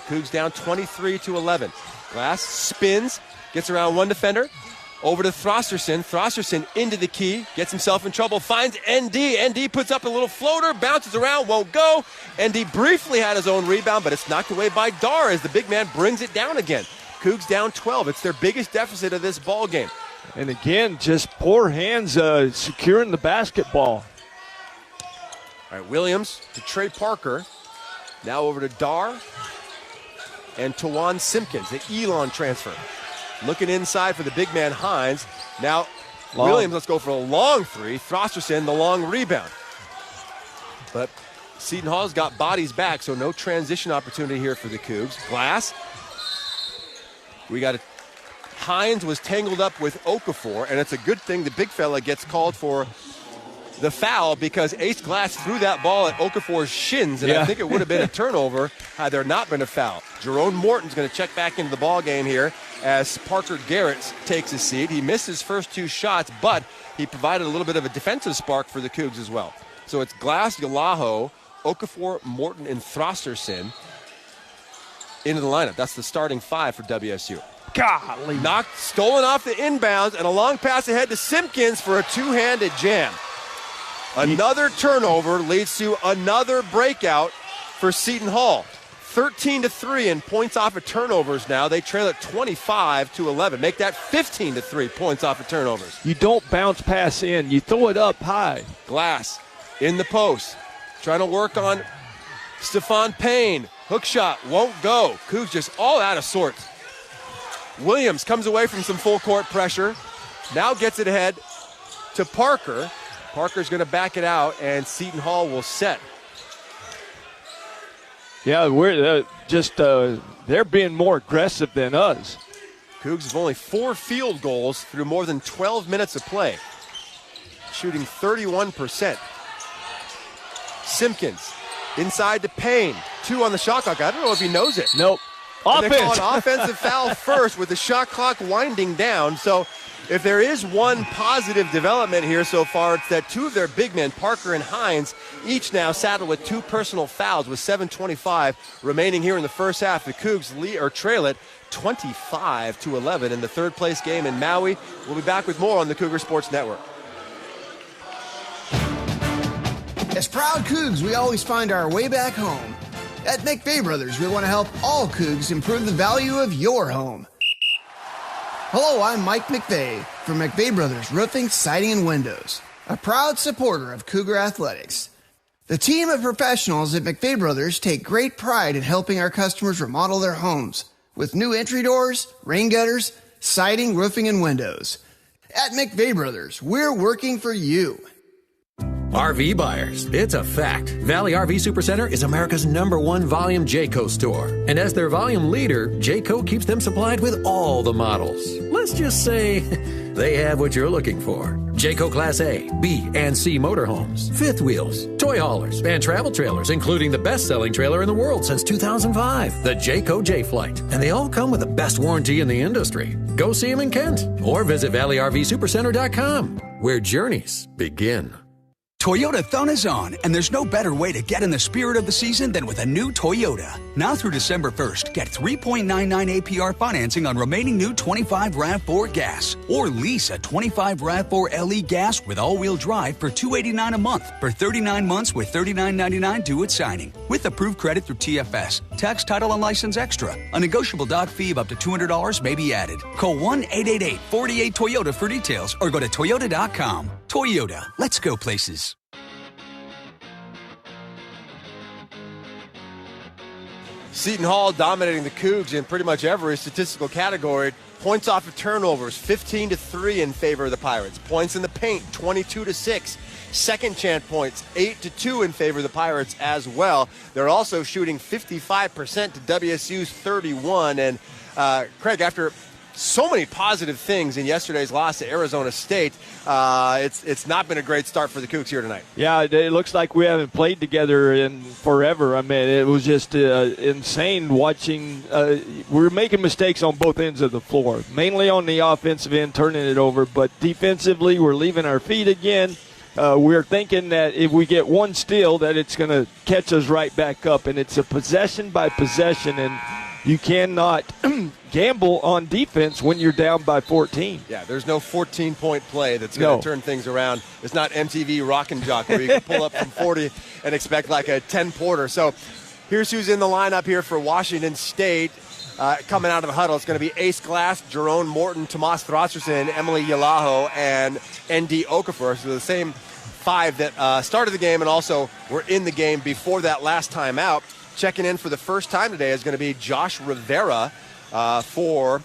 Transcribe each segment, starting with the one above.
Cougs down 23-11. Glass spins, gets around one defender, over to Throsterson. Throsterson into the key, gets himself in trouble, finds ND. ND puts up a little floater, bounces around, won't go. ND briefly had his own rebound, but it's knocked away by Dar as the big man brings it down again. Cougs down 12. It's their biggest deficit of this ball game. And again, just poor hands securing the basketball. All right, Williams to Trey Parker. Now over to Dar and Tawan Simpkins, the Elon transfer. Looking inside for the big man Hines. Now long. Williams, let's go for a long three. Throsterson, the long rebound. But Seton Hall's got bodies back, so no transition opportunity here for the Cougs. Glass. We got Hines was tangled up with Okafor, and it's a good thing the big fella gets called for the foul because Ace Glass threw that ball at Okafor's shins, and I think it would have been a turnover had there not been a foul. Jerome Morton's going to check back into the ball game here as Parker Garrett takes his seat. He missed his first two shots, but he provided a little bit of a defensive spark for the Cougs as well. So it's Glass, Yalaho, Okafor, Morton, and Throsterson into the lineup. That's the starting five for WSU. Golly. Stolen off the inbounds, and a long pass ahead to Simpkins for a two-handed jam. Another turnover leads to another breakout for Seton Hall. 13-3 in points off of turnovers now. They trail at 25-11. Make that 15-3 points off of turnovers. You don't bounce pass in. You throw it up high. Glass in the post. Trying to work on Stephon Payne. Hook shot won't go. Cougs just all out of sorts. Williams comes away from some full court pressure. Now gets it ahead to Parker. Parker's going to back it out, and Seton Hall will set. Yeah, we're they're being more aggressive than us. Cougs have only 4 field goals through more than 12 minutes of play, shooting 31%. Simpkins inside to Payne. 2 on the shot clock. I don't know if he knows it. Nope. Offense. They call an offensive foul first with the shot clock winding down. So if there is one positive development here so far, it's that 2 of their big men, Parker and Hines, each now saddled with 2 personal fouls with 7:25 remaining here in the first half. The Cougs trail it 25-11 in the third place game in Maui. We'll be back with more on the Cougar Sports Network. As proud Cougs, we always find our way back home. At McVay Brothers, we want to help all Cougs improve the value of your home. Hello, I'm Mike McVay from McVay Brothers Roofing, Siding, and Windows, a proud supporter of Cougar Athletics. The team of professionals at McVay Brothers take great pride in helping our customers remodel their homes with new entry doors, rain gutters, siding, roofing, and windows. At McVay Brothers, we're working for you. RV buyers, it's a fact. Valley RV Supercenter is America's #1 volume Jayco store. And as their volume leader, Jayco keeps them supplied with all the models. Let's just say they have what you're looking for. Jayco Class A, B, and C motorhomes, fifth wheels, toy haulers, and travel trailers, including the best-selling trailer in the world since 2005, the Jayco J-Flight. And they all come with the best warranty in the industry. Go see them in Kent or visit ValleyRVSupercenter.com, where journeys begin. Toyotathon is on, and there's no better way to get in the spirit of the season than with a new Toyota. Now through December 1st, get 3.99 APR financing on remaining new 25 RAV4 gas, or lease a 25 RAV4 LE gas with all-wheel drive for $289 a month for 39 months with $39.99 due at signing. With approved credit through TFS, tax, title, and license extra. A negotiable doc fee of up to $200 may be added. Call 1-888-48-TOYOTA for details or go to Toyota.com. Toyota, let's go places. Seton Hall dominating the Cougs in pretty much every statistical category. Points off of turnovers, 15-3 in favor of the Pirates. Points in the paint, 22-6. Second chance points, 8-2 in favor of the Pirates as well. They're also shooting 55% to WSU's 31. And Craig, after so many positive things in yesterday's loss to Arizona State, it's not been a great start for the Cougs here tonight. Yeah, it looks like we haven't played together in forever. I mean, it was just insane watching. We're making mistakes on both ends of the floor, mainly on the offensive end, turning it over. But defensively, we're leaving our feet again. We're thinking that if we get one steal, that it's going to catch us right back up. And it's a possession by possession. And You cannot gamble on defense when you're down by 14. Yeah, there's no 14-point play that's going to turn things around. It's not MTV Rock and Jock where you can pull up from 40 and expect like a 10-porter. So here's who's in the lineup here for Washington State. Coming out of the huddle, it's going to be Ace Glass, Jerome Morton, Tomas Throsterson, Emily Yalaho, and N.D. Okafor. So the same 5 that started the game and also were in the game before that last time out. Checking in for the first time today is going to be Josh Rivera for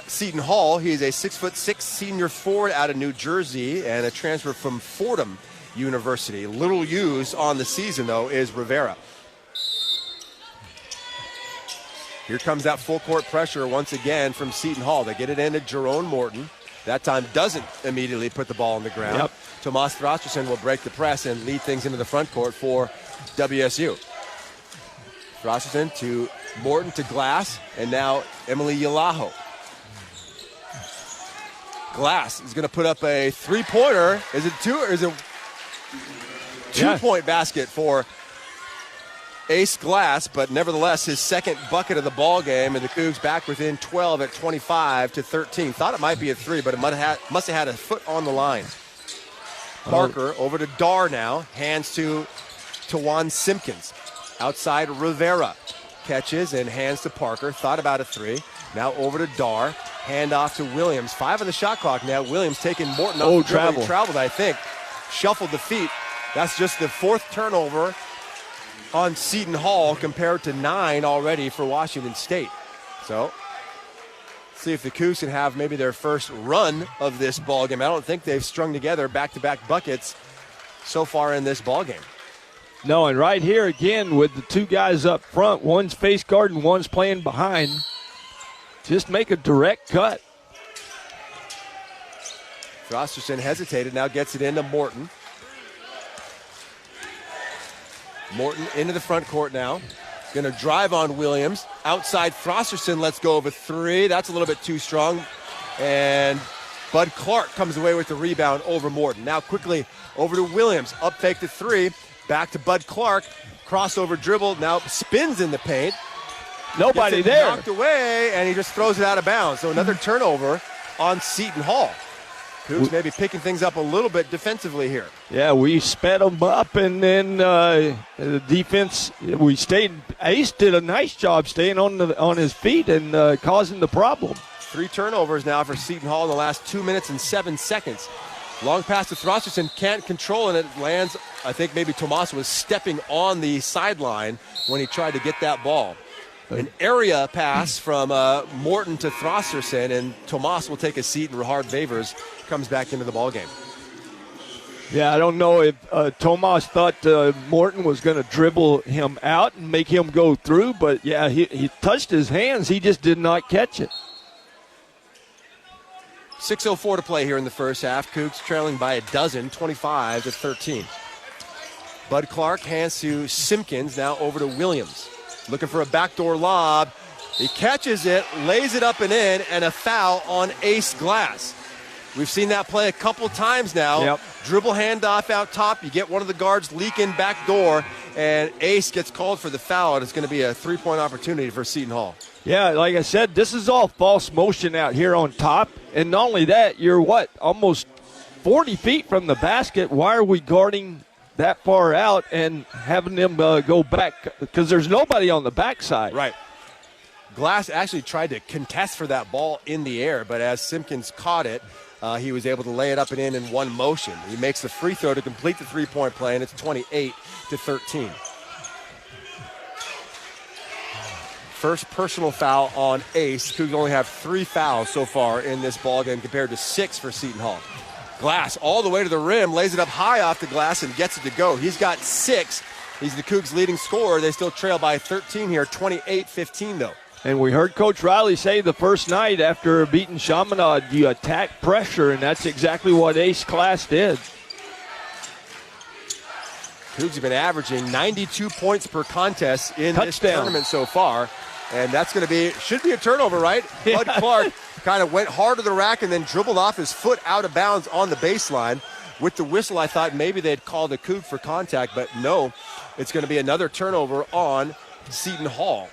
Seton Hall. He is a 6'6" senior forward out of New Jersey and a transfer from Fordham University. Little used on the season, though, is Rivera. Here comes that full court pressure once again from Seton Hall. They get it into Jerome Morton. That time doesn't immediately put the ball on the ground. Yep. Tomas Throsterson will break the press and lead things into the front court for WSU. Throsterson to Morton to Glass, and now Emily Yalaho. Glass is going to put up a three-pointer. Is it two or is it two-point basket for Ace Glass, but nevertheless his second bucket of the ball game, and the Cougs back within 12 at 25-13. Thought it might be a 3, but it must have had a foot on the line. Parker over to Dar now, hands to Tawan Simpkins. Outside Rivera, catches and hands to Parker. Thought about a 3. Now over to Dar, hand off to Williams. 5 on the shot clock now. Williams taking Morton up. Traveled, I think. Shuffled the feet. That's just the 4th turnover on Seton Hall compared to 9 already for Washington State. So, see if the Cougs can have maybe their first run of this ball game. I don't think they've strung together back-to-back buckets so far in this ball game. No, and right here again with the 2 guys up front, one's face guard and one's playing behind. Just make a direct cut. Throsterson hesitated, now gets it into Morton. Morton into the front court now. Going to drive on Williams. Outside Throsterson lets go of a 3. That's a little bit too strong. And Bud Clark comes away with the rebound over Morton. Now quickly over to Williams. Up fake the 3. Back to Bud Clark. Crossover dribble. Now spins in the paint. Nobody there. Knocked away, and he just throws it out of bounds. So another turnover on Seton Hall. Cougs maybe picking things up a little bit defensively here. Yeah, we sped them up, and then the defense, we stayed. Ace did a nice job staying on his feet and causing the problem. 3 turnovers now for Seton Hall in the last 2 minutes and 7 seconds. Long pass to Throsterson, can't control it. It lands, I think maybe Tomas was stepping on the sideline when he tried to get that ball. An area pass from Morton to Throsterson, and Tomas will take a seat, and Rahard Favors comes back into the ballgame. Yeah, I don't know if Tomas thought Morton was going to dribble him out and make him go through, but yeah, he touched his hands. He just did not catch it. 6:04 to play here in the first half. Cougs trailing by a dozen, 25-13. Bud Clark hands to Simpkins, now over to Williams. Looking for a backdoor lob. He catches it, lays it up and in, and a foul on Ace Glass. We've seen that play a couple times now. Yep. Dribble handoff out top. You get one of the guards leak in back door, and Ace gets called for the foul, and it's going to be a 3-point opportunity for Seton Hall. Yeah, like I said, this is all false motion out here on top. And not only that, you're almost 40 feet from the basket. Why are we guarding that far out and having them go back? Because there's nobody on the backside. Right. Glass actually tried to contest for that ball in the air, but as Simpkins caught it, he was able to lay it up and in one motion. He makes the free throw to complete the 3-point play, and it's 28-13. First personal foul on Ace. Cougs only have 3 fouls so far in this ballgame compared to 6 for Seton Hall. Glass all the way to the rim, lays it up high off the glass and gets it to go. He's got 6. He's the Cougs' leading scorer. They still trail by 13 here, 28-15 though. And we heard Coach Riley say the first night after beating Chaminade, you attack pressure, and that's exactly what Ace Glass did. Cougs have been averaging 92 points per contest in this tournament so far. And that's going to should be a turnover, right? Yeah. Bud Clark kind of went hard to the rack and then dribbled off his foot out of bounds on the baseline. With the whistle, I thought maybe they'd called a Coug for contact, but no. It's going to be another turnover on Seton Hall.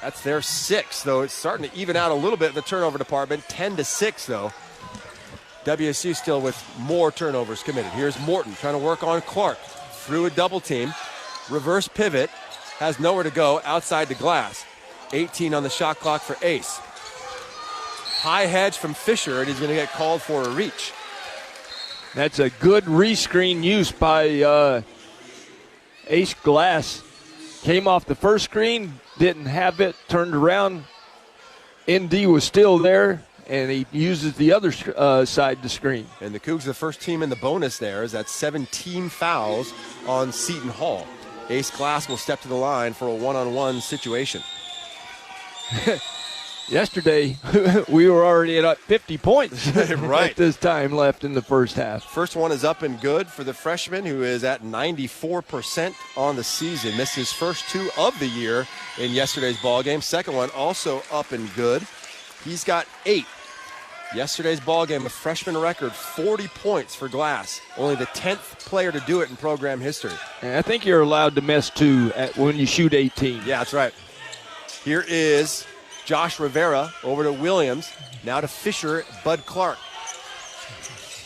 That's their 6th, though. It's starting to even out a little bit in the turnover department. 10-6, though. WSU still with more turnovers committed. Here's Morton trying to work on Clark. Through a double team. Reverse pivot. Has nowhere to go outside the glass. 18 on the shot clock for Ace. High hedge from Fisher, and he's going to get called for a reach. That's a good rescreen use by Ace Glass. Came off the first screen, didn't have it, turned around. ND was still there, and he uses the other side to screen. And the Cougs, the first team in the bonus there, is at 17 fouls on Seton Hall. Ace Glass will step to the line for a one-on-one situation. Yesterday, we were already at 50 points right. at this time left in the first half. First one is up and good for the freshman, who is at 94% on the season. Missed his first 2 of the year in yesterday's ball game. Second one also up and good. He's got 8. Yesterday's ball game, a freshman record, 40 points for Glass. Only the 10th player to do it in program history. And I think you're allowed to miss 2 when you shoot 18. Yeah, that's right. Here is Josh Rivera over to Williams. Now to Fisher, Bud Clark.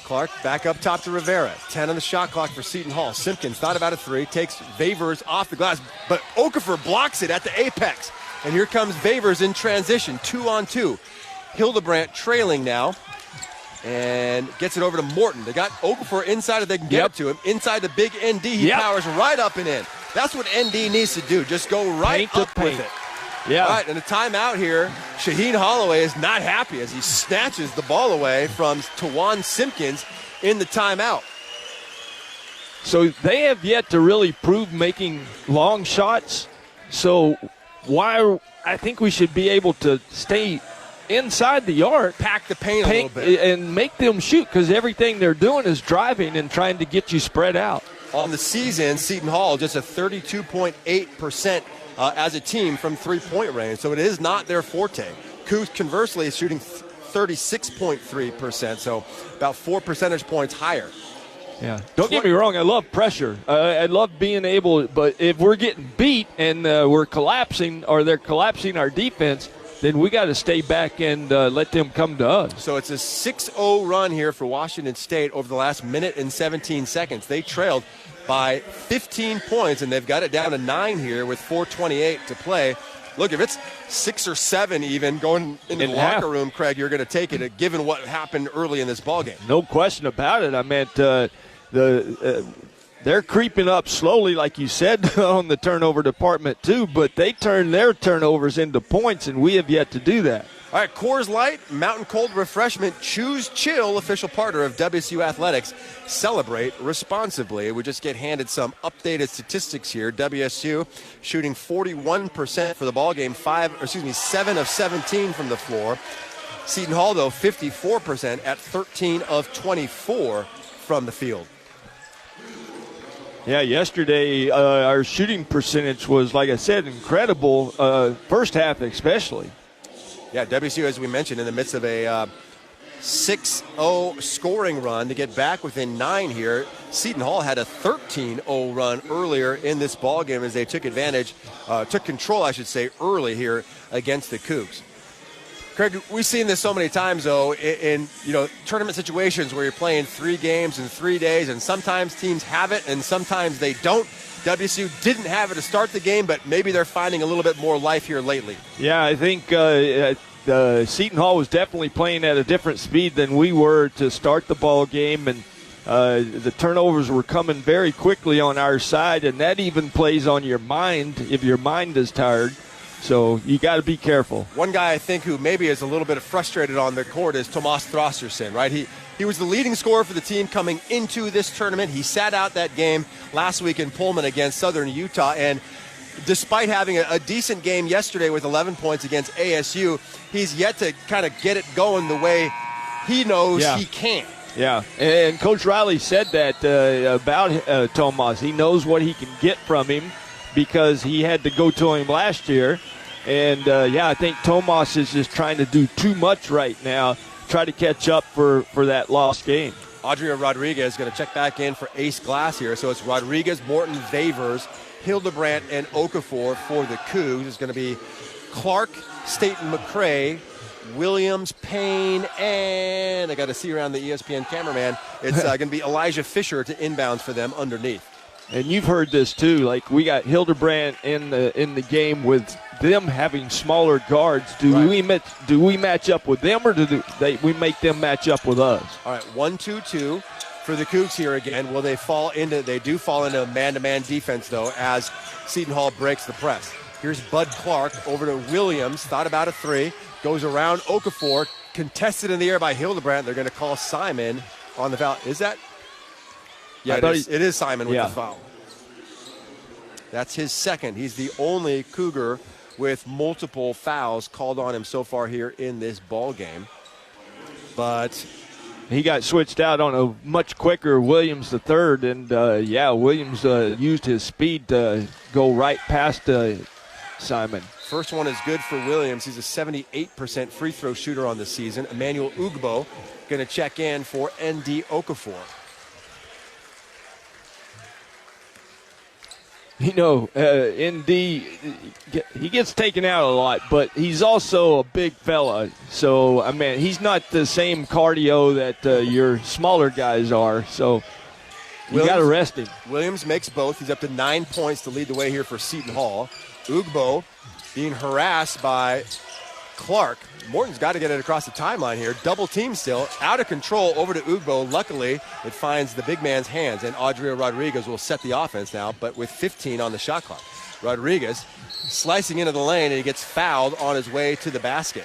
Clark back up top to Rivera. 10 on the shot clock for Seton Hall. Simpkins thought about a 3, takes Vavers off the glass, but Okafor blocks it at the apex. And here comes Vavers in transition, 2-on-2. Hildebrandt trailing now and gets it over to Morton. They got Okafor inside if they can get it to him. Inside the big ND, he powers right up and in. That's what ND needs to do, just go right up with it. Yeah. All right, and a timeout here. Shaheen Holloway is not happy as he snatches the ball away from Tawan Simpkins in the timeout. So they have yet to really prove making long shots. So I think we should be able to stay inside the arc. Pack the paint a little bit. And make them shoot, because everything they're doing is driving and trying to get you spread out. On the season, Seton Hall just a 32.8% as a team from three-point range, so it is not their forte. Cougs, conversely, is shooting 36.3%, so about 4 percentage points higher. Yeah. Don't get me wrong, I love pressure. I love being able, but if we're getting beat and we're collapsing, or they're collapsing our defense, then we got to stay back and let them come to us. So it's a 6-0 run here for Washington State over the last minute and 17 seconds. They trailed by 15 points, and they've got it down to 9 here with 4:28 to play. Look, if it's 6 or 7 even going into the locker room, Craig, you're going to take it, given what happened early in this ballgame. No question about it. I meant they're creeping up slowly, like you said, on the turnover department too, but they turn their turnovers into points, and we have yet to do that. All right, Coors Light, Mountain Cold Refreshment, Choose Chill, official partner of WSU Athletics. Celebrate responsibly. We just get handed some updated statistics here. WSU shooting 41% for the ball game, 7 of 17 from the floor. Seton Hall, though, 54% at 13 of 24 from the field. Yeah, yesterday our shooting percentage was, like I said, incredible, first half especially. Yeah, WSU, as we mentioned, in the midst of a 6-0 scoring run to get back within 9 here. Seton Hall had a 13-0 run earlier in this ballgame as they took control, early here against the Cougs. Craig, we've seen this so many times, though, in tournament situations where you're playing 3 games in 3 days, and sometimes teams have it and sometimes they don't. WSU didn't have it to start the game, but maybe they're finding a little bit more life here lately. Yeah, I think Seton Hall was definitely playing at a different speed than we were to start the ball game, and the turnovers were coming very quickly on our side, and that even plays on your mind if your mind is tired. So you got to be careful. One guy I think who maybe is a little bit frustrated on the court is Tomas Throsterson, right? He was the leading scorer for the team coming into this tournament. He sat out that game last week in Pullman against Southern Utah, and despite having a decent game yesterday with 11 points against ASU, he's yet to kind of get it going the way he knows he can. Yeah, and Coach Riley said that about Tomas. He knows what he can get from him because he had to go to him last year. And, I think Tomas is just trying to do too much right now, try to catch up for that lost game. Adria Rodriguez is going to check back in for Ace Glass here. So it's Rodriguez, Morton, Vavers, Hildebrandt, and Okafor for the Cougs. It's going to be Clark, Staten McCray, Williams, Payne, and I got to see around the ESPN cameraman. It's going to be Elijah Fisher to inbounds for them underneath. And you've heard this too. Like, we got Hildebrandt in the game with them having smaller guards. Do we match up with them, or we make them match up with us? All right, 1-2-2 for the Cougs here again. Will they fall into? They do fall into man-to-man defense though, as Seton Hall breaks the press. Here's Bud Clark over to Williams. Thought about a three. Goes around Okafor. Contested in the air by Hildebrandt. They're going to call Simon on the foul. Is that? Yeah, it is Simon with the foul. That's his second. He's the only Cougar with multiple fouls called on him so far here in this ball game. But he got switched out on a much quicker Williams the third, and Williams used his speed to go right past Simon. First one is good for Williams. He's a 78% free throw shooter on the season. Emmanuel Ugbo going to check in for N.D. Okafor. You know, ND, he gets taken out a lot, but he's also a big fella. So, I mean, he's not the same cardio that your smaller guys are. So, you got to rest him. Williams makes both. He's up to 9 points to lead the way here for Seton Hall. Ugbo being harassed by Clark. Morton's got to get it across the timeline here. Double team still. Out of control over to Ugbo. Luckily, it finds the big man's hands, and Adria Rodriguez will set the offense now, but with 15 on the shot clock. Rodriguez slicing into the lane, and he gets fouled on his way to the basket.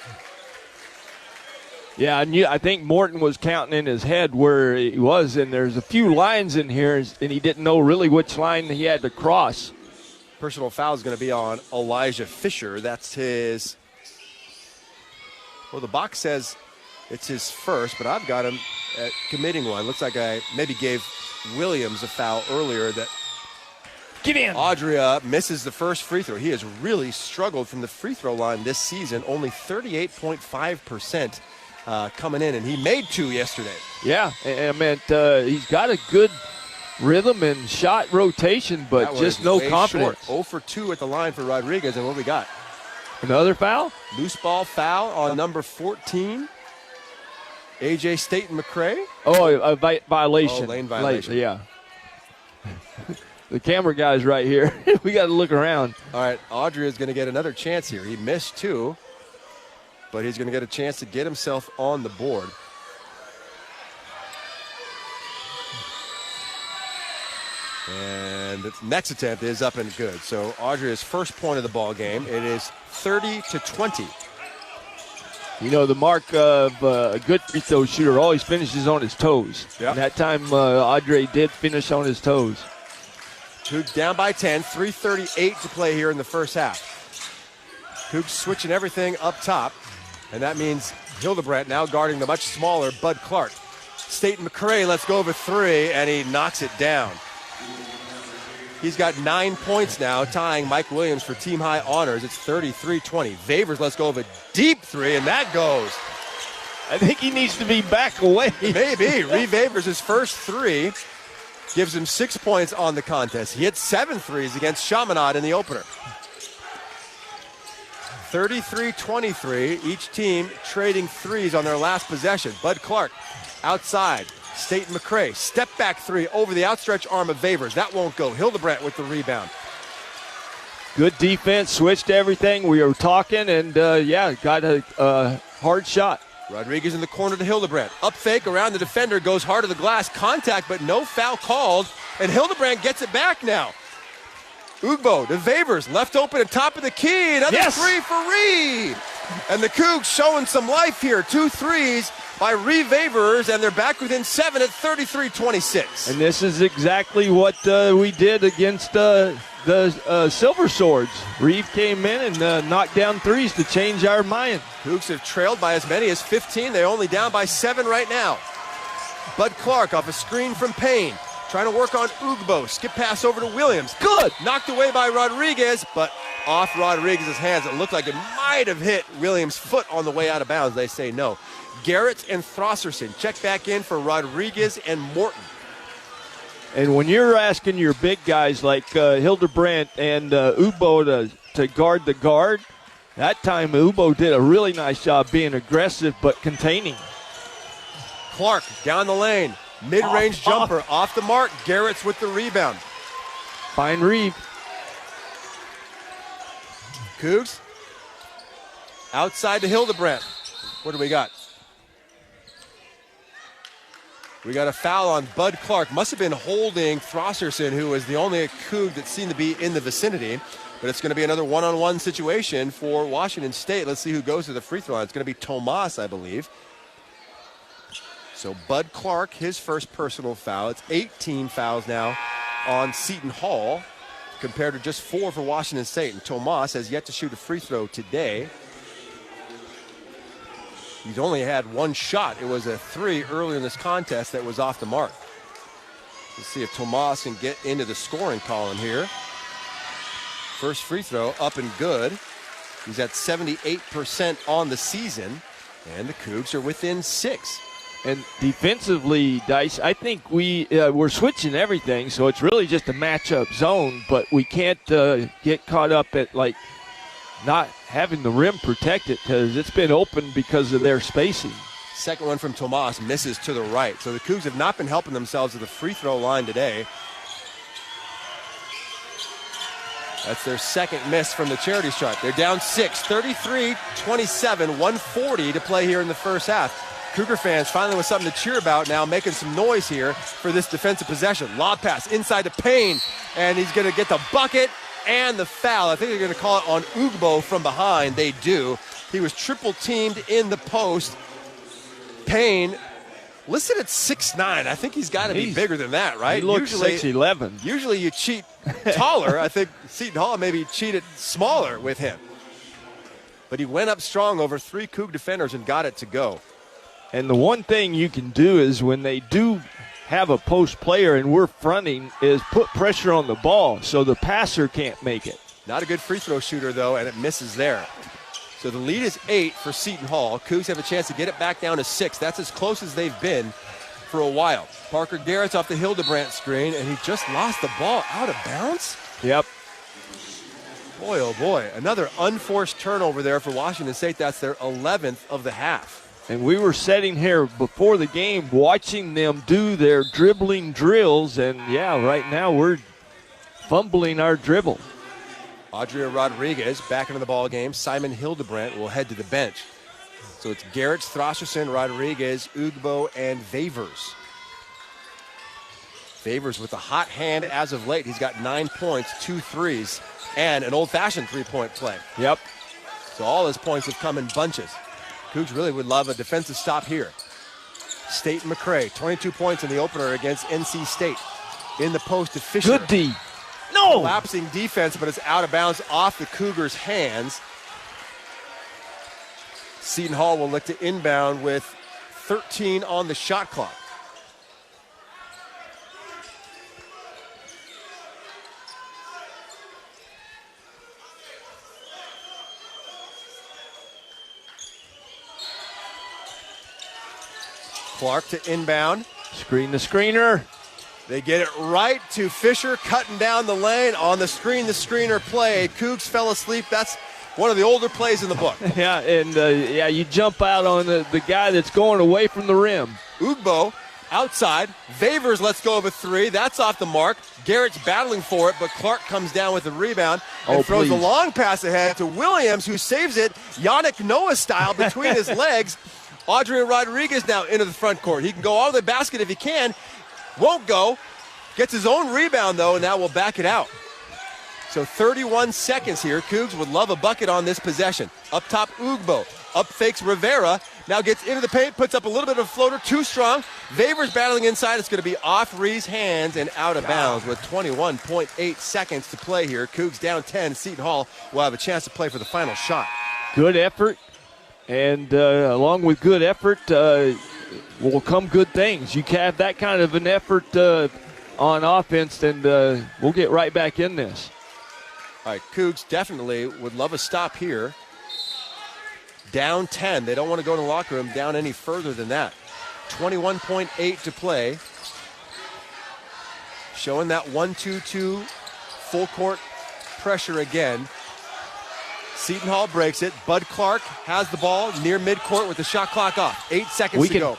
Yeah, I think Morton was counting in his head where he was, and there's a few lines in here, and he didn't know really which line he had to cross. Personal foul is going to be on Elijah Fisher. That's his... Well, the box says it's his first, but I've got him committing one. Looks like I maybe gave Williams a foul earlier that get in. Adria misses the first free throw. He has really struggled from the free throw line this season, only 38.5% coming in, and he made two yesterday. Yeah, I mean, he's got a good rhythm and shot rotation, but just no confidence. Short. 0 for 2 at the line for Rodriguez, and what we got? Another foul? Loose ball foul on number 14. A.J. Staten McCray. Oh, a violation. Oh, lane violation. Yeah. The camera guy's right here. We got to look around. All right, Adria is going to get another chance here. He missed two, but he's going to get a chance to get himself on the board. And the next attempt is up and good. So Adria's first point of the ball game. It is 30-20. You know, the mark of a good free throw shooter always finishes on his toes. Yep. And that time, Adria did finish on his toes. Cougs down by 10, 3:38 to play here in the first half. Cougs switching everything up top, and that means Hildebrandt now guarding the much smaller Bud Clark. Staten McCray lets go of a three, and he knocks it down. He's got 9 points now, tying Mike Williams for team-high honors. It's 33-20. Vavers lets go of a deep three, and that goes. I think he needs to be back away. Maybe. Reed Vavers, his first three, gives him 6 points on the contest. He hit 7 threes against Chaminade in the opener. 33-23, each team trading threes on their last possession. Bud Clark outside. Staten McCray, step back three over the outstretched arm of Vavers. That won't go. Hildebrandt with the rebound. Good defense, switched everything. We were talking, and got a hard shot. Rodriguez in the corner to Hildebrandt. Up fake around the defender, goes hard to the glass. Contact, but no foul called. And Hildebrandt gets it back now. Ugbo to Vavers, left open at top of the key. Another three for Reed. And the Cougs showing some life here. 2 threes by Reed Vavers, and they're back within 7 at 33-26. And this is exactly what we did against the Silver Swords. Reed came in and knocked down threes to change our mind. Cougs have trailed by as many as 15. They're only down by 7 right now. Bud Clark off a screen from Payne. Trying to work on Ugbo. Skip pass over to Williams. Good. Knocked away by Rodriguez, but off Rodriguez's hands. It looked like it might have hit Williams' foot on the way out of bounds. They say no. Garrett and Throsserson check back in for Rodriguez and Morton. And when you're asking your big guys like Hildebrandt and Ugbo to guard the guard, That time, Ubo did a really nice job being aggressive but containing. Clark down the lane. Mid-range jumper off the mark. Garrett's with the rebound. Fine read. Cougs outside to Hildebrandt. What do we got? We got a foul on Bud Clark. Must have been holding Throsserson, who was the only Coug that seemed to be in the vicinity. But it's going to be another one-on-one situation for Washington State. Let's see who goes to the free throw line. It's going to be Tomas, I believe. So Bud Clark, his first personal foul. It's 18 fouls now on Seton Hall compared to just 4 for Washington State. And Tomas has yet to shoot a free throw today. He's only had one shot. It was a 3 earlier in this contest that was off the mark. Let's see if Tomas can get into the scoring column here. First free throw up and good. He's at 78% on the season, and the Cougs are within 6. And defensively, Dice, I think we're switching everything, so it's really just a matchup zone, but we can't get caught up at, like, not having the rim protected because it's been open because of their spacing. Second one from Tomas misses to the right. So the Cougs have not been helping themselves at the free throw line today. That's their second miss from the charity stripe. They're down 6, 33-27, 140 to play here in the first half. Cougar fans finally with something to cheer about now, making some noise here for this defensive possession. Lob pass inside to Payne, and he's going to get the bucket and the foul. I think they're going to call it on Ugbo from behind. They do. He was triple teamed in the post. Payne listed at 6'9". I think he's got to be bigger than that, right? He looks 6'11". Usually you cheat taller. I think Seton Hall maybe cheated smaller with him. But he went up strong over 3 Coug defenders and got it to go. And the one thing you can do is when they do have a post player and we're fronting is put pressure on the ball so the passer can't make it. Not a good free throw shooter, though, and it misses there. So the lead is 8 for Seton Hall. Cougs have a chance to get it back down to 6. That's as close as they've been for a while. Parker Garrett's off the Hildebrandt screen, and he just lost the ball out of bounds? Yep. Boy, oh boy. Another unforced turnover there for Washington State. That's their 11th of the half. And we were sitting here before the game watching them do their dribbling drills, and, yeah, right now we're fumbling our dribble. Adria Rodriguez back into the ball game. Simon Hildebrandt will head to the bench. So it's Garrett, Throsserson, Rodriguez, Ugbo, and Favors. Favors with a hot hand as of late. He's got 9 points, 2 threes, and an old-fashioned three-point play. Yep. So all his points have come in bunches. Cougs really would love a defensive stop here. State McCray, 22 points in the opener against NC State. In the post to Fisher. Good D. No! Collapsing defense, but it's out of bounds off the Cougars' hands. Seton Hall will look to inbound with 13 on the shot clock. Clark to inbound. Screen the screener. They get it right to Fisher, cutting down the lane on the screen. The screener play. Cougs fell asleep. That's one of the older plays in the book. Yeah, and you jump out on the guy that's going away from the rim. Ugbo outside. Favors lets go of a 3. That's off the mark. Garrett's battling for it, but Clark comes down with the rebound and throws a long pass ahead to Williams, who saves it Yannick Noah style between his legs. Adrian Rodriguez now into the front court. He can go all the basket if he can. Won't go. Gets his own rebound, though, and now will back it out. So 31 seconds here. Cougs would love a bucket on this possession. Up top, Ugbo. Up fakes Rivera. Now gets into the paint, puts up a little bit of a floater. Too strong. Favors battling inside. It's going to be off Ree's hands and out of bounds with 21.8 seconds to play here. Cougs down 10. Seton Hall will have a chance to play for the final shot. Good effort. And along with good effort will come good things. You have that kind of an effort on offense, and we'll get right back in this. All right, Cougs definitely would love a stop here. Down 10. They don't want to go in the locker room down any further than that. 21.8 to play. Showing that 1-2-2 full court pressure again. Seton Hall breaks it. Bud Clark has the ball near midcourt with the shot clock off. 8 seconds to go.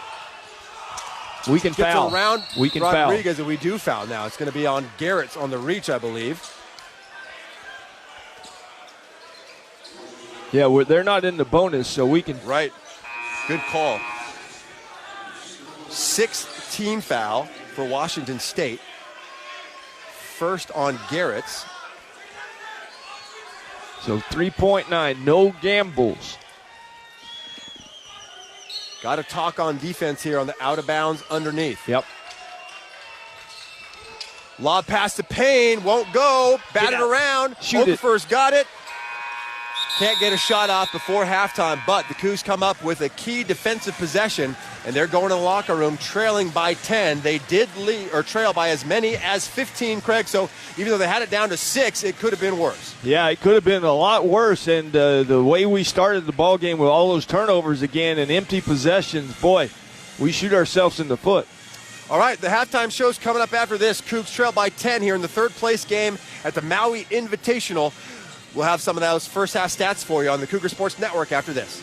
We can foul. Around we can Rodriguez, foul. and we do foul now. It's going to be on Garrett's on the reach, I believe. Yeah, they're not in the bonus, so we can. Right. Good call. 6th team foul for Washington State. First on Garrett's. So 3.9, no gambles. Got to talk on defense here on the out of bounds underneath. Yep. Lob pass to Payne, won't go. Batted around. Shoot it. Okafor's got it. Can't get a shot off before halftime, but the Cougs come up with a key defensive possession, and they're going to the locker room trailing by 10. They did trail by as many as 15, Craig, so even though they had it down to 6, it could have been worse. Yeah, it could have been a lot worse, and the way we started the ball game with all those turnovers again and empty possessions, boy, we shoot ourselves in the foot. All right, the halftime show's coming up after this. Cougs trail by 10 here in the third-place game at the Maui Invitational. We'll have some of those first-half stats for you on the Cougar Sports Network after this.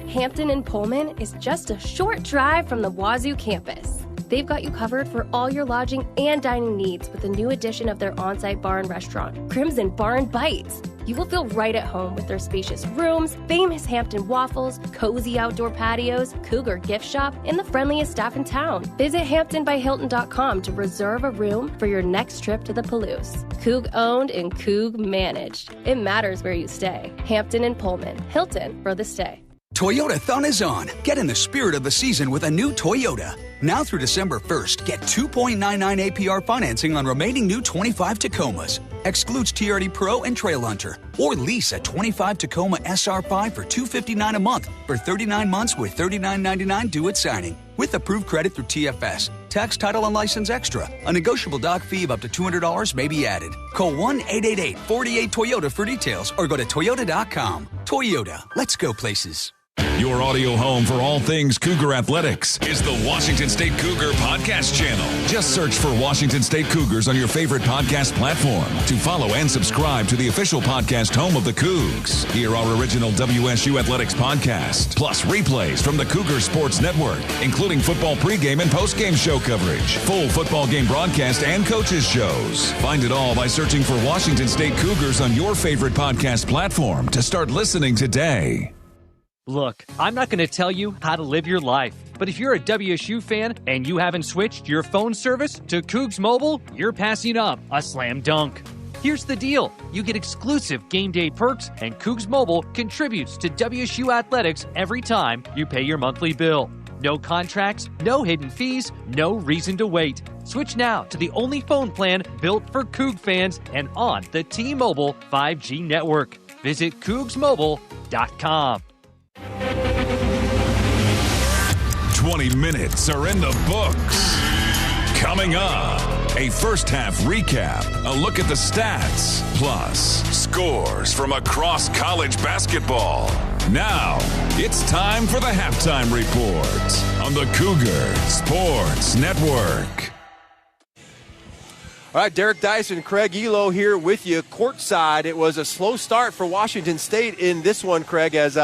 Hampton and Pullman is just a short drive from the Wazoo campus. They've got you covered for all your lodging and dining needs with the new addition of their on-site bar and restaurant, Crimson Bar and Bites. You will feel right at home with their spacious rooms, famous Hampton waffles, cozy outdoor patios, Cougar gift shop, and the friendliest staff in town. Visit HamptonByHilton.com to reserve a room for your next trip to the Palouse. Coug owned and Coug managed. It matters where you stay. Hampton and Pullman. Hilton for the stay. Toyota-thon is on. Get in the spirit of the season with a new Toyota. Now through December 1st, get 2.99 APR financing on remaining new 25 Tacomas. Excludes TRD Pro and Trail Hunter. Or lease a 25 Tacoma SR5 for $259 a month for 39 months with $39.99 due at signing. With approved credit through TFS. Tax, title, and license extra. A negotiable doc fee of up to $200 may be added. Call 1-888-48-TOYOTA for details or go to Toyota.com. Toyota. Let's go places. Your audio home for all things Cougar Athletics is the Washington State Cougar Podcast Channel. Just search for Washington State Cougars on your favorite podcast platform to follow and subscribe to the official podcast home of the Cougs. Hear our original WSU Athletics podcast, plus replays from the Cougar Sports Network, including football pregame and postgame show coverage, full football game broadcast, and coaches shows. Find it all by searching for Washington State Cougars on your favorite podcast platform to start listening today. Look, I'm not going to tell you how to live your life, but if you're a WSU fan and you haven't switched your phone service to Cougs Mobile, you're passing up a slam dunk. Here's the deal. You get exclusive game day perks, and Cougs Mobile contributes to WSU Athletics every time you pay your monthly bill. No contracts, no hidden fees, no reason to wait. Switch now to the only phone plan built for Coug fans and on the T-Mobile 5G network. Visit CougsMobile.com. 20 minutes are in the books. Coming up, a first half recap, a look at the stats, plus scores from across college basketball. Now, it's time for the halftime report on the Cougar Sports Network. All right, Derek Dyson and Craig Elo here with you courtside. It was a slow start for Washington State in this one, Craig, as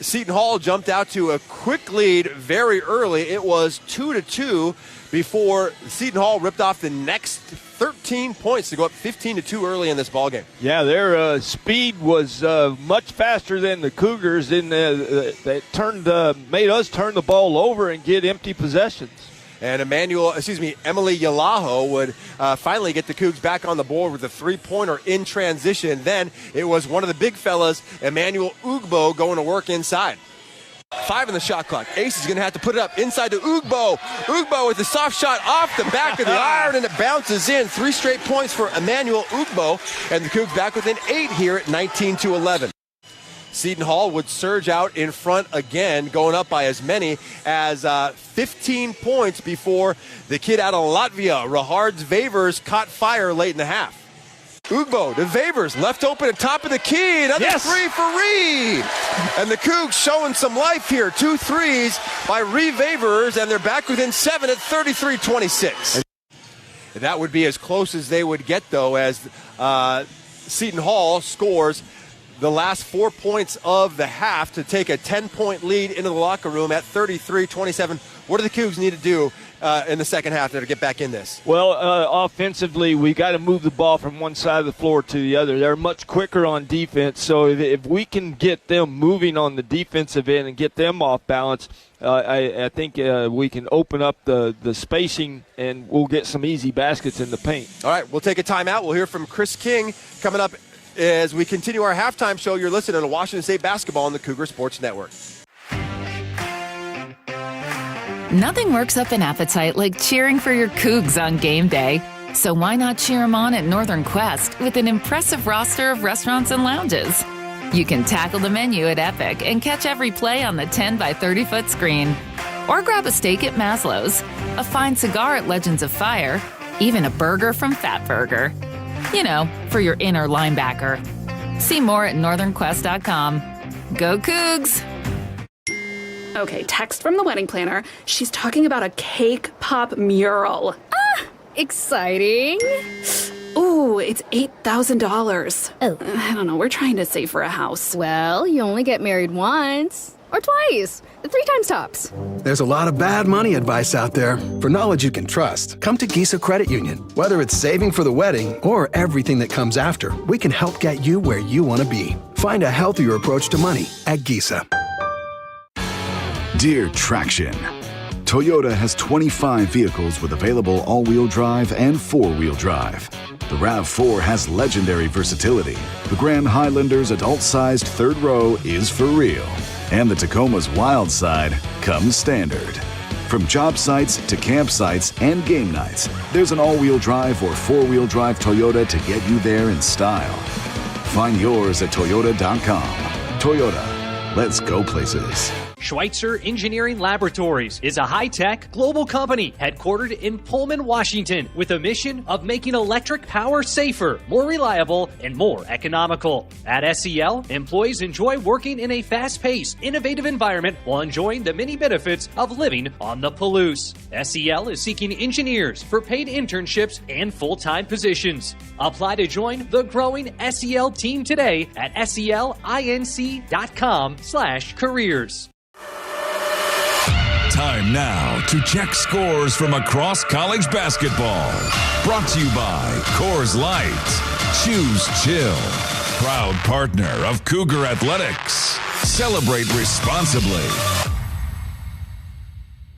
Seton Hall jumped out to a quick lead very early. It was 2-2 before Seton Hall ripped off the next 13 points to go up 15-2 early in this ballgame. Yeah, their speed was much faster than the Cougars. That made us turn the ball over and get empty possessions. And Emily Yalaho would finally get the Cougs back on the board with a three-pointer in transition. Then it was one of the big fellas, Emmanuel Ugbo, going to work inside. 5 in the shot clock. Ace is going to have to put it up inside to Ugbo. Ugbo with the soft shot off the back of the iron, and it bounces in. 3 straight points for Emmanuel Ugbo, and the Cougs back within 8 here at 19-11. Seton Hall would surge out in front again, going up by as many as 15 points before the kid out of Latvia, Rahards Vavers, caught fire late in the half. Ugbo to Vavers, left open at top of the key. Another three for Reed. And the Cougs showing some life here. 2 threes by Reed Vavers, and they're back within 7 at 33-26. That would be as close as they would get, though, as Seton Hall scores the last 4 points of the half to take a 10-point lead into the locker room at 33-27. What do the Cougs need to do in the second half to get back in this? Well, offensively, we got to move the ball from one side of the floor to the other. They're much quicker on defense, so if we can get them moving on the defensive end and get them off balance, I think we can open up the spacing and we'll get some easy baskets in the paint. All right, we'll take a timeout. We'll hear from Chris King coming up as we continue our halftime show. You're listening to Washington State Basketball on the Cougar Sports Network. Nothing works up an appetite like cheering for your Cougs on game day. So why not cheer them on at Northern Quest with an impressive roster of restaurants and lounges? You can tackle the menu at Epic and catch every play on the 10 by 30-foot screen. Or grab a steak at Maslow's, a fine cigar at Legends of Fire, even a burger from Fat Burger. You know, for your inner linebacker. See more at northernquest.com. Go Cougs! Okay, text from the wedding planner. She's talking about a cake pop mural. Ah, exciting. Ooh, it's $8,000. Oh. I don't know, we're trying to save for a house. Well, you only get married once. Or twice. 3 times tops. There's a lot of bad money advice out there. For knowledge you can trust, come to Gisa Credit Union. Whether it's saving for the wedding or everything that comes after, we can help get you where you want to be. Find a healthier approach to money at Gisa. Dear Traction, Toyota has 25 vehicles with available all-wheel drive and four-wheel drive. The RAV4 has legendary versatility. The Grand Highlander's adult-sized third row is for real. And the Tacoma's wild side comes standard. From job sites to campsites and game nights, there's an all-wheel drive or four-wheel drive Toyota to get you there in style. Find yours at Toyota.com. Toyota, let's go places. Schweitzer Engineering Laboratories is a high-tech global company headquartered in Pullman, Washington, with a mission of making electric power safer, more reliable, and more economical. At SEL, employees enjoy working in a fast-paced, innovative environment while enjoying the many benefits of living on the Palouse. SEL is seeking engineers for paid internships and full-time positions. Apply to join the growing SEL team today at selinc.com/careers. Time now to check scores from across college basketball. Brought to you by Coors Light. Choose chill. Proud partner of Cougar Athletics. Celebrate responsibly.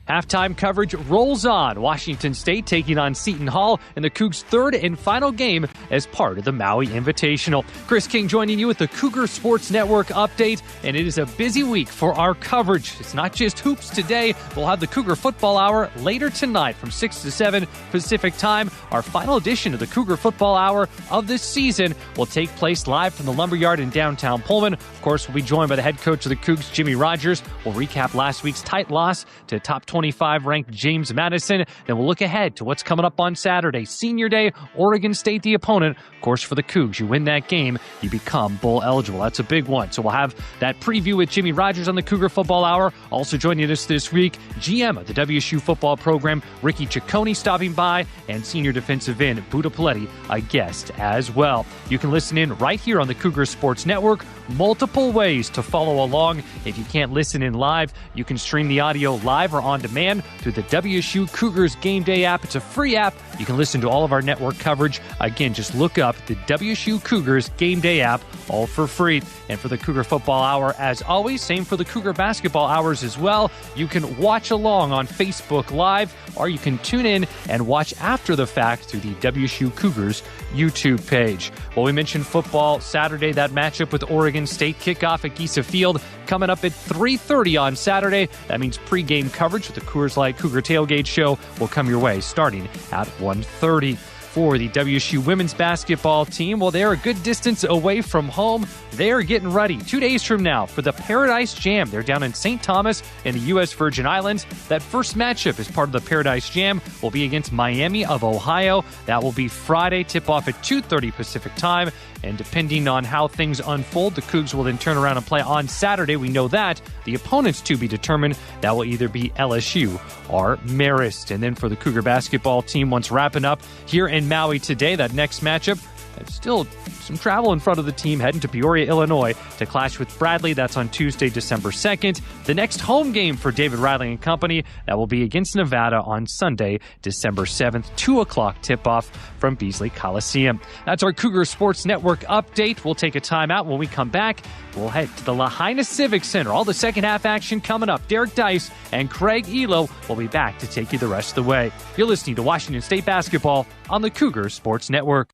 Halftime coverage rolls on. Washington State taking on Seton Hall in the Cougs' third and final game as part of the Maui Invitational. Chris King joining you with the Cougar Sports Network update, and it is a busy week for our coverage. It's not just hoops today. We'll have the Cougar Football Hour later tonight from 6 to 7 Pacific Time. Our final edition of the Cougar Football Hour of this season will take place live from the Lumberyard in downtown Pullman. Of course, we'll be joined by the head coach of the Cougs, Jimmy Rogers. We'll recap last week's tight loss to top 25 ranked James Madison. Then we'll look ahead to what's coming up on Saturday, Senior Day, Oregon State the opponent. Of course, for the Cougs, you win that game, you become bowl eligible. That's a big one. So we'll have that preview with Jimmy Rogers on the Cougar Football Hour. Also joining us this week, GM of the WSU football program, Ricky Ciccone, stopping by, and senior defensive end Buda Paletti, a guest as well. You can listen in right here on the Cougar Sports Network. Multiple ways to follow along. If you can't listen in live, you can stream the audio live or on demand through the WSU Cougars Game Day app. It's a free app. You can listen to all of our network coverage. Again, just look up the WSU Cougars Game Day app, all for free. And for the Cougar Football Hour, as always, same for the Cougar Basketball Hours as well. You can watch along on Facebook Live, or you can tune in and watch after the fact through the WSU Cougars YouTube page. Well, we mentioned football Saturday, that matchup with Oregon State, kickoff at Gisa Field coming up at 3:30 on Saturday. That means pregame coverage with the Coors Light Cougar Tailgate Show will come your way starting at 1:30. For the WSU women's basketball team, well, they're a good distance away from home. They're getting ready 2 days from now for the Paradise Jam. They're down in St. Thomas in the U.S. Virgin Islands. That first matchup as part of the Paradise Jam will be against Miami of Ohio. That will be Friday, tip-off at 2:30 Pacific Time. And depending on how things unfold, the Cougs will then turn around and play on Saturday. We know that. The opponents to be determined, that will either be LSU or Marist. And then for the Cougar basketball team, once wrapping up here in Maui today, that next matchup, Still some travel in front of the team heading to Peoria, Illinois to clash with Bradley. That's on Tuesday, December 2nd. The next home game for David Riley and company, that will be against Nevada on Sunday, December 7th, 2 o'clock tip-off from Beasley Coliseum. That's our Cougar Sports Network update. We'll take a timeout. When we come back, we'll head to the Lahaina Civic Center. All the second half action coming up. Derek Dice and Craig Elo will be back to take you the rest of the way. You're listening to Washington State Basketball on the Cougar Sports Network.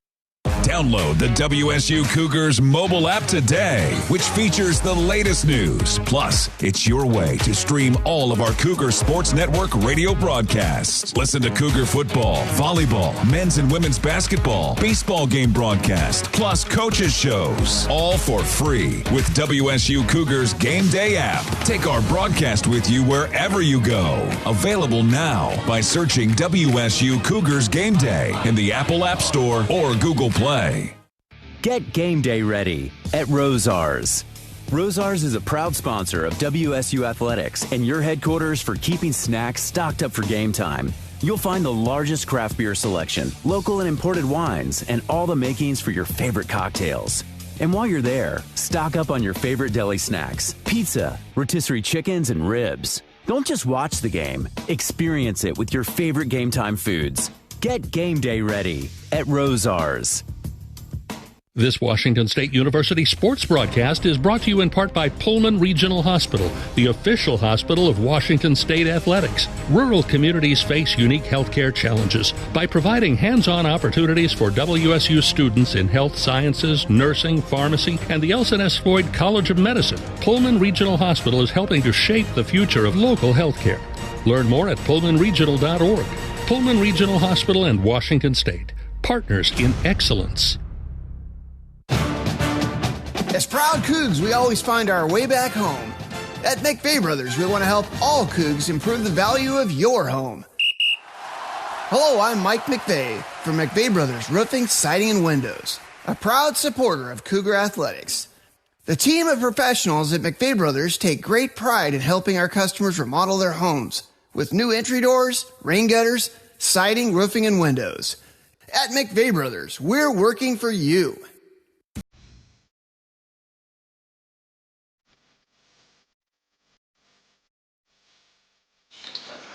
Download the WSU Cougars mobile app today, which features the latest news. Plus, it's your way to stream all of our Cougar Sports Network radio broadcasts. Listen to Cougar football, volleyball, men's and women's basketball, baseball game broadcast, plus coaches shows, all for free with WSU Cougars Game Day app. Take our broadcast with you wherever you go. Available now by searching WSU Cougars Game Day in the Apple App Store or Google Play. Get game day ready at Rosars. Rosars is a proud sponsor of WSU Athletics and your headquarters for keeping snacks stocked up for game time. You'll find the largest craft beer selection, local and imported wines, and all the makings for your favorite cocktails. And while you're there, stock up on your favorite deli snacks, pizza, rotisserie chickens, and ribs. Don't just watch the game, experience it with your favorite game time foods. Get game day ready at Rosars. This Washington State University sports broadcast is brought to you in part by Pullman Regional Hospital, the official hospital of Washington State Athletics. Rural communities face unique healthcare challenges. By providing hands-on opportunities for WSU students in health sciences, nursing, pharmacy, and the LSNS Floyd College of Medicine, Pullman Regional Hospital is helping to shape the future of local healthcare. Learn more at pullmanregional.org. Pullman Regional Hospital and Washington State, partners in excellence. As proud Cougs, we always find our way back home. At McVeigh Brothers, we want to help all Cougs improve the value of your home. Hello, I'm Mike McVeigh from McVeigh Brothers Roofing, Siding, and Windows, a proud supporter of Cougar Athletics. The team of professionals at McVeigh Brothers take great pride in helping our customers remodel their homes with new entry doors, rain gutters, siding, roofing, and windows. At McVeigh Brothers, we're working for you.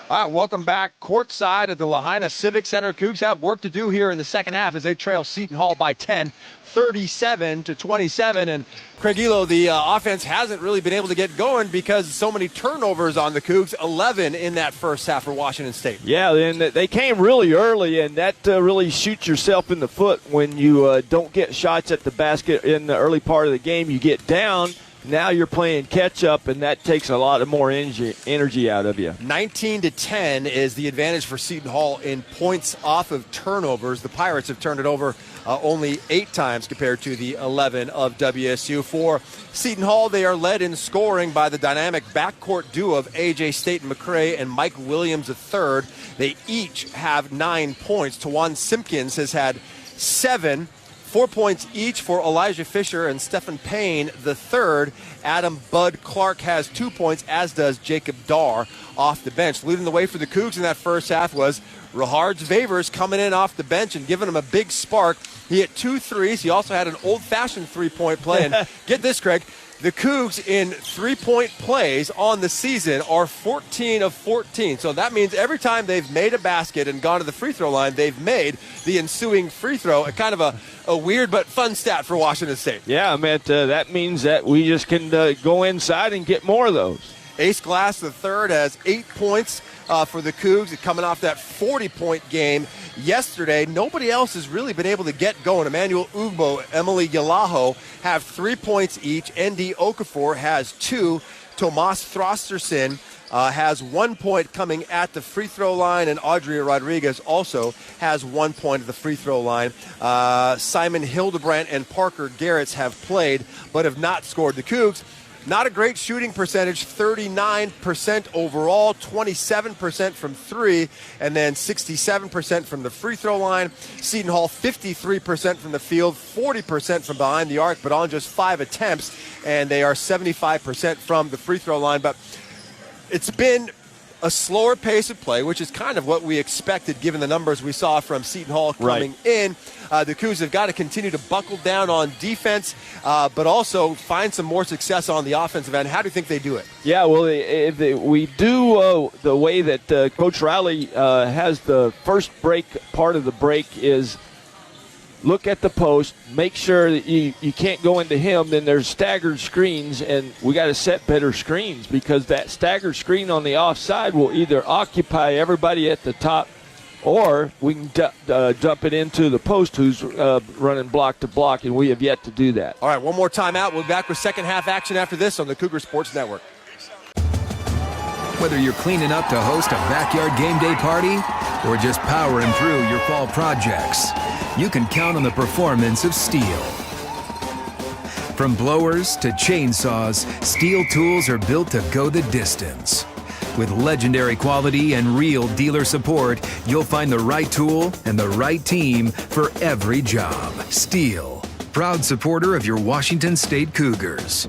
All right, welcome back courtside at the Lahaina Civic Center. Cougs have work to do here in the second half as they trail Seton Hall by 10, 37-27. And Craig Elo, the offense hasn't really been able to get going because so many turnovers on the Cougs, 11 in that first half for Washington State. Yeah, and they came really early, and that really shoots yourself in the foot when you don't get shots at the basket in the early part of the game. You get down. Now you're playing catch-up, and that takes a lot of more energy out of you. 19-10 is the advantage for Seton Hall in points off of turnovers. The Pirates have turned it over only 8 times compared to the 11 of WSU. For Seton Hall, they are led in scoring by the dynamic backcourt duo of A.J. Staten-McCray and Mike Williams III. They each have 9 points. Tawan Simpkins has had 7. 4 points each for Elijah Fisher and Stephen Payne III. Adam Bud Clark has 2 points, as does Jacob Darr off the bench. Leading the way for the Cougs in that first half was Rahards Vavers coming in off the bench and giving them a big spark. He hit 2 threes. He also had an old-fashioned three-point play. And get this, Craig. The Cougs in three-point plays on the season are 14 of 14. So that means every time they've made a basket and gone to the free throw line, they've made the ensuing free throw. A kind of a weird but fun stat for Washington State. Yeah, man, that means that we just can go inside and get more of those. Ace Glass III has 8 points for the Cougs, coming off that 40-point game yesterday. Nobody else has really been able to get going. Emmanuel Ugbo, Emily Yalaho have 3 points each. N.D. Okafor has 2. Tomas Throsterson has 1 point coming at the free throw line, and Audrey Rodriguez also has 1 point at the free throw line. Simon Hildebrandt and Parker Garretts have played but have not scored. The Cougs, not a great shooting percentage, 39% overall, 27% from 3, and then 67% from the free throw line. Seton Hall, 53% from the field, 40% from behind the arc, but on just 5 attempts, and they are 75% from the free throw line. But it's been a slower pace of play, which is kind of what we expected given the numbers we saw from Seton Hall coming in. The Cougs have got to continue to buckle down on defense, but also find some more success on the offensive end. How do you think they do it? Yeah, well, we do the way that Coach Riley has the first break, part of the break is look at the post, make sure that you can't go into him, then there's staggered screens, and we got to set better screens because that staggered screen on the offside will either occupy everybody at the top or we can dump it into the post who's running block to block, and we have yet to do that. All right, one more timeout. We'll be back with second half action after this on the Cougar Sports Network. Whether you're cleaning up to host a backyard game day party or just powering through your fall projects, you can count on the performance of Steel. From blowers to chainsaws, Steel tools are built to go the distance. With legendary quality and real dealer support, you'll find the right tool and the right team for every job. Steel, proud supporter of your Washington State Cougars.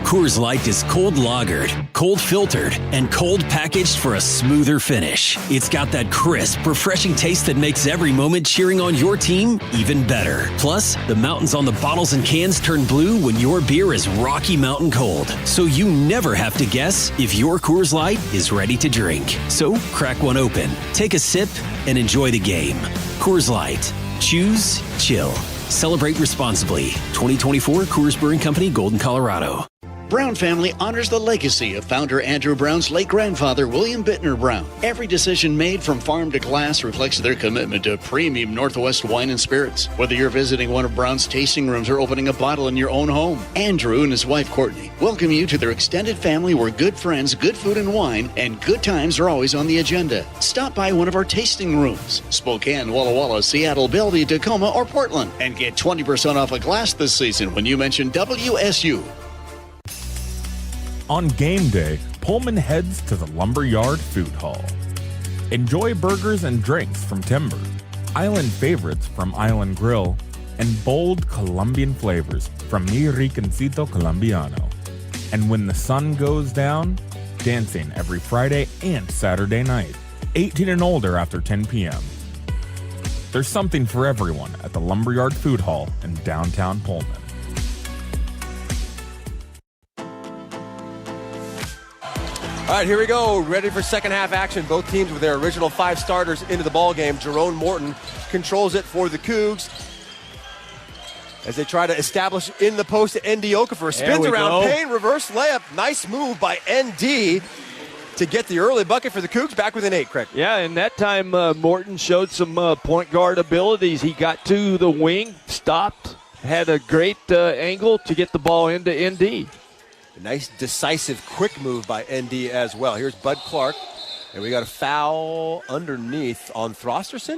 Coors Light is cold lagered, cold filtered, and cold packaged for a smoother finish. It's got that crisp, refreshing taste that makes every moment cheering on your team even better. Plus, the mountains on the bottles and cans turn blue when your beer is Rocky Mountain cold. So you never have to guess if your Coors Light is ready to drink. So crack one open, take a sip, and enjoy the game. Coors Light. Choose chill. Celebrate responsibly. 2024 Coors Brewing Company, Golden, Colorado. Brown family honors the legacy of founder Andrew Brown's late grandfather, William Bittner Brown. Every decision made from farm to glass reflects their commitment to premium Northwest wine and spirits. Whether you're visiting one of Brown's tasting rooms or opening a bottle in your own home, Andrew and his wife, Courtney, welcome you to their extended family where good friends, good food and wine, and good times are always on the agenda. Stop by one of our tasting rooms, Spokane, Walla Walla, Seattle, Bellevue, Tacoma, or Portland, and get 20% off a glass this season when you mention WSU. On game day, Pullman heads to the Lumberyard Food Hall. Enjoy burgers and drinks from Timber, island favorites from Island Grill, and bold Colombian flavors from Mi Rinconcito Colombiano. And when the sun goes down, dancing every Friday and Saturday night, 18 and older after 10 p.m. There's something for everyone at the Lumberyard Food Hall in downtown Pullman. All right, here we go. Ready for second half action. Both teams with their original 5 starters into the ball game. Jerome Morton controls it for the Cougs as they try to establish in the post to ND Okafor. Spins around, Payne, reverse layup. Nice move by ND to get the early bucket for the Cougs. Back within 8, Craig. Yeah, and that time Morton showed some point guard abilities. He got to the wing, stopped, had a great angle to get the ball into ND. A nice, decisive, quick move by ND as well. Here's Bud Clark, and we got a foul underneath on Throsterson.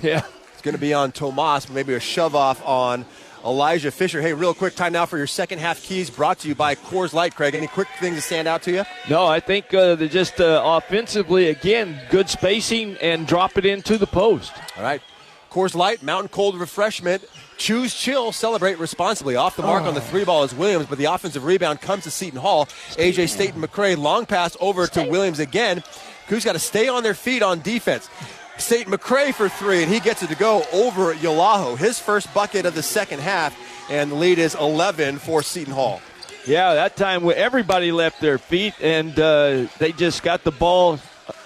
Yeah. It's going to be on Tomas, but maybe a shove-off on Elijah Fisher. Hey, real quick, time now for your second half keys brought to you by Coors Light. Craig, any quick things to stand out to you? No, I think they're just offensively, again, good spacing and drop it into the post. All right. Coors Light, mountain cold refreshment. Choose chill, celebrate responsibly. Off the mark on the 3 ball is Williams, but the offensive rebound comes to Seton Hall. A.J. Staten McCray, long pass over to Williams again. Cougs got to stay on their feet on defense. Staten McCray for 3, and he gets it to go over Yolaho. His first bucket of the second half, and the lead is 11 for Seton Hall. Yeah, that time everybody left their feet, and they just got the ball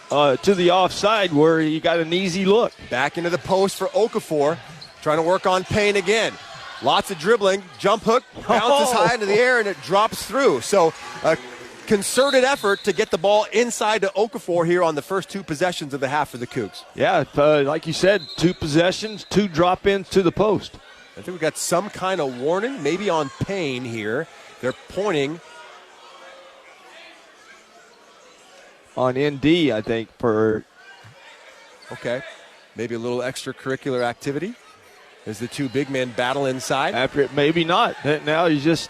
to the offside where he got an easy look. Back into the post for Okafor. Trying to work on Payne again. Lots of dribbling. Jump hook bounces high into the air, and it drops through. So a concerted effort to get the ball inside to Okafor here on the first 2 possessions of the half for the Cougs. Yeah, like you said, 2 possessions, 2 drop-ins to the post. I think we got some kind of warning, maybe on Payne here. They're pointing on ND, I think, for... Okay. Maybe a little extracurricular activity as the 2 big men battle inside. After it, maybe not. Now he's just...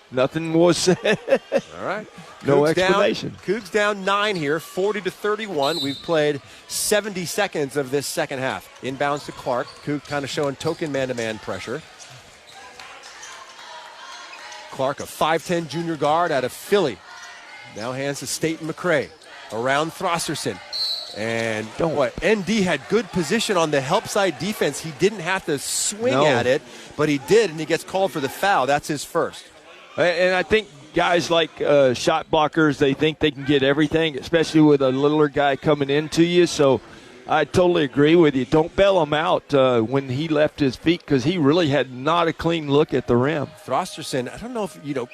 Nothing was said. All right. No explanation. Cougs down 9 here, 40-31. We've played 70 seconds of this second half. Inbounds to Clark. Cougs kind of showing token man-to-man pressure. Clark, a 5'10 junior guard out of Philly. Now hands to Staten McRae. Around Throsterson. And ND had good position on the help side defense. He didn't have to swing at it, but he did, and he gets called for the foul. That's his first. And I think guys like shot blockers, they think they can get everything, especially with a littler guy coming into you. So I totally agree with you. Don't bail him out when he left his feet, because he really had not a clean look at the rim. Throsterson, I don't know if,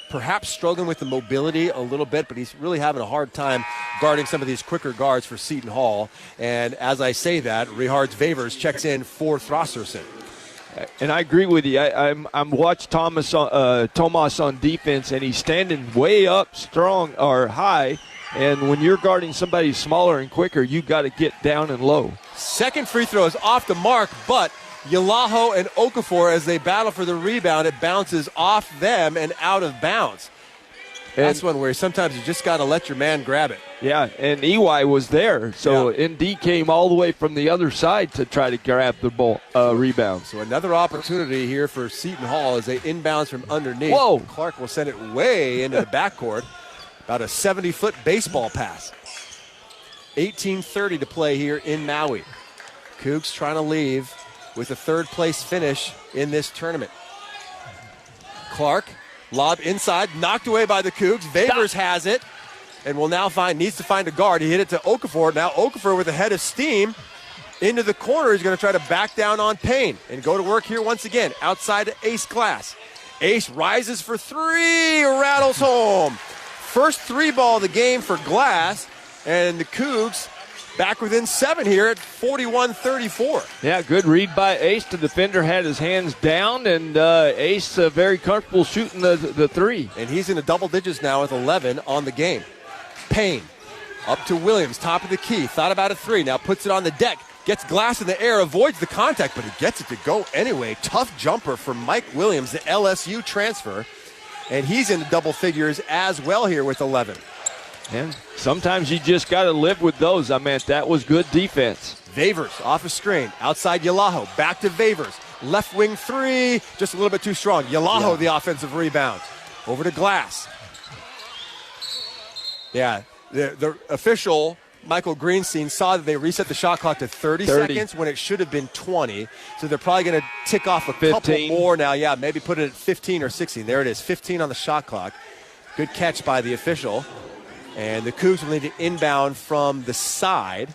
perhaps struggling with the mobility a little bit, but he's really having a hard time guarding some of these quicker guards for Seton Hall. And as I say that, Rehards Favors checks in for Throsterson. And I agree with you. I'm watched Tomas on defense, and he's standing way up strong or high. And when you're guarding somebody smaller and quicker, you got to get down and low. Second free throw is off the mark, but Yalaho and Okafor, as they battle for the rebound, it bounces off them and out of bounds. That's one where sometimes you just got to let your man grab it. Yeah, and EY was there, so ND came all the way from the other side to try to grab the ball rebound. So another opportunity here for Seton Hall as they inbounds from underneath. Whoa! Clark will send it way into the backcourt. About a 70-foot baseball pass. 18:30 to play here in Maui. Cougs trying to leave with a third-place finish in this tournament. Clark, lob inside, knocked away by the Cougs. Favors has it, and will now needs to find a guard. He hit it to Okafor. Now Okafor with a head of steam into the corner. He's going to try to back down on Payne and go to work here once again. Outside to Ace Glass. Ace rises for three, rattles home. First three ball of the game for Glass, and the Cougs back within 7 here at 41-34. Yeah, good read by Ace. The defender had his hands down, and Ace very comfortable shooting the three. And he's in the double digits now with 11 on the game. Payne up to Williams, top of the key. Thought about a three, now puts it on the deck. Gets Glass in the air, avoids the contact, but he gets it to go anyway. Tough jumper from Mike Williams, the LSU transfer. And he's in the double figures as well here with 11. And sometimes you just got to live with those. I mean, that was good defense. Favors off a screen. Outside Yalaho. Back to Favors. Left wing three. Just a little bit too strong. Yalaho, the offensive rebound. Over to Glass. Yeah, the official, Michael Greenstein, saw that they reset the shot clock to 30 seconds when it should have been 20. So they're probably going to tick off a 15. couple more now. Yeah, maybe put it at 15 or 16. There it is, 15 on the shot clock. Good catch by the official. And the Cougs will need to inbound from the side,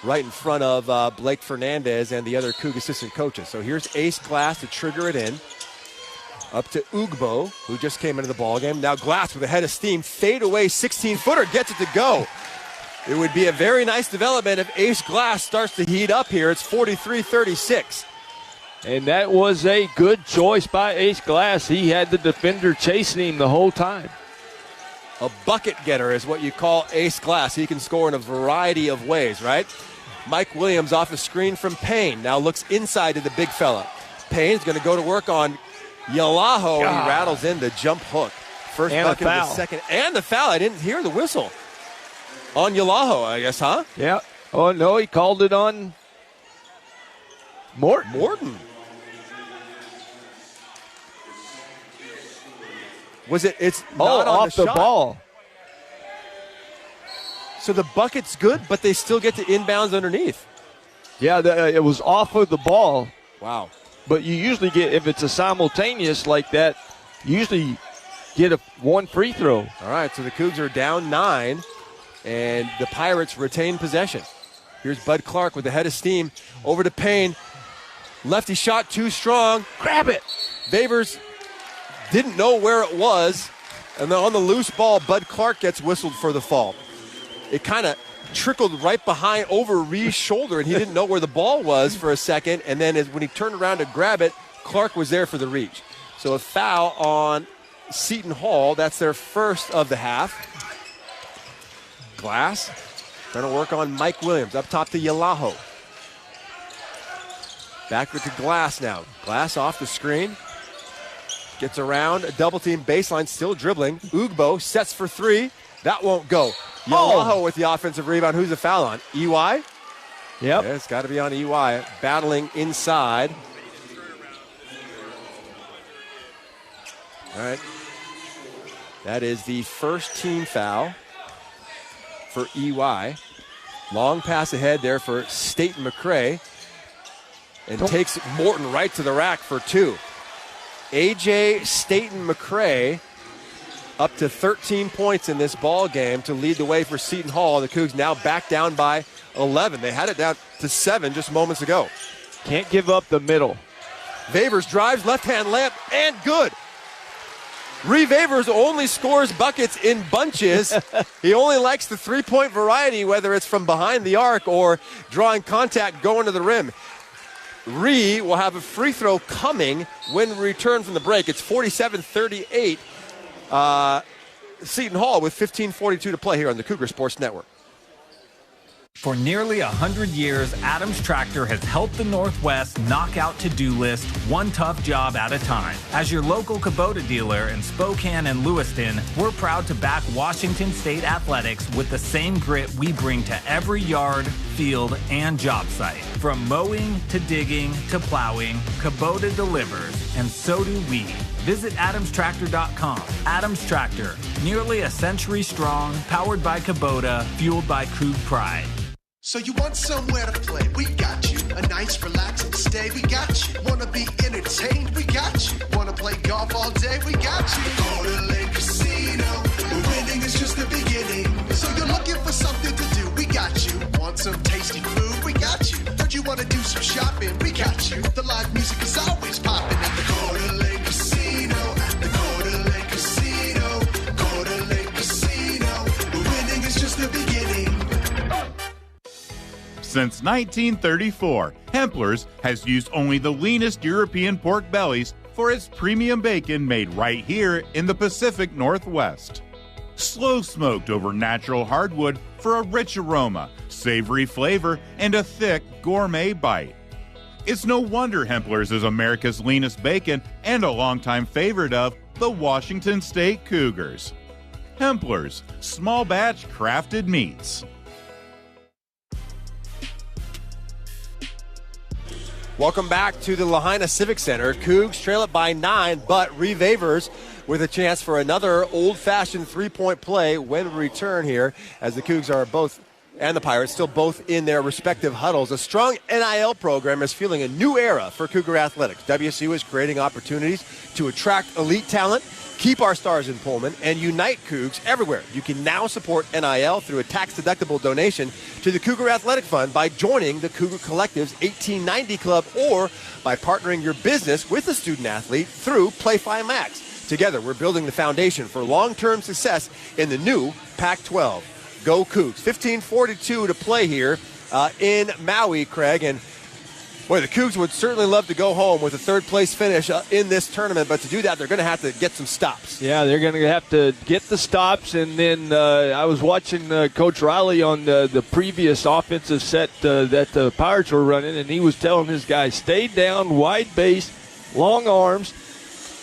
right in front of Blake Fernandez and the other Coug assistant coaches. So here's Ace Glass to trigger it in. Up to Ugbo, who just came into the ballgame. Now Glass with a head of steam. Fade away 16-footer, gets it to go. It would be a very nice development if Ace Glass starts to heat up here. It's 43-36. And that was a good choice by Ace Glass. He had the defender chasing him the whole time. A bucket getter is what you call Ace Glass. He can score in a variety of ways, right? Mike Williams off a screen from Payne. Now looks inside to the big fella. Payne's going to go to work on Yalaho. He rattles in the jump hook. First and bucket of the second. And the foul. I didn't hear the whistle. On Yalaho, I guess, huh? Yeah. Oh, no, he called it on Morton. Was it? It's not on off the shot. ball. So the bucket's good, but they still get to inbounds underneath. Yeah, it was off of the ball. Wow. But you usually get, if it's a simultaneous like that, you usually get one free throw. All right, so the Cougs are down 9, and the Pirates retain possession. Here's Bud Clark with the head of steam over to Payne. Lefty shot too strong. Grab it. Favors didn't know where it was, and then on the loose ball, Bud Clark gets whistled for the fall. It kind of trickled right behind over Ree's shoulder, and he didn't know where the ball was for a second, and then when he turned around to grab it, Clark was there for the reach. So a foul on Seton Hall. That's their first of the half. Glass trying to work on Mike Williams. Up top to Yalaho. Backward to Glass now. Glass off the screen. Gets around a double team baseline, still dribbling. Ugbo sets for three. That won't go. Yalaho with the offensive rebound. Who's the foul on? EY? Yep. Yeah, it's got to be on EY. Battling inside. All right. That is the first team foul for EY. Long pass ahead there for Staten McCray. And takes Morton right to the rack for 2. A.J. Staten McCray up to 13 points in this ball game to lead the way for Seton Hall. The Cougs now back down by 11. They had it down to 7 just moments ago. Can't give up the middle. Vavers drives, left-hand layup, and good. Reeve Vavers only scores buckets in bunches. He only likes the three-point variety, whether it's from behind the arc or drawing contact going to the rim. Ree will have a free throw coming when we return from the break. It's 47-38. Seton Hall with 15:42 to play here on the Cougar Sports Network. For nearly 100 years, Adams Tractor has helped the Northwest knock out to-do list one tough job at a time. As your local Kubota dealer in Spokane and Lewiston, we're proud to back Washington State athletics with the same grit we bring to every yard, field, and job site. From mowing to digging to plowing, Kubota delivers, and so do we. Visit adamstractor.com. Adams Tractor, nearly a century strong, powered by Kubota, fueled by Coug pride. So you want somewhere to play? We got you. A nice relaxing stay? We got you. Wanna be entertained? We got you. Wanna play golf all day? We got you. Go to Lake Casino. The winning is just the beginning. So you're looking for something to do? We got you. Want some tasty food? We got you. Heard you wanna do some shopping? We got you. The live music is always popping at the Go to Lake Casino. At the Go to Lake Casino. Go to Lake Casino. The winning is just the beginning. Since 1934, Hempler's has used only the leanest European pork bellies for its premium bacon made right here in the Pacific Northwest. Slow smoked over natural hardwood for a rich aroma, savory flavor, and a thick gourmet bite. It's no wonder Hempler's is America's leanest bacon and a longtime favorite of the Washington State Cougars. Hempler's, small batch crafted meats. Welcome back to the Lahaina Civic Center. Cougs trail it by 9, but Reeve Vavers with a chance for another old-fashioned three-point play when we return here, as the Cougs are both, and the Pirates, still both in their respective huddles. A strong NIL program is fueling a new era for Cougar athletics. WSU is creating opportunities to attract elite talent, keep our stars in Pullman, and unite Cougs everywhere. You can now support NIL through a tax-deductible donation to the Cougar Athletic Fund by joining the Cougar Collective's 1890 Club or by partnering your business with a student athlete through PlayFi Max. Together, we're building the foundation for long-term success in the new Pac-12. Go Cougs. 15:42 to play here in Maui, Craig. And boy, the Cougs would certainly love to go home with a third-place finish in this tournament, but to do that, they're going to have to get some stops. Yeah, they're going to have to get the stops, and then I was watching Coach Riley on the previous offensive set that the Pirates were running, and he was telling his guys, stay down, wide base, long arms.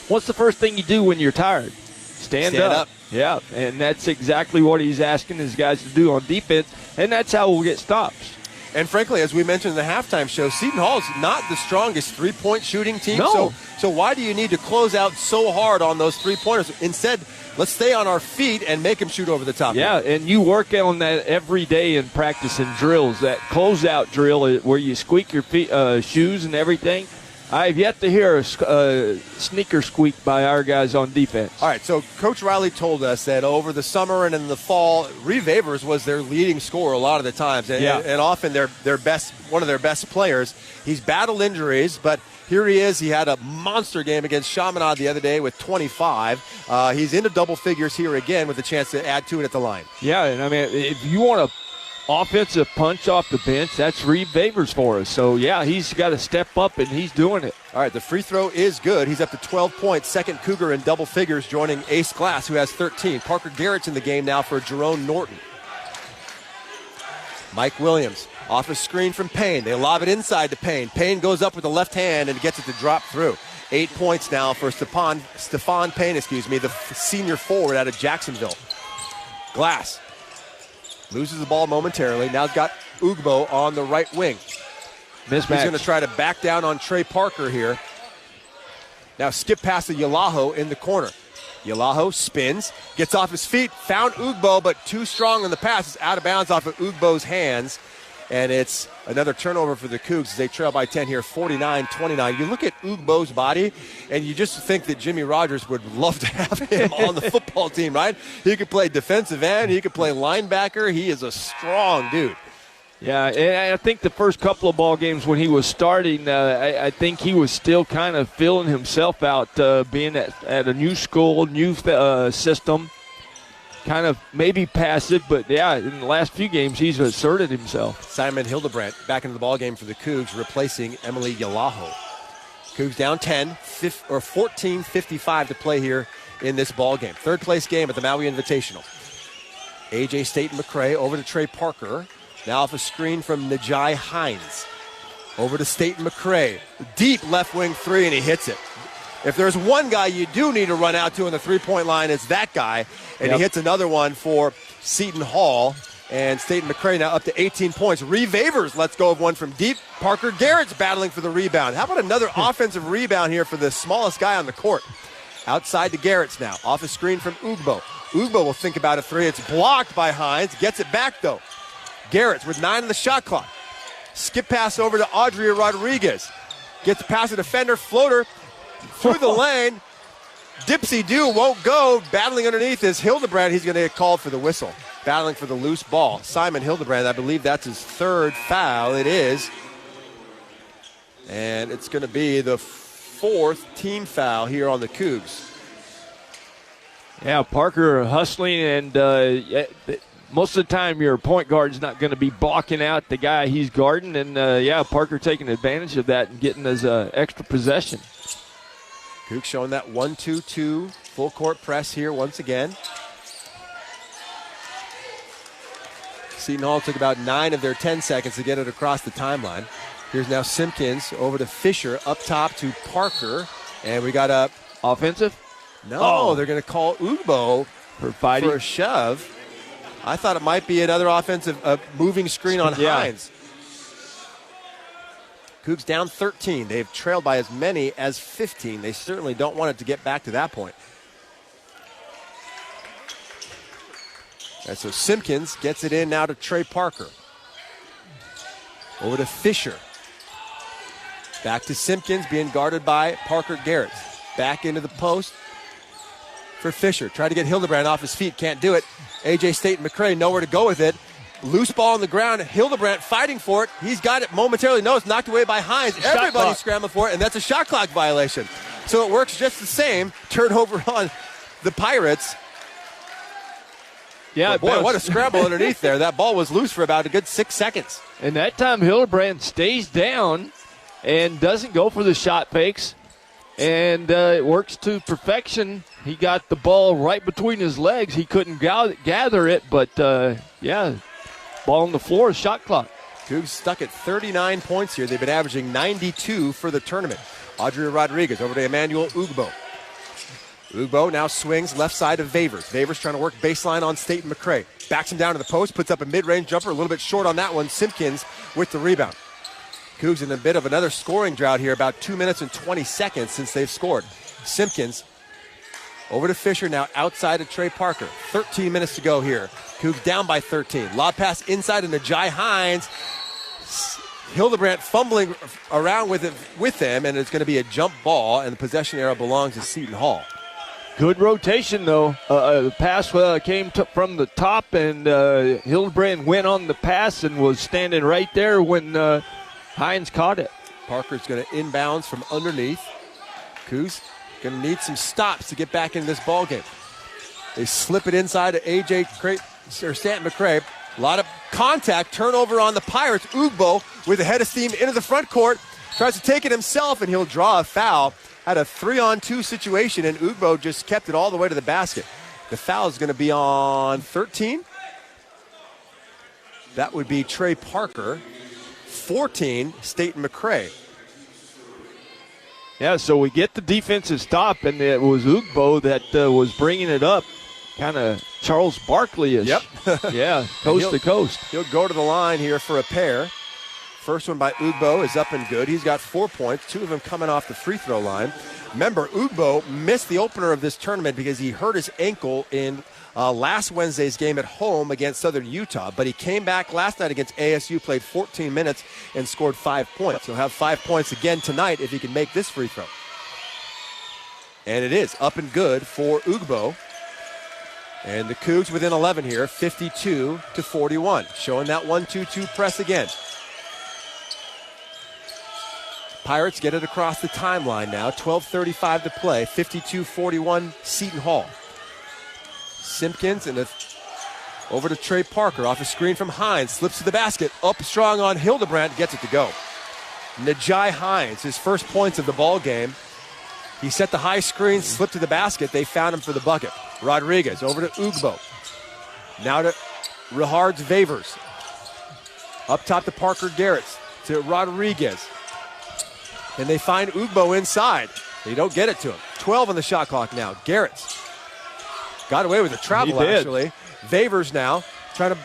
What's the first thing you do when you're tired? Stand up. Yeah, and that's exactly what he's asking his guys to do on defense, and that's how we'll get stops. And frankly, as we mentioned in the halftime show, Seton Hall is not the strongest three-point shooting team. No. So why do you need to close out so hard on those three-pointers? Instead, let's stay on our feet and make them shoot over the top. Yeah, and you work on that every day in practice and drills, that closeout drill where you squeak your feet, shoes and everything. I've yet to hear a sneaker squeak by our guys on defense. All right, so Coach Riley told us that over the summer and in the fall, Reeve Vavers was their leading scorer a lot of the times, and often one of their best players. He's battled injuries, but here he is. He had a monster game against Chaminade the other day with 25. He's into double figures here again with a chance to add to it at the line. Yeah, and I mean, if you want to offensive punch off the bench, that's Reeve Vavers for us. So, yeah, he's got to step up, and he's doing it. All right, the free throw is good. He's up to 12 points. Second Cougar in double figures, joining Ace Glass, who has 13. Parker Garrett's in the game now for Jerome Norton. Mike Williams off a screen from Payne. They lob it inside to Payne. Payne goes up with the left hand and gets it to drop through. 8 points now for Stefan Payne, the senior forward out of Jacksonville. Glass loses the ball momentarily. Now he's got Ugbo on the right wing. Mismatch. He's going to try to back down on Trey Parker here. Now skip past the Yalaho in the corner. Yalaho spins, gets off his feet, found Ugbo, but too strong on the pass. It's out of bounds off of Ugbo's hands. And it's another turnover for the Cougs as they trail by 10 here, 49-29. You look at Ugbo's body, and you just think that Jimmy Rogers would love to have him on the football team, right? He could play defensive end. He could play linebacker. He is a strong dude. Yeah, and I think the first couple of ball games when he was starting, I think he was still kind of feeling himself out, being at a new school, new system. Kind of maybe passive, but yeah, in the last few games he's asserted himself. Simon Hildebrandt back into the ballgame for the Cougs, replacing Emily Yalaho. Cougs down 14:55 to play here in this ballgame. Third place game at the Maui Invitational. A.J. Staten McCray over to Trey Parker. Now off a screen from Najai Hines. Over to Staten McCray. Deep left wing three, and he hits it. If there's one guy you do need to run out to in the three-point line, it's that guy. And he hits another one for Seton Hall. And Staten McCray now up to 18 points. Reeve Avers lets go of one from deep. Parker Garrett's battling for the rebound. How about another offensive rebound here for the smallest guy on the court? Outside to Garrett's now. Off a screen from Ugbo. Ugbo will think about a three. It's blocked by Hines. Gets it back, though. Garrett's with 9 on the shot clock. Skip pass over to Audrey Rodriguez. Gets past a defender. Floater through the lane. Dipsy-do won't go. Battling underneath is Hildebrandt. He's going to get called for the whistle. Battling for the loose ball. Simon Hildebrandt, I believe that's his third foul. It is. And it's going to be the fourth team foul here on the Cougs. Yeah, Parker hustling, and most of the time your point guard's not going to be blocking out the guy he's guarding. And, Parker taking advantage of that and getting his extra possession. Cougs showing that 1-2-2 full court press here once again. Seton Hall took about 9 of their 10 seconds to get it across the timeline. Here's now Simpkins over to Fisher, up top to Parker. And we got a offensive? No, they're going to call Ugbo for fighting for a shove. I thought it might be another offensive moving screen on Hines. Cougs down 13. They've trailed by as many as 15. They certainly don't want it to get back to that point. And so Simpkins gets it in now to Trey Parker. Over to Fisher. Back to Simpkins, being guarded by Parker Garrett. Back into the post for Fisher. Tried to get Hildebrandt off his feet, can't do it. A.J. Staten McCray nowhere to go with it. Loose ball on the ground. Hildebrandt fighting for it. He's got it momentarily. No, it's knocked away by Hines. Everybody's scrambling for it, and that's a shot clock violation. So it works just the same. Turnover on the Pirates. Yeah, boy, what a scramble underneath there. That ball was loose for about a good 6 seconds. And that time Hildebrandt stays down and doesn't go for the shot fakes. And it works to perfection. He got the ball right between his legs. He couldn't gather it, but, ball on the floor, shot clock. Cougs stuck at 39 points here. They've been averaging 92 for the tournament. Audrey Rodriguez over to Emmanuel Ugbo. Ugbo now swings left side of Vavers. Vavers trying to work baseline on Staten McCray. Backs him down to the post, puts up a mid-range jumper, a little bit short on that one. Simpkins with the rebound. Cougs in a bit of another scoring drought here, about 2 minutes and 20 seconds since they've scored. Simpkins over to Fisher now outside of Trey Parker. 13 minutes to go here. Cougs down by 13. Lob pass inside to Najai Hines. Hildebrandt fumbling around with them, and it's going to be a jump ball, and the possession arrow belongs to Seton Hall. Good rotation, though. The pass came from the top, and Hildebrandt went on the pass and was standing right there when Hines caught it. Parker's going to inbounds from underneath. Cougs going to need some stops to get back into this ball game. They slip it inside to A.J. Staten McCray. A lot of contact, turnover on the Pirates. Ugbo with a head of steam into the front court. Tries to take it himself, and he'll draw a foul. Had a 3-on-2 situation, and Ugbo just kept it all the way to the basket. The foul is going to be on 13. That would be Trey Parker. 14, Staten McCray. Yeah, so we get the defensive stop, and it was Ugbo that was bringing it up. Kind of Charles Barkley-ish. Yep. Yeah, coast to coast. He'll go to the line here for a pair. First one by Ugbo is up and good. He's got 4 points, 2 of them coming off the free throw line. Remember, Ugbo missed the opener of this tournament because he hurt his ankle in last Wednesday's game at home against Southern Utah, but he came back last night against ASU, played 14 minutes, and scored 5 points. He'll have 5 points again tonight if he can make this free throw. And it is up and good for Ugbo. And the Cougs within 11 here, 52-41, showing that 1-2-2 press again. Pirates get it across the timeline now, 12:35 to play, 52-41 Seton Hall. Simpkins and over to Trey Parker, off a screen from Hines, slips to the basket, up strong on Hildebrandt, gets it to go. Najai Hines, his first points of the ball game. He set the high screen, slipped to the basket, they found him for the bucket. Rodriguez over to Ugbo. Now to Rihards Vavers. Up top to Parker Garretts, to Rodriguez. And they find Ugbo inside. They don't get it to him. 12 on the shot clock now. Garretts got away with the travel, actually. Vavers now trying to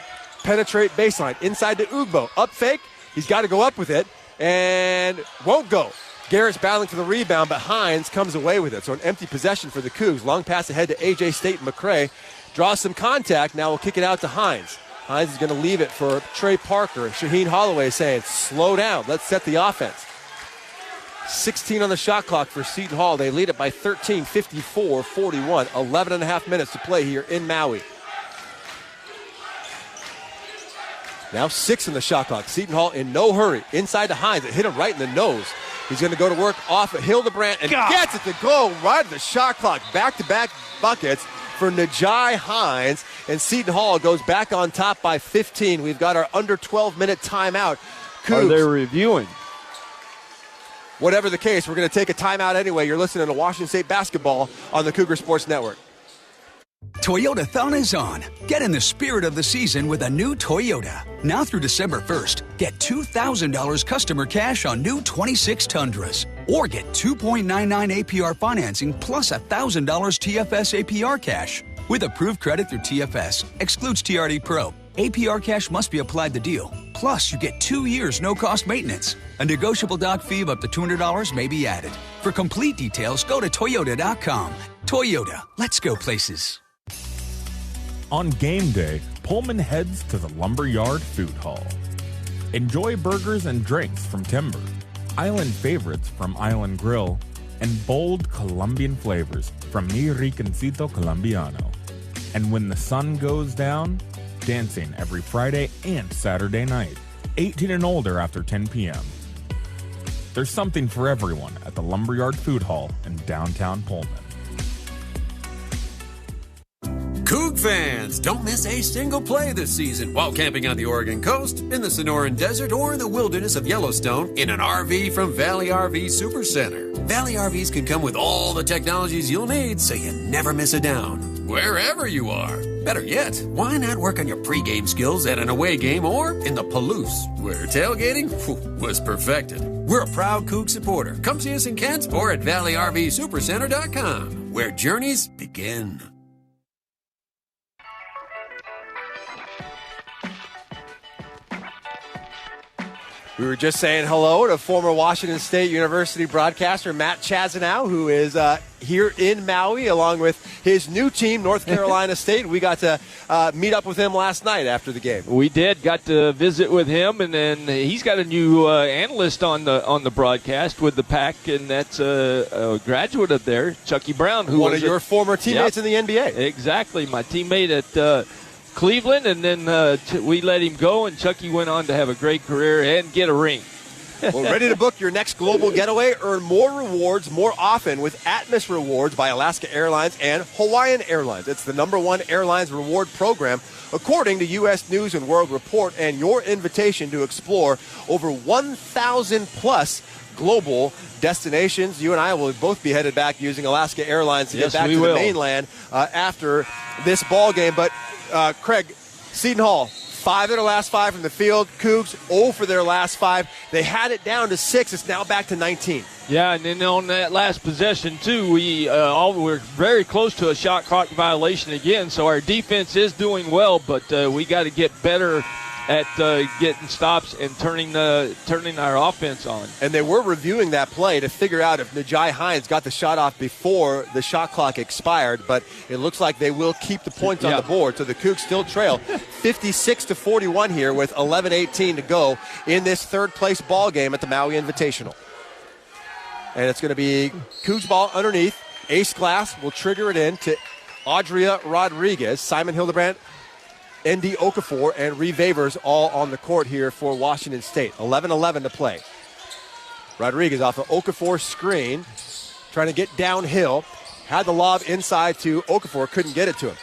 penetrate baseline. Inside to Ugbo. Up fake. He's got to go up with it and won't go. Garrett's battling for the rebound, but Hines comes away with it. So an empty possession for the Cougs. Long pass ahead to A.J. State and McCray. Draws some contact. Now we'll kick it out to Hines. Hines is going to leave it for Trey Parker. Shaheen Holloway saying, slow down. Let's set the offense. 16 on the shot clock for Seton Hall. They lead it by 13, 54-41. 11 and a half minutes to play here in Maui. Now 6 on the shot clock. Seton Hall in no hurry. Inside to Hines. It hit him right in the nose. He's going to go to work off of Hildebrandt and gets it to go right at the shot clock. Back-to-back buckets for Najai Hines. And Seton Hall goes back on top by 15. We've got our under 12-minute timeout. Cougs, are they reviewing? Whatever the case, we're going to take a timeout anyway. You're listening to Washington State basketball on the Cougar Sports Network. Toyota-thon is on. Get in the spirit of the season with a new Toyota. Now through December 1st, get $2,000 customer cash on new 26 Tundras. Or get 2.99 APR financing plus $1,000 TFS APR cash. With approved credit through TFS, excludes TRD Pro. APR cash must be applied to deal. Plus, you get 2 years no-cost maintenance. A negotiable doc fee of up to $200 may be added. For complete details, go to Toyota.com. Toyota, let's go places. On game day, Pullman heads to the Lumberyard Food Hall. Enjoy burgers and drinks from Timber, island favorites from Island Grill, and bold Colombian flavors from Mi Rinconcito Colombiano. And when the sun goes down, dancing every Friday and Saturday night, 18 and older after 10 p.m. There's something for everyone at the Lumberyard Food Hall in downtown Pullman. Coug fans, don't miss a single play this season while camping on the Oregon coast, in the Sonoran Desert, or in the wilderness of Yellowstone in an RV from Valley RV Supercenter. Valley RVs can come with all the technologies you'll need so you never miss a down, wherever you are. Better yet, why not work on your pregame skills at an away game or in the Palouse, where tailgating was perfected. We're a proud Coug supporter. Come see us in Kent or at ValleyRVSupercenter.com, where journeys begin. We were just saying hello to former Washington State University broadcaster Matt Chazanow, who is here in Maui along with his new team, North Carolina State. We got to meet up with him last night after the game. We did. Got to visit with him, and then he's got a new analyst on the broadcast with the Pack, and that's a graduate of there, Chucky Brown, who one was of your former teammates in the NBA. Exactly, my teammate at Cleveland, and then we let him go, and Chucky went on to have a great career and get a ring. Well, ready to book your next global getaway? Earn more rewards more often with Atmos Rewards by Alaska Airlines and Hawaiian Airlines. It's the #1 airlines reward program, according to U.S. News and World Report, and your invitation to explore over 1,000-plus global destinations. You and I will both be headed back using Alaska Airlines to get back to the mainland after this ball game. But Craig, Seton Hall, 5 of their last 5 from the field. Cougs, 0 for their last 5. They had it down to 6. It's now back to 19. Yeah, and then on that last possession, too, we're very close to a shot clock violation again, so our defense is doing well, but we got to get better at getting stops and turning our offense on. And they were reviewing that play to figure out if Najai Hines got the shot off before the shot clock expired, but it looks like they will keep the points on the board. So the Cougs still trail 56-41 here with 11:18 to go in this third-place ball game at the Maui Invitational. And it's going to be Cougs ball underneath. Ace Glass will trigger it in to Adria Rodriguez, Simon Hildebrandt, ND Okafor, and Reeve Avers all on the court here for Washington State. 11-11 to play. Rodriguez off an Okafor screen, trying to get downhill. Had the lob inside to Okafor, couldn't get it to him.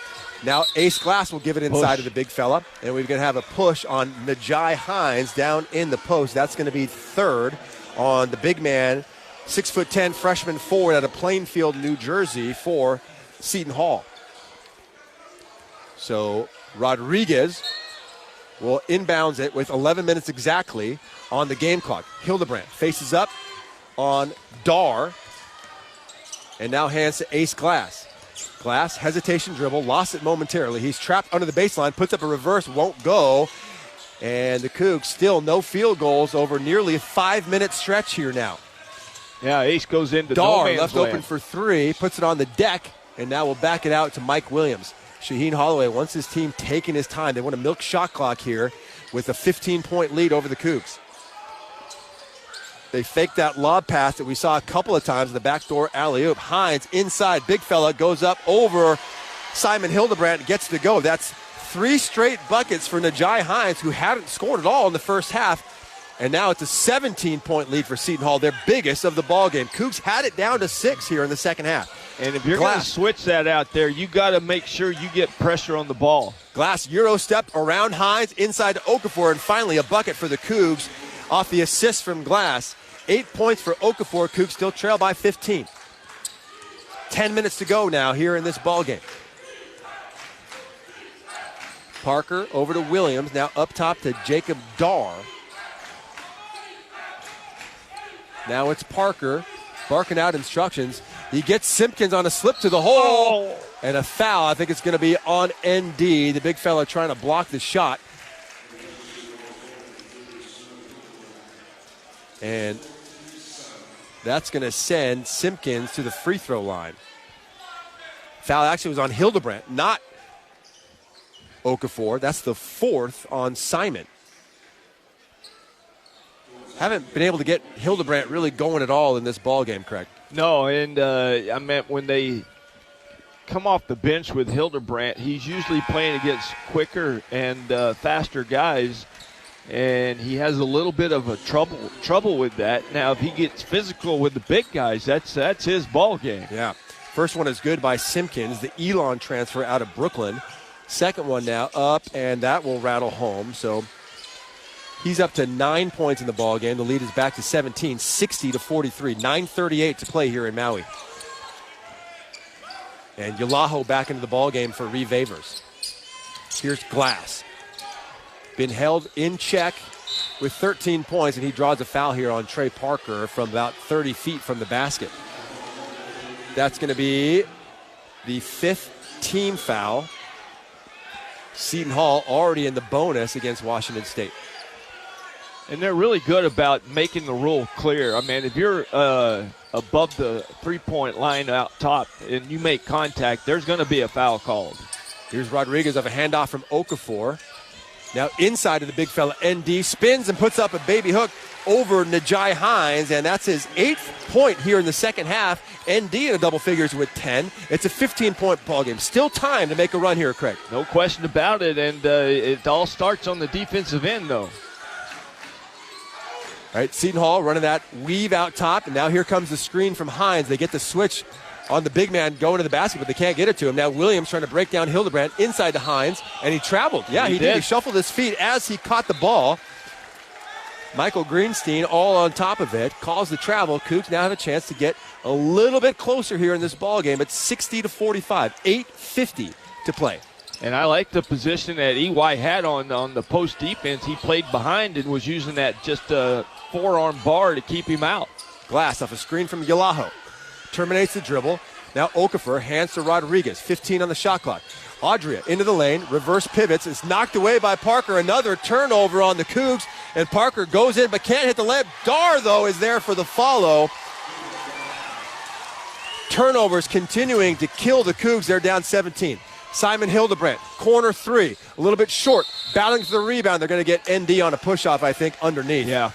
Now Ace Glass will give it inside of the big fella, and we're going to have a push on Najai Hines down in the post. That's going to be third on the big man, 6'10" freshman forward out of Plainfield, New Jersey for Seton Hall. So Rodriguez will inbounds it with 11 minutes exactly on the game clock. Hildebrandt faces up on Dar and now hands to Ace Glass. Glass, hesitation dribble, lost it momentarily. He's trapped under the baseline, puts up a reverse, won't go. And the Cougs still no field goals over nearly a 5-minute stretch here now. Yeah, Ace goes into Dar no man's left land. open for three, puts it on the deck, and now we'll back it out to Mike Williams. Shaheen Holloway wants his team taking his time. They want to milk shot clock here with a 15-point lead over the Cougs. They faked that lob pass that we saw a couple of times in the backdoor alley-oop. Hines inside, big fella, goes up over Simon Hildebrandt and gets to go. That's 3 straight buckets for Najai Hines, who hadn't scored at all in the first half. And now it's a 17-point lead for Seton Hall, their biggest of the ball game. Cougs had it down to 6 here in the second half. And if you're going to switch that out there, you got to make sure you get pressure on the ball. Glass Euro step around Hines, inside to Okafor, and finally a bucket for the Cougs off the assist from Glass. 8 points for Okafor. Cougs still trail by 15. 10 minutes to go now here in this ball game. Parker over to Williams, now up top to Jacob Dar. Now it's Parker barking out instructions. He gets Simpkins on a slip to the hole. And a foul. I think it's going to be on ND. The big fella trying to block the shot. And that's going to send Simpkins to the free throw line. Foul actually was on Hildebrandt, not Okafor. That's the 4th on Simon. Haven't been able to get Hildebrandt really going at all in this ball game, Craig. No, and I meant when they come off the bench with Hildebrandt, he's usually playing against quicker and faster guys, and he has a little bit of a trouble with that. Now, if he gets physical with the big guys, that's his ball game. Yeah. First one is good by Simpkins, the Elon transfer out of Brooklyn. Second one now up, and that will rattle home. So he's up to 9 points in the ball game. The lead is back to 17, 60-43. 9:38 to play here in Maui. And Yalaho back into the ball game for Reeve Avers. Here's Glass. Been held in check with 13 points, and he draws a foul here on Trey Parker from about 30 feet from the basket. That's going to be the 5th team foul. Seton Hall already in the bonus against Washington State. And they're really good about making the rule clear. I mean, if you're above the three-point line out top and you make contact, there's going to be a foul called. Here's Rodriguez of a handoff from Okafor. Now inside of the big fella, ND spins and puts up a baby hook over Najai Hines, and that's his 8th point here in the second half. ND in a double figures with 10. It's a 15-point ball game. Still time to make a run here, Craig. No question about it, and it all starts on the defensive end, though. All right, Seton Hall running that weave out top, and now here comes the screen from Hines. They get the switch on the big man going to the basket, but they can't get it to him. Now Williams trying to break down Hildebrandt inside to Hines, and he traveled. Yeah, he did. He shuffled his feet as he caught the ball. Michael Greenstein all on top of it, calls the travel. Cougs now have a chance to get a little bit closer here in this ball game. It's 60-45, 8:50 to play. And I like the position that EY had on the post defense. He played behind and was using that just forearm bar to keep him out. Glass off a screen from Yalaho. Terminates the dribble. Now Okafor hands to Rodriguez. 15 on the shot clock. Audria into the lane, reverse pivots. It's knocked away by Parker. Another turnover on the Cougs, and Parker goes in but can't hit the layup. Dar, though, is there for the follow. Turnovers continuing to kill the Cougs. They're down 17. Simon Hildebrandt, corner three, a little bit short, battling for the rebound. They're going to get ND on a push-off, I think, underneath. Yeah.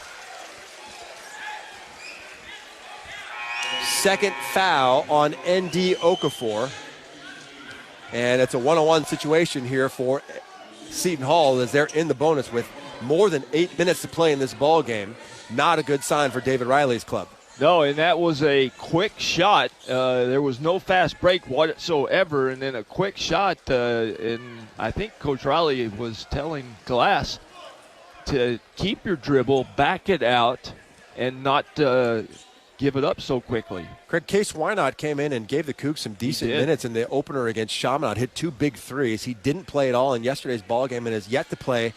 Second foul on ND Okafor. And it's a one-on-one situation here for Seton Hall as they're in the bonus with more than 8 minutes to play in this ball game. Not a good sign for David Riley's club. No, and that was a quick shot. There was no fast break whatsoever, and then a quick shot. And I think Coach Riley was telling Glass to keep your dribble, back it out, and not give it up so quickly. Craig, Case Wynot came in and gave the Cougs some decent minutes in the opener against Chaminade. Hit 2 big threes. He didn't play at all in yesterday's ball game and has yet to play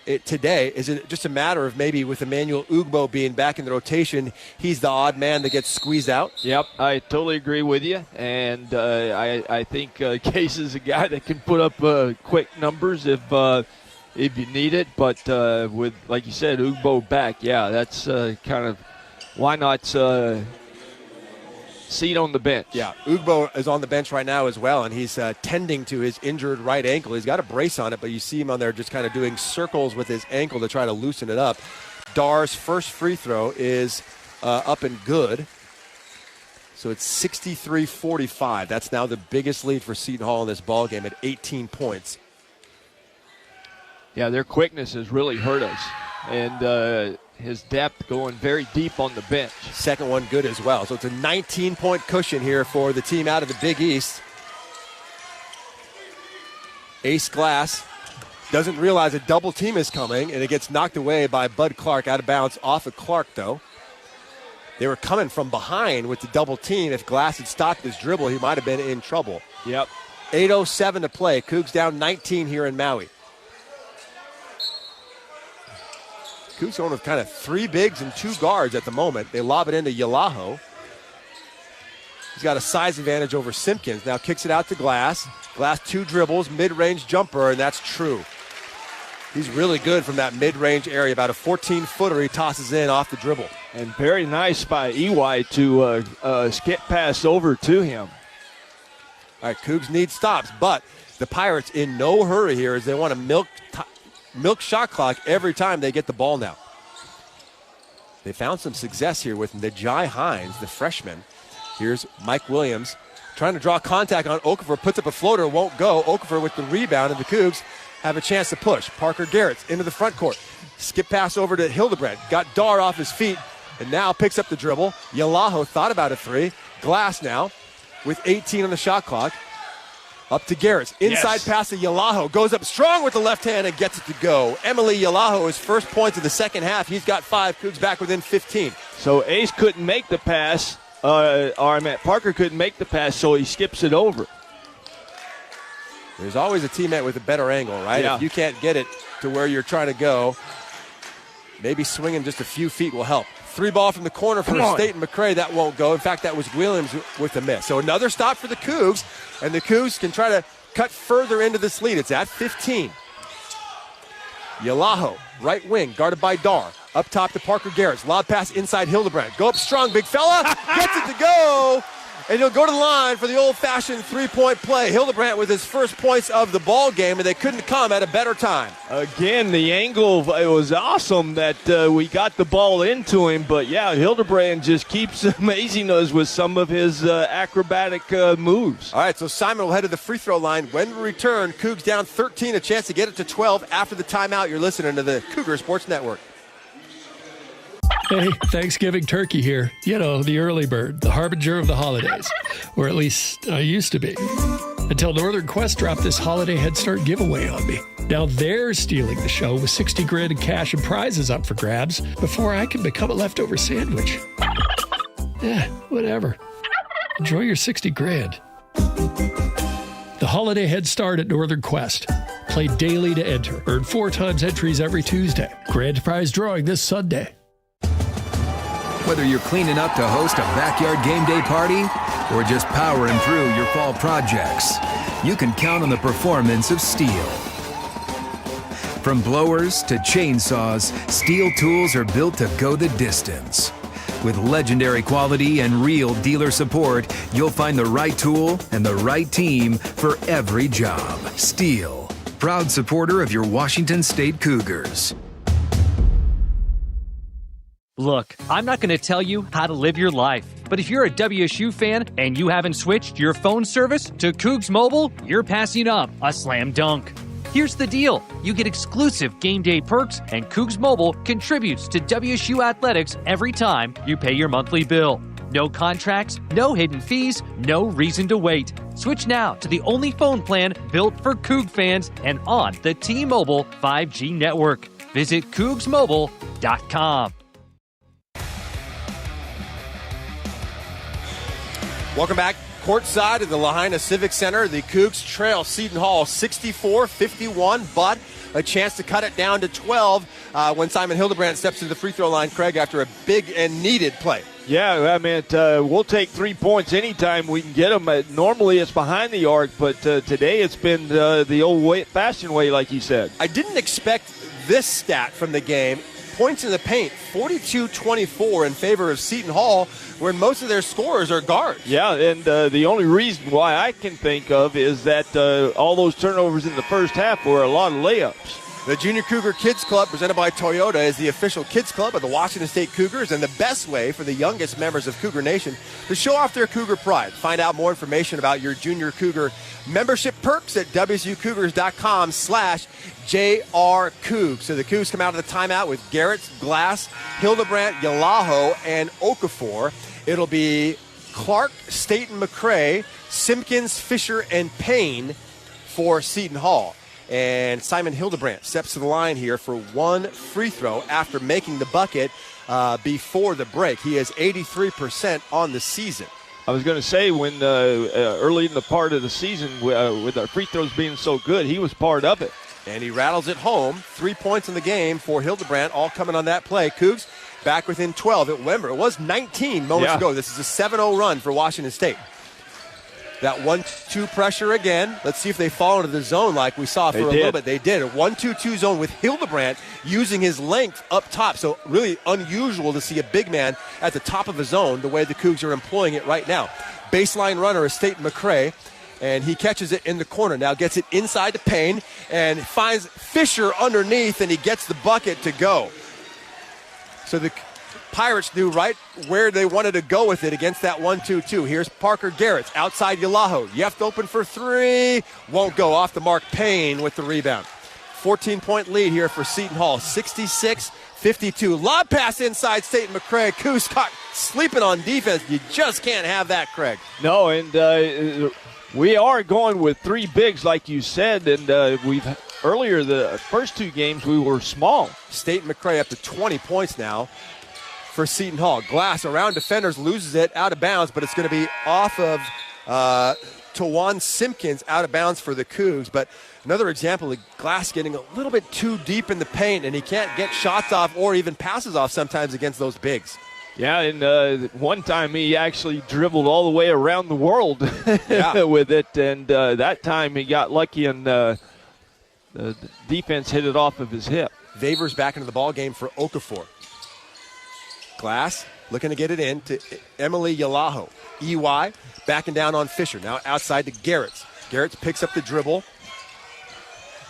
today. Is it just a matter of maybe with Emmanuel Ugbo being back in the rotation, he's the odd man that gets squeezed out? Yep, I totally agree with you. And I think Case is a guy that can put up quick numbers if you need it. But with, like you said, Ugbo back, that's kind of why not seat on the bench. Yeah, Ugbo is on the bench right now as well, and he's tending to his injured right ankle. He's got a brace on it, but you see him on there just kind of doing circles with his ankle to try to loosen it up. Dar's first free throw is up and good. So it's 63-45. That's now the biggest lead for Seton Hall in this ball game at 18 points. Yeah, their quickness has really hurt us. And his depth going very deep on the bench. Second one good as well. So it's a 19-point cushion here for the team out of the Big East. Ace Glass doesn't realize a double team is coming, and it gets knocked away by Bud Clark, out of bounds off of Clark, though. They were coming from behind with the double team. If Glass had stopped his dribble, he might have been in trouble. Yep. 8:07 to play. Cougs down 19 here in Maui. Cougs going with kind of 3 bigs and 2 guards at the moment. They lob it into Yalaho. He's got a size advantage over Simpkins. Now kicks it out to Glass. Glass 2 dribbles, mid-range jumper, and that's true. He's really good from that mid-range area. About a 14-footer he tosses in off the dribble. And very nice by EY to skip pass over to him. All right, Cougs need stops, but the Pirates in no hurry here as they want to milk shot clock every time they get the ball now. They found some success here with Najai Hines, the freshman. Here's Mike Williams trying to draw contact on Okafor, puts up a floater, won't go. Okafor with the rebound, and the Cougs have a chance to push. Parker Garrett's into the front court. Skip pass over to Hildebrandt. Got Dar off his feet, and now picks up the dribble. Yalaho thought about a 3. Glass now with 18 on the shot clock. Up to Garrett's. Inside pass to Yalaho. Goes up strong with the left hand and gets it to go. Emily Yalaho, his first points of the second half. He's got 5. Cougs back within 15. So Ace couldn't make the pass. Parker couldn't make the pass, so he skips it over. There's always a teammate with a better angle, right? Yeah. If you can't get it to where you're trying to go, maybe swinging just a few feet will help. 3 ball from the corner for Staten McCray. That won't go. In fact, that was Williams with the miss. So another stop for the Cougs, and the Cougs can try to cut further into this lead. It's at 15. Yalaho, right wing, guarded by Dar. Up top to Parker Garrett's. Lob pass inside Hildebrandt. Go up strong, big fella. Gets it to go. And he'll go to the line for the old-fashioned 3-point play. Hildebrandt with his first points of the ball game, and they couldn't come at a better time. Again, the angle, it was awesome that we got the ball into him. But, yeah, Hildebrandt just keeps amazing us with some of his acrobatic moves. All right, so Simon will head to the free throw line. When we return, Cougs down 13, a chance to get it to 12 after the timeout. You're listening to the Cougar Sports Network. Hey, Thanksgiving turkey here. You know, the early bird, the harbinger of the holidays. Or at least I used to be. Until Northern Quest dropped this holiday Head Start giveaway on me. Now they're stealing the show with $60,000 in cash and prizes up for grabs before I can become a leftover sandwich. Whatever. Enjoy your $60,000. The holiday Head Start at Northern Quest. Play daily to enter. Earn 4 times entries every Tuesday. Grand prize drawing this Sunday. Whether you're cleaning up to host a backyard game day party or just powering through your fall projects, you can count on the performance of Steel. From blowers to chainsaws, Steel tools are built to go the distance. With legendary quality and real dealer support, you'll find the right tool and the right team for every job. Steel, proud supporter of your Washington State Cougars. Look, I'm not going to tell you how to live your life, but if you're a WSU fan and you haven't switched your phone service to Cougs Mobile, you're passing up a slam dunk. Here's the deal. You get exclusive game day perks, and Cougs Mobile contributes to WSU athletics every time you pay your monthly bill. No contracts, no hidden fees, no reason to wait. Switch now to the only phone plan built for Coug fans and on the T-Mobile 5G network. Visit CougsMobile.com. Welcome back. Courtside at the Lahaina Civic Center, the Cougs trail Seton Hall 64-51, but a chance to cut it down to 12 when Simon Hildebrandt steps to the free throw line, Craig, after a big and needed play. Yeah, I mean, we'll take 3 points anytime we can get them. Normally it's behind the arc, but today it's been the old-fashioned way, like you said. I didn't expect this stat from the game. Points in the paint, 42-24 in favor of Seton Hall, where most of their scorers are guards. Yeah, and the only reason why I can think of is that all those turnovers in the first half were a lot of layups. The Junior Cougar Kids Club, presented by Toyota, is the official kids club of the Washington State Cougars and the best way for the youngest members of Cougar Nation to show off their Cougar pride. Find out more information about your Junior Cougar membership perks at wsucougars.com/JRCoug. So the Cougs come out of the timeout with Garrett, Glass, Hildebrandt, Yalaho, and Okafor. It'll be Clark, Staten McCrae, Simpkins, Fisher, and Payne for Seton Hall. And Simon Hildebrandt steps to the line here for one free throw after making the bucket before the break. He is 83% on the season. I was going to say, when early in the part of the season, with our free throws being so good, he was part of it. And he rattles it home. 3 points in the game for Hildebrandt, all coming on that play. Cougs back within 12. Remember, it was 19 moments ago. This is a 7-0 run for Washington State. That 1-2 pressure again. Let's see if they fall into the zone like we saw for a little bit. They did. A 1-2-2 zone with Hildebrandt using his length up top. So really unusual to see a big man at the top of a zone the way the Cougs are employing it right now. Baseline runner is Staten McCrae, and he catches it in the corner. Now gets it inside to Payne and finds Fisher underneath, and he gets the bucket to go. So the Pirates knew right where they wanted to go with it against that 1-2-2. Here's Parker Garrett outside Yalaho. Yeft open for three. Won't go. Off the mark. Payne with the rebound. 14-point lead here for Seton Hall. 66-52. Lob pass inside Staten McCrae. Cougs caught sleeping on defense. You just can't have that, Craig. No, and we are going with three bigs, like you said, and earlier the first two games we were small. Staten McCrae up to 20 points now for Seton Hall. Glass around defenders, loses it out of bounds, but it's going to be off of Tawan Simpkins, out of bounds for the Cougs. But another example of Glass getting a little bit too deep in the paint, and he can't get shots off or even passes off sometimes against those bigs. Yeah, and one time he actually dribbled all the way around the world with it, and that time he got lucky and the defense hit it off of his hip. Vavers back into the ball game for Okafor. Glass looking to get it in to Emily Yalaho. EY backing down on Fisher. Now outside to Garrett. Garrett picks up the dribble,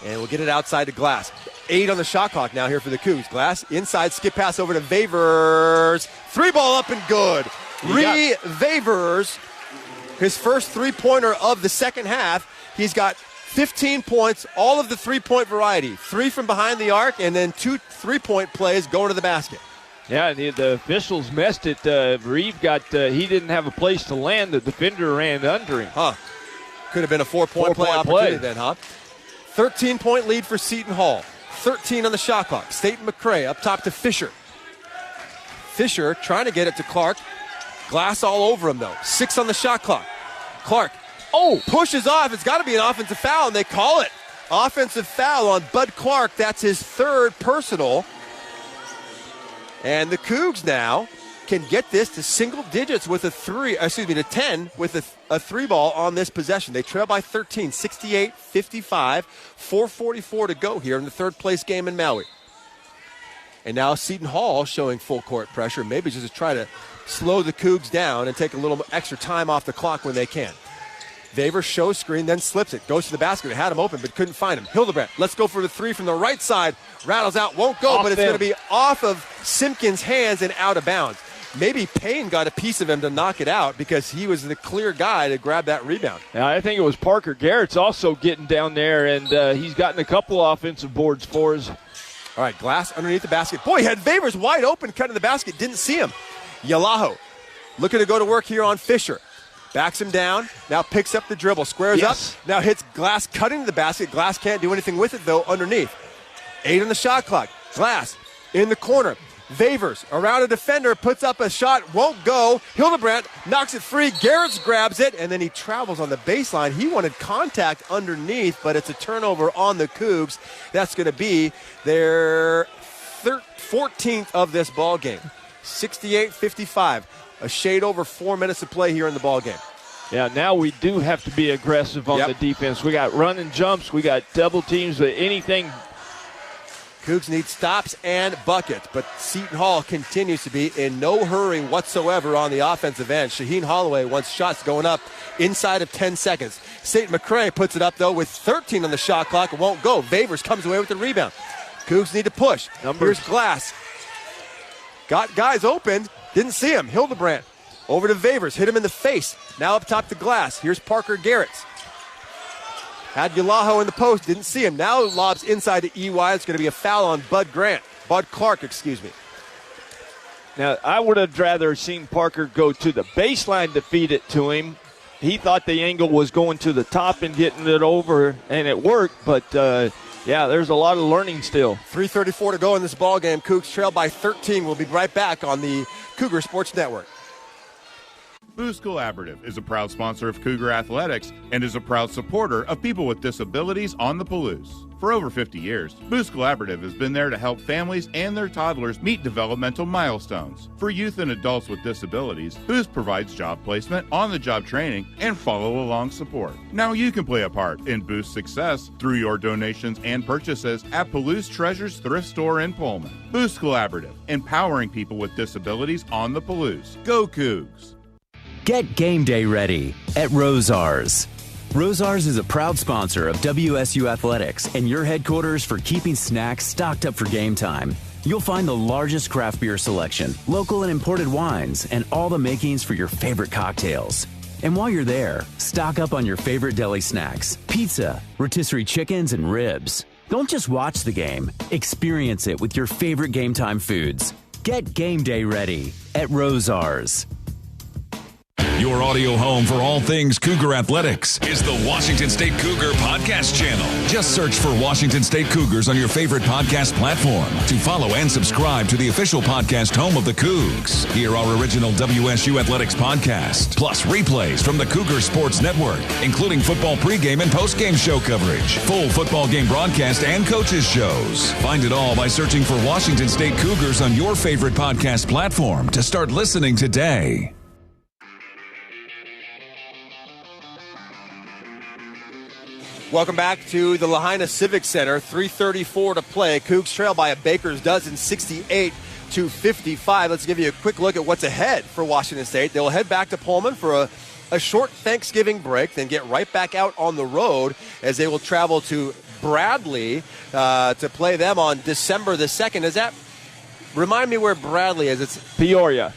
and we'll get it outside to Glass. 8 on the shot clock now here for the Cougs. Glass inside, skip pass over to Vavers. Three ball up and good. Vavers, his first three-pointer of the second half. He's got 15 points, all of the three-point variety. 3 from behind the arc, and then 2 three-point plays going to the basket. Yeah, and the officials messed it. Reeve he didn't have a place to land. The defender ran under him. Could have been a 4-point play opportunity then, 13-point lead for Seton Hall. 13 on the shot clock. Staten McCrae up top to Fisher. Fisher trying to get it to Clark. Glass all over him, though. 6 on the shot clock. Clark, pushes off. It's got to be an offensive foul, and they call it. Offensive foul on Bud Clark. That's his third personal. And the Cougs now can get this to single digits with to 10 with a 3 ball on this possession. They trail by 13, 68-55, 4:44 to go here in the third place game in Maui. And now Seton Hall showing full court pressure, maybe just to try to slow the Cougs down and take a little extra time off the clock when they can. Vaver shows screen, then slips it, goes to the basket. They had him open, but couldn't find him. Hildebrandt, let's go for the 3 from the right side. Rattles out, won't go, but it's going to be off of Simpkins' hands and out of bounds. Maybe Payne got a piece of him to knock it out because he was the clear guy to grab that rebound. Yeah, I think it was Parker Garrett's also getting down there, and he's gotten a couple offensive boards for us. All right, Glass underneath the basket. Boy, he had Vavers wide open, cutting the basket, didn't see him. Yalaho looking to go to work here on Fisher. Backs him down, now picks up the dribble, squares up, now hits Glass cutting the basket. Glass can't do anything with it, though, underneath. 8 on the shot clock. Glass in the corner. Vavers around a defender, puts up a shot, won't go. Hildebrandt knocks it free. Garrett's grabs it, and then he travels on the baseline. He wanted contact underneath, but it's a turnover on the Cougs. That's going to be their 14th of this ball game. 68-55. A shade over 4 minutes to play here in the ball game. Yeah, now we do have to be aggressive on the defense. We got running jumps. We got double teams, but anything. Cougs need stops and buckets, but Seton Hall continues to be in no hurry whatsoever on the offensive end. Shaheen Holloway wants shots going up inside of 10 seconds. St. McCrae puts it up, though, with 13 on the shot clock. It won't go. Vavers comes away with the rebound. Cougs need to push. Here's Glass. Got guys open. Didn't see him. Hildebrandt over to Vavers. Hit him in the face. Now up top to Glass. Here's Parker Garrett. Had Yalaho in the post. Didn't see him. Now lobs inside to EY. It's going to be a foul on Bud Clark, excuse me. Now, I would have rather seen Parker go to the baseline to feed it to him. He thought the angle was going to the top and getting it over, and it worked. But, yeah, there's a lot of learning still. 3:34 to go in this ball game. Cougs trail by 13. We'll be right back on the Cougar Sports Network. Boost Collaborative is a proud sponsor of Cougar Athletics and is a proud supporter of people with disabilities on the Palouse. For over 50 years, Boost Collaborative has been there to help families and their toddlers meet developmental milestones. For youth and adults with disabilities, Boost provides job placement, on-the-job training, and follow-along support. Now you can play a part in Boost's success through your donations and purchases at Palouse Treasures Thrift Store in Pullman. Boost Collaborative, empowering people with disabilities on the Palouse. Go Cougs! Get game day ready at Rosars. Rosars is a proud sponsor of WSU Athletics and your headquarters for keeping snacks stocked up for game time. You'll find the largest craft beer selection, local and imported wines, and all the makings for your favorite cocktails. And while you're there, stock up on your favorite deli snacks, pizza, rotisserie chickens, and ribs. Don't just watch the game, experience it with your favorite game time foods. Get game day ready at Rosars. Your audio home for all things Cougar Athletics is the Washington State Cougar Podcast Channel. Just search for Washington State Cougars on your favorite podcast platform to follow and subscribe to the official podcast home of the Cougs. Hear our original WSU Athletics podcast, plus replays from the Cougar Sports Network, including football pregame and postgame show coverage, full football game broadcast, and coaches shows. Find it all by searching for Washington State Cougars on your favorite podcast platform to start listening today. Welcome back to the Lahaina Civic Center. 3:34 to play. Cougs trail by a baker's dozen, 68-55. Let's give you a quick look at what's ahead for Washington State. They'll head back to Pullman for a short Thanksgiving break, then get right back out on the road as they will travel to Bradley to play them on December the 2nd. Is that... Remind me where Bradley is. It's Peoria,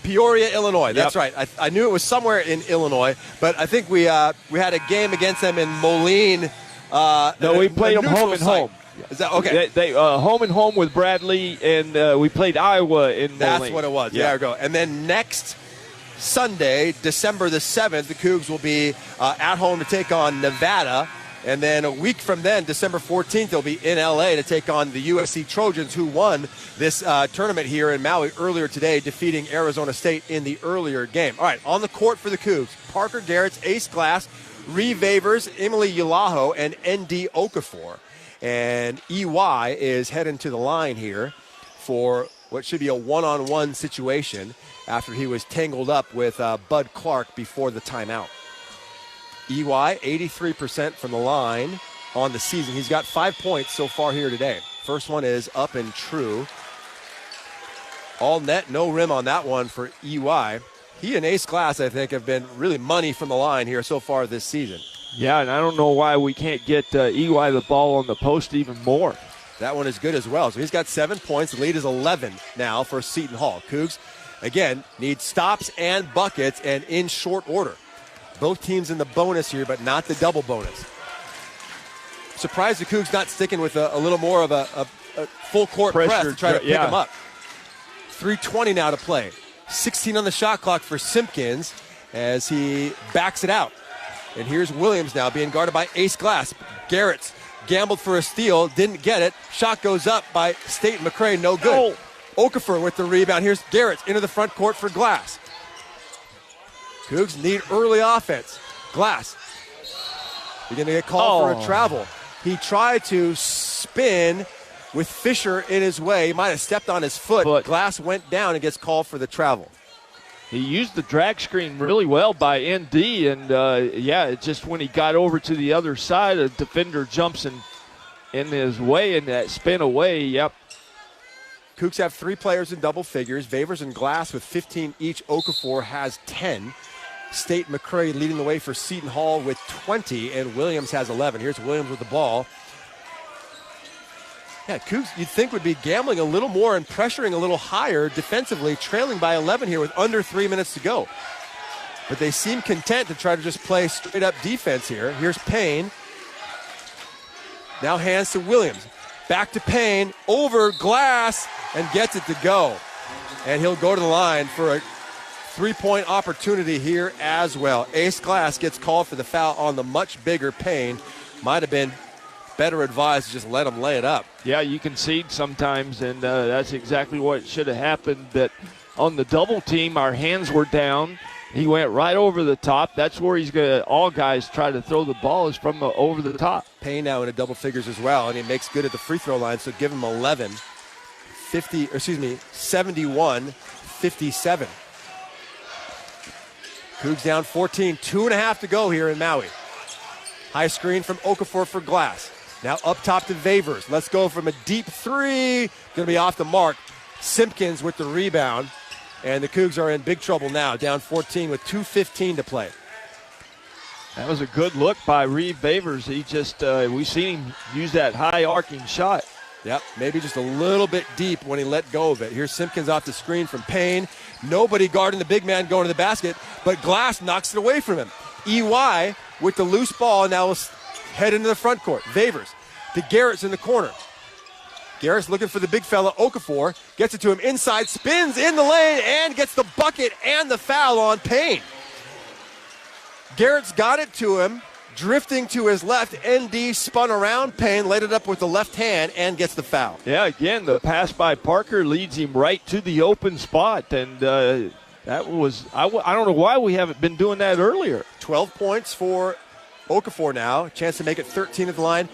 Illinois. That's right. I knew it was somewhere in Illinois, but I think we had a game against them in Moline. No, we played them home and home. Is that okay? They home and home with Bradley, and we played Iowa in Moline. That's what it was. Yeah. There we go. And then next Sunday, December the 7th, the Cougs will be at home to take on Nevada. And then a week from then, December 14th, they'll be in L.A. to take on the USC Trojans, who won this tournament here in Maui earlier today, defeating Arizona State in the earlier game. All right, on the court for the Cougs, Parker Garrett's Ace Glass, Ree Vavers, Emily Yalaho, and N.D. Okafor. And EY is heading to the line here for what should be a one-on-one situation after he was tangled up with Bud Clark before the timeout. EY, 83% from the line on the season. He's got 5 points so far here today. First one is up and true. All net, no rim on that one for EY. He and Ace Glass, I think, have been really money from the line here so far this season. Yeah, and I don't know why we can't get EY the ball on the post even more. That one is good as well. So he's got 7 points. The lead is 11 now for Seton Hall. Cougs, again, need stops and buckets and in short order. Both teams in the bonus here, but not the double bonus. Surprised the Cougs not sticking with a little more of a full court press to try to pick him up. 3:20 now to play. 16 on the shot clock for Simpkins as he backs it out. And here's Williams now being guarded by Ace Glass. Garrett's gambled for a steal, didn't get it. Shot goes up by State McCray, no good. Okafor with the rebound. Here's Garrett's into the front court for Glass. Cougs need early offense. Glass, you're going to get called for a travel. He tried to spin with Fisher in his way. He might have stepped on his foot. Glass went down and gets called for the travel. He used the drag screen really well by ND, and it's just when he got over to the other side, a defender jumps in his way, and that spin away, Cougs have 3 players in double figures. Vavers and Glass with 15 each. Okafor has 10. State McCray leading the way for Seton Hall with 20, and Williams has 11. Here's Williams with the ball. Yeah, Cougs, you'd think would be gambling a little more and pressuring a little higher defensively, trailing by 11 here with under 3 minutes to go. But they seem content to try to just play straight-up defense here. Here's Payne. Now hands to Williams. Back to Payne, over Glass, and gets it to go. And he'll go to the line for a 3-point opportunity here as well. Ace Glass gets called for the foul on the much bigger Payne. Might have been better advised to just let him lay it up. Yeah, you concede sometimes, and that's exactly what should have happened. That on the double team, our hands were down. He went right over the top. That's where he's going to, all guys try to throw the ball is from over the top. Payne now into double figures as well, and he makes good at the free throw line, so give him 11. 71-57. Cougs down 14, 2.5 to go here in Maui. High screen from Okafor for Glass. Now up top to Vavers. Let's go from a deep three. Going to be off the mark. Simpkins with the rebound. And the Cougs are in big trouble now, down 14 with 2:15 to play. That was a good look by Reeve Vavers. He just, we've seen him use that high arcing shot. Yep, maybe just a little bit deep when he let go of it. Here's Simpkins off the screen from Payne. Nobody guarding the big man going to the basket, but Glass knocks it away from him. EY with the loose ball, now will head into the front court. Vavers to Garrett's in the corner. Garrett's looking for the big fella, Okafor. Gets it to him inside, spins in the lane, and gets the bucket and the foul on Payne. Garrett's got it to him, drifting to his left. ND spun around Payne, laid it up with the left hand, and gets the foul. Yeah, again, the pass by Parker leads him right to the open spot, and that was, I don't know why we haven't been doing that earlier. 12 points for Okafor now, chance to make it 13 at the line.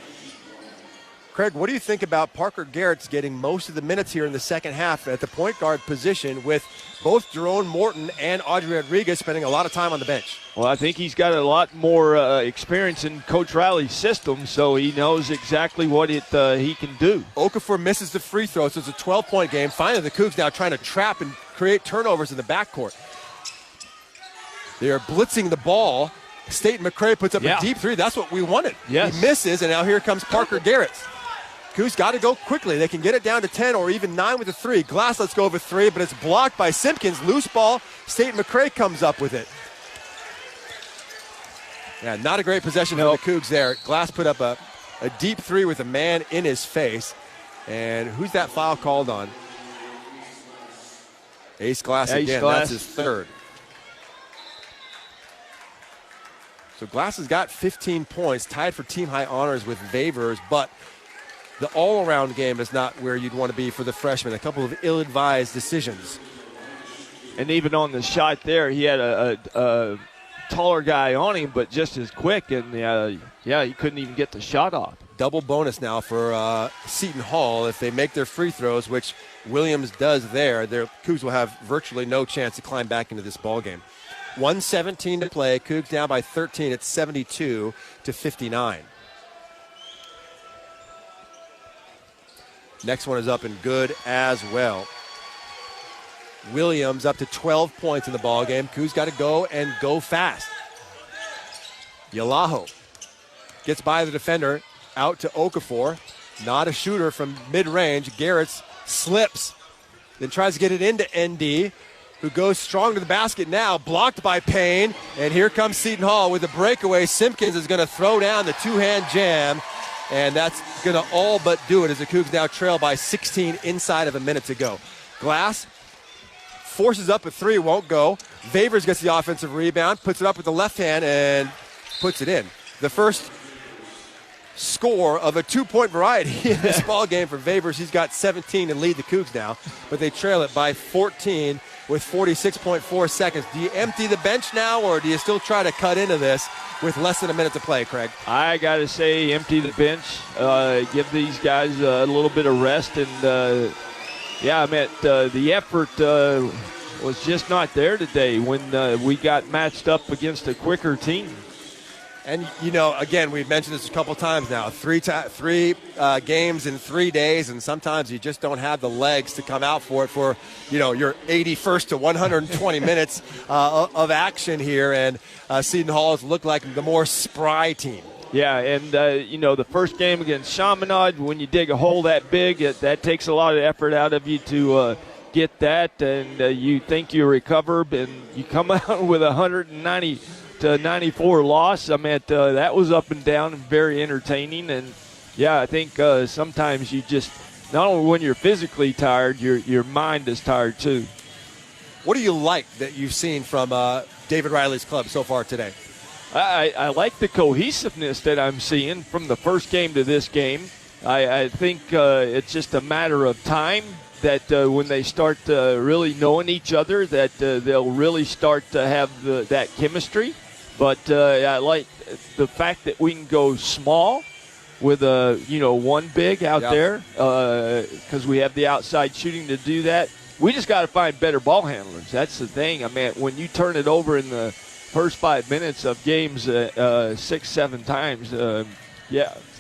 Craig, what do you think about Parker Garrett's getting most of the minutes here in the second half at the point guard position with both Jerome Morton and Audrey Rodriguez spending a lot of time on the bench? Well, I think he's got a lot more experience in Coach Riley's system, so he knows exactly what he can do. Okafor misses the free throw, so it's a 12-point game. Finally, the Cougs now trying to trap and create turnovers in the backcourt. They are blitzing the ball. State McCray puts up a deep three. That's what we wanted. Yes. He misses, and now here comes Parker Garrett. Cougs got to go quickly. They can get it down to 10 or even 9 with a three. Glass lets go of a three, but it's blocked by Simpkins. Loose ball. State McCray comes up with it. Yeah, not a great possession for the Cougs there. Glass put up a deep three with a man in his face. And who's that foul called on? Ace Glass again. That's his third. So Glass has got 15 points, tied for team-high honors with Vavers, but the all-around game is not where you'd want to be for the freshman. A couple of ill-advised decisions. And even on the shot there, he had a taller guy on him, but just as quick, and he couldn't even get the shot off. double bonus now for Seton Hall. If they make their free throws, which Williams does there, their Cougs will have virtually no chance to climb back into this ball game. 1:17 to play. Cougs down by 13 at 72-59. Next one is up and good as well. Williams up to 12 points in the ball game. Cougs got to go and go fast. Yalaho gets by the defender, out to Okafor. Not a shooter from mid-range. Garrett's slips, then tries to get it into ND, who goes strong to the basket now, blocked by Payne. And here comes Seton Hall with a breakaway. Simpkins is going to throw down the two-hand jam, and that's going to all but do it as the Cougs now trail by 16 inside of a minute to go. Glass forces up a three, won't go. Favors gets the offensive rebound, puts it up with the left hand, and puts it in. The first score of a two-point variety in this ball game for Favors. He's got 17 and lead the Cougs now, but they trail it by 14 with 46.4 seconds. Do you empty the bench now, or do you still try to cut into this with less than a minute to play, Craig? I got to say empty the bench, give these guys a little bit of rest, and the effort was just not there today when we got matched up against a quicker team. And, again, we've mentioned this a couple times now. Three games in 3 days, and sometimes you just don't have the legs to come out for it for, your 81st to 120 minutes of action here. And Seton Hall has looked like the more spry team. Yeah, and, the first game against Chaminade, when you dig a hole that big, that takes a lot of effort out of you to get that. And you think you recover, and you come out with 190 to 94 loss. I mean, that was up and down and very entertaining. And, I think sometimes you just, not only when you're physically tired, your mind is tired too. What do you like that you've seen from David Riley's club so far today? I like the cohesiveness that I'm seeing from the first game to this game. I think it's just a matter of time that when they start really knowing each other, that they'll really start to have that chemistry. But I like the fact that we can go small with one big out there because we have the outside shooting to do that. We just got to find better ball handlers. That's the thing. I mean, when you turn it over in the first 5 minutes of games 6-7 times,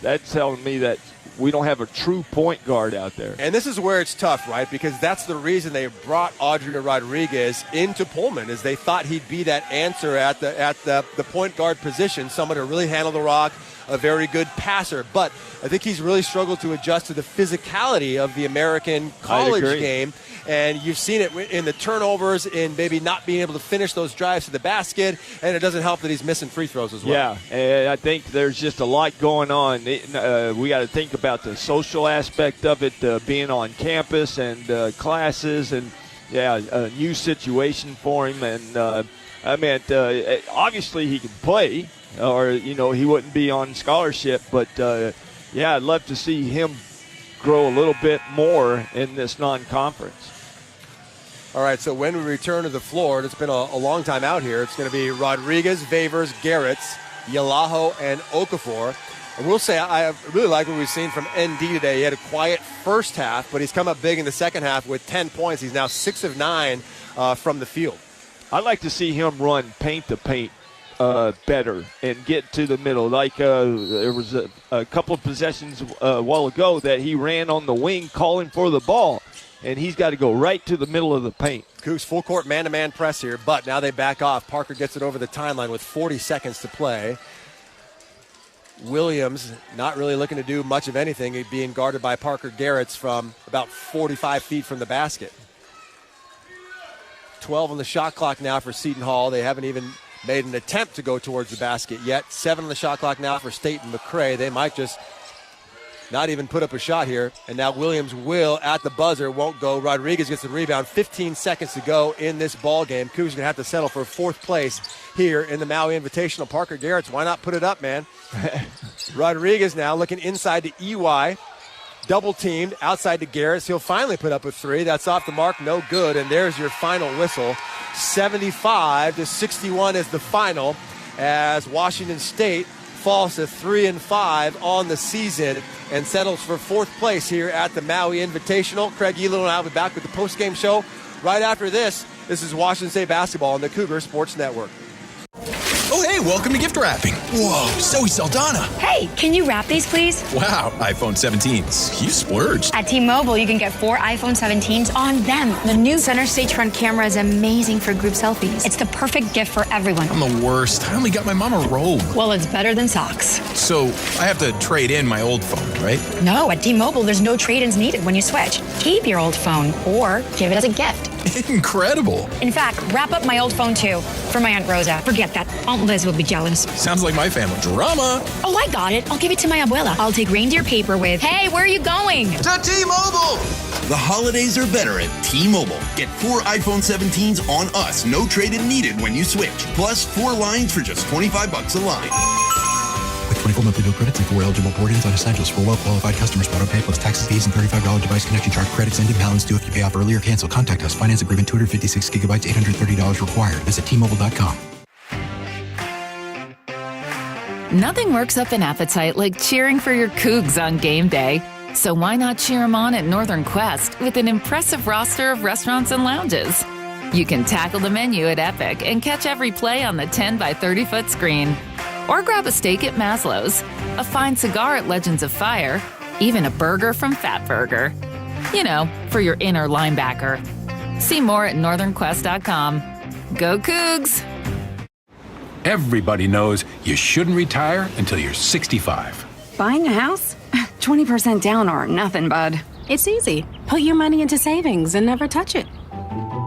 that's telling me that we don't have a true point guard out there. And this is where it's tough, right? Because that's the reason they brought Adrian Rodriguez into Pullman, is they thought he'd be that answer at the point guard position, someone to really handle the rock, a very good passer. But I think he's really struggled to adjust to the physicality of the American college game. And you've seen it in the turnovers, in maybe not being able to finish those drives to the basket, and it doesn't help that he's missing free throws as well. Yeah, and I think there's just a lot going on. We got to think about the social aspect of it, being on campus and classes, and a new situation for him. And obviously he can play, or he wouldn't be on scholarship. But I'd love to see him grow a little bit more in this non-conference. All right, so when we return to the floor, and it's been a long time out here, it's going to be Rodriguez, Favors, Garretts, Yalaho, and Okafor. And we'll say I really like what we've seen from ND today. He had a quiet first half, but he's come up big in the second half with 10 points. He's now 6 of 9 from the field. I'd like to see him run paint to paint better and get to the middle. Like there was a couple of possessions a while ago that he ran on the wing calling for the ball, and he's got to go right to the middle of the paint. Cougs full court man-to-man press here, but now they back off. Parker gets it over the timeline with 40 seconds to play. Williams not really looking to do much of anything, being guarded by Parker Garretts from about 45 feet from the basket. 12 on the shot clock now for Seton Hall. They haven't even made an attempt to go towards the basket yet. 7 on the shot clock now for State and McCray. They might just not even put up a shot here. And now Williams will at the buzzer, won't go. Rodriguez gets the rebound. 15 seconds to go in this ball game. Cougs going to have to settle for 4th place here in the Maui Invitational. Parker Garretts, why not put it up, man? Rodriguez now looking inside to EY. Double teamed outside to Garretts. He'll finally put up a 3. That's off the mark, no good. And there's your final whistle. 75-61 is the final, as Washington State falls to 3-5 on the season and settles for 4th place here at the Maui Invitational. Craig Elo and I will be back with the post-game show right after this. This is Washington State basketball on the Cougar Sports Network. Oh, hey, welcome to gift wrapping. Whoa, Zoe Saldana. Hey, can you wrap these, please? Wow, iPhone 17s. You splurged. At T-Mobile, you can get 4 iPhone 17s on them. The new center stage front camera is amazing for group selfies. It's the perfect gift for everyone. I'm the worst. I only got my mom a robe. Well, it's better than socks. So I have to trade in my old phone, right? No, at T-Mobile, there's no trade-ins needed when you switch. Keep your old phone or give it as a gift. Incredible. In fact, wrap up my old phone, too, for my Aunt Rosa. Forget that. Aunt Liz will be jealous. Sounds like my family. Drama. Oh, I got it. I'll give it to my abuela. I'll take reindeer paper with, hey, where are you going? To T-Mobile! The holidays are better at T-Mobile. Get 4 iPhone 17s on us. No trade-in needed when you switch. Plus 4 lines for just $25 a line. With 24 monthly bill credits and 4 eligible board-ins on essentials for well-qualified customers. Auto pay plus taxes, fees, and $35 device connection charge credits. Ended balance due if you pay off early or cancel. Contact us. Finance agreement 256 gigabytes, $830 required. Visit T-Mobile.com. Nothing works up an appetite like cheering for your Cougs on game day. So why not cheer them on at Northern Quest with an impressive roster of restaurants and lounges? You can tackle the menu at Epic and catch every play on the 10 by 30-foot screen. Or grab a steak at Maslow's, a fine cigar at Legends of Fire, even a burger from Fat Burger. You know, for your inner linebacker. See more at northernquest.com. Go Cougs! Everybody knows you shouldn't retire until you're 65. Buying a house? 20% down or nothing, bud. It's easy. Put your money into savings and never touch it.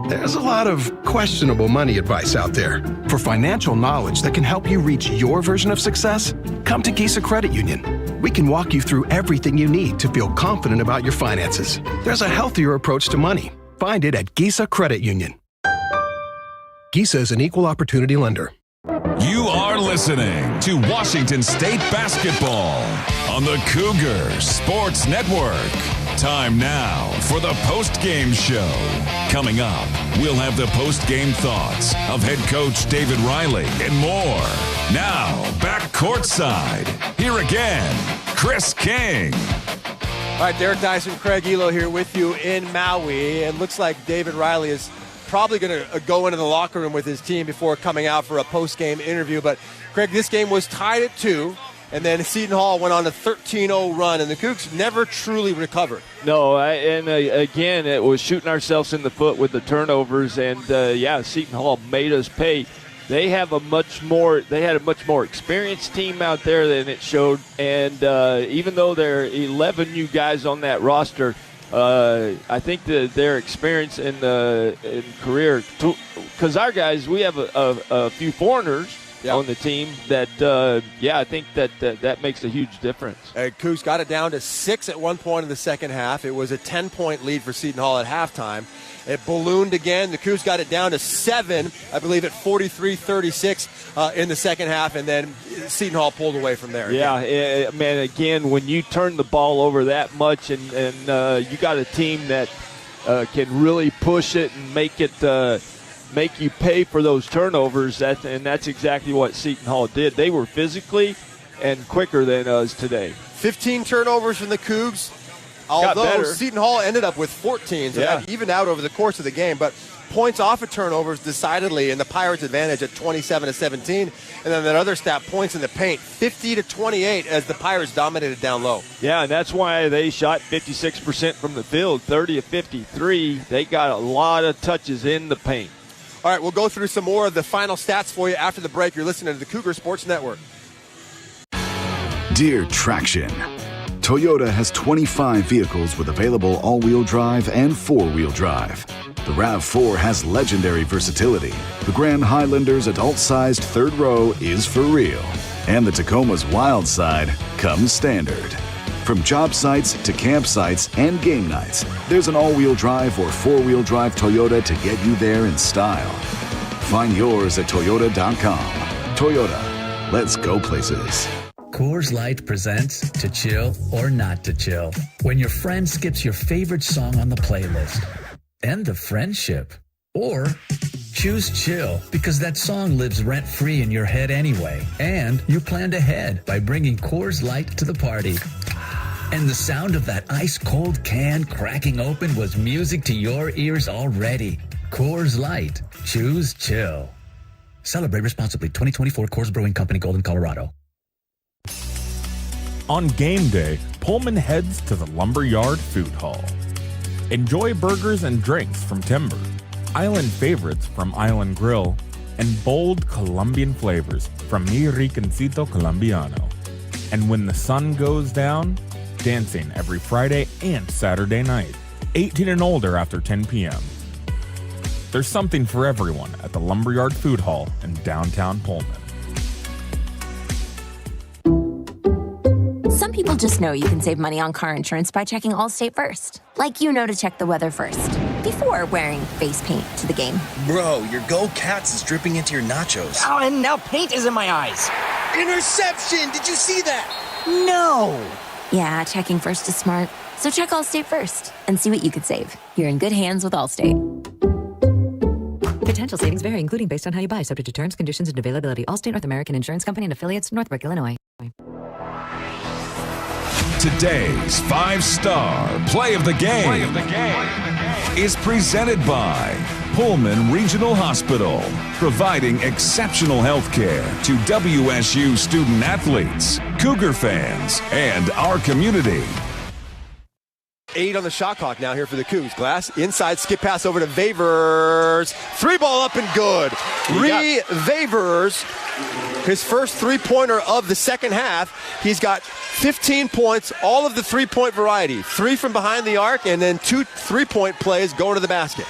There's a lot of questionable money advice out there. For financial knowledge that can help you reach your version of success, come to Gisa Credit Union. We can walk you through everything you need to feel confident about your finances. There's a healthier approach to money. Find it at Gisa Credit Union. Gisa is an equal opportunity lender. You are listening to Washington State basketball on the Cougar Sports Network. Time now for the post-game show. Coming up, we'll have the post-game thoughts of head coach David Riley and more. Now, back courtside. Here again, Chris King. All right, Derek Dyson, Craig Elo here with you in Maui. It looks like David Riley is probably going to go into the locker room with his team before coming out for a post-game interview. But, Craig, this game was tied at 2, and then Seton Hall went on a 13-0 run, and the Cougs never truly recovered. No, again, it was shooting ourselves in the foot with the turnovers, and, Seton Hall made us pay. They had a much more experienced team out there than it showed, and even though there are 11 new guys on that roster, I think that their experience in career, because our guys, we have a few foreigners on the team that, I think that makes a huge difference. Cougs got it down to 6 at one point in the second half. It was a 10-point lead for Seton Hall at halftime. It ballooned again. The Cougs got it down to 7, I believe, at 43-36 in the second half, and then Seton Hall pulled away from there. Yeah, man, again, when you turn the ball over that much and you got a team that can really push it and make you pay for those turnovers, and that's exactly what Seton Hall did. They were physically and quicker than us today. 15 turnovers from the Cougs. Although Seton Hall ended up with 14, so that evened out over the course of the game. But points off of turnovers decidedly in the Pirates' advantage at 27-17. And then that other stat, points in the paint, 50-28 as the Pirates dominated down low. Yeah, and that's why they shot 56% from the field, 30 of 53. They got a lot of touches in the paint. All right, we'll go through some more of the final stats for you after the break. You're listening to the Cougar Sports Network. Dear Traction, Toyota has 25 vehicles with available all-wheel drive and 4-wheel drive. The RAV4 has legendary versatility. The Grand Highlander's adult-sized third row is for real. And the Tacoma's wild side comes standard. From job sites to campsites and game nights, there's an all-wheel drive or 4-wheel drive Toyota to get you there in style. Find yours at Toyota.com. Toyota, let's go places. Coors Light presents To Chill or Not to Chill. When your friend skips your favorite song on the playlist. End of friendship. Or choose chill because that song lives rent-free in your head anyway. And you planned ahead by bringing Coors Light to the party. And the sound of that ice-cold can cracking open was music to your ears already. Coors Light. Choose chill. Celebrate responsibly. 2024 Coors Brewing Company, Golden, Colorado. On game day, Pullman heads to the Lumberyard Food Hall. Enjoy burgers and drinks from Timber, island favorites from Island Grill, and bold Colombian flavors from Mi Rinconcito Colombiano. And when the sun goes down, dancing every Friday and Saturday night, 18 and older after 10 p.m. There's something for everyone at the Lumberyard Food Hall in downtown Pullman. Some people just know you can save money on car insurance by checking Allstate first. Like you know to check the weather first, before wearing face paint to the game. Bro, your Go Cats is dripping into your nachos. Oh, and now paint is in my eyes. Interception! Did you see that? No! Yeah, checking first is smart. So check Allstate first and see what you could save. You're in good hands with Allstate. Potential savings vary, including based on how you buy, subject to terms, conditions, and availability. Allstate North American Insurance Company and affiliates, Northbrook, Illinois. Today's 5-star play of the game is presented by Pullman Regional Hospital, providing exceptional health care to WSU student athletes, Cougar fans, and our community. 8 on the shot clock now here for the Cougs. Glass inside, skip pass over to Vavers. 3 ball up and good. Vavers, his first 3-pointer of the second half. He's got 15 points, all of the 3-point variety. 3 from behind the arc and then 2 3-point plays going to the basket.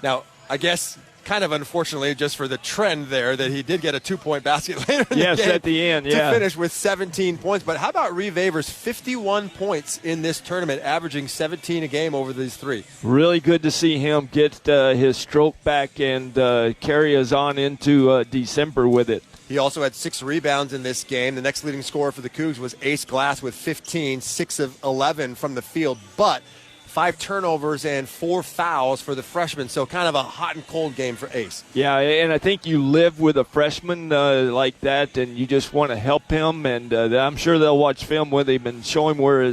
Now, I guess kind of unfortunately just for the trend there that he did get a 2-point basket later in the game. Yes, at the end, yeah. To finish with 17 points. But how about Reed Vavers? 51 points in this tournament, averaging 17 a game over these 3. Really good to see him get his stroke back and carry us on into December with it. He also had 6 rebounds in this game. The next leading scorer for the Cougs was Ace Glass with 15, 6 of 11 from the field. But 5 turnovers and 4 fouls for the freshman, so kind of a hot and cold game for Ace. Yeah, and I think you live with a freshman like that, and you just want to help him, and I'm sure they'll watch film with him and show him where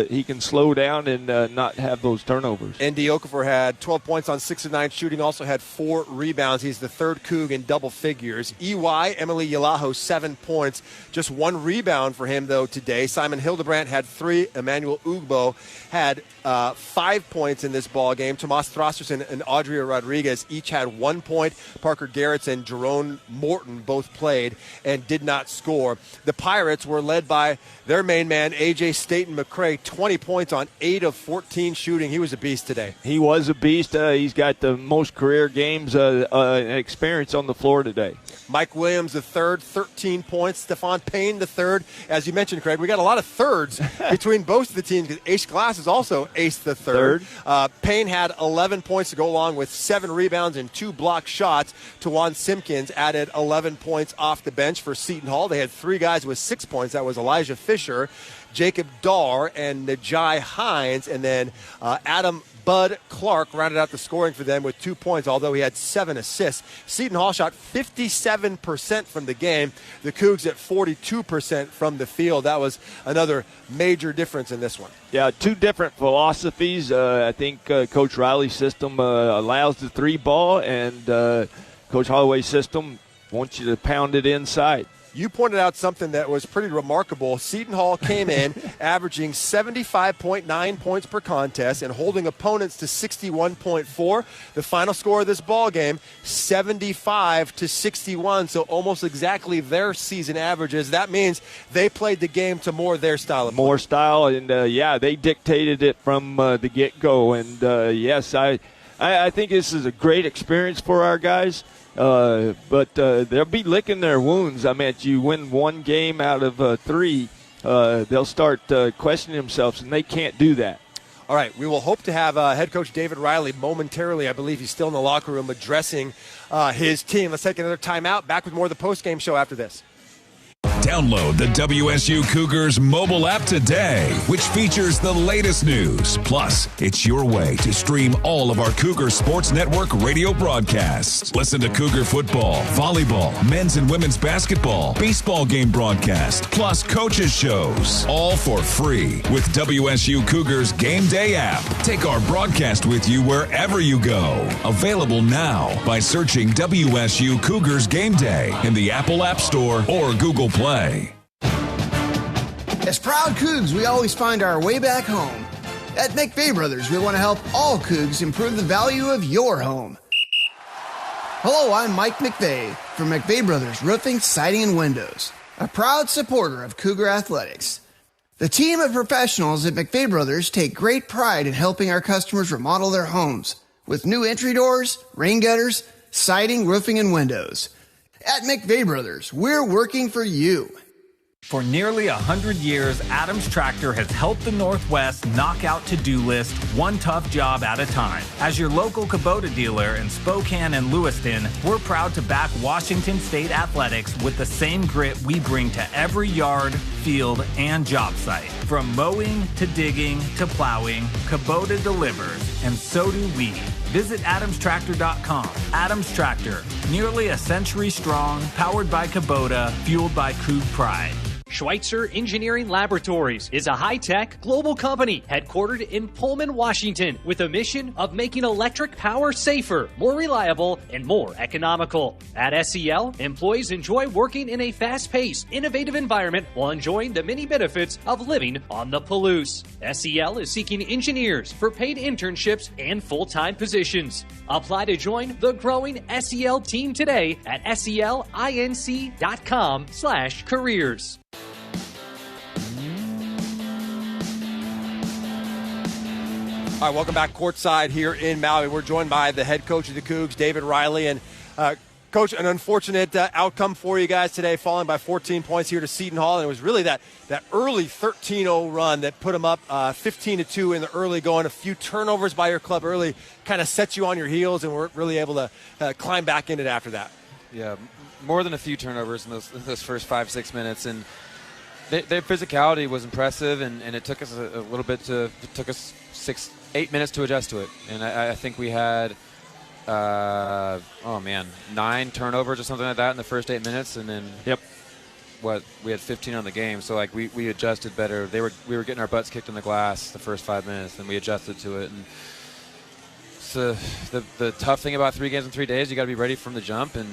he can slow down and not have those turnovers. N.D. Okafor had 12 points on 6 of 9 shooting, also had 4 rebounds. He's the third Coug in double figures. EY, Emily Yalaho, 7 points. Just 1 rebound for him, though, today. Simon Hildebrandt had 3. Emmanuel Ugbo had 5 points in this ball game. Tomas Throsterson and Audrey Rodriguez each had 1 point. Parker Garretts and Jerome Morton both played and did not score. The Pirates were led by their main man, A.J. Staten McCray, 20 points on 8 of 14 shooting. He was a beast today. He was a beast. He's got the most career games experience on the floor today. Mike Williams, the third, 13 points. Stephon Payne, the third. As you mentioned, Craig, we got a lot of thirds between both of the teams because Ace Glass is also Ace the third. Payne had 11 points to go along with 7 rebounds and 2 block shots. Tawan Simpkins added 11 points off the bench for Seton Hall. They had 3 guys with 6 points. That was Elijah Fisher, Jacob Darr, and Najai Hines. And then Adam Bud Clark rounded out the scoring for them with 2 points, although he had 7 assists. Seton Hall shot 57% from the game. The Cougs at 42% from the field. That was another major difference in this one. Yeah, 2 different philosophies. I think Coach Riley's system allows the 3 ball, and Coach Holloway's system wants you to pound it inside. You pointed out something that was pretty remarkable. Seton Hall came in averaging 75.9 points per contest and holding opponents to 61.4. The final score of this ball game, 75-61, so almost exactly their season averages. That means they played the game to more their style of play. More style, and they dictated it from the get-go. And yes, I think this is a great experience for our guys. But they'll be licking their wounds. I mean, you win 1 game out of 3, they'll start questioning themselves, and they can't do that. All right, we will hope to have head coach David Riley momentarily. I believe he's still in the locker room addressing his team. Let's take another timeout. Back with more of the post-game show after this. Download the WSU Cougars mobile app today, which features the latest news. Plus, it's your way to stream all of our Cougar Sports Network radio broadcasts. Listen to Cougar football, volleyball, men's and women's basketball, baseball game broadcast, plus coaches shows, all for free with WSU Cougars Game Day app. Take our broadcast with you wherever you go. Available now by searching WSU Cougars Game Day in the Apple App Store or Google Play. As proud Cougs, we always find our way back home. At McVeigh Brothers, we want to help all Cougs improve the value of your home. Hello, I'm Mike McVeigh from McVeigh Brothers Roofing, Siding, and Windows, a proud supporter of Cougar Athletics. The team of professionals at McVeigh Brothers take great pride in helping our customers remodel their homes with new entry doors, rain gutters, siding, roofing, and windows. At McVeigh Brothers, we're working for you. For nearly 100 years, Adams Tractor has helped the Northwest knock out to-do list one tough job at a time. As your local Kubota dealer in Spokane and Lewiston, we're proud to back Washington State athletics with the same grit we bring to every yard, field, and job site. From mowing to digging to plowing, Kubota delivers, and so do we. Visit AdamsTractor.com. Adams Tractor, nearly a century strong, powered by Kubota, fueled by Coug pride. Schweitzer Engineering Laboratories is a high-tech global company headquartered in Pullman, Washington, with a mission of making electric power safer, more reliable, and more economical. At SEL, employees enjoy working in a fast-paced, innovative environment while enjoying the many benefits of living on the Palouse. SEL is seeking engineers for paid internships and full-time positions. Apply to join the growing SEL team today at selinc.com/careers. All right, welcome back courtside here in Maui. We're joined by the head coach of the Cougs, David Riley. And, Coach, an unfortunate outcome for you guys today, falling by 14 points here to Seton Hall. And it was really that early 13-0 run that put them up 15-2 in the early going. A few turnovers by your club early kind of set you on your heels and weren't really able to climb back in it after that. Yeah, more than a few turnovers in those first 5-6 minutes. And their physicality was impressive, and it took us a little bit it took us 8 minutes to adjust to it. And I think we had, 9 turnovers or something like that in the first 8 minutes. And then, we had 15 on the game. So, we adjusted better. We were getting our butts kicked in the glass the first 5 minutes, and we adjusted to it. And so the tough thing about 3 games in 3 days, you got to be ready from the jump. And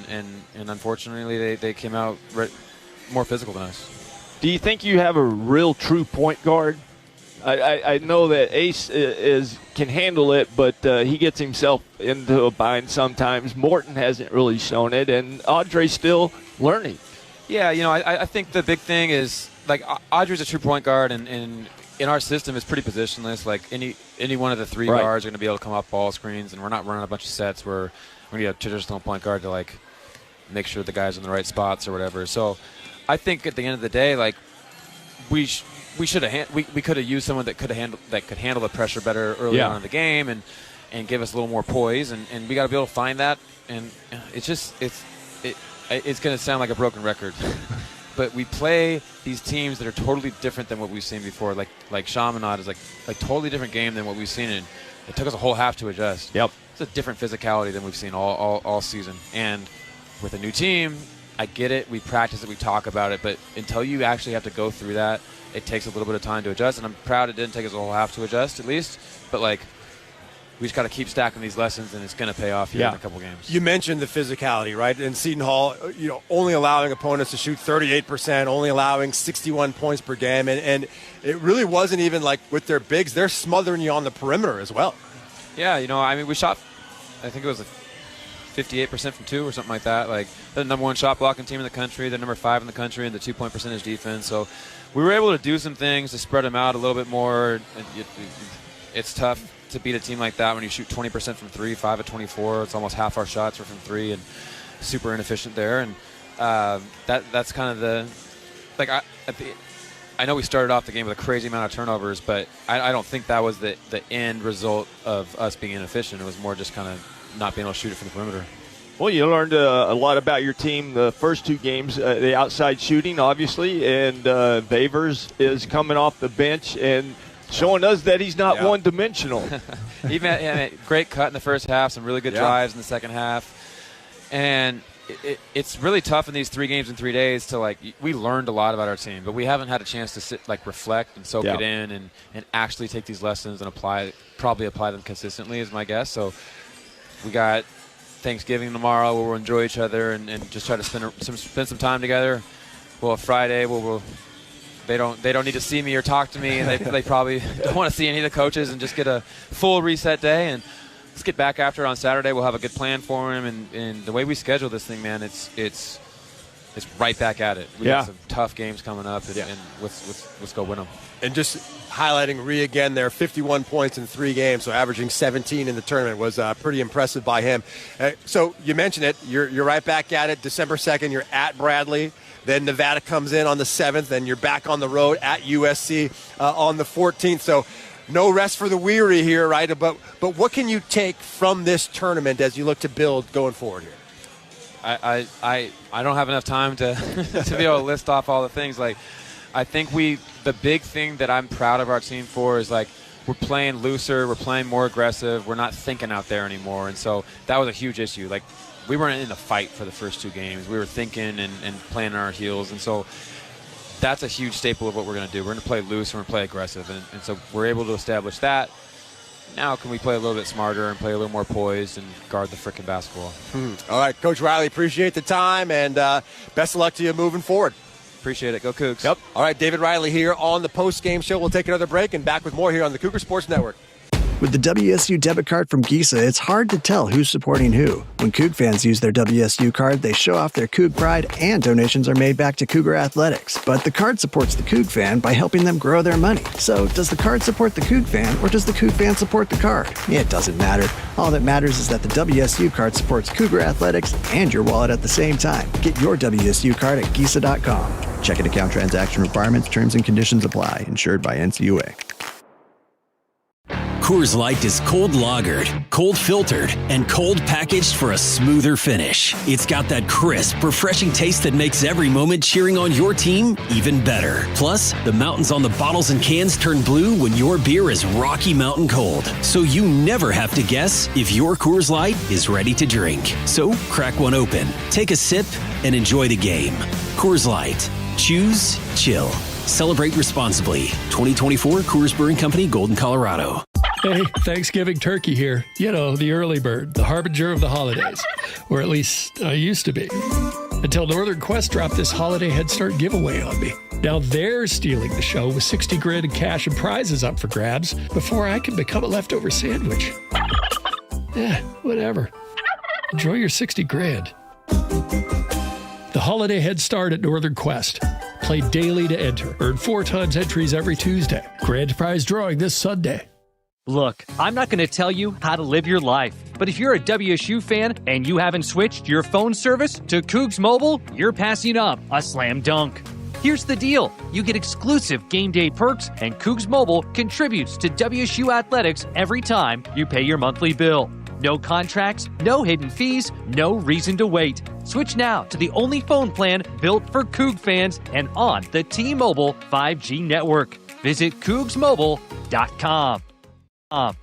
unfortunately, they came out more physical than us. Do you think you have a real true point guard? I know that Ace can handle it, but he gets himself into a bind sometimes. Morton hasn't really shown it, and Audrey's still learning. Yeah, I think the big thing is, Audrey's a true point guard, and in our system it's pretty positionless. Any one of the 3 guards are going to be able to come off ball screens, and we're not running a bunch of sets where we're going to have a traditional point guard to, make sure the guy's in the right spots or whatever. So I think at the end of the day, we should have we could have used someone that could handle the pressure better early on in the game and give us a little more poise, and we got to be able to find that. And it's going to sound like a broken record, but we play these teams that are totally different than what we've seen before. Like Chaminade is like totally different game than what we've seen, and it took us a whole half to adjust. Yep, it's a different physicality than we've seen all season. And with a new team, I get it. We practice it, we talk about it, but until you actually have to go through that, it takes a little bit of time to adjust. And I'm proud it didn't take us a whole half to adjust, at least. But we just got to keep stacking these lessons, and it's going to pay off here in a couple games. You mentioned the physicality, right? In Seton Hall, only allowing opponents to shoot 38%, only allowing 61 points per game, and it really wasn't even with their bigs. They're smothering you on the perimeter as well. Yeah, we shot, I think it was 58% from 2 or something like that. The number 1 shot blocking team in the country, the number 5 in the country in the 2-point percentage defense. So we were able to do some things to spread them out a little bit more. It's tough to beat a team like that when you shoot 20% from 3, 5 of 24. It's almost half our shots are from 3, and super inefficient there. And that's kind of the I know we started off the game with a crazy amount of turnovers, but I don't think that was the end result of us being inefficient. It was more just kind of not being able to shoot it from the perimeter. Well, you learned a lot about your team the first two games, the outside shooting, obviously, and Favors is coming off the bench and showing us that he's not one-dimensional. Great cut in the first half, some really good drives in the second half. And it's really tough in these 3 games in 3 days to, we learned a lot about our team, but we haven't had a chance to sit, reflect and soak it in and actually take these lessons and probably apply them consistently is my guess. So we got Thanksgiving tomorrow where we'll enjoy each other and just try to spend some time together. Well, Friday they don't need to see me or talk to me, and they probably don't want to see any of the coaches and just get a full reset day. And let's get back after on Saturday. We'll have a good plan for him, and the way we schedule this thing, man, it's right back at it. We got some tough games coming up, and let's go win them. And just highlighting Ree again there, 51 points in 3 games, so averaging 17 in the tournament was pretty impressive by him. So you mentioned it. You're right back at it. December 2nd, you're at Bradley. Then Nevada comes in on the 7th, and you're back on the road at USC on the 14th. So no rest for the weary here, right? But what can you take from this tournament as you look to build going forward here? I don't have enough time to to be able to list off all the things. I think the big thing that I'm proud of our team for is we're playing looser, we're playing more aggressive, we're not thinking out there anymore, and so that was a huge issue. We weren't in a fight for the first 2 games. We were thinking and playing on our heels, and so that's a huge staple of what we're going to do. We're going to play loose and we're going to play aggressive, and so we're able to establish that. Now can we play a little bit smarter and play a little more poised and guard the frickin' basketball? All right, Coach Riley, appreciate the time, and best of luck to you moving forward. Appreciate it. Go Cougs. Yep. All right, David Riley here on the post-game show. We'll take another break and back with more here on the Cougar Sports Network. With the WSU debit card from Giza, it's hard to tell who's supporting who. When Coug fans use their WSU card, they show off their Coug pride and donations are made back to Cougar Athletics. But the card supports the Coug fan by helping them grow their money. So does the card support the Coug fan or does the Coug fan support the card? It doesn't matter. All that matters is that the WSU card supports Cougar Athletics and your wallet at the same time. Get your WSU card at Giza.com. Checking account transaction requirements, terms and conditions apply. Insured by NCUA. Coors Light is cold lagered, cold filtered, and cold packaged for a smoother finish. It's got that crisp, refreshing taste that makes every moment cheering on your team even better. Plus, the mountains on the bottles and cans turn blue when your beer is Rocky Mountain cold. So you never have to guess if your Coors Light is ready to drink. So crack one open, take a sip, and enjoy the game. Coors Light. Choose chill. Celebrate responsibly. 2024 Coors Brewing Company, Golden, Colorado. Hey, Thanksgiving turkey here. You know, the early bird, the harbinger of the holidays. Or at least I used to be. Until Northern Quest dropped this holiday Head Start giveaway on me. Now they're stealing the show with $60,000 in cash and prizes up for grabs before I can become a leftover sandwich. Whatever. Enjoy your $60,000. The holiday Head Start at Northern Quest. Play daily to enter. Earn 4 times entries every Tuesday. Grand prize drawing this Sunday. Look, I'm not going to tell you how to live your life, but if you're a WSU fan and you haven't switched your phone service to Cougs Mobile, you're passing up a slam dunk. Here's the deal. You get exclusive game day perks, and Cougs Mobile contributes to WSU athletics every time you pay your monthly bill. No contracts, no hidden fees, no reason to wait. Switch now to the only phone plan built for Coug fans and on the T-Mobile 5G network. Visit CougsMobile.com. A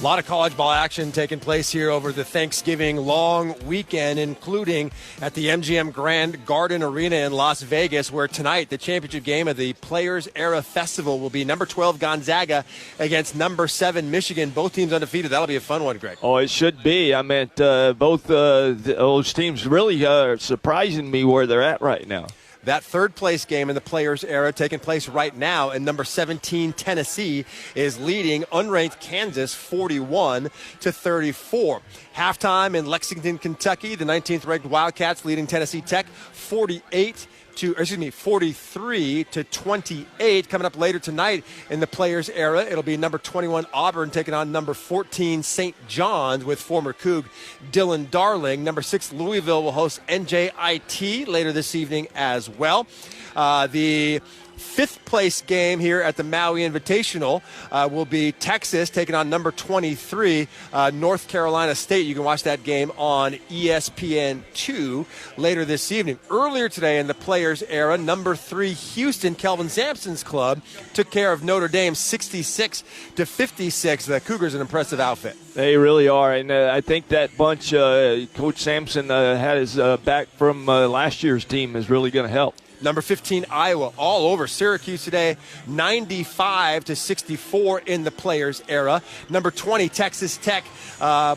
lot of college ball action taking place here over the Thanksgiving long weekend, including at the MGM Grand Garden Arena in Las Vegas, where tonight the championship game of the Players Era Festival will be number 12 Gonzaga against number 7 Michigan. Both teams undefeated. That'll be a fun one, Greg. Oh, it should be. I mean, both those teams really are surprising me where they're at right now. That third-place game in the Players Era taking place right now, and number 17 Tennessee is leading unranked Kansas 41-34. Halftime in Lexington, Kentucky, the 19th-ranked Wildcats leading Tennessee Tech 43-28. Coming up later tonight in the Players Era, it'll be number 21 Auburn taking on number 14 St. John's with former Coug Dylan Darling. Number 6 Louisville will host NJIT later this evening as well. The fifth-place game here at the Maui Invitational will be Texas taking on number 23, North Carolina State. You can watch that game on ESPN2 later this evening. Earlier today in the Players era, number 3 Houston, Kelvin Sampson's club, took care of Notre Dame 66-56. The Cougars an impressive outfit. They really are, and I think that bunch, Coach Sampson had his back from last year's team, is really going to help. Number 15, Iowa, all over Syracuse today, 95-64 in the Players era. Number 20, Texas Tech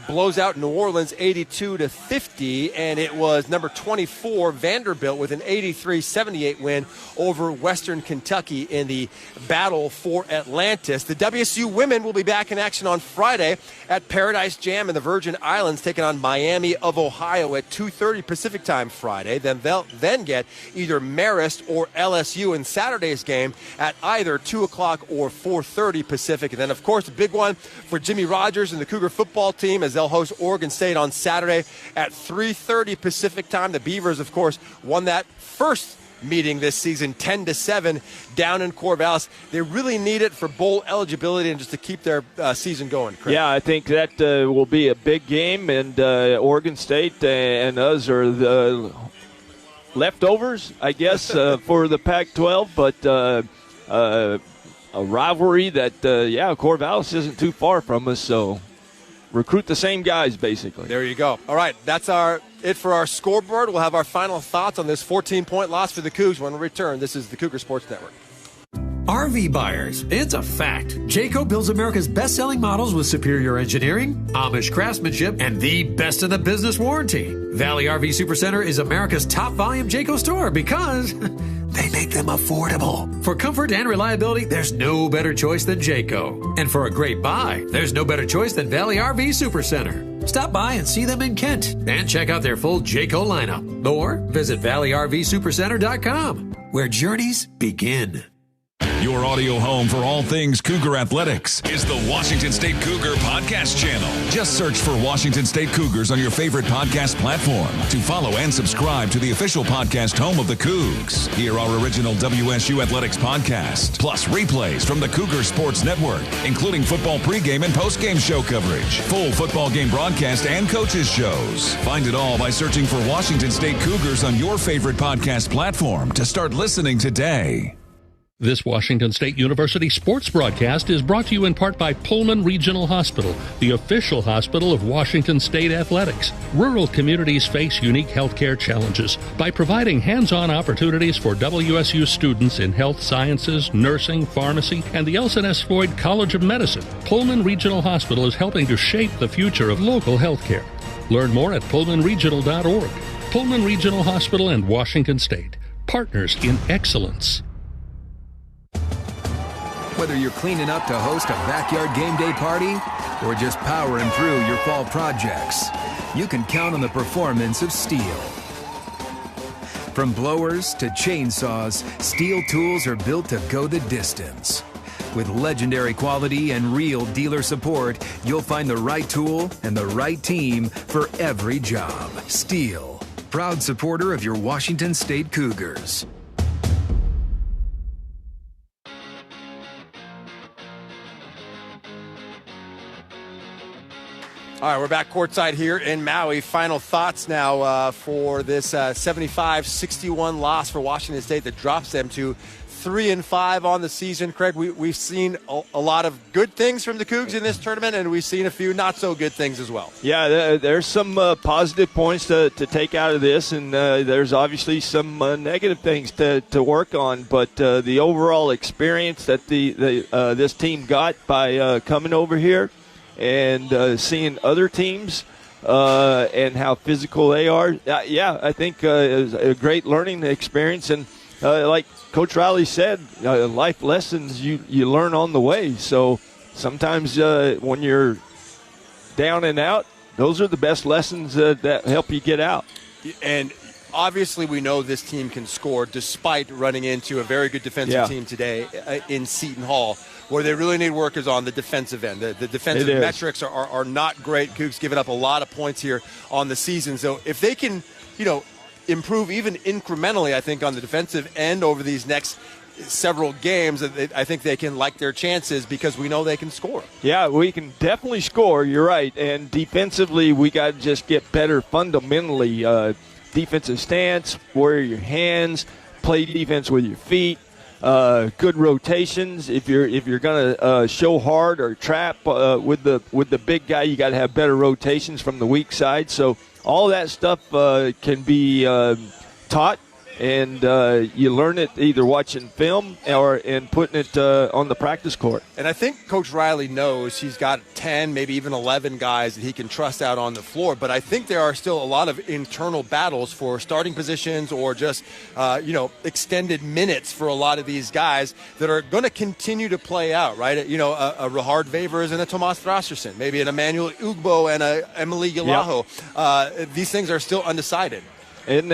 blows out New Orleans 82-50, and it was number 24, Vanderbilt, with an 83-78 win over Western Kentucky in the battle for Atlantis. The WSU women will be back in action on Friday at Paradise Jam in the Virgin Islands, taking on Miami of Ohio at 2:30 Pacific time Friday. Then they'll get either Marist or LSU in Saturday's game at either 2 o'clock or 4:30 Pacific. And then, of course, the big one for Jimmy Rogers and the Cougar football team as they'll host Oregon State on Saturday at 3:30 Pacific time. The Beavers, of course, won that first meeting this season 10-7 down in Corvallis. They really need it for bowl eligibility and just to keep their season going, Craig. Yeah, I think that will be a big game, and Oregon State and us are the leftovers, I guess, for the Pac-12, but a rivalry that, Corvallis isn't too far from us, so recruit the same guys, basically. There you go. All right, that's it for our scoreboard. We'll have our final thoughts on this 14-point loss for the Cougs when we return. This is the Cougar Sports Network. RV buyers, it's a fact. Jayco builds America's best-selling models with superior engineering, Amish craftsmanship, and the best in the business warranty. Valley RV Supercenter is America's top volume Jayco store because they make them affordable. For comfort and reliability, there's no better choice than Jayco. And for a great buy, there's no better choice than Valley RV Supercenter. Stop by and see them in Kent and check out their full Jayco lineup. Or visit ValleyRVSupercenter.com, where journeys begin. Your audio home for all things Cougar Athletics is the Washington State Cougar Podcast Channel. Just search for Washington State Cougars on your favorite podcast platform to follow and subscribe to the official podcast home of the Cougs. Hear our original WSU Athletics podcast, plus replays from the Cougar Sports Network, including football pregame and postgame show coverage, full football game broadcast, and coaches shows. Find it all by searching for Washington State Cougars on your favorite podcast platform to start listening today. This Washington State University sports broadcast is brought to you in part by Pullman Regional Hospital, the official hospital of Washington State Athletics. Rural communities face unique healthcare challenges. By providing hands-on opportunities for WSU students in health sciences, nursing, pharmacy, and the LSNS Floyd College of Medicine, Pullman Regional Hospital is helping to shape the future of local healthcare. Learn more at pullmanregional.org. Pullman Regional Hospital and Washington State, partners in excellence. Whether you're cleaning up to host a backyard game day party or just powering through your fall projects, you can count on the performance of Steel. From blowers to chainsaws, Steel tools are built to go the distance. With legendary quality and real dealer support, you'll find the right tool and the right team for every job. Steel, proud supporter of your Washington State Cougars. All right, we're back courtside here in Maui. Final thoughts now for this 75-61 loss for Washington State that drops them to 3-5 on the season. Craig, we've seen a lot of good things from the Cougs in this tournament, and we've seen a few not so good things as well. Yeah, there's some positive points to take out of this, and there's obviously some negative things to work on. But the overall experience that this team got by coming over here and seeing other teams and how physical they are, I think is a great learning experience. And like Coach Riley said, life lessons you learn on the way. So sometimes when you're down and out, those are the best lessons that help you get out. And obviously we know this team can score despite running into a very good defensive team today in Seton Hall, where they really need work is on the defensive end. The defensive metrics are not great. Cougs giving up a lot of points here on the season. So if they can, improve even incrementally, I think, on the defensive end over these next several games, I think they can like their chances because we know they can score. Yeah, we can definitely score. You're right. And defensively, we got to just get better fundamentally. Defensive stance, wear your hands, play defense with your feet. Good rotations. If you're gonna show hard or trap with the big guy, you got to have better rotations from the weak side. So all that stuff can be taught, and you learn it either watching film or in putting it on the practice court. And I think Coach Riley knows he's got 10, maybe even 11 guys that he can trust out on the floor. But I think there are still a lot of internal battles for starting positions or just, extended minutes for a lot of these guys that are going to continue to play out, right? A Rahard Favors and a Tomas Thraserson, maybe an Emmanuel Ugbo and a Emily Yalaho. Yep. These things are still undecided. And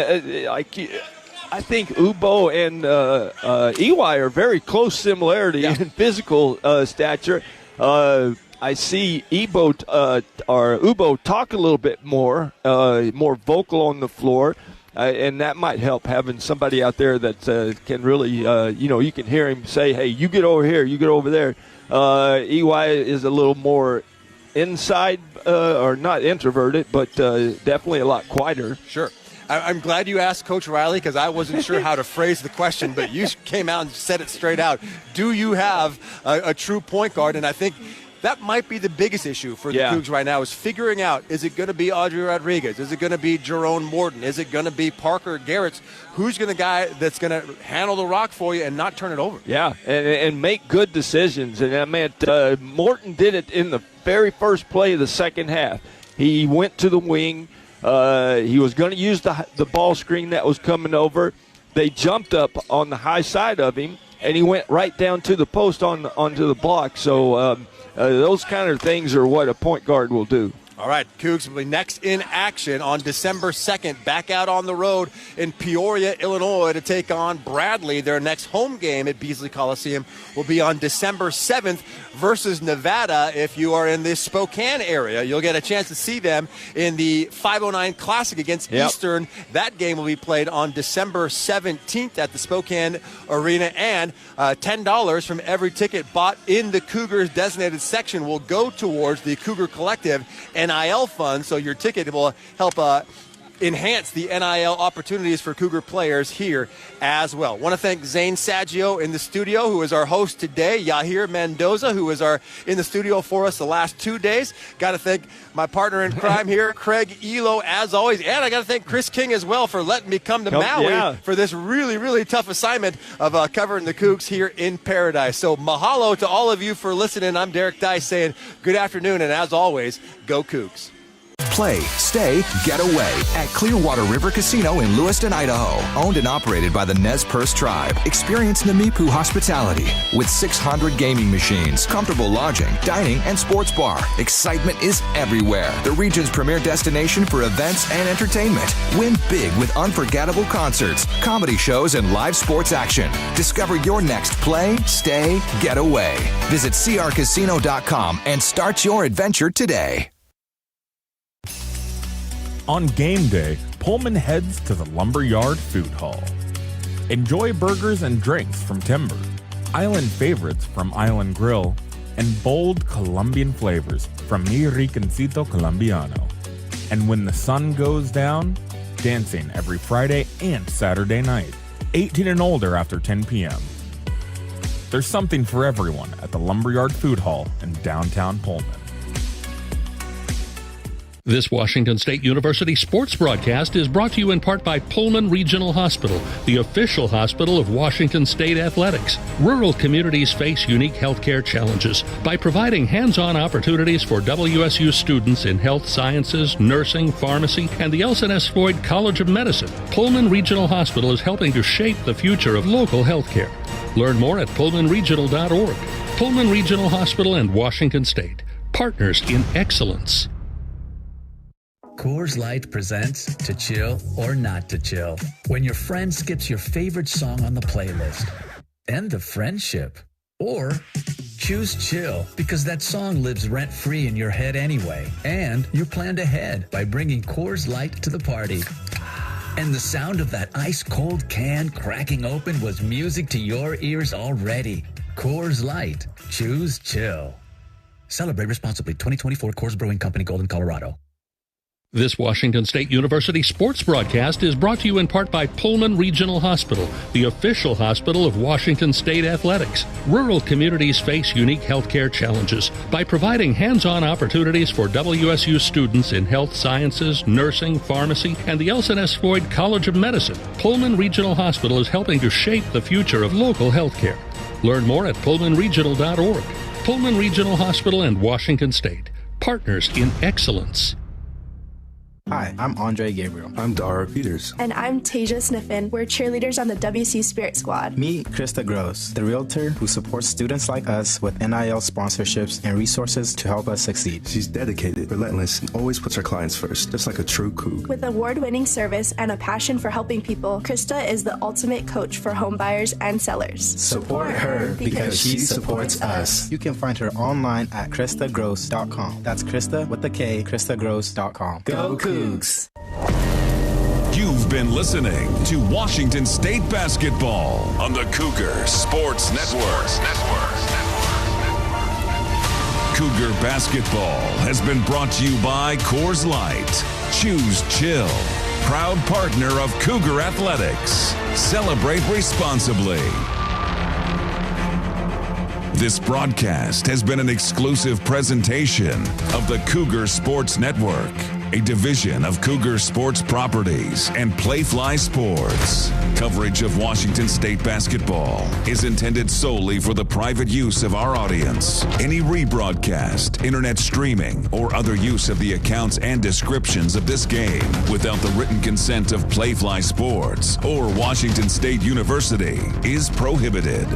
I think Ubo and EY are very close similarity in physical stature. I see Ubo talk a little bit more vocal on the floor, and that might help having somebody out there that can really, you can hear him say, hey, you get over here, you get over there. EY is a little more inside, or not introverted, but definitely a lot quieter. Sure. I'm glad you asked Coach Riley because I wasn't sure how to phrase the question, but you came out and said it straight out. Do you have a true point guard? And I think that might be the biggest issue for the Cougs right now is figuring out, is it going to be Audrey Rodriguez? Is it going to be Jerome Morton? Is it going to be Parker Garretts? Who's going to guy that's going to handle the rock for you and not turn it over? Yeah, and make good decisions. And I meant Morton did it in the very first play of the second half. He went to the wing. He was going to use the ball screen that was coming over. They jumped up on the high side of him, and he went right down to the post onto the block. So those kind of things are what a point guard will do. All right, Cougs will be next in action on December 2nd, back out on the road in Peoria, Illinois to take on Bradley. Their next home game at Beasley Coliseum will be on December 7th versus Nevada. If you are in the Spokane area, you'll get a chance to see them in the 509 Classic against Eastern. That game will be played on December 17th at the Spokane Arena, and $10 from every ticket bought in the Cougars designated section will go towards the Cougar Collective NIL fund, so your ticket will help enhance the NIL opportunities for Cougar players here as well. Want to thank Zane Saggio in the studio, who is our host today, Yahir Mendoza, who is in the studio for us the last 2 days. Got to thank my partner in crime here, Craig Elo, as always, and I got to thank Chris King as well for letting me come to Maui for this really, really tough assignment of covering the Cougs here in Paradise. So mahalo to all of you for listening. I'm Derek Dice saying good afternoon, and as always, go Cougs. Play, stay, get away at Clearwater River Casino in Lewiston, Idaho. Owned and operated by the Nez Perce Tribe. Experience Namipu hospitality with 600 gaming machines, comfortable lodging, dining, and sports bar. Excitement is everywhere. The region's premier destination for events and entertainment. Win big with unforgettable concerts, comedy shows, and live sports action. Discover your next play, stay, get away. Visit crcasino.com and start your adventure today. On game day, Pullman heads to the Lumberyard Food Hall. Enjoy burgers and drinks from Timber, island favorites from Island Grill, and bold Colombian flavors from Mi Rinconcito Colombiano. And when the sun goes down, dancing every Friday and Saturday night, 18 and older after 10 p.m. There's something for everyone at the Lumberyard Food Hall in downtown Pullman. This Washington State University sports broadcast is brought to you in part by Pullman Regional Hospital, the official hospital of Washington State Athletics. Rural communities face unique healthcare challenges. By providing hands-on opportunities for WSU students in health sciences, nursing, pharmacy, and the LSNS Floyd College of Medicine, Pullman Regional Hospital is helping to shape the future of local healthcare. Learn more at pullmanregional.org. Pullman Regional Hospital and Washington State, partners in excellence. Coors Light presents To Chill or Not to Chill. When your friend skips your favorite song on the playlist. End the friendship. Or choose chill because that song lives rent-free in your head anyway. And you planned ahead by bringing Coors Light to the party. And the sound of that ice-cold can cracking open was music to your ears already. Coors Light. Choose chill. Celebrate responsibly. 2024 Coors Brewing Company, Golden, Colorado. This Washington State University sports broadcast is brought to you in part by Pullman Regional Hospital, the official hospital of Washington State Athletics. Rural communities face unique healthcare challenges. By providing hands-on opportunities for WSU students in health sciences, nursing, pharmacy, and the Elson S. Floyd College of Medicine, Pullman Regional Hospital is helping to shape the future of local healthcare. Learn more at pullmanregional.org. Pullman Regional Hospital and Washington State. Partners in excellence. Hi, I'm Andre Gabriel. I'm Dara Peters. And I'm Tasia Sniffen. We're cheerleaders on the WSU Spirit Squad. Meet Krista Gross, the realtor who supports students like us with NIL sponsorships and resources to help us succeed. She's dedicated, relentless, and always puts her clients first, just like a true Coug. With award-winning service and a passion for helping people, Krista is the ultimate coach for home buyers and sellers. Support her because she supports us. You can find her online at KristaGross.com. That's Krista with the K, KristaGross.com. Go Coug! You've been listening to Washington State basketball on the Cougar Sports Network. Cougar basketball has been brought to you by Coors Light. Choose chill. Proud partner of Cougar Athletics. Celebrate responsibly. This broadcast has been an exclusive presentation of the Cougar Sports Network, a division of Cougar Sports Properties and Playfly Sports. Coverage of Washington State basketball is intended solely for the private use of our audience. Any rebroadcast, internet streaming, or other use of the accounts and descriptions of this game without the written consent of Playfly Sports or Washington State University is prohibited.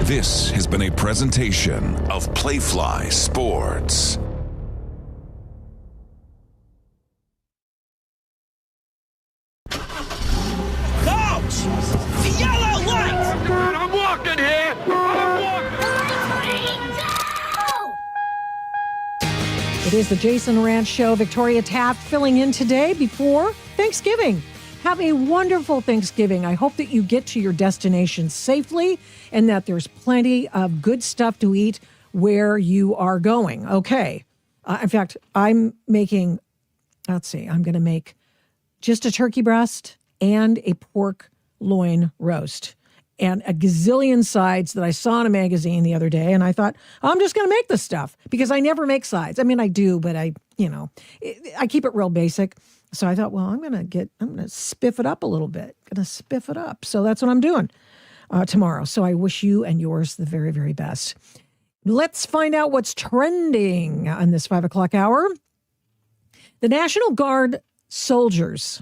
This has been a presentation of Playfly Sports. Coach! The yellow light! I'm walking here! It is the Jason Rantz Show. Victoria Taft filling in today before Thanksgiving. Have a wonderful Thanksgiving. I hope that you get to your destination safely and that there's plenty of good stuff to eat where you are going. Okay. In fact, I'm going to make just a turkey breast and a pork loin roast and a gazillion sides that I saw in a magazine the other day. And I thought, I'm just going to make this stuff because I never make sides. I mean, I do, but I keep it real basic. So I thought, well, I'm going to spiff it up a little bit. So that's what I'm doing tomorrow. So I wish you and yours the very, very best. Let's find out what's trending on this 5 o'clock hour. The National Guard soldiers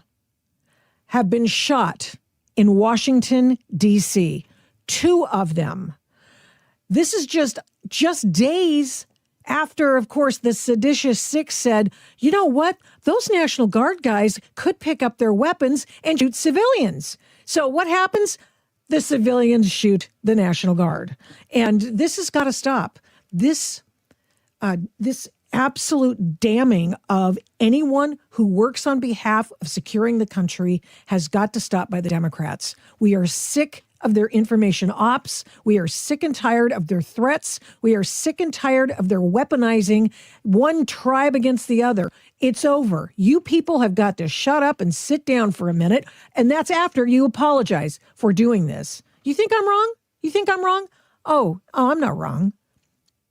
have been shot in Washington, D.C. 2 of them. This is just days after, of course, the seditious 6 said, you know what? Those National Guard guys could pick up their weapons and shoot civilians. So what happens? The civilians shoot the National Guard. And this has got to stop. This absolute damning of anyone who works on behalf of securing the country has got to stop by the Democrats. We are sick of their information ops. We are sick and tired of their threats. We are sick and tired of their weaponizing one tribe against the other. It's over. You people have got to shut up and sit down for a minute, and that's after you apologize for doing this. You think I'm wrong? Oh, I'm not wrong.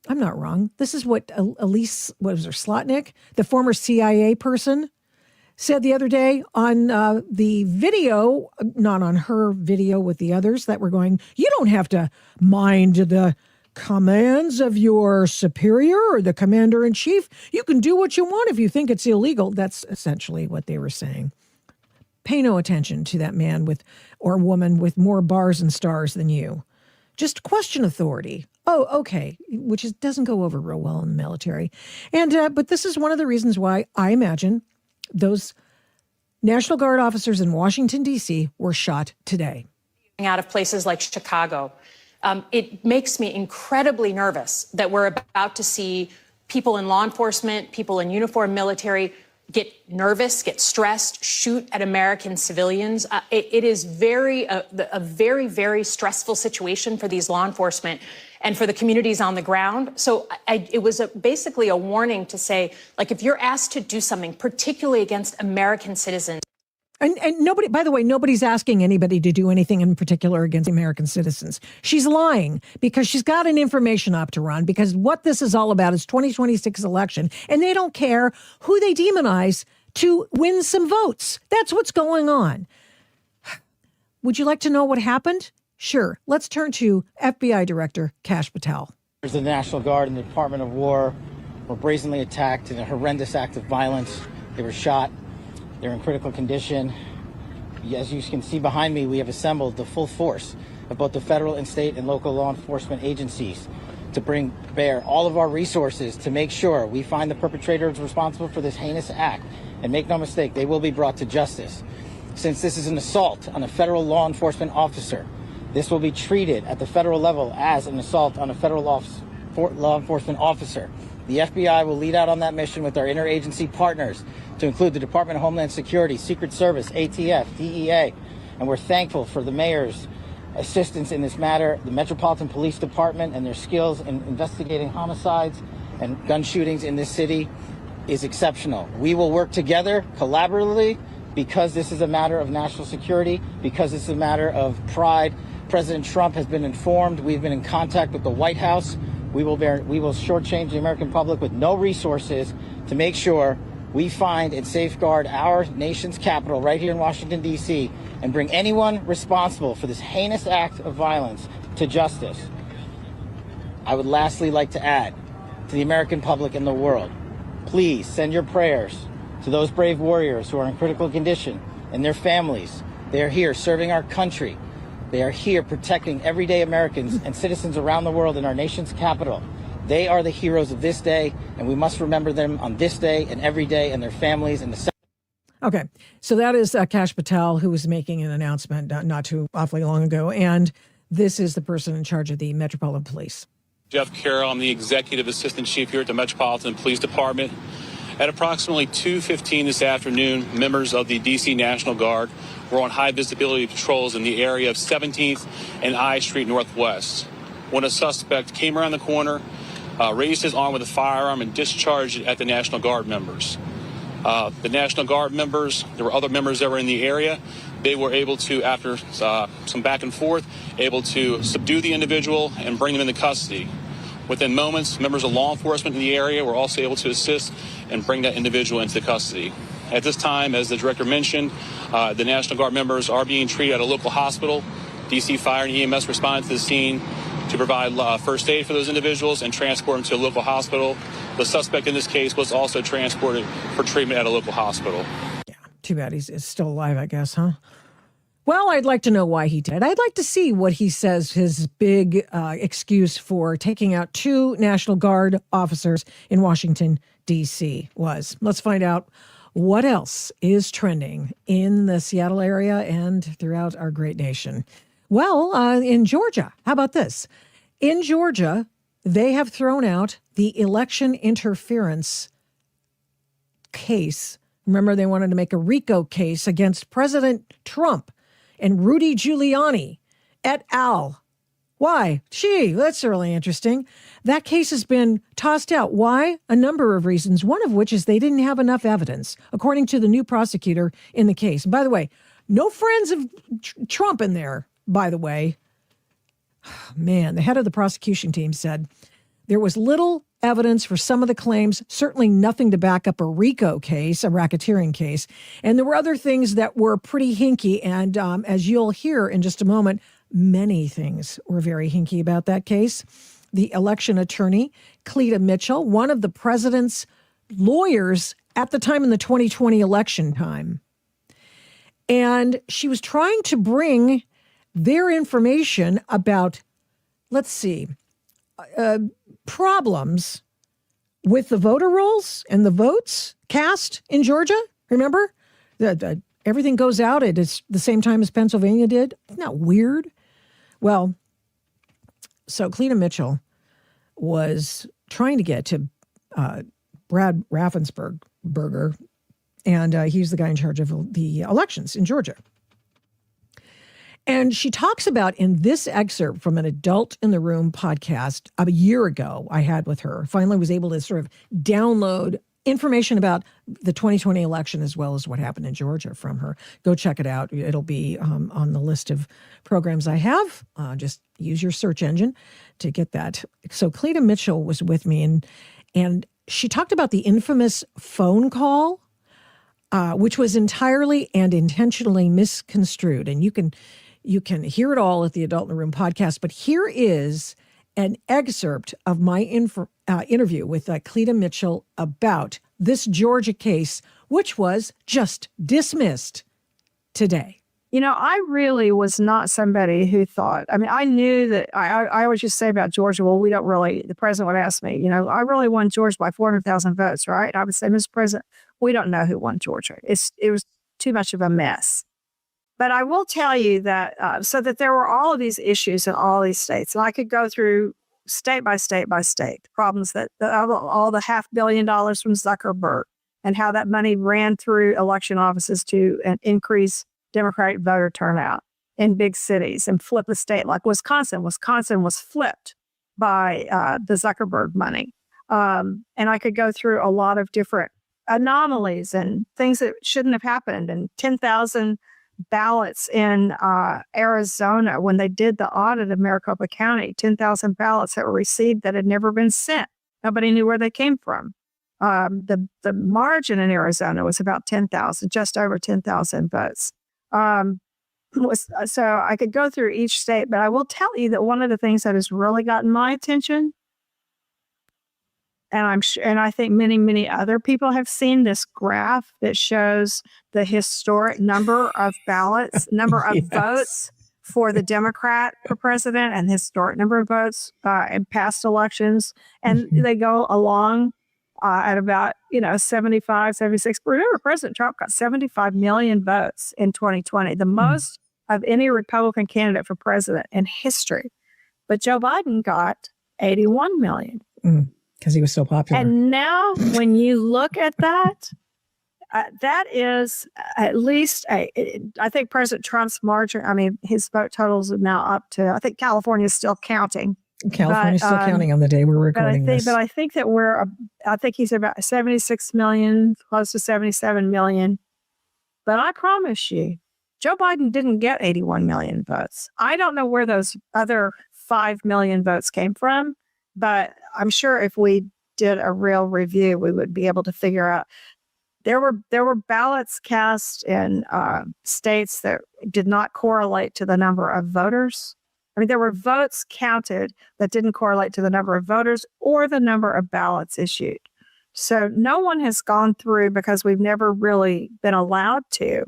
I'm not wrong. This is what Elise, what was her, Slotnick, the former CIA person, said the other day on the video, not on her video with the others that were going, you don't have to mind the commands of your superior or the commander-in-chief. You can do what you want if you think it's illegal. That's essentially what they were saying. Pay no attention to that man or woman with more bars and stars than you. Just question authority. Oh, okay, which doesn't go over real well in the military. And but this is one of the reasons why I imagine those National Guard officers in Washington, D.C. were shot today. Out of places like Chicago, it makes me incredibly nervous that we're about to see people in law enforcement, people in uniform military, get nervous, get stressed, shoot at American civilians. It is a very, very stressful situation for these law enforcement and for the communities on the ground. So it was basically a warning to say, like, if you're asked to do something, particularly against American citizens. And nobody, by the way, nobody's asking anybody to do anything in particular against American citizens. She's lying because she's got an information op to run, because what this is all about is 2026 election, and they don't care who they demonize to win some votes. That's what's going on. Would you like to know what happened? Sure. Let's turn to FBI Director Kash Patel. The National Guard and the Department of War were brazenly attacked in a horrendous act of violence. They were shot. They're in critical condition. As you can see behind me, we have assembled the full force of both the federal and state and local law enforcement agencies to bring bear all of our resources to make sure we find the perpetrators responsible for this heinous act. And make no mistake, they will be brought to justice. Since this is an assault on a federal law enforcement officer, this will be treated at the federal level as an assault on a federal law enforcement officer. The FBI will lead out on that mission with our interagency partners, to include the Department of Homeland Security, Secret Service, ATF, DEA. And we're thankful for the mayor's assistance in this matter, the Metropolitan Police Department and their skills in investigating homicides and gun shootings in this city is exceptional. We will work together collaboratively because this is a matter of national security, because it's a matter of pride. President Trump has been informed. We've been in contact with the White House. We will shortchange the American public with no resources to make sure we find and safeguard our nation's capital right here in Washington, D.C., and bring anyone responsible for this heinous act of violence to justice. I would lastly like to add to the American public and the world, please send your prayers to those brave warriors who are in critical condition and their families. They are here serving our country. They are here protecting everyday Americans and citizens around the world in our nation's capital. They are the heroes of this day, and we must remember them on this day and every day, and their families and the... Okay, so that is Kash Patel, who was making an announcement not too awfully long ago, and this is the person in charge of the Metropolitan Police. Jeff Carroll, I'm the Executive Assistant Chief here at the Metropolitan Police Department. At approximately 2:15 this afternoon, members of the D.C. National Guard were on high visibility patrols in the area of 17th and I Street Northwest when a suspect came around the corner, raised his arm with a firearm and discharged it at the National Guard members. The National Guard members, there were other members that were in the area. They were able to, after some back and forth, able to subdue the individual and bring them into custody. Within moments, members of law enforcement in the area were also able to assist and bring that individual into custody. At this time, as the director mentioned, the National Guard members are being treated at a local hospital. DC Fire and EMS responded to the scene to provide first aid for those individuals and transport them to a local hospital. The suspect in this case was also transported for treatment at a local hospital. Yeah, too bad he's still alive, I guess, huh? Well, I'd like to know why he did. I'd like to see what he says his big excuse for taking out 2 National Guard officers in Washington, D.C. was. Let's find out what else is trending in the Seattle area and throughout our great nation. Well, in Georgia, how about this? In Georgia, they have thrown out the election interference case. Remember, they wanted to make a RICO case against President Trump and Rudy Giuliani et al. Why? Gee, that's really interesting. That case has been tossed out. Why? A number of reasons, one of which is they didn't have enough evidence, according to the new prosecutor in the case. And by the way, no friends of Trump in there, by the way. Man, the head of the prosecution team said there was little evidence for some of the claims, certainly nothing to back up a RICO case, a racketeering case. And there were other things that were pretty hinky. And as you'll hear in just a moment, many things were very hinky about that case. The election attorney, Cleta Mitchell, one of the president's lawyers at the time in the 2020 election time. And she was trying to bring their information about, let's see, problems with the voter rolls and the votes cast in Georgia. Remember? Everything goes out at the same time as Pennsylvania did. Isn't that weird? Well, so Cleta Mitchell was trying to get to Brad Raffensperger, And he's the guy in charge of the elections in Georgia. And she talks about in this excerpt from an Adult in the Room podcast a year ago I had with her, finally was able to sort of download information about the 2020 election as well as what happened in Georgia from her. Go check it out. It'll be on the list of programs I have. Just use your search engine to get that. So Cleta Mitchell was with me, and she talked about the infamous phone call, which was entirely and intentionally misconstrued. And you can hear it all at the Adult in the Room podcast. But here is an excerpt of my interview with Cleta Mitchell about this Georgia case, which was just dismissed today. You know, I really was not somebody who thought, I mean, I knew that I always just say about Georgia, well, we don't really, the president would ask me, you know, I really won Georgia by 400,000 votes, right? I would say, Mr. President, we don't know who won Georgia. It was too much of a mess. But I will tell you that, so that there were all of these issues in all these states. And I could go through state by state by state, problems that all the $500 million from Zuckerberg and how that money ran through election offices to increase Democratic voter turnout in big cities and flip a state like Wisconsin. Wisconsin was flipped by the Zuckerberg money. And I could go through a lot of different anomalies and things that shouldn't have happened, and 10,000 ballots in Arizona when they did the audit of Maricopa County, 10,000 ballots that were received that had never been sent. Nobody knew where they came from. The margin in Arizona was about 10,000, just over 10,000 votes. So I could go through each state, but I will tell you that one of the things that has really gotten my attention, and I'm sure, and I think many, many other people have seen this graph that shows the historic number of ballots, number of votes for the Democrat for president, and the historic number of votes in past elections. And they go along at about, 75, 76. Remember, President Trump got 75 million votes in 2020, the most of any Republican candidate for president in history. But Joe Biden got 81 million. Because he was so popular. And now when you look at that, that is at least I think President Trump's margin, his vote totals are now up to, I think California is still counting. California's still counting on the day we're recording this. But I think that I think he's about 76 million, close to 77 million. But I promise you, Joe Biden didn't get 81 million votes. I don't know where those other 5 million votes came from. But I'm sure if we did a real review, we would be able to figure out there were ballots cast in states that did not correlate to the number of voters. There were votes counted that didn't correlate to the number of voters or the number of ballots issued. So no one has gone through, because we've never really been allowed to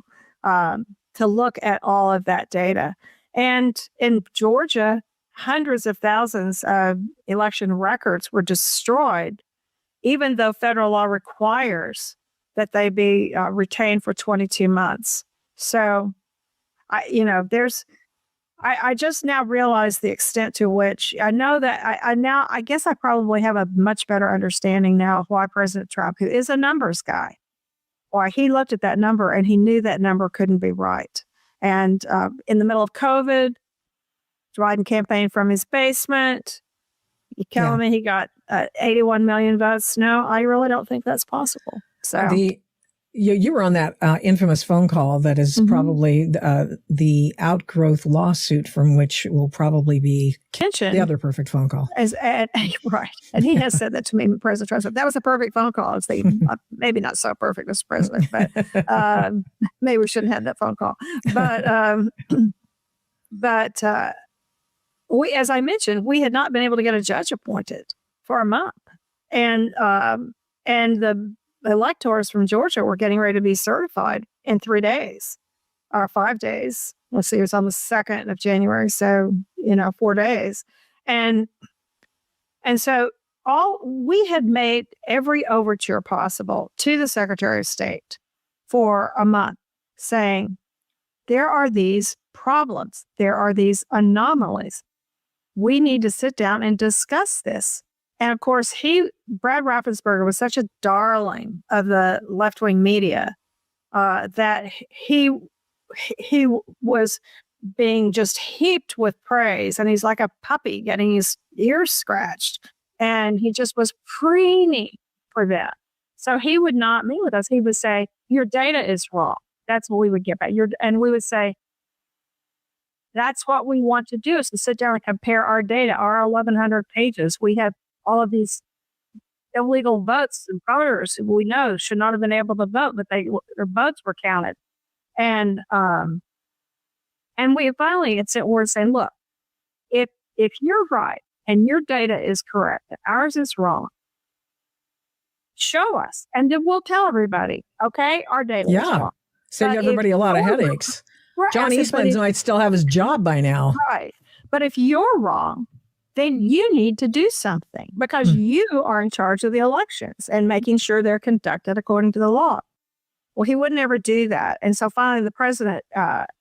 look at all of that data. And in Georgia, hundreds of thousands of election records were destroyed, even though federal law requires that they be retained for 22 months. So, I just now realize the extent to which I know that I guess I probably have a much better understanding now of why President Trump, who is a numbers guy, why he looked at that number and he knew that number couldn't be right. And in the middle of COVID, Biden campaigned from his basement. You telling me he got 81 million votes? No, I really don't think that's possible. So you were on that infamous phone call that is probably the outgrowth lawsuit from which will probably be the other perfect phone call. Right. And he has said that to me, President Trump said, that was a perfect phone call. I was thinking, maybe not so perfect, Mr. President, but maybe we shouldn't have that phone call. But we, as I mentioned, we had not been able to get a judge appointed for a month. And the electors from Georgia were getting ready to be certified in 3 days or 5 days. Let's see, it was on the 2nd of January. So, 4 days. And so we had made every overture possible to the Secretary of State for a month, saying, there are these problems. There are these anomalies. We need to sit down and discuss this. And of course, Brad Raffensperger was such a darling of the left-wing media that he was being just heaped with praise, and he's like a puppy getting his ears scratched, and he just was preening for that. So he would not meet with us. He would say, "Your data is wrong." That's what we would get back. And we would say, "That's what we want to do, is to sit down and compare our data, our 1,100 pages. We have all of these illegal votes and voters who we know should not have been able to vote, but their votes were counted." And we finally we're saying, look, if you're right and your data is correct and ours is wrong, show us, and then we'll tell everybody, okay, our data is wrong. Save everybody a lot of headaches. Right, John Eastman might still have his job by now. Right. But if you're wrong, then you need to do something, because you are in charge of the elections and making sure they're conducted according to the law. Well, he would never do that. And so finally the president,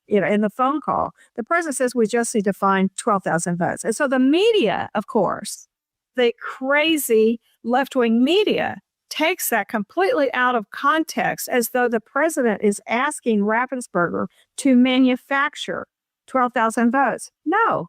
in the phone call, the president says, we just need to find 12,000 votes. And so the media, of course, the crazy left-wing media, takes that completely out of context, as though the president is asking Raffensperger to manufacture 12,000 votes. No,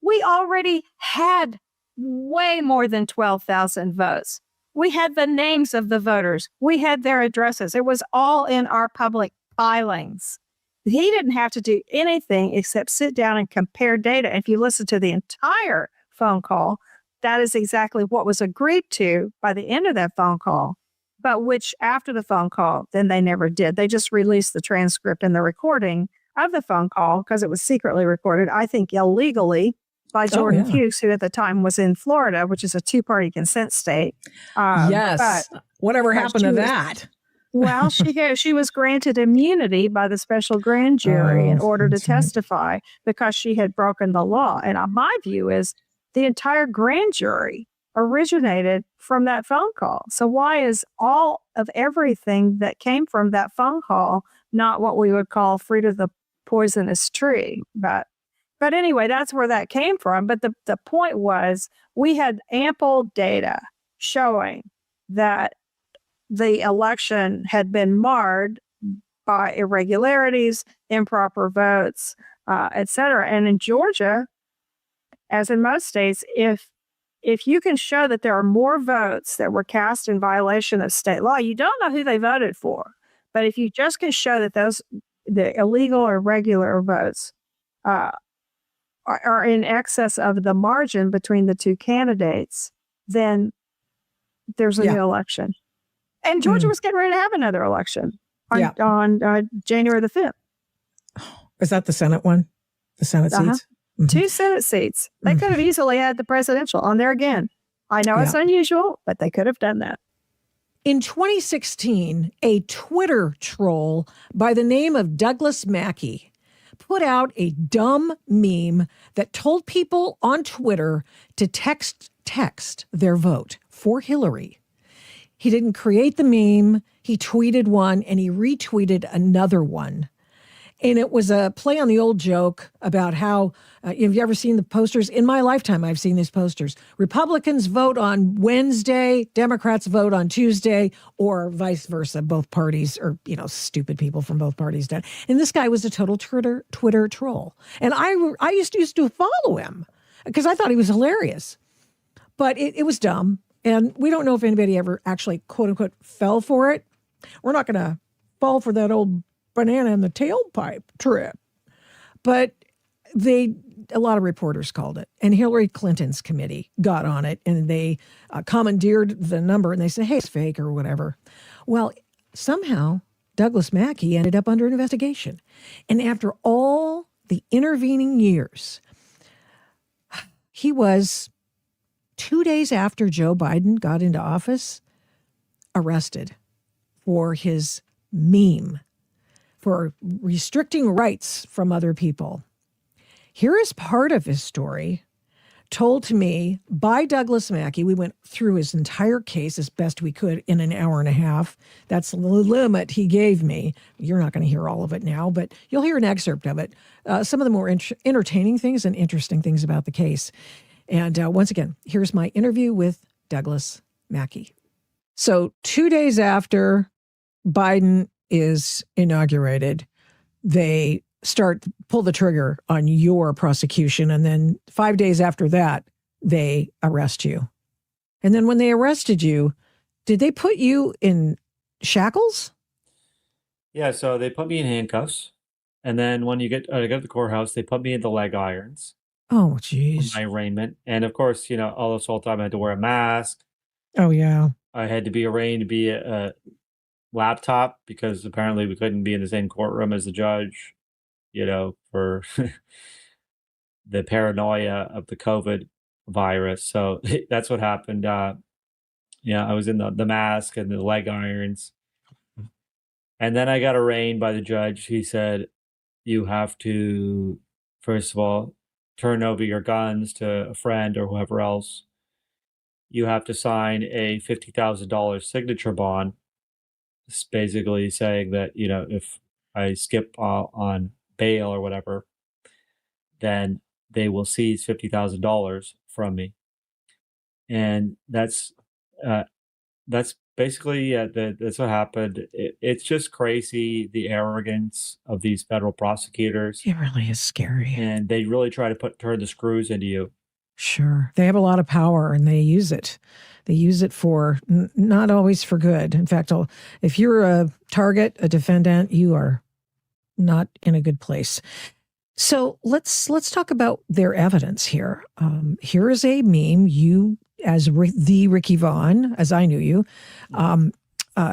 we already had way more than 12,000 votes. We had the names of the voters. We had their addresses. It was all in our public filings. He didn't have to do anything except sit down and compare data. If you listen to the entire phone call, that is exactly what was agreed to by the end of that phone call, but which after the phone call, then they never did. They just released the transcript and the recording of the phone call because it was secretly recorded, I think illegally, by Jordan Hughes, who at the time was in Florida, which is a two-party consent state. Yes. Whatever happened to that? Well, she was granted immunity by the special grand jury in order to testify because she had broken the law. And my view is the entire grand jury originated from that phone call. So why is all of everything that came from that phone call not what we would call fruit of the poisonous tree? But anyway, that's where that came from. But the point was, we had ample data showing that the election had been marred by irregularities, improper votes, et cetera. And in Georgia, as in most states, if you can show that there are more votes that were cast in violation of state law, you don't know who they voted for. But if you just can show that the illegal or regular votes are in excess of the margin between the two candidates, then there's a new election. And Georgia was getting ready to have another election on January the 5th. Is that the Senate one? The Senate seats? Mm-hmm. 2 Senate seats. They could have easily had the presidential on there again. I know it's unusual, but they could have done that. In 2016, a Twitter troll by the name of Douglas Mackey put out a dumb meme that told people on Twitter to text their vote for Hillary. He didn't create the meme. He tweeted one and he retweeted another one. And it was a play on the old joke about how, have you ever seen the posters? In my lifetime, I've seen these posters. Republicans vote on Wednesday, Democrats vote on Tuesday, or vice versa. Both parties, or, stupid people from both parties did. And this guy was a total Twitter troll. And I used to follow him because I thought he was hilarious. But it was dumb. And we don't know if anybody ever actually, quote unquote, fell for it. We're not going to fall for that old banana in the tailpipe trip. But a lot of reporters called it. And Hillary Clinton's committee got on it and they commandeered the number and they said, hey, it's fake or whatever. Well, somehow Douglas Mackey ended up under investigation. And after all the intervening years, he was 2 days after Joe Biden got into office, arrested for his meme, for restricting rights from other people. Here is part of his story told to me by Douglas Mackey. We went through his entire case as best we could in an hour and a half. That's the limit he gave me. You're not going to hear all of it now, but you'll hear an excerpt of it. Some of the more entertaining things and interesting things about the case. And once again, here's my interview with Douglas Mackey. So 2 days after Biden is inaugurated, they pull the trigger on your prosecution. And then 5 days after that, they arrest you. And then when they arrested you, did they put you in shackles? Yeah, so they put me in handcuffs. And then when I get to the courthouse, they put me in the leg irons. Oh, For geez. my arraignment. And of course, all this whole time I had to wear a mask. Oh, yeah. I had to be arraigned to be a laptop because apparently we couldn't be in the same courtroom as the judge, for the paranoia of the COVID virus. So that's what happened. I was in the mask and the leg irons. And then I got arraigned by the judge. He said, you have to, first of all, turn over your guns to a friend or whoever else. You have to sign a $50,000 signature bond. It's basically saying that, if I skip on bail or whatever, then they will seize $50,000 from me. And that's basically, that's what happened. It's just crazy, the arrogance of these federal prosecutors. It really is scary. And they really try to turn the screws into you. Sure. They have a lot of power and they use it. They use it for not always for good. In fact, if you're a target, a defendant, you are not in a good place. So let's talk about their evidence here. Here is a meme. You, as the Ricky Vaughn, as I knew you,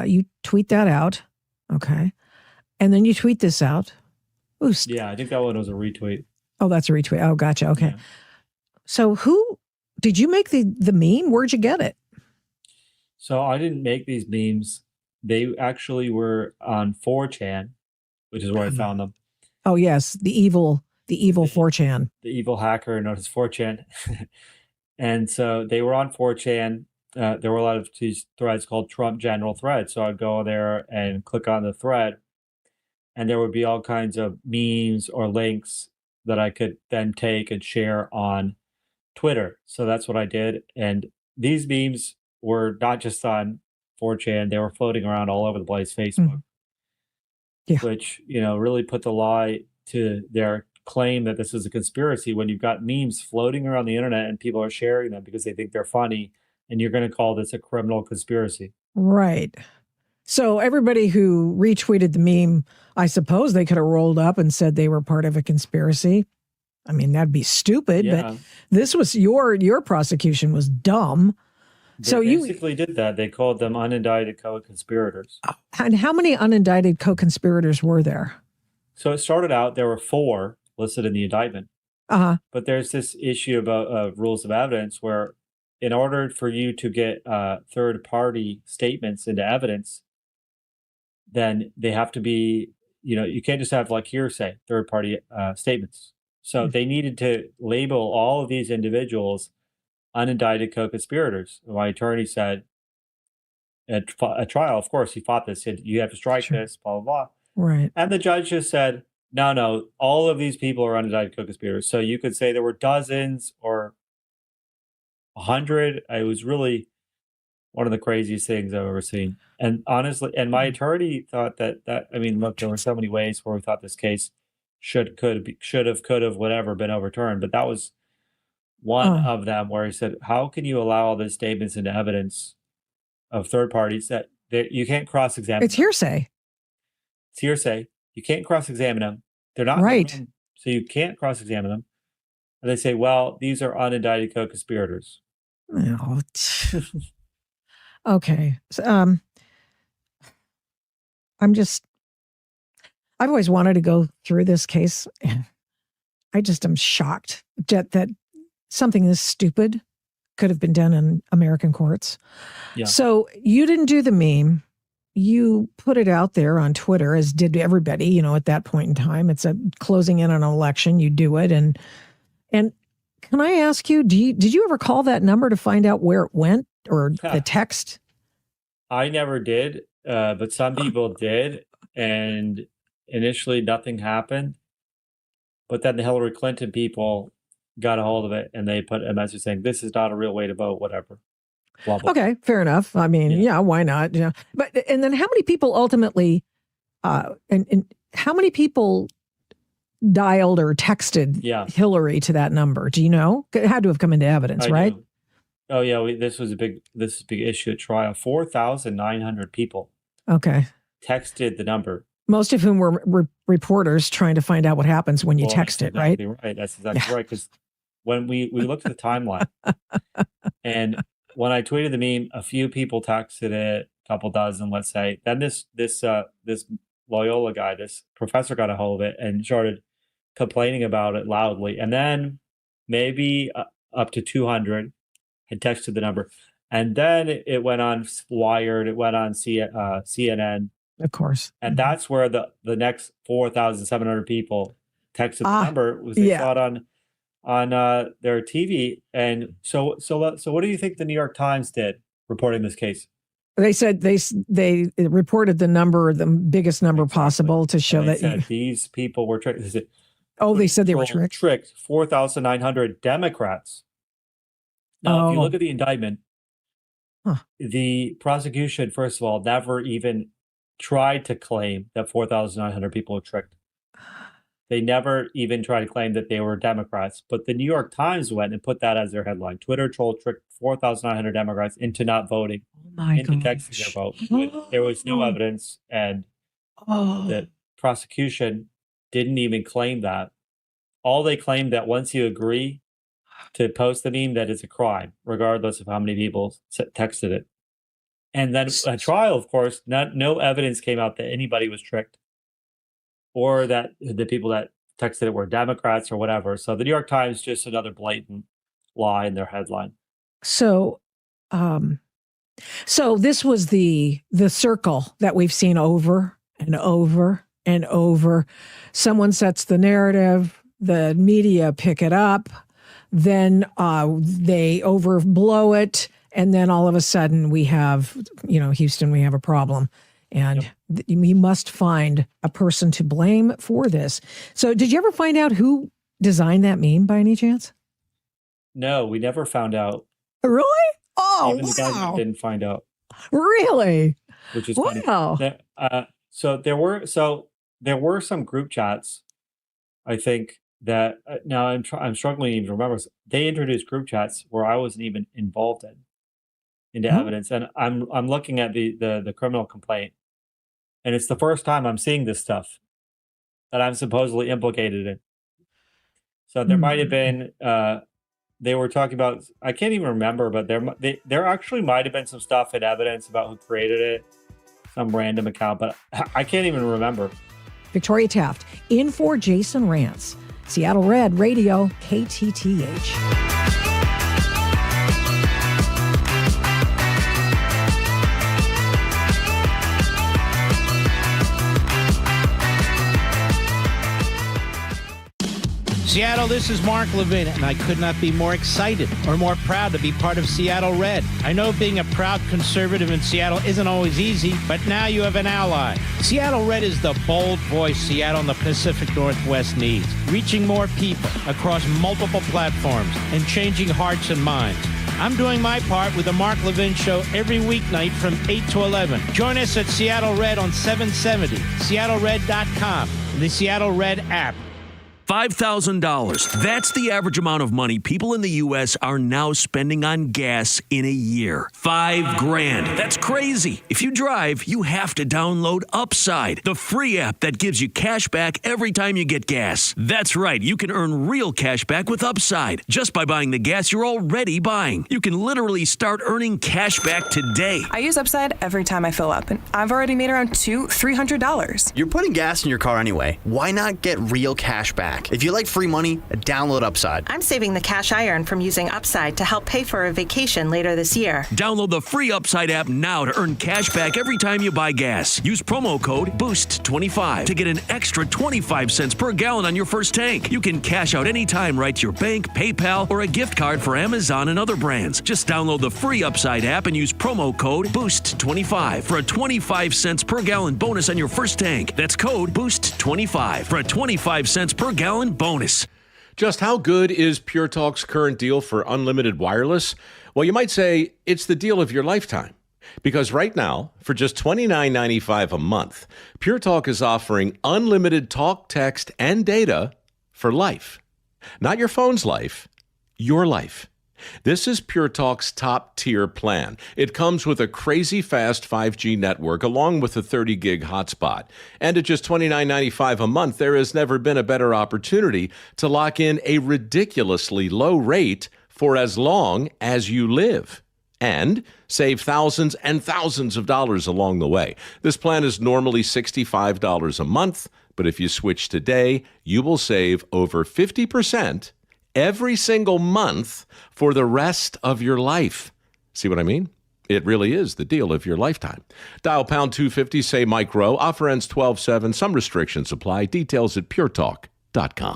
you tweet that out. Okay. And then you tweet this out. Ooh, Yeah, I think that one was a retweet. Oh, that's a retweet. Oh, gotcha. Okay. Yeah. So who did you make the meme? Where'd you get it? So I didn't make these memes. They actually were on 4chan, which is where I found them. Oh, yes. The evil 4chan. The evil hacker known as 4chan. And so they were on 4chan. There were a lot of these threads called Trump General Threads. So I'd go there and click on the thread, and there would be all kinds of memes or links that I could then take and share on Twitter. So that's what I did. And these memes were not just on 4chan, they were floating around all over the place, Facebook, which, really put the lie to their claim that this is a conspiracy when you've got memes floating around the internet and people are sharing them because they think they're funny, and you're going to call this a criminal conspiracy. Right. So everybody who retweeted the meme, I suppose they could have rolled up and said they were part of a conspiracy. I mean, that'd be stupid, but this was your prosecution was dumb. They basically did that. They called them unindicted co-conspirators. And how many unindicted co-conspirators were there? So it started out, there were 4 listed in the indictment. But there's this issue about rules of evidence where in order for you to get third-party statements into evidence, then they have to be, you can't just have like hearsay, third-party statements. So they needed to label all of these individuals unindicted co-conspirators. My attorney said at trial, of course, he fought this. He said, you have to strike this, blah, blah, blah. Right. And the judge just said, no, all of these people are unindicted co-conspirators. So you could say there were dozens or 100. It was really one of the craziest things I've ever seen. And honestly, and my attorney thought that look, there were so many ways where we thought this case should have, whatever, been overturned. But that was one of them where he said, how can you allow all these statements into evidence of third parties that you can't cross-examine? It's hearsay. It's hearsay. You can't cross-examine them. They're not right. known, so you can't cross-examine them. And they say, well, these are unindicted co-conspirators. Oh. Okay. So, I've always wanted to go through this case. And I just am shocked that something this stupid could have been done in American courts. Yeah. So you didn't do the meme. You put it out there on Twitter, as did everybody, at that point in time. It's closing in on an election. You do it. And can I ask you, did you ever call that number to find out where it went or the text? I never did, but some people did. And initially nothing happened. But then the Hillary Clinton people got a hold of it and they put a message saying, this is not a real way to vote, whatever. Blah, blah. Okay, fair enough. I mean, yeah, why not? Yeah. But, and then how many people ultimately And how many people dialed or texted Hillary to that number? Do you know? It had to have come into evidence, right? Do. Oh yeah, this is a big issue at trial. 4,900 people. Okay. Texted the number. Most of whom were reporters trying to find out what happens when you text it, right? Right. That's exactly right. Because when we looked at the timeline, and when I tweeted the meme, a few people texted it, a couple dozen, let's say. Then this Loyola guy, this professor, got a hold of it and started complaining about it loudly. And then maybe up to 200 had texted the number. And then it went on Wired, it went on CNN. Of course. And that's where the next 4,700 people texted the number, was they saw it on their TV. And so what do you think the New York Times did reporting this case? They said they reported the number, the biggest number possible, to show that said these people were tricked. They said they were tricked. 4,900 Democrats. Now, if you look at the indictment, the prosecution, first of all, never even tried to claim that 4,900 people were tricked. They never even tried to claim that they were Democrats. But the New York Times went and put that as their headline. Twitter troll tricked 4,900 Democrats into not voting, into texting their vote. There was no evidence, and the prosecution didn't even claim that. All they claimed that once you agree to post the meme, that it's a crime, regardless of how many people texted it. And then at trial, of course, no evidence came out that anybody was tricked, or that the people that texted it were Democrats or whatever. So the New York Times, just another blatant lie in their headline. So this was the circle that we've seen over and over and over. Someone sets the narrative, the media pick it up, then they overblow it, and then all of a sudden we have, Houston, we have a problem. And we must find a person to blame for this. So did you ever find out who designed that meme by any chance? No, we never found out. Really? Oh, even the government didn't find out. Really? Which is wow. Funny. So there were some group chats, I think, that now I'm struggling to even remember. They introduced group chats where I wasn't even involved into evidence, and I'm looking at the criminal complaint, and it's the first time I'm seeing this stuff that I'm supposedly implicated in. So there might have been they were talking about, I can't even remember, but there actually might have been some stuff in evidence about who created it, some random account, but I can't even remember. Victoria Taft in for Jason Rantz. Seattle Red Radio, KTTH. Seattle, this is Mark Levin, and I could not be more excited or more proud to be part of Seattle Red. I know being a proud conservative in Seattle isn't always easy, but now you have an ally. Seattle Red is the bold voice Seattle and the Pacific Northwest needs, reaching more people across multiple platforms and changing hearts and minds. I'm doing my part with the Mark Levin Show every weeknight from 8 to 11. Join us at Seattle Red on 770, seattlered.com, and the Seattle Red app. $5,000. That's the average amount of money people in the U.S. are now spending on gas in a year. $5,000. That's crazy. If you drive, you have to download Upside, the free app that gives you cash back every time you get gas. That's right. You can earn real cash back with Upside just by buying the gas you're already buying. You can literally start earning cash back today. I use Upside every time I fill up, and I've already made around $200-$300. You're putting gas in your car anyway. Why not get real cash back? If you like free money, download Upside. I'm saving the cash I earn from using Upside to help pay for a vacation later this year. Download the free Upside app now to earn cash back every time you buy gas. Use promo code BOOST25 to get an extra 25 cents per gallon on your first tank. You can cash out anytime right to your bank, PayPal, or a gift card for Amazon and other brands. Just download the free Upside app and use promo code BOOST25 for a 25 cents per gallon bonus on your first tank. That's code BOOST25 for a 25 cents per gallon bonus. Just how good is Pure Talk's current deal for unlimited wireless? Well, you might say it's the deal of your lifetime. Because right now, for just $29.95 a month, Pure Talk is offering unlimited talk, text, and data for life. Not your phone's life, your life. This is Pure Talk's top-tier plan. It comes with a crazy fast 5G network along with a 30-gig hotspot. And at just $29.95 a month, there has never been a better opportunity to lock in a ridiculously low rate for as long as you live. And save thousands and thousands of dollars along the way. This plan is normally $65 a month, but if you switch today, you will save over 50% every single month for the rest of your life. See what I mean? It really is the deal of your lifetime. Dial pound 250, say Mike Rowe. Offer ends 12/7. Some restrictions apply. Details at puretalk.com.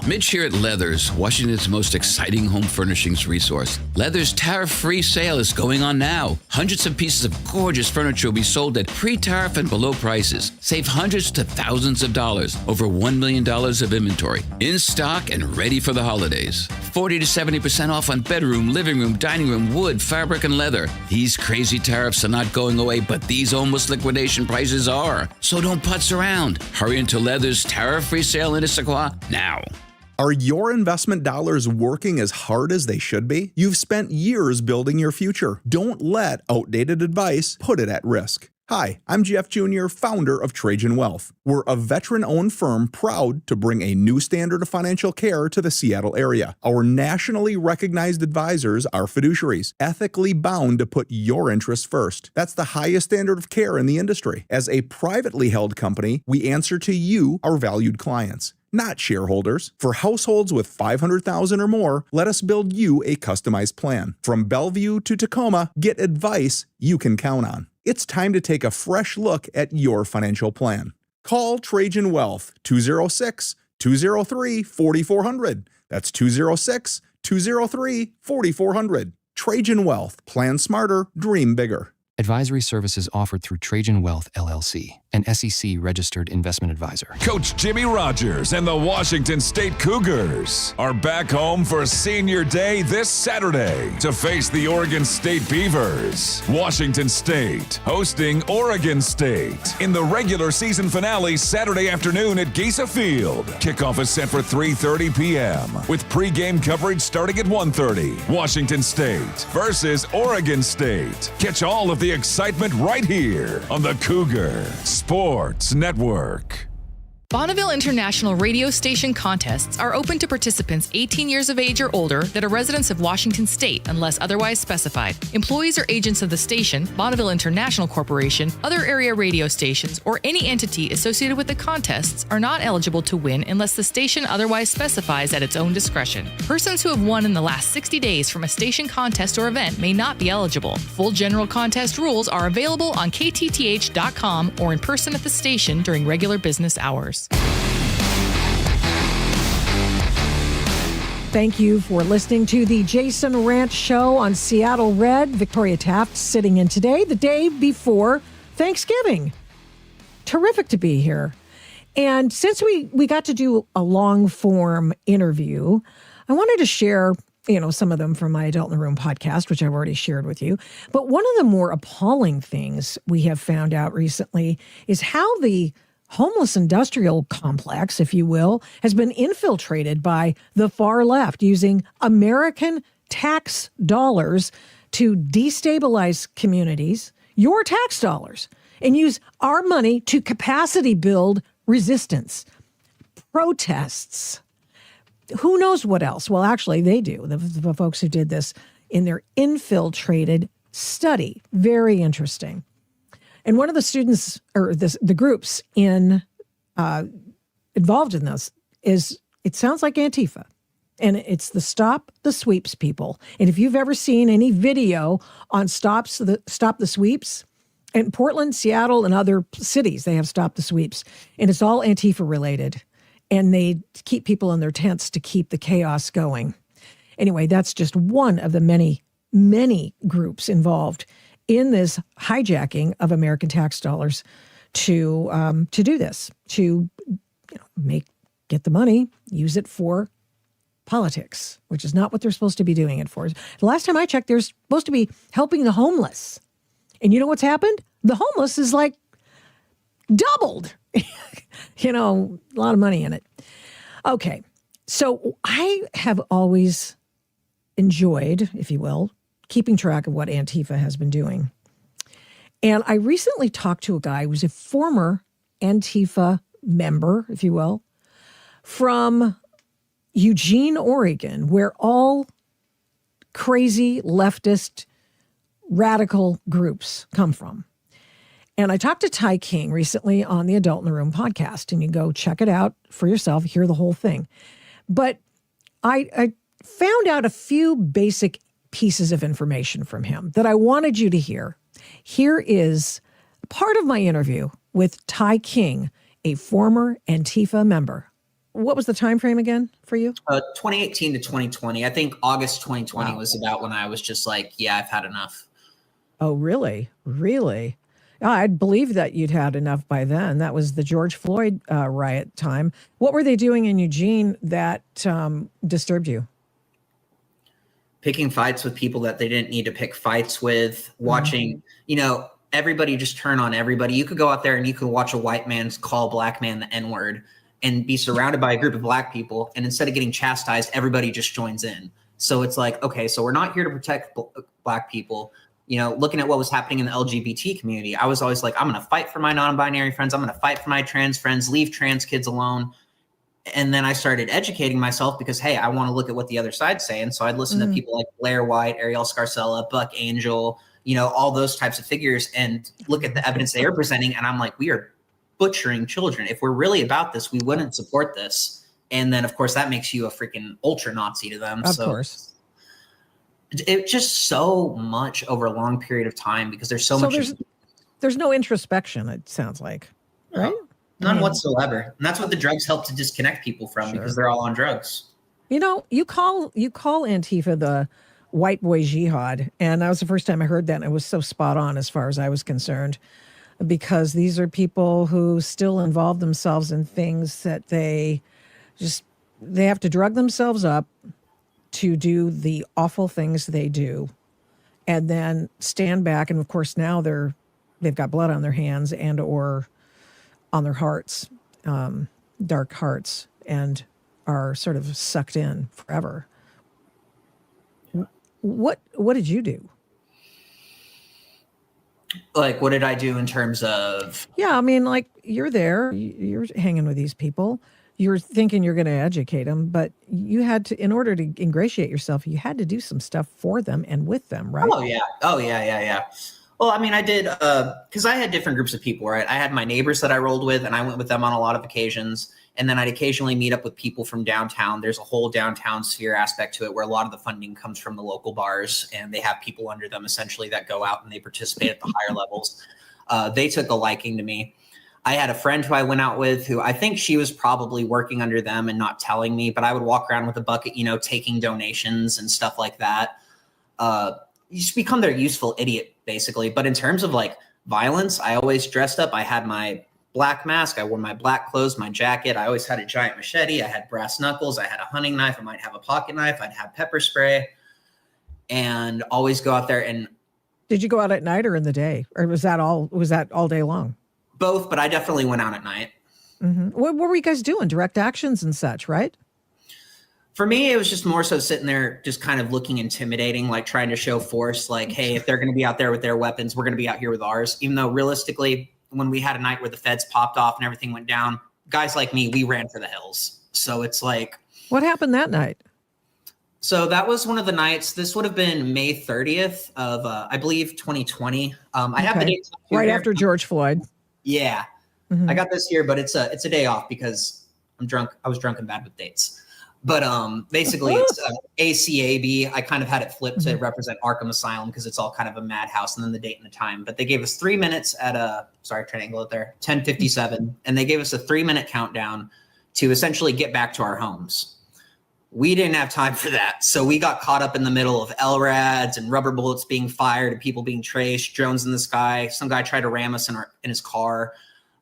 Mitch here at Leathers, Washington's most exciting home furnishings resource. Leathers' tariff-free sale is going on now. Hundreds of pieces of gorgeous furniture will be sold at pre-tariff and below prices. Save hundreds to thousands of dollars. Over $1 million of inventory. In stock and ready for the holidays. 40 to 70% off on bedroom, living room, dining room, wood, fabric, and leather. These crazy tariffs are not going away, but these almost liquidation prices are. So don't putz around. Hurry into Leathers' tariff-free sale in Issaquah now. Are your investment dollars working as hard as they should be? You've spent years building your future. Don't let outdated advice put it at risk. Hi, I'm Jeff Jr., founder of Trajan Wealth. We're a veteran-owned firm proud to bring a new standard of financial care to the Seattle area. Our nationally recognized advisors are fiduciaries, ethically bound to put your interests first. That's the highest standard of care in the industry. As a privately held company, we answer to you, our valued clients, not shareholders. For households with $500,000 or more, let us build you a customized plan. From Bellevue to Tacoma, get advice you can count on. It's time to take a fresh look at your financial plan. Call Trajan Wealth 206-203-4400. That's 206-203-4400. Trajan Wealth. Plan smarter, dream bigger. Advisory services offered through Trajan Wealth, LLC, an SEC-registered investment advisor. Coach Jimmy Rogers and the Washington State Cougars are back home for Senior Day this Saturday to face the Oregon State Beavers. Washington State hosting Oregon State in the regular season finale Saturday afternoon at Giesa Field. Kickoff is set for 3:30 p.m. with pregame coverage starting at 1:30. Washington State versus Oregon State. Catch all of the excitement right here on the Cougar Sports Network. Bonneville International radio station contests are open to participants 18 years of age or older that are residents of Washington State unless otherwise specified. Employees or agents of the station, Bonneville International Corporation, other area radio stations, or any entity associated with the contests are not eligible to win unless the station otherwise specifies at its own discretion. Persons who have won in the last 60 days from a station contest or event may not be eligible. Full general contest rules are available on ktth.com or in person at the station during regular business hours. Thank you for listening to the Jason Rantz Show on Seattle Red. Victoria Taft sitting in today, the day before Thanksgiving. Terrific to be here. And since we got to do a long form interview, I wanted to share, some of them from my Adult in the Room podcast, which I've already shared with you. But one of the more appalling things we have found out recently is how the homeless industrial complex, if you will, has been infiltrated by the far left using American tax dollars to destabilize communities, your tax dollars, and use our money to capacity build resistance, protests. Who knows what else? Well, actually, they do. The folks who did this in their infiltrated study. Very interesting. And one of the students, or the groups involved in this is, it sounds like Antifa. And it's the Stop the Sweeps people. And if you've ever seen any video on Stop the Sweeps, in Portland, Seattle, and other cities, they have Stop the Sweeps. And it's all Antifa related. And they keep people in their tents to keep the chaos going. Anyway, that's just one of the many, many groups involved in this hijacking of American tax dollars to do this, to get the money, use it for politics, which is not what they're supposed to be doing it for. The last time I checked, they're supposed to be helping the homeless. And you know what's happened? The homeless is like doubled. A lot of money in it. Okay. So I have always enjoyed, if you will, keeping track of what Antifa has been doing. And I recently talked to a guy who was a former Antifa member, if you will, from Eugene, Oregon, where all crazy leftist radical groups come from. And I talked to Ty King recently on the Adult in the Room podcast, and you go check it out for yourself, hear the whole thing. But I found out a few basic pieces of information from him that I wanted you to hear. Here is part of my interview with Ty King, a former Antifa member. What was the time frame again for you? 2018 to 2020. I think August 2020 was about when I was just like, yeah, I've had enough. Oh, really? Really? I'd believe that you'd had enough by then. That was the George Floyd riot time. What were they doing in Eugene that disturbed you? Picking fights with people that they didn't need to pick fights with, watching, everybody just turn on everybody. You could go out there and you could watch a white man call a black man the N-word and be surrounded by a group of black people. And instead of getting chastised, everybody just joins in. So it's like, okay, so we're not here to protect black people. Looking at what was happening in the LGBT community, I was always like, I'm going to fight for my non-binary friends. I'm going to fight for my trans friends, leave trans kids alone. And then I started educating myself because, hey, I want to look at what the other side's saying. So I'd listen to people like Blair White, Ariel Scarcella, Buck Angel, all those types of figures and look at the evidence they are presenting. And I'm like, we are butchering children. If we're really about this, we wouldn't support this. And then, of course, that makes you a freaking ultra Nazi to them. Of course. It's just so much over a long period of time because there's so much. There's no introspection, it sounds like, right? None whatsoever. And that's what the drugs help to disconnect people from because they're all on drugs. You call Antifa the white boy jihad. And that was the first time I heard that. And it was so spot on as far as I was concerned, because these are people who still involve themselves in things that they have to drug themselves up to do the awful things they do and then stand back. And of course, now they've got blood on their hands and or on their hearts, dark hearts, and are sort of sucked in forever. What did you do? Like, what did I do in terms of? Yeah, I mean, like, you're there, you're hanging with these people. You're thinking you're going to educate them, but you had to, in order to ingratiate yourself, you had to do some stuff for them and with them, right? Oh, yeah. Well, I mean, I did, because I had different groups of people, right? I had my neighbors that I rolled with, and I went with them on a lot of occasions. And then I'd occasionally meet up with people from downtown. There's a whole downtown sphere aspect to it where a lot of the funding comes from the local bars, and they have people under them essentially that go out and they participate at the higher levels. They took a liking to me. I had a friend who I went out with who I think she was probably working under them and not telling me, but I would walk around with a bucket, taking donations and stuff like that. You just become their useful idiot, basically. But in terms of like violence, I always dressed up. I had my black mask. I wore my black clothes, my jacket. I always had a giant machete. I had brass knuckles. I had a hunting knife. I might have a pocket knife. I'd have pepper spray and always go out there. And did you go out at night or in the day? Or was that all day long? Both, but I definitely went out at night. Mm-hmm. What were you guys doing? Direct actions and such, right? For me, it was just more so sitting there, just kind of looking intimidating, like trying to show force, like, hey, if they're going to be out there with their weapons, we're going to be out here with ours. Even though realistically, when we had a night where the feds popped off and everything went down, guys like me, we ran for the hills. So it's like. What happened that night? So that was one of the nights. This would have been May 30th of, I believe, 2020. I have the date. Right after George Floyd. Yeah. Mm-hmm. I got this here, but it's a day off because I'm drunk. I was drunk and bad with dates. But basically, it's ACAB. I kind of had it flipped to represent Arkham Asylum because it's all kind of a madhouse, and then the date and the time. But they gave us 3 minutes at triangle it there, 10:57, and they gave us a 3-minute countdown to essentially get back to our homes. We didn't have time for that, so we got caught up in the middle of LRADs and rubber bullets being fired and people being traced, drones in the sky. Some guy tried to ram us in his car.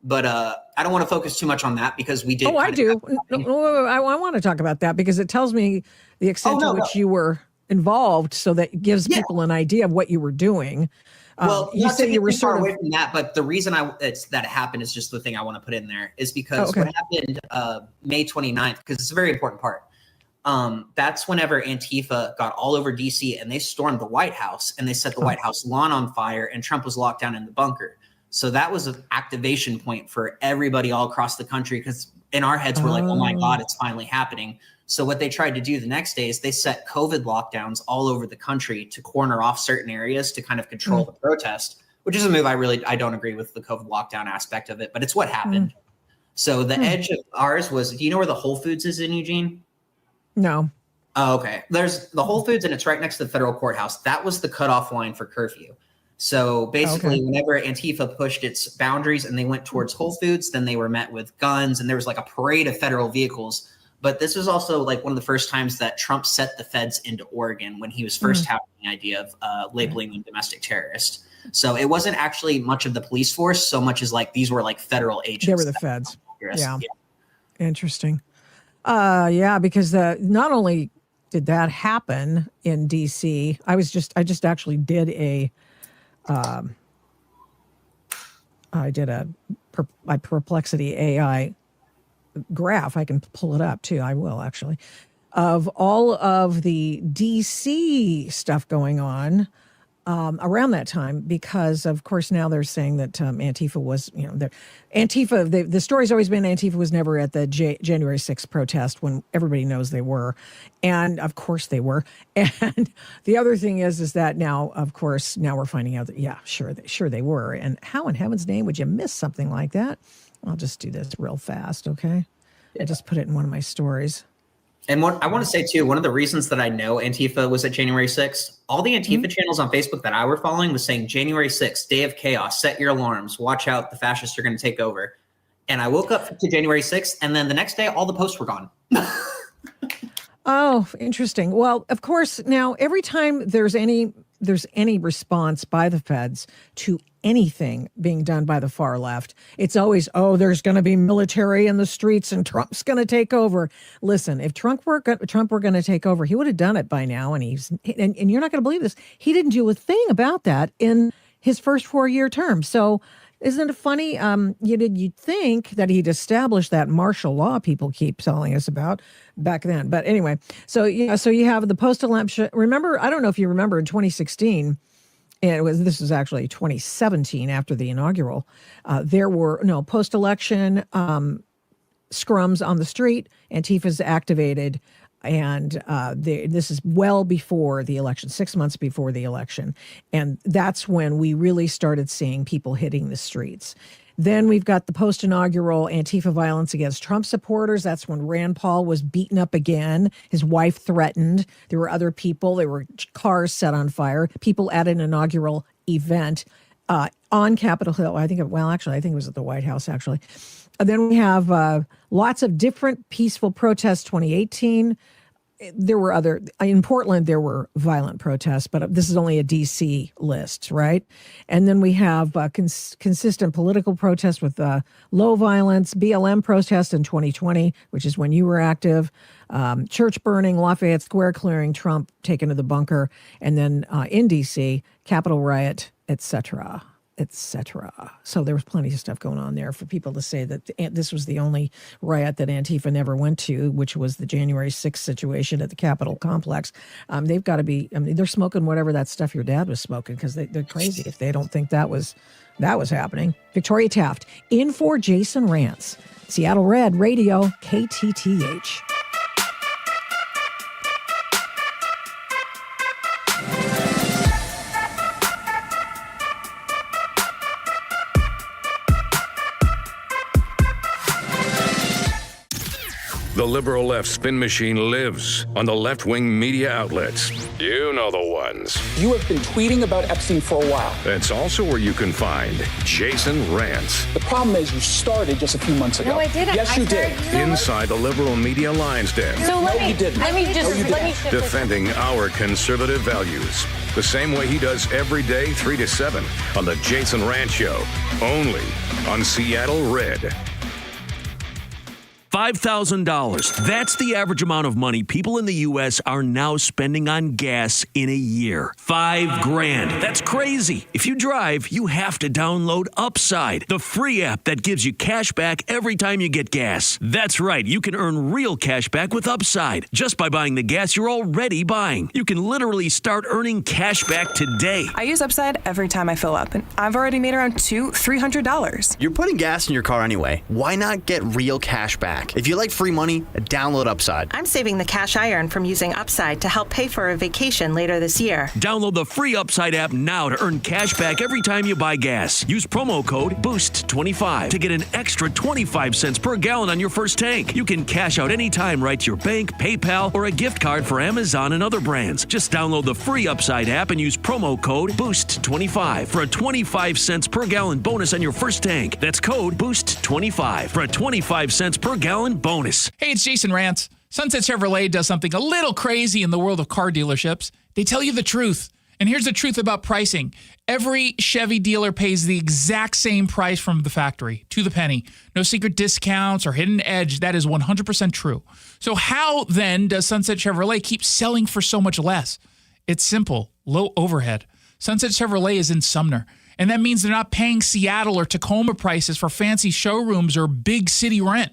But I don't want to focus too much on that because we did. Oh, I do. I want to talk about that because it tells me the extent to which you were involved so that it gives people an idea of what you were doing. Well, you said you were sort of away from that, but the reason that it happened is just the thing I want to put in there is because what happened May 29th, because it's a very important part. That's whenever Antifa got all over DC and they stormed the White House and they set the White House lawn on fire and Trump was locked down in the bunker. So that was an activation point for everybody all across the country because in our heads we're like, oh my God, it's finally happening. So what they tried to do the next day is they set COVID lockdowns all over the country to corner off certain areas to kind of control the protest, which is a move I don't agree with the COVID lockdown aspect of it, but it's what happened. So the edge of ours was, do you know where the Whole Foods is in Eugene? No. Oh, okay. There's the Whole Foods and it's right next to the federal courthouse. That was the cutoff line for curfew. So basically, whenever Antifa pushed its boundaries and they went towards Whole Foods, then they were met with guns and there was like a parade of federal vehicles. But this was also like one of the first times that Trump set the feds into Oregon when he was first having the idea of labeling them domestic terrorists. So it wasn't actually much of the police force so much as like these were like federal agents. They were the feds. Yeah. Interesting. Because not only did that happen in DC, I just actually did a Perplexity AI graph. I can pull it up too. I will actually, of all of the DC stuff going on around that time, because of course now they're saying that Antifa was, the story's always been Antifa was never at the January 6th protest when everybody knows they were. And of course they were. And the other thing is that now, of course, now we're finding out that, sure they were. And how in heaven's name would you miss something like that? I'll just do this real fast, okay? I just put it in one of my stories. And what I want to say too, one of the reasons that I know Antifa was at January 6th, all the Antifa channels on Facebook that I were following was saying January 6th, day of chaos, set your alarms, watch out, the fascists are going to take over. And I woke up to January 6th, and then the next day, all the posts were gone. Oh, interesting. Well, of course, now every time there's any response by the feds to anything being done by the far left, it's always, there's going to be military in the streets and Trump's going to take over. Listen, if Trump were going to take over, he would have done it by now. And and you're not going to believe this. He didn't do a thing about that in his first 4-year term. So isn't it funny? You'd think that he'd established that martial law people keep telling us about back then. But anyway, so you have the post-election. Remember, I don't know if you remember in 2016, this was actually 2017 after the inaugural, there were post-election scrums on the street. Antifa's activated. And this is well before the election, 6 months before the election. And that's when we really started seeing people hitting the streets. Then we've got the post-inaugural Antifa violence against Trump supporters. That's when Rand Paul was beaten up again. His wife threatened. There were other people. There were cars set on fire. People at an inaugural event on Capitol Hill. I think it was at the White House, actually. And then we have lots of different peaceful protests. 2018, there were in Portland, there were violent protests, but this is only a DC list, right? And then we have consistent political protests with low violence, BLM protests in 2020, which is when you were active, church burning, Lafayette Square clearing, Trump taken to the bunker, and then in DC, Capitol riot, etc. So there was plenty of stuff going on there for people to say that this was the only riot that Antifa never went to, which was the January 6th situation at the Capitol complex. They've got to be, they're smoking whatever that stuff your dad was smoking because they're crazy if they don't think that was happening. Victoria Taft, in for Jason Rantz, Seattle Red Radio, KTTH. The liberal left spin machine lives on the left-wing media outlets. You know the ones. You have been tweeting about Epstein for a while. That's also where you can find Jason Rantz. The problem is you started just a few months ago. No, I didn't. Yes, you did. Inside the liberal media lion's den. So let me shift defending our conservative values. The same way he does every day, 3 to 7, on the Jason Rantz Show. Only on Seattle Red. $5,000. That's the average amount of money people in the U.S. are now spending on gas in a year. $5,000. That's crazy. If you drive, you have to download Upside, the free app that gives you cash back every time you get gas. That's right. You can earn real cash back with Upside just by buying the gas you're already buying. You can literally start earning cash back today. I use Upside every time I fill up, and I've already made around $200-$300. You're putting gas in your car anyway. Why not get real cash back? If you like free money, download Upside. I'm saving the cash I earn from using Upside to help pay for a vacation later this year. Download the free Upside app now to earn cash back every time you buy gas. Use promo code BOOST25 to get an extra 25 cents per gallon on your first tank. You can cash out anytime right to your bank, PayPal, or a gift card for Amazon and other brands. Just download the free Upside app and use promo code BOOST25 for a 25 cents per gallon bonus on your first tank. That's code BOOST25 for a 25 cents per gallon bonus. Hey, it's Jason Rantz. Sunset Chevrolet does something a little crazy in the world of car dealerships. They tell you the truth. And here's the truth about pricing. Every Chevy dealer pays the exact same price from the factory, to the penny. No secret discounts or hidden edge. That is 100% true. So how, then, does Sunset Chevrolet keep selling for so much less? It's simple. Low overhead. Sunset Chevrolet is in Sumner. And that means they're not paying Seattle or Tacoma prices for fancy showrooms or big city rent.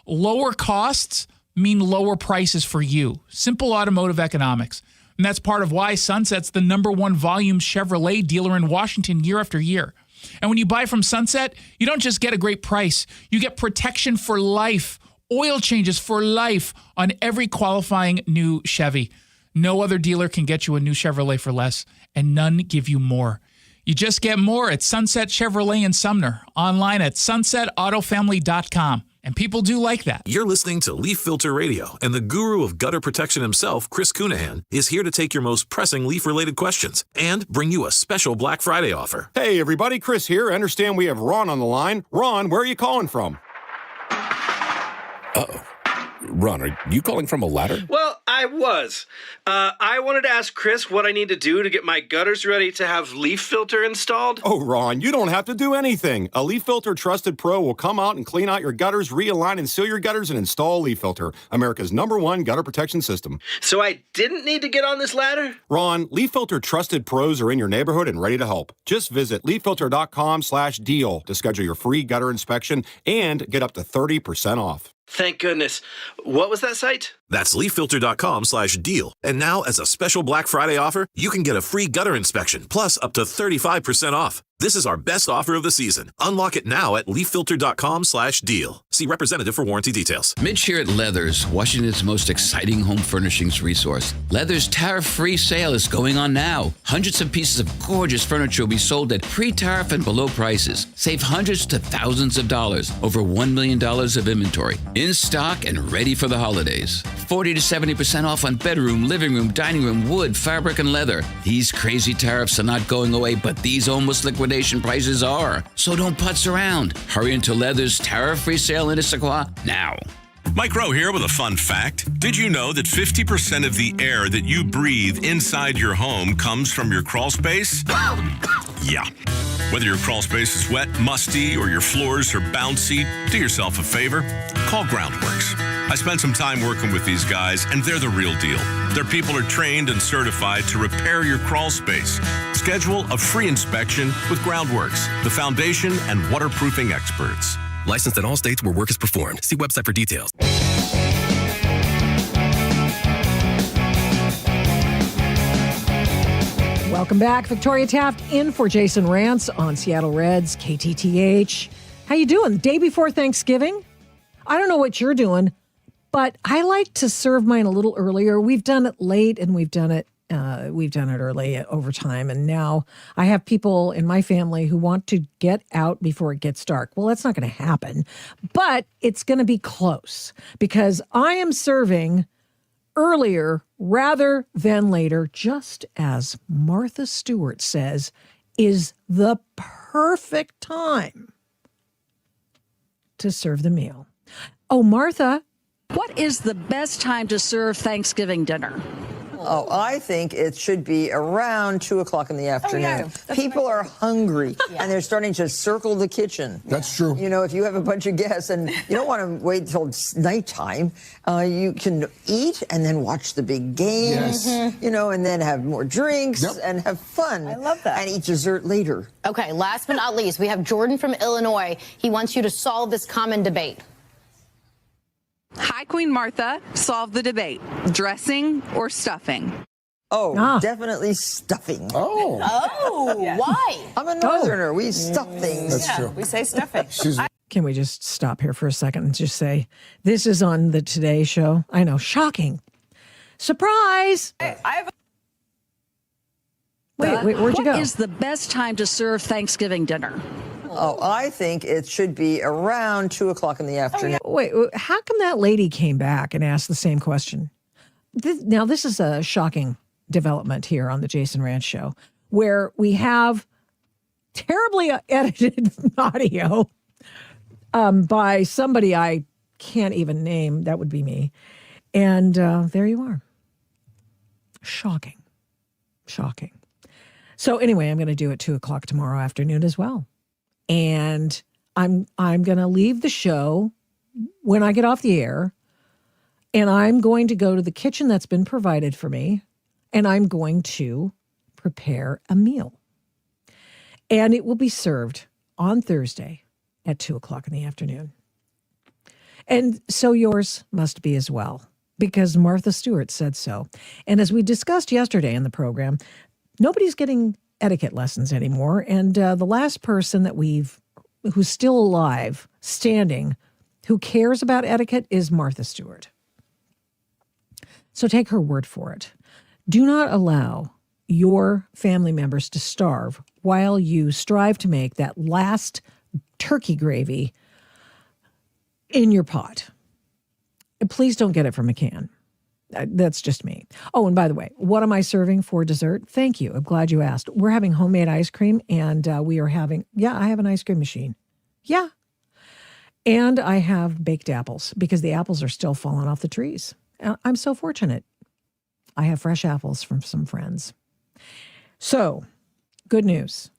Lower costs mean lower prices for you. Simple automotive economics. And that's part of why Sunset's the #1 volume Chevrolet dealer in Washington year after year. And when you buy from Sunset, you don't just get a great price. You get protection for life, oil changes for life on every qualifying new Chevy. No other dealer can get you a new Chevrolet for less, and none give you more. You just get more at Sunset Chevrolet in Sumner, online at sunsetautofamily.com. And people do like that. You're listening to Leaf Filter Radio, and the guru of gutter protection himself, Chris Cunahan, is here to take your most pressing leaf-related questions and bring you a special Black Friday offer. Hey, everybody, Chris here. I understand we have Ron on the line. Ron, where are you calling from? Uh-oh. Ron, are you calling from a ladder? Well, I was. I wanted to ask Chris what I need to do to get my gutters ready to have Leaf Filter installed. Oh, Ron, you don't have to do anything. A Leaf Filter Trusted Pro will come out and clean out your gutters, realign and seal your gutters, and install Leaf Filter, America's #1 gutter protection system. So I didn't need to get on this ladder? Ron, Leaf Filter Trusted Pros are in your neighborhood and ready to help. Just visit leaffilter.com/deal to schedule your free gutter inspection and get up to 30% off. Thank goodness. What was that site? That's leaffilter.com/deal. And now, as a special Black Friday offer, you can get a free gutter inspection, plus up to 35% off. This is our best offer of the season. Unlock it now at leaffilter.com/deal. See representative for warranty details. Mitch here at Leathers, Washington's most exciting home furnishings resource. Leathers' tariff-free sale is going on now. Hundreds of pieces of gorgeous furniture will be sold at pre-tariff and below prices. Save hundreds to thousands of dollars. Over $1 million of inventory. In stock and ready for the holidays. 40 to 70% off on bedroom, living room, dining room, wood, fabric, and leather. These crazy tariffs are not going away, but these almost liquidation prices are. So don't putz around. Hurry into Leather's tariff-free sale in Issaquah now. Mike Rowe here with a fun fact. Did you know that 50% of the air that you breathe inside your home comes from your crawl space? Yeah. Whether your crawl space is wet, musty, or your floors are bouncy, do yourself a favor. Call Groundworks. I spent some time working with these guys, and they're the real deal. Their people are trained and certified to repair your crawl space. Schedule a free inspection with Groundworks, the foundation and waterproofing experts. Licensed in all states where work is performed. See website for details. Welcome back. Victoria Taft in for Jason Rantz on Seattle Reds, KTTH. How you doing? The day before Thanksgiving? I don't know what you're doing, but I like to serve mine a little earlier. We've done it late and we've done it early over time. And now I have people in my family who want to get out before it gets dark. Well, that's not going to happen, but it's going to be close because I am serving earlier rather than later, just as Martha Stewart says, is the perfect time to serve the meal. Oh, Martha. What is the best time to serve Thanksgiving dinner? Oh, I think it should be around 2 o'clock in the afternoon. People are hungry, and they're starting to circle the kitchen. That's true. You know, if you have a bunch of guests and you don't want to wait till nighttime, you can eat and then watch the big game, you know, and then have more drinks and have fun. I love that. And eat dessert later. Okay, last but not least, we have Jordan from Illinois. He wants you to solve this common debate. Hi, Queen Martha. Solve the debate. Dressing or stuffing? Oh, definitely stuffing. Oh, why? I'm a northerner. We stuff things. That's true. We say stuffing. Can we just stop here for a second and just say, this is on the Today Show? I know, shocking. Surprise! I have Wait, where'd you go? What is the best time to serve Thanksgiving dinner? Oh, I think it should be around 2 o'clock in the afternoon. Wait, how come that lady came back and asked the same question? Now, this is a shocking development here on the Jason Rantz Show, where we have terribly edited audio by somebody I can't even name. That would be me. And there you are. Shocking. Shocking. So anyway, I'm going to do it 2 o'clock tomorrow afternoon as well. And I'm going to leave the show when I get off the air, and I'm going to go to the kitchen that's been provided for me, and I'm going to prepare a meal. And it will be served on Thursday at 2 o'clock in the afternoon. And so yours must be as well, because Martha Stewart said so. And as we discussed yesterday in the program, nobody's getting etiquette lessons anymore. And the last person that who's still alive, standing, who cares about etiquette is Martha Stewart. So take her word for it. Do not allow your family members to starve while you strive to make that last turkey gravy in your pot. And please don't get it from a can. That's just me. Oh, and by the way, what am I serving for dessert? Thank you. I'm glad you asked. We're having homemade ice cream, and we are having, I have an ice cream machine. Yeah. And I have baked apples because the apples are still falling off the trees. I'm so fortunate. I have fresh apples from some friends. So, good news.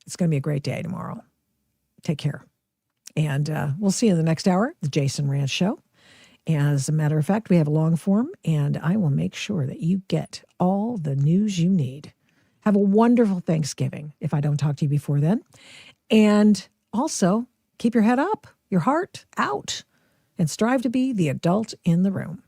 It's going to be a great day tomorrow. Take care. And we'll see you in the next hour, the Jason Rantz Show. As a matter of fact, we have a long form, and I will make sure that you get all the news you need. Have a wonderful Thanksgiving if I don't talk to you before then. And also, keep your head up, your heart out, and strive to be the adult in the room.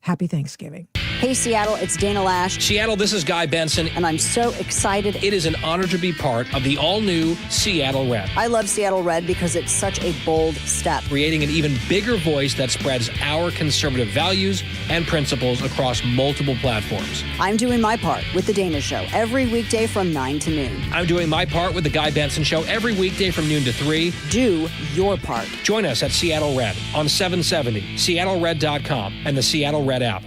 Happy Thanksgiving. Hey, Seattle, it's Dana Lash. Seattle, this is Guy Benson. And I'm so excited. It is an honor to be part of the all-new Seattle Red. I love Seattle Red because it's such a bold step. Creating an even bigger voice that spreads our conservative values and principles across multiple platforms. I'm doing my part with The Dana Show every weekday from 9 to noon. I'm doing my part with The Guy Benson Show every weekday from noon to 3. Do your part. Join us at Seattle Red on 770, seattlered.com, and the Seattle Red app.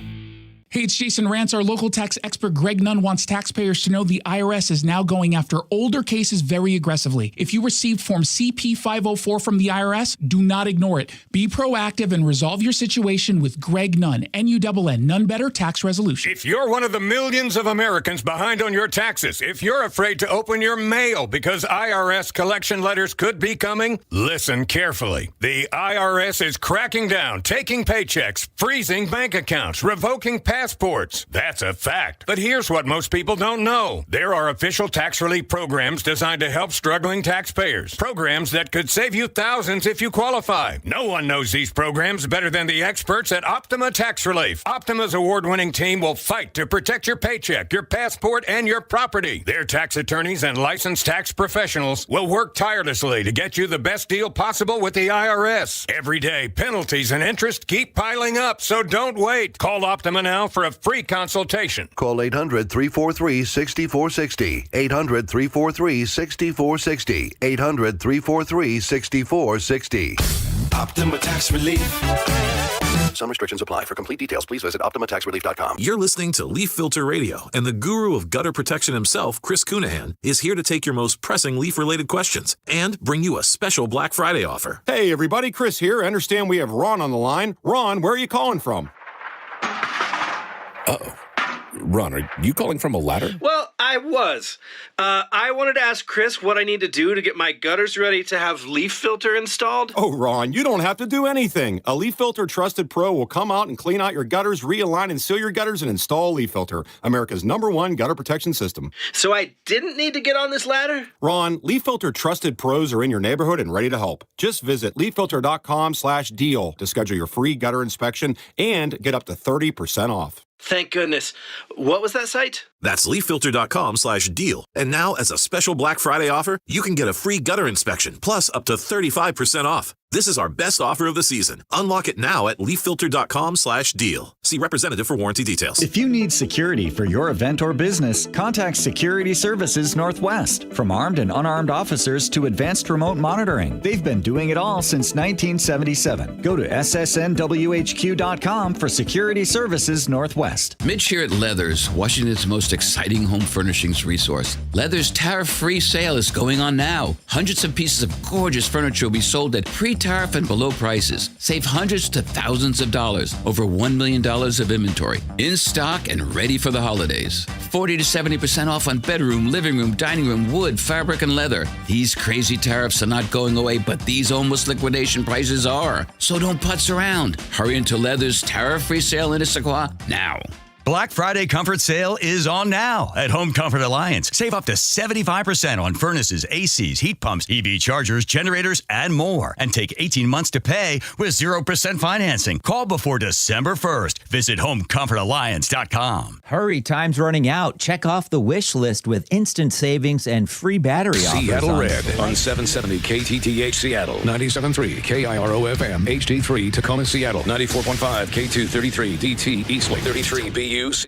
Hey, it's Jason Rantz. Our local tax expert Greg Nunn wants taxpayers to know the IRS is now going after older cases very aggressively. If you received Form CP-504 from the IRS, do not ignore it. Be proactive and resolve your situation with Greg Nunn, N-U-N-N, None Better Tax Resolution. If you're one of the millions of Americans behind on your taxes, if you're afraid to open your mail because IRS collection letters could be coming, listen carefully. The IRS is cracking down, taking paychecks, freezing bank accounts, revoking passports. That's a fact. But here's what most people don't know. There are official tax relief programs designed to help struggling taxpayers. Programs that could save you thousands if you qualify. No one knows these programs better than the experts at Optima Tax Relief. Optima's award-winning team will fight to protect your paycheck, your passport, and your property. Their tax attorneys and licensed tax professionals will work tirelessly to get you the best deal possible with the IRS. Every day, penalties and interest keep piling up, so don't wait. Call Optima now for a free consultation. Call 800-343-6460. 800-343-6460. 800-343-6460. Optima Tax Relief. Some restrictions apply. For complete details, please visit OptimaTaxRelief.com. You're listening to Leaf Filter Radio, and the guru of gutter protection himself, Chris Cunahan, is here to take your most pressing leaf-related questions and bring you a special Black Friday offer. Hey, everybody. Chris here. I understand we have Ron on the line. Ron, where are you calling from? Uh-oh. Ron, are you calling from a ladder? Well, I was. I wanted to ask Chris what I need to do to get my gutters ready to have leaf filter installed. Oh, Ron, you don't have to do anything. A Leaf Filter Trusted Pro will come out and clean out your gutters, realign and seal your gutters, and install Leaf Filter, America's #1 gutter protection system. So I didn't need to get on this ladder? Ron, Leaf Filter Trusted Pros are in your neighborhood and ready to help. Just visit leaffilter.com/deal to schedule your free gutter inspection and get up to 30% off. Thank goodness. What was that site? That's leaffilter.com/deal. And now, as a special Black Friday offer, you can get a free gutter inspection, plus up to 35% off. This is our best offer of the season. Unlock it now at leaffilter.com/deal. See representative for warranty details. If you need security for your event or business, contact Security Services Northwest. From armed and unarmed officers to advanced remote monitoring, they've been doing it all since 1977. Go to ssnwhq.com for Security Services Northwest. Mitch here at Leathers, Washington's most exciting home furnishings resource. Leathers' tariff-free sale is going on now. Hundreds of pieces of gorgeous furniture will be sold at pre-tariff and below prices. Save hundreds to thousands of dollars. Over $1 million of inventory. In stock and ready for the holidays. 40 to 70% off on bedroom, living room, dining room, wood, fabric, and leather. These crazy tariffs are not going away, but these almost liquidation prices are. So don't putz around. Hurry into Leathers' tariff-free sale in Issaquah now. Black Friday Comfort Sale is on now at Home Comfort Alliance. Save up to 75% on furnaces, ACs, heat pumps, EV chargers, generators, and more. And take 18 months to pay with 0% financing. Call before December 1st. Visit HomeComfortAlliance.com. Hurry, time's running out. Check off the wish list with instant savings and free battery offers. Seattle Red on 770 KTTH Seattle, 97.3 KIRO FM, HD3 Tacoma Seattle, 94.5 K233 DT Eastway, 33 BU. Still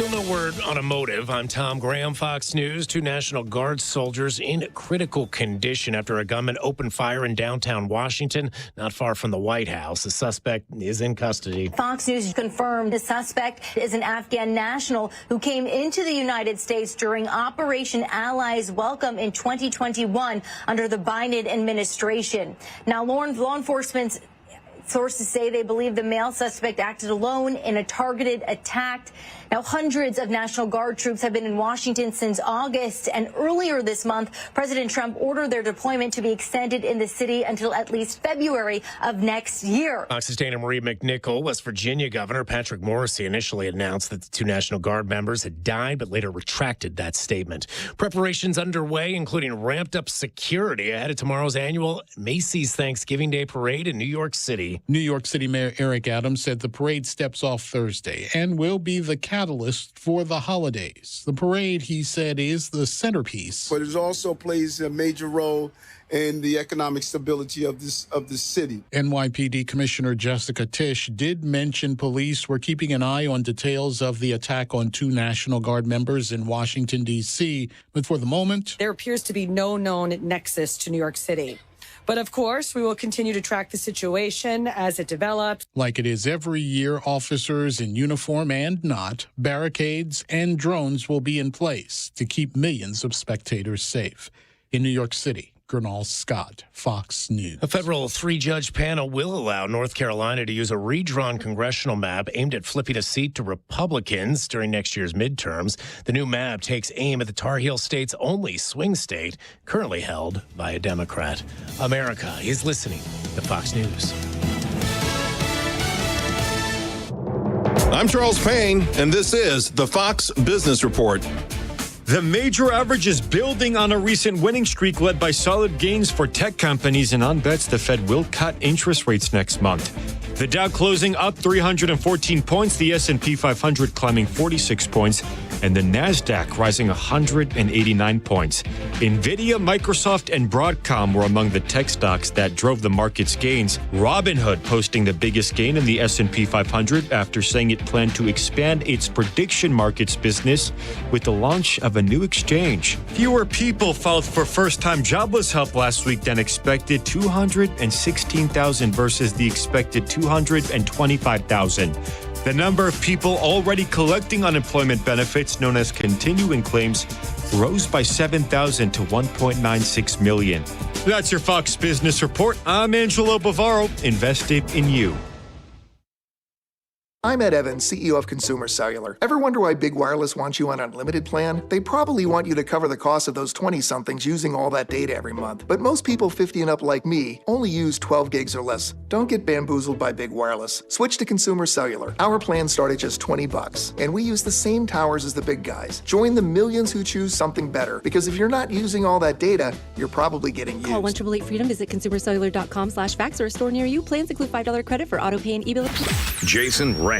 no word on a motive. I'm Tom Graham, Fox News. 2 National Guard soldiers in critical condition after a gunman opened fire in downtown Washington, not far from the White House. The suspect is in custody. Fox News confirmed the suspect is an Afghan national who came into the United States during Operation Allies Welcome in 2021 under the Biden administration. Now, law enforcement's sources say they believe the male suspect acted alone in a targeted attack. Now, hundreds of National Guard troops have been in Washington since August, and earlier this month, President Trump ordered their deployment to be extended in the city until at least February of next year. Fox's Dana Marie McNichol. West Virginia Governor Patrick Morrisey initially announced that the 2 National Guard members had died, but later retracted that statement. Preparations underway, including ramped up security ahead of tomorrow's annual Macy's Thanksgiving Day Parade in New York City. New York City Mayor Eric Adams said the parade steps off Thursday and will be the catalyst for the holidays. The parade, he said, is the centerpiece. But it also plays a major role in the economic stability of this city. NYPD Commissioner Jessica Tisch did mention police were keeping an eye on details of the attack on 2 National Guard members in Washington, D.C., but for the moment, there appears to be no known nexus to New York City. But of course, we will continue to track the situation as it develops. Like it is every year, officers in uniform and not, barricades and drones will be in place to keep millions of spectators safe. In New York City, Gernal Scott, Fox News. A federal 3-judge panel will allow North Carolina to use a redrawn congressional map aimed at flipping a seat to Republicans during next year's midterms. The new map takes aim at the Tar Heel State's only swing state, currently held by a Democrat. America is listening to Fox News. I'm Charles Payne, and this is the Fox Business Report. The major average is building on a recent winning streak led by solid gains for tech companies and on bets the Fed will cut interest rates next month. The Dow closing up 314 points, the S&P 500 climbing 46 points, and the NASDAQ rising 189 points. NVIDIA, Microsoft, and Broadcom were among the tech stocks that drove the market's gains. Robinhood posting the biggest gain in the S&P 500 after saying it planned to expand its prediction markets business with the launch of a new exchange. Fewer people filed for first-time jobless help last week than expected, 216,000 versus the expected 225,000. The number of people already collecting unemployment benefits, known as continuing claims, rose by 7,000 to 1.96 million. That's your Fox Business Report. I'm Angelo Bavaro, invested in you. I'm Ed Evans, CEO of Consumer Cellular. Ever wonder why Big Wireless wants you on an unlimited plan? They probably want you to cover the cost of those 20-somethings using all that data every month. But most people 50 and up like me only use 12 gigs or less. Don't get bamboozled by Big Wireless. Switch to Consumer Cellular. Our plans start at just $20, and we use the same towers as the big guys. Join the millions who choose something better, because if you're not using all that data, you're probably getting used. Call 1-888-FREEDOM, visit consumercellular.com/fax or a store near you. Plans include $5 credit for auto pay and e-bill. Jason Rantz,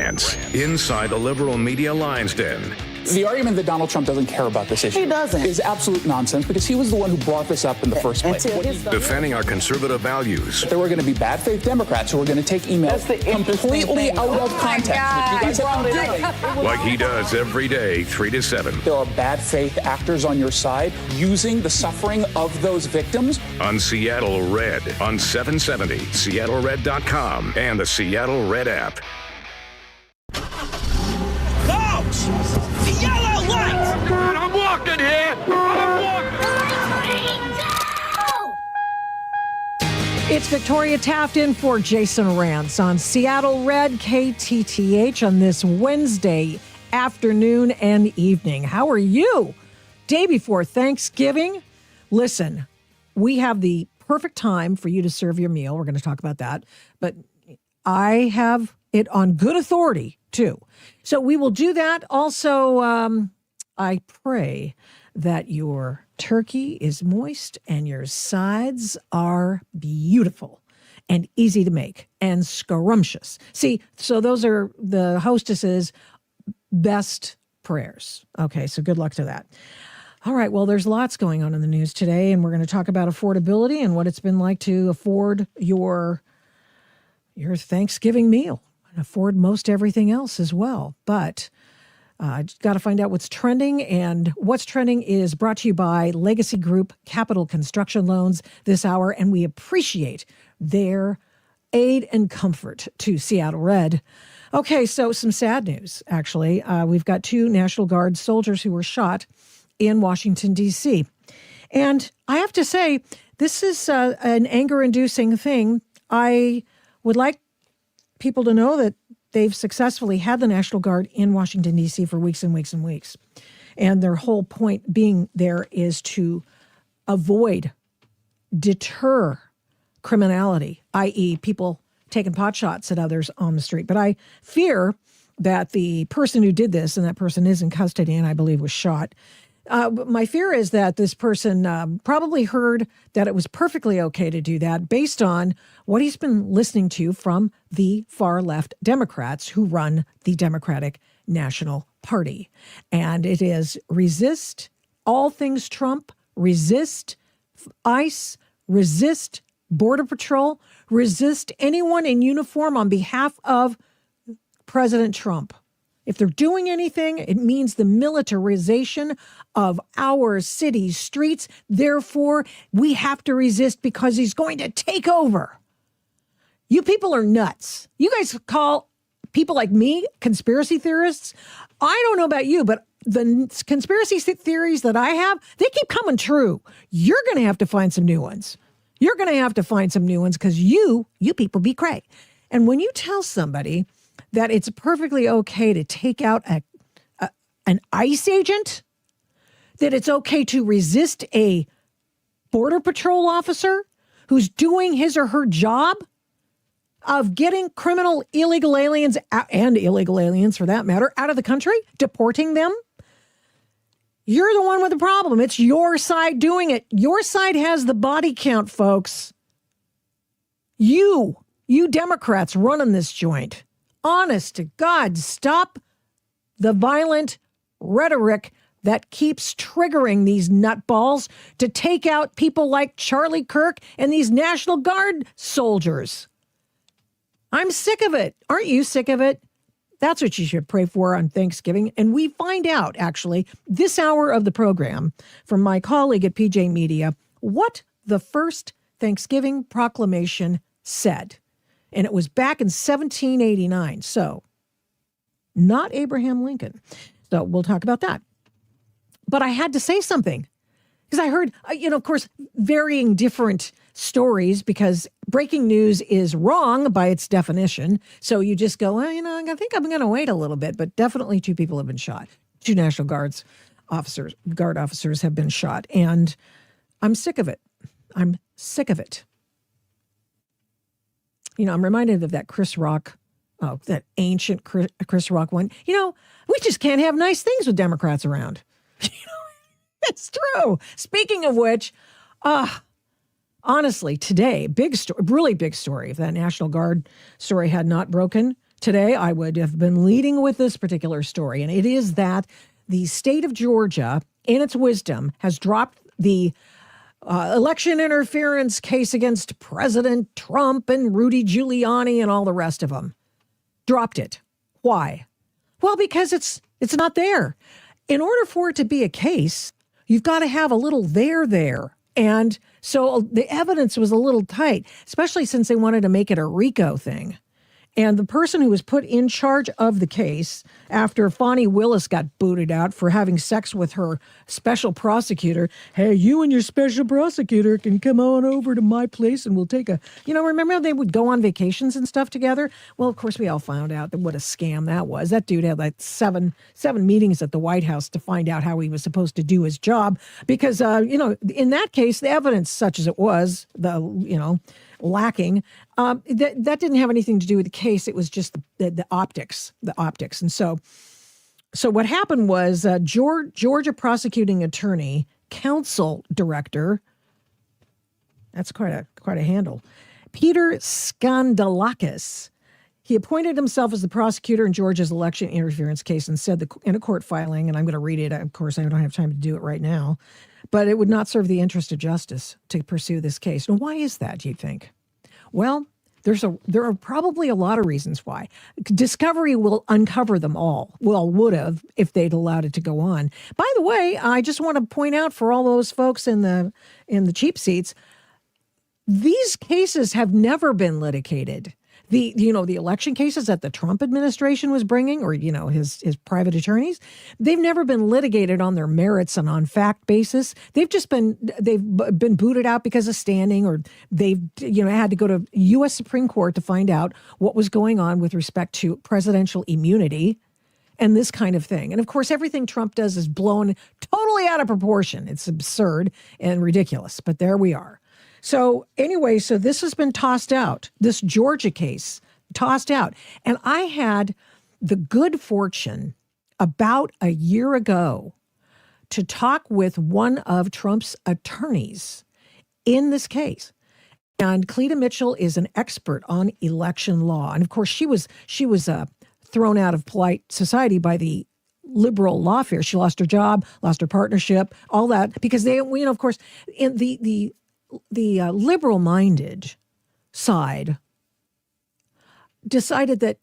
inside the liberal media lion's den. The argument that Donald Trump doesn't care about this issue is absolute nonsense because he was the one who brought this up in the first place. Defending our conservative values. There were going to be bad faith Democrats who were going to take emails completely out of context. You guys have been doing. Like he does every day, 3 to 7. There are bad faith actors on your side using the suffering of those victims. On Seattle Red, on 770, seattlered.com, and the Seattle Red app. Folks, the yellow light! I'm walking here! It's Victoria Taft in for Jason Rantz on Seattle Red KTTH on this Wednesday afternoon and evening. How are you? Day before Thanksgiving. Listen, we have the perfect time for you to serve your meal. We're going to talk about that. But I have it on good authority, too. So we will do that. Also, I pray that your turkey is moist and your sides are beautiful and easy to make and scrumptious. See, so those are the hostess's best prayers. Okay, so good luck to that. All right, well, there's lots going on in the news today, and we're going to talk about affordability and what it's been like to afford your Thanksgiving meal and afford most everything else as well. But got to find out what's trending, and what's trending is brought to you by Legacy Group Capital Construction Loans this hour, and we appreciate their aid and comfort to Seattle Red. Okay, so some sad news, actually. We've got 2 National Guard soldiers who were shot in Washington, D.C. And I have to say, this is an anger-inducing thing. I would like people to know that they've successfully had the National Guard in Washington, D.C. for weeks and weeks and weeks. And their whole point being there is to avoid, deter criminality, i.e. people taking pot shots at others on the street. But I fear that the person who did this, and that person is in custody and I believe was shot, my fear is that this person probably heard that it was perfectly okay to do that based on what he's been listening to from the far left Democrats who run the Democratic National Party. And it is resist all things Trump, resist ICE, resist Border Patrol, resist anyone in uniform on behalf of President Trump. If they're doing anything, it means the militarization of our city's streets. Therefore, we have to resist because he's going to take over. You people are nuts. You guys call people like me conspiracy theorists. I don't know about you, but the conspiracy theories that I have, they keep coming true. You're going to have to find some new ones. You're going to have to find some new ones because you people be cray. And when you tell somebody that it's perfectly okay to take out an ICE agent, that it's okay to resist a Border Patrol officer who's doing his or her job of getting criminal illegal aliens and illegal aliens, for that matter, out of the country, deporting them, you're the one with the problem. It's your side doing it. Your side has the body count, folks. You Democrats running this joint. Honest to God, stop the violent rhetoric that keeps triggering these nutballs to take out people like Charlie Kirk and these National Guard soldiers. I'm sick of it. Aren't you sick of it? That's what you should pray for on Thanksgiving. And we find out, actually, this hour of the program from my colleague at PJ Media, what the first Thanksgiving proclamation said. And it was back in 1789. So, not Abraham Lincoln. So, we'll talk about that. But I had to say something because I heard, of course, varying different stories because breaking news is wrong by its definition. So you just go, well, I think I'm going to wait a little bit. But definitely 2 people have been shot. 2 National Guard officers have been shot. And I'm sick of it. I'm sick of it. I'm reminded of that Chris Rock, that ancient Chris Rock one. We just can't have nice things with Democrats around. It's true. Speaking of which, honestly, today, really big story. If that National Guard story had not broken today, I would have been leading with this particular story. And it is that the state of Georgia, in its wisdom, has dropped the election interference case against President Trump and Rudy Giuliani and all the rest of them. Dropped it. Why? Well, because it's not there. In order for it to be a case, you've got to have a little there. And so the evidence was a little tight, especially since they wanted to make it a RICO thing. And the person who was put in charge of the case after Fani Willis got booted out for having sex with her special prosecutor, hey, you and your special prosecutor can come on over to my place and we'll take remember they would go on vacations and stuff together? Well, of course, we all found out what a scam that was. That dude had like seven meetings at the White House to find out how he was supposed to do his job because, in that case, the evidence, such as it was, lacking, that didn't have anything to do with the case. It was just the optics. And so what happened was Georgia prosecuting attorney, counsel director, that's quite a handle, Peter Skandalakis. He appointed himself as the prosecutor in Georgia's election interference case and said in a court filing, and I'm going to read it. Of course, I don't have time to do it right now, but it would not serve the interest of justice to pursue this case. Now, why is that, do you think? Well, there are probably a lot of reasons why. Discovery will uncover them all. Well, would have if they'd allowed it to go on. By the way, I just want to point out for all those folks in the cheap seats, these cases have never been litigated. The election cases that the Trump administration was bringing, or his private attorneys, they've never been litigated on their merits and on fact basis. They've been booted out because of standing, or they've had to go to U.S. Supreme Court to find out what was going on with respect to presidential immunity and this kind of thing. And of course, everything Trump does is blown totally out of proportion. It's absurd and ridiculous. But there we are. So anyway, this has been tossed out, this Georgia case tossed out. And I had the good fortune about a year ago to talk with one of Trump's attorneys in this case. And Cleta Mitchell is an expert on election law. And of course, she was thrown out of polite society by the liberal lawfare. She lost her job, lost her partnership, all that, because they, of course, in the liberal-minded side decided that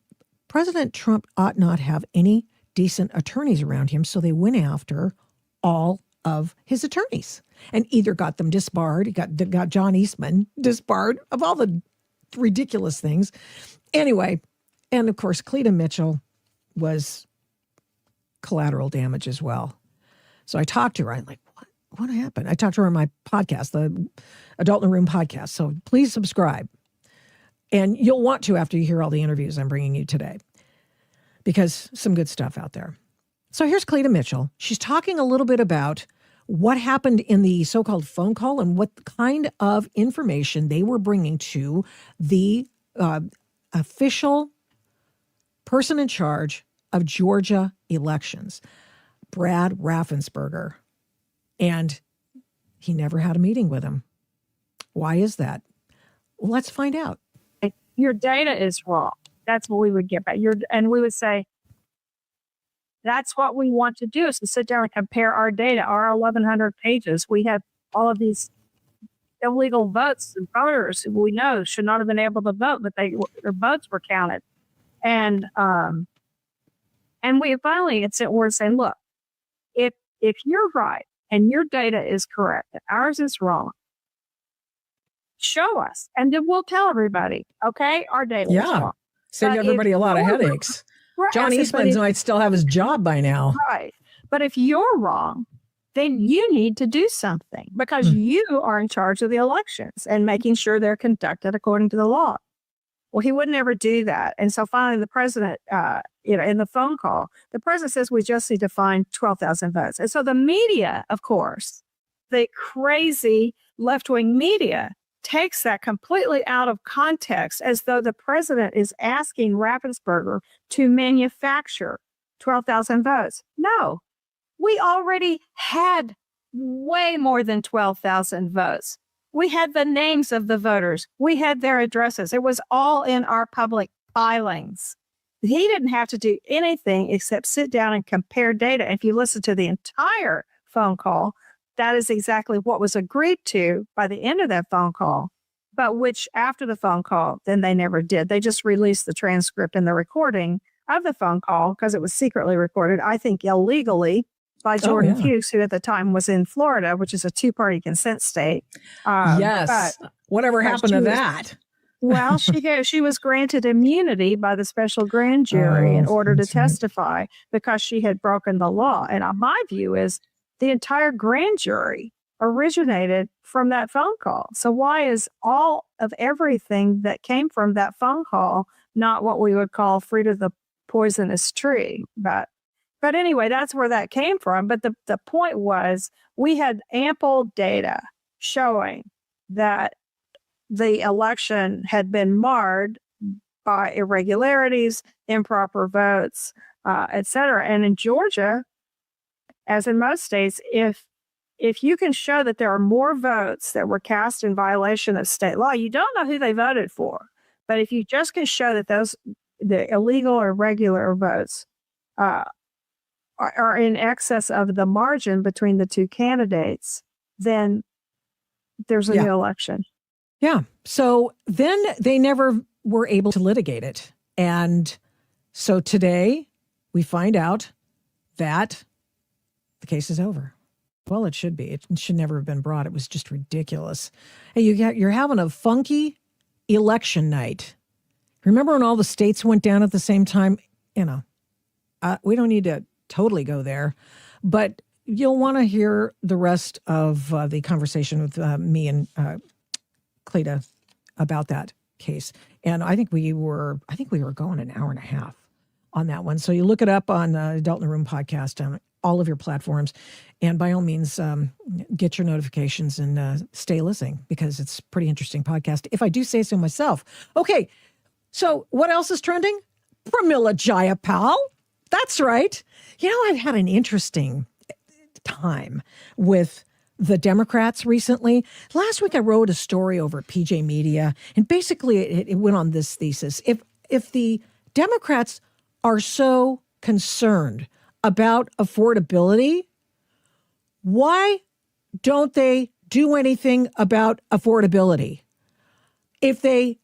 President Trump ought not have any decent attorneys around him, so they went after all of his attorneys and either got them disbarred, got John Eastman disbarred of all the ridiculous things. Anyway, and of course, Cleta Mitchell was collateral damage as well. So I talked to her. I'm like, what happened? I talked to her on my podcast, the Adult in the Room podcast. So please subscribe. And you'll want to after you hear all the interviews I'm bringing you today, because some good stuff out there. So here's Cleta Mitchell. She's talking a little bit about what happened in the so-called phone call and what kind of information they were bringing to the official person in charge of Georgia elections, Brad Raffensperger. And he never had a meeting with him. Why is that? Well, let's find out. Your data is wrong. That's what we would get back. And we would say, that's what we want to do, is to sit down and compare our data, our 1,100 pages. We have all of these illegal votes and voters who we know should not have been able to vote, but their votes were counted. And we finally, we're saying, look, if you're right, and your data is correct, and ours is wrong, show us. And then we'll tell everybody, okay, our data is wrong. Save everybody a lot of headaches. Right. John Eastman might still have his job by now. Right. But if you're wrong, then you need to do something because you are in charge of the elections and making sure they're conducted according to the law. Well, he would never do that. And so finally the president, in the phone call, the president says we just need to find 12,000 votes. And so the media, of course, the crazy left-wing media takes that completely out of context as though the president is asking Raffensperger to manufacture 12,000 votes. No, we already had way more than 12,000 votes. We had the names of the voters. We had their addresses. It was all in our public filings. He didn't have to do anything except sit down and compare data. If you listen to the entire phone call, that is exactly what was agreed to by the end of that phone call, but which after the phone call, then they never did. They just released the transcript and the recording of the phone call because it was secretly recorded, I think illegally, by Jordan Fuchs, who at the time was in Florida, which is a two-party consent state. Yes. Whatever happened to that? Well, she was granted immunity by the special grand jury in order to testify because she had broken the law. And my view is the entire grand jury originated from that phone call. So why is all of everything that came from that phone call not what we would call fruit of the poisonous tree? But anyway, that's where that came from. But the point was we had ample data showing that the election had been marred by irregularities, improper votes, et cetera. And in Georgia, as in most states, if you can show that there are more votes that were cast in violation of state law, you don't know who they voted for. But if you just can show that the illegal or regular votes are in excess of the margin between the two candidates, then there's a new election. Yeah. So then they never were able to litigate it. And so today we find out that the case is over. Well, it should be. It should never have been brought. It was just ridiculous. Hey, you're having a funky election night. Remember when all the states went down at the same time? We don't need to totally go there, but you'll want to hear the rest of the conversation with me and Cleta about that case. And I think we were going an hour and a half on that one. So you look it up on the Adult in the Room podcast on all of your platforms, and by all means, get your notifications and stay listening because it's a pretty interesting podcast, if I do say so myself. Okay, so what else is trending? Pramila Jayapal. That's right. I've had an interesting time with the Democrats recently. Last week, I wrote a story over at PJ Media, and basically it went on this thesis. If the Democrats are so concerned about affordability, why don't they do anything about affordability? If they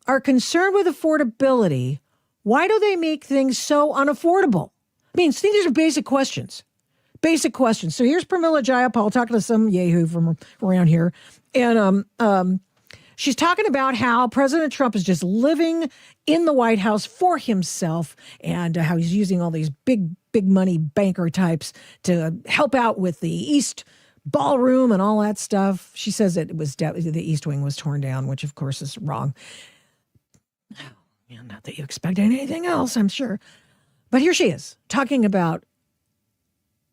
are concerned with affordability, why do they make things so unaffordable? I mean, these are basic questions. Basic questions. So here's Pramila Jayapal talking to some yahoo from around here. And she's talking about how President Trump is just living in the White House for himself and how he's using all these big money banker types to help out with the East Ballroom and all that stuff. She says it was the East Wing was torn down, which of course is wrong. Not that you expect anything else, I'm sure. But here she is talking about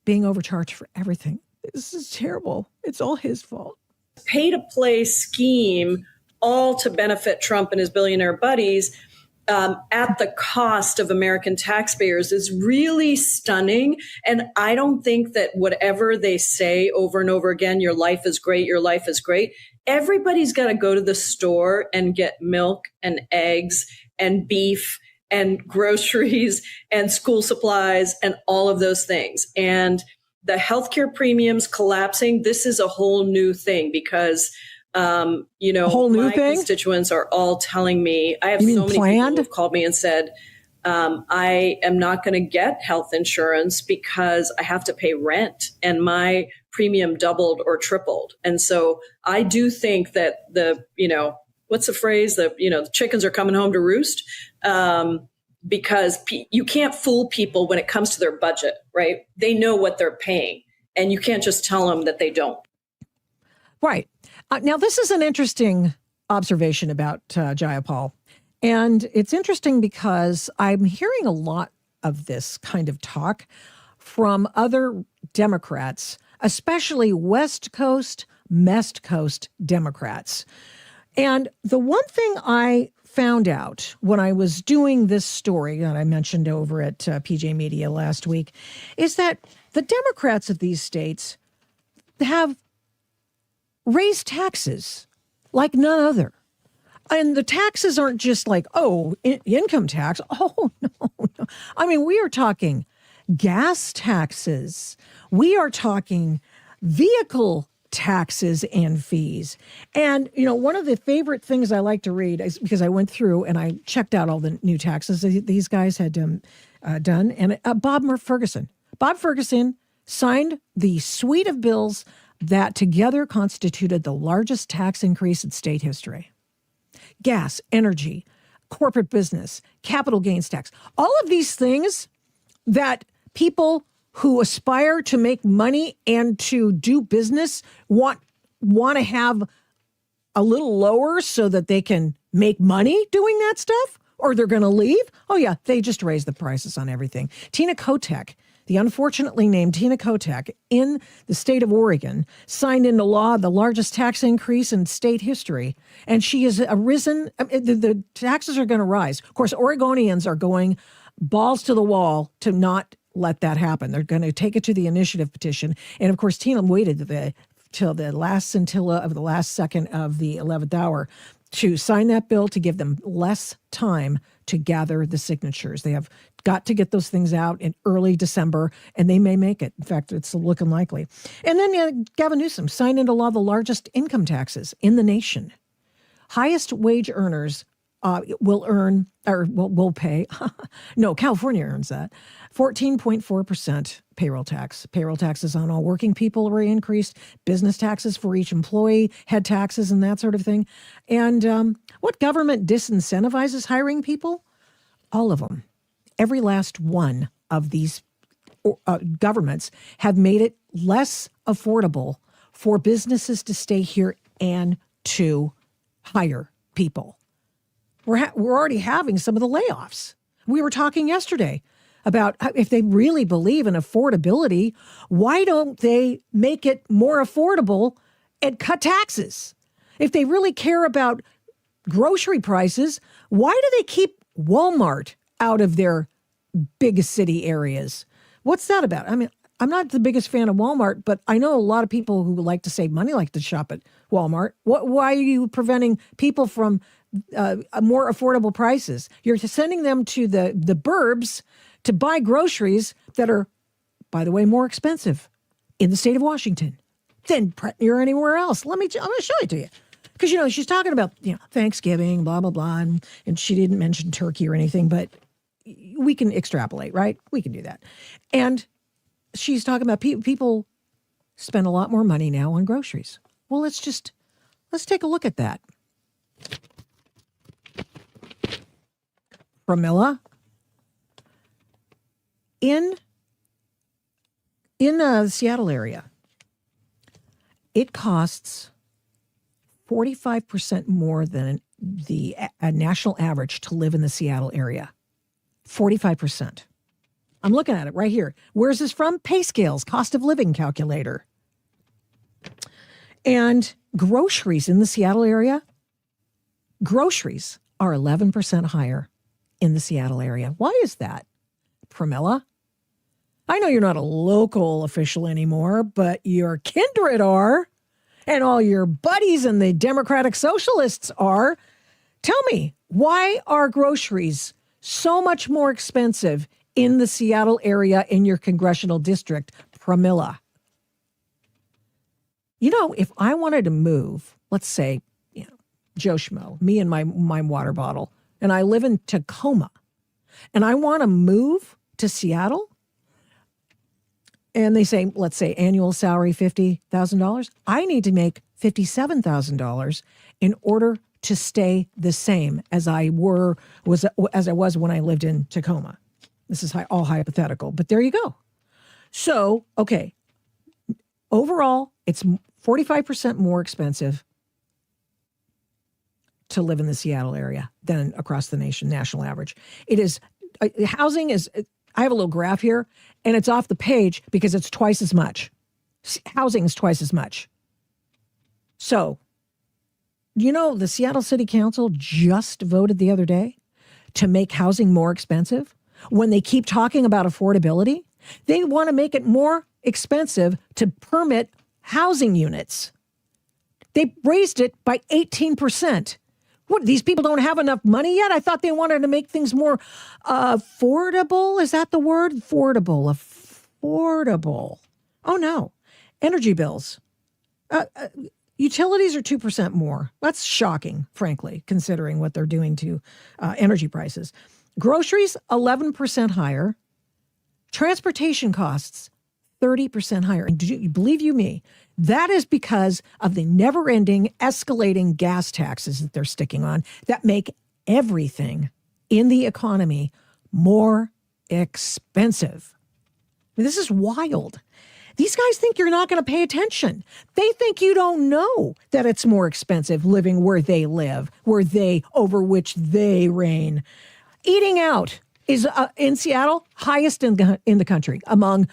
being overcharged for everything. This is terrible. It's all his fault. Pay-to-play scheme, all to benefit Trump and his billionaire buddies at the cost of American taxpayers is really stunning. And I don't think that whatever they say over and over again, your life is great, your life is great. Everybody's got to go to the store and get milk and eggs and beef and groceries and school supplies and all of those things. And the healthcare premiums collapsing, this is a whole new thing because, whole new my thing? Constituents are all telling me, I have so many people who have called me and said, I am not going to get health insurance because I have to pay rent and my premium doubled or tripled. And so I do think that what's the phrase? The chickens are coming home to roost because you can't fool people when it comes to their budget, right? They know what they're paying. And you can't just tell them that they don't. Right. Now, this is an interesting observation about Jayapal. And it's interesting because I'm hearing a lot of this kind of talk from other Democrats, especially West Coast, Mest Coast Democrats. And the one thing I found out when I was doing this story that I mentioned over at PJ Media last week is that the Democrats of these states have raised taxes like none other. And the taxes aren't just like, income tax. Oh, no. I mean, we are talking gas taxes. We are talking vehicle taxes and fees. And, one of the favorite things I like to read is because I went through and I checked out all the new taxes these guys had done. And Bob Ferguson signed the suite of bills that together constituted the largest tax increase in state history. Gas, energy, corporate business, capital gains tax, all of these things that people who aspire to make money and to do business want to have a little lower so that they can make money doing that stuff, or they're going to leave. Oh, yeah, they just raise the prices on everything. Tina Kotek, the unfortunately named Tina Kotek in the state of Oregon, signed into law the largest tax increase in state history. And she has arisen. The taxes are going to rise. Of course, Oregonians are going balls to the wall to not let that happen. They're going to take it to the initiative petition. And of course, Tina waited till the last scintilla of the last second of the 11th hour to sign that bill to give them less time to gather the signatures. They have got to get those things out in early December, and they may make it. In fact, it's looking likely. And then Gavin Newsom signed into law the largest income taxes in the nation. Highest wage earners will pay. No, California earns that. 14.4% payroll tax. Payroll taxes on all working people were increased. Business taxes for each employee, head taxes and that sort of thing. And what government disincentivizes hiring people? All of them. Every last one of these governments have made it less affordable for businesses to stay here and to hire people. We're already having some of the layoffs. We were talking yesterday about if they really believe in affordability, why don't they make it more affordable and cut taxes? If they really care about grocery prices, why do they keep Walmart out of their big city areas? What's that about? I mean, I'm not the biggest fan of Walmart, but I know a lot of people who like to save money like to shop at Walmart. Why are you preventing people from more affordable prices? You're sending them to the burbs to buy groceries that are, by the way, more expensive in the state of Washington than near anywhere else. I'm going to show it to you. Because, she's talking about, Thanksgiving, blah, blah, blah. And she didn't mention turkey or anything, but we can extrapolate, right? We can do that. And she's talking about people spend a lot more money now on groceries. Well, let's take a look at that. Pramila, in the Seattle area, it costs 45% more than the national average to live in the Seattle area. 45%. I'm looking at it right here. Where's this from? PayScale's cost of living calculator. And groceries in the Seattle area, groceries are 11% higher in the Seattle area. Why is that, Pramila? I know you're not a local official anymore, but your kindred are, and all your buddies and the Democratic Socialists are. Tell me, why are groceries so much more expensive in the Seattle area in your congressional district, Pramila? If I wanted to move, let's say, Joe Schmo, me and my water bottle, and I live in Tacoma, and I want to move to Seattle, and they say, let's say annual salary $50,000, I need to make $57,000 in order to stay the same as I was when I lived in Tacoma. This is all hypothetical, but there you go. So, okay, Overall, it's 45% more expensive to live in the Seattle area than across the nation, national average. It is, housing is, I have a little graph here, and it's off the page because it's twice as much. Housing is twice as much. So, the Seattle City Council just voted the other day to make housing more expensive. When they keep talking about affordability, they want to make it more expensive to permit housing units. They raised it by 18%. What, these people don't have enough money yet? I thought they wanted to make things more affordable. Is that the word? Affordable. Oh, no. Energy bills. Utilities are 2% more. That's shocking, frankly, considering what they're doing to energy prices. Groceries, 11% higher. Transportation costs, 30% higher. And believe you me, that is because of the never-ending, escalating gas taxes that they're sticking on that make everything in the economy more expensive. This is wild. These guys think you're not going to pay attention. They think you don't know that it's more expensive living where they live, over which they reign. Eating out is in Seattle highest in the country among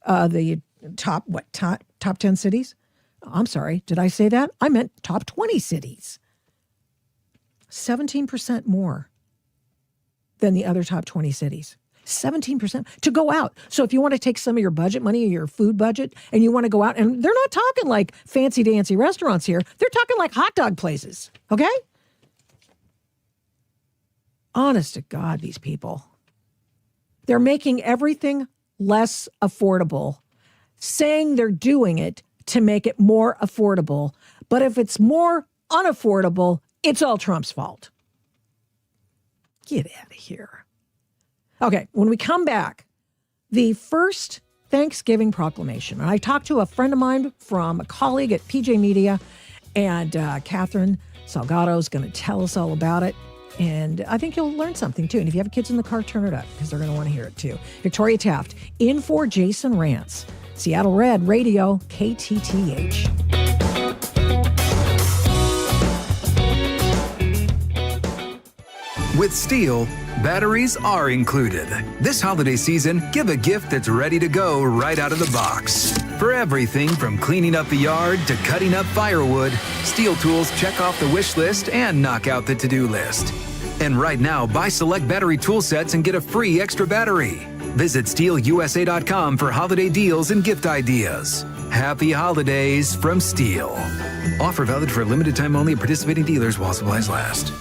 the top 10 cities. I'm sorry, did I say that? I meant top 20 cities. 17% more than the other top 20 cities. 17% to go out. So if you want to take some of your budget money, your food budget, and you want to go out, and they're not talking like fancy dancy restaurants here. They're talking like hot dog places. Okay? Honest to God, these people. They're making everything less affordable, saying they're doing it to make it more affordable. But if it's more unaffordable, it's all Trump's fault. Get out of here. Okay, when we come back, the first Thanksgiving proclamation. And I talked to a friend of mine from a colleague at PJ Media, and Catherine Salgado is going to tell us all about it. And I think you'll learn something, too. And if you have kids in the car, turn it up, because they're going to want to hear it, too. Victoria Taft, in for Jason Rantz. Seattle Red Radio, KTTH. With Steel, batteries are included. This holiday season, give a gift that's ready to go right out of the box. For everything from cleaning up the yard to cutting up firewood, Steel tools check off the wish list and knock out the to-do list. And right now, buy select battery tool sets and get a free extra battery. Visit SteelUSA.com for holiday deals and gift ideas. Happy holidays from Steel. Offer valid for a limited time only at participating dealers while supplies last.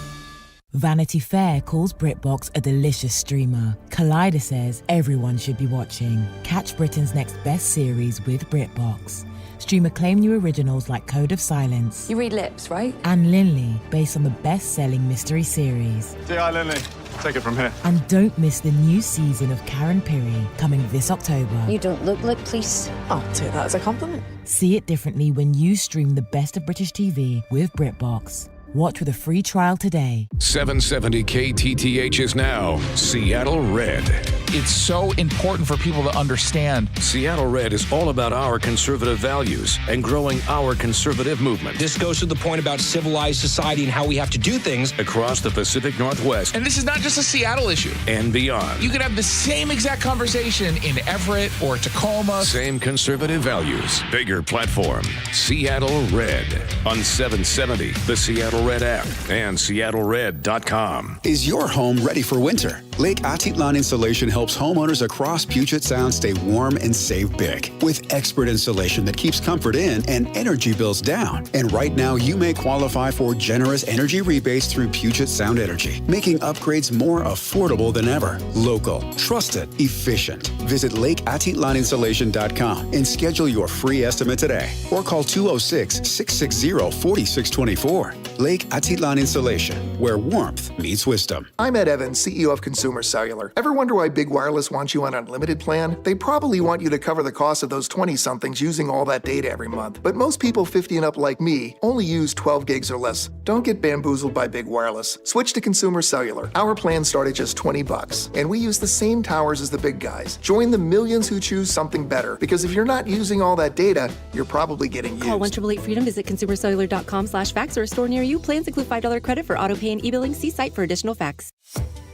Vanity Fair calls BritBox a delicious streamer. Collider says everyone should be watching. Catch Britain's next best series with BritBox. Stream acclaimed new originals like Code of Silence. You read lips, right? And Linley, based on the best-selling mystery series. Hi, Linley. Take it from here. And don't miss the new season of Karen Piri, coming this October. You don't look like police. I'll take that as a compliment. See it differently when you stream the best of British TV with BritBox. Watch with a free trial today. 770 KTTH is now Seattle Red. It's so important for people to understand. Seattle Red is all about our conservative values and growing our conservative movement. This goes to the point about civilized society and how we have to do things across the Pacific Northwest. And this is not just a Seattle issue. And beyond. You could have the same exact conversation in Everett or Tacoma. Same conservative values, bigger platform. Seattle Red on 770, the Seattle Red app, and SeattleRed.com. Is your home ready for winter? Lake Atitlan Insulation helps homeowners across Puget Sound stay warm and save big with expert insulation that keeps comfort in and energy bills down. And right now, you may qualify for generous energy rebates through Puget Sound Energy, making upgrades more affordable than ever. Local, trusted, efficient. Visit LakeAtitlanInsulation.com and schedule your free estimate today, or call 206-660-4624. Lake Atitlan Insulation, where warmth meets wisdom. I'm Ed Evans, CEO of Consumer Cellular. Ever wonder why Big Wireless wants you on an unlimited plan? They probably want you to cover the cost of those 20-somethings using all that data every month. But most people 50 and up like me only use 12 gigs or less. Don't get bamboozled by Big Wireless. Switch to Consumer Cellular. Our plans start at just $20, and we use the same towers as the big guys. Join the millions who choose something better, because if you're not using all that data, you're probably getting used. Call 1-888-FREEDOM, visit consumercellular.com/facts or a store near you. Plans include $5 credit for auto pay and e-billing. See site for additional facts.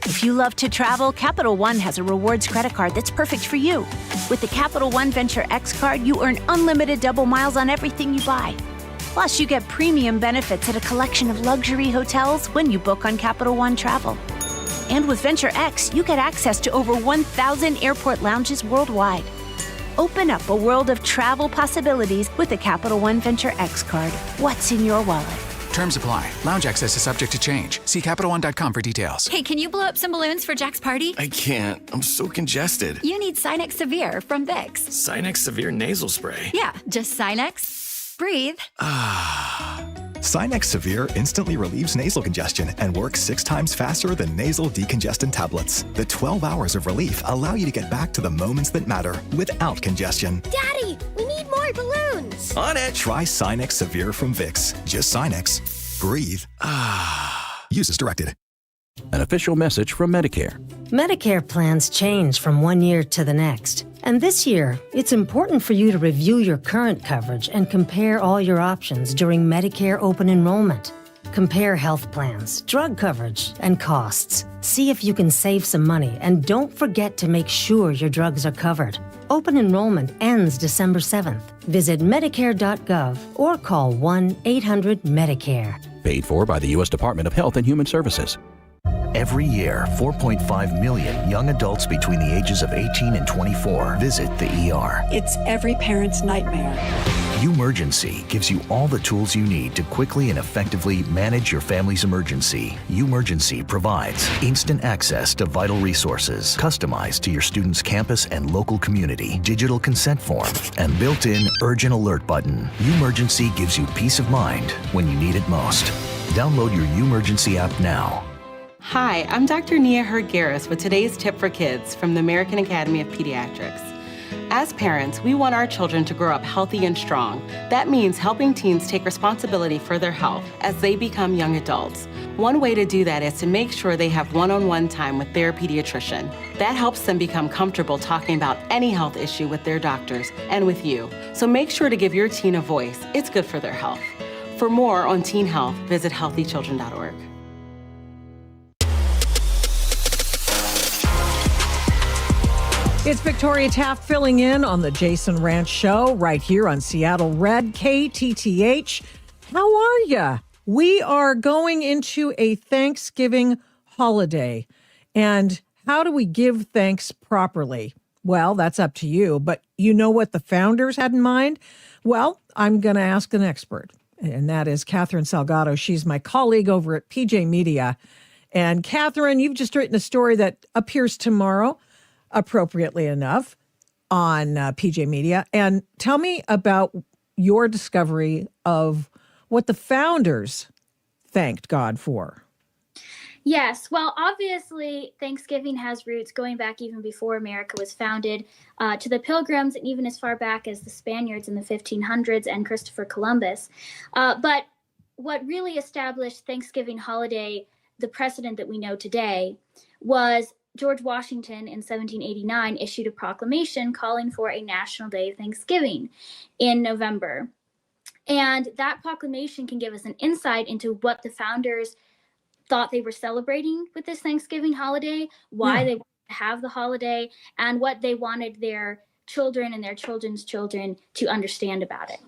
If you love to travel, Capital One has a rewards credit card that's perfect for you. With the Capital One Venture X card, you earn unlimited double miles on everything you buy. Plus, you get premium benefits at a collection of luxury hotels when you book on Capital One Travel. And with Venture X, you get access to over 1,000 airport lounges worldwide. Open up a world of travel possibilities with the Capital One Venture X card. What's in your wallet? Terms apply. Lounge access is subject to change. See CapitalOne.com for details. Hey, can you blow up some balloons for Jack's party? I can't. I'm so congested. You need Sinex Severe from Vicks. Sinex Severe nasal spray. Yeah, just Sinex. Breathe. Sinex Severe instantly relieves nasal congestion and works 6 times faster than nasal decongestant tablets. The 12 hours of relief allow you to get back to the moments that matter without congestion. Daddy, we need more balloons. On it. Try Sinex Severe from Vicks. Just Sinex. Breathe. Use as directed. An official message from Medicare. Medicare plans change from one year to the next. And this year, it's important for you to review your current coverage and compare all your options during Medicare open enrollment. Compare health plans, drug coverage, and costs. See if you can save some money, and don't forget to make sure your drugs are covered. Open enrollment ends December 7th. Visit Medicare.gov or call 1-800-MEDICARE. Paid for by the U.S. Department of Health and Human Services. Every year, 4.5 million young adults between the ages of 18 and 24 visit the ER. It's every parent's nightmare. Umergency gives you all the tools you need to quickly and effectively manage your family's emergency. Umergency provides instant access to vital resources, customized to your student's campus and local community, digital consent form, and built-in urgent alert button. Umergency gives you peace of mind when you need it most. Download your Umergency app now. Hi, I'm Dr. Nia Hurd-Garris with today's tip for kids from the American Academy of Pediatrics. As parents, we want our children to grow up healthy and strong. That means helping teens take responsibility for their health as they become young adults. One way to do that is to make sure they have one-on-one time with their pediatrician. That helps them become comfortable talking about any health issue with their doctors and with you. So make sure to give your teen a voice. It's good for their health. For more on teen health, visit healthychildren.org. It's Victoria Taft filling in on the Jason Rantz Show right here on Seattle Red KTTH. How are you? We are going into a Thanksgiving holiday. And how do we give thanks properly? Well, that's up to you. But you know what the founders had in mind? Well, I'm going to ask an expert, and that is Catherine Salgado. She's my colleague over at PJ Media. And Catherine, you've just written a story that appears tomorrow, appropriately enough, on PJ Media. And tell me about your discovery of what the founders thanked God for. Yes. Well, obviously, Thanksgiving has roots going back even before America was founded, to the Pilgrims, and even as far back as the Spaniards in the 1500s and Christopher Columbus. But what really established Thanksgiving holiday, the precedent that we know today, was George Washington in 1789 issued a proclamation calling for a national day of Thanksgiving in November. And that proclamation can give us an insight into what the founders thought they were celebrating with this Thanksgiving holiday, why they wanted to have the holiday, and what they wanted their children and their children's children to understand about it.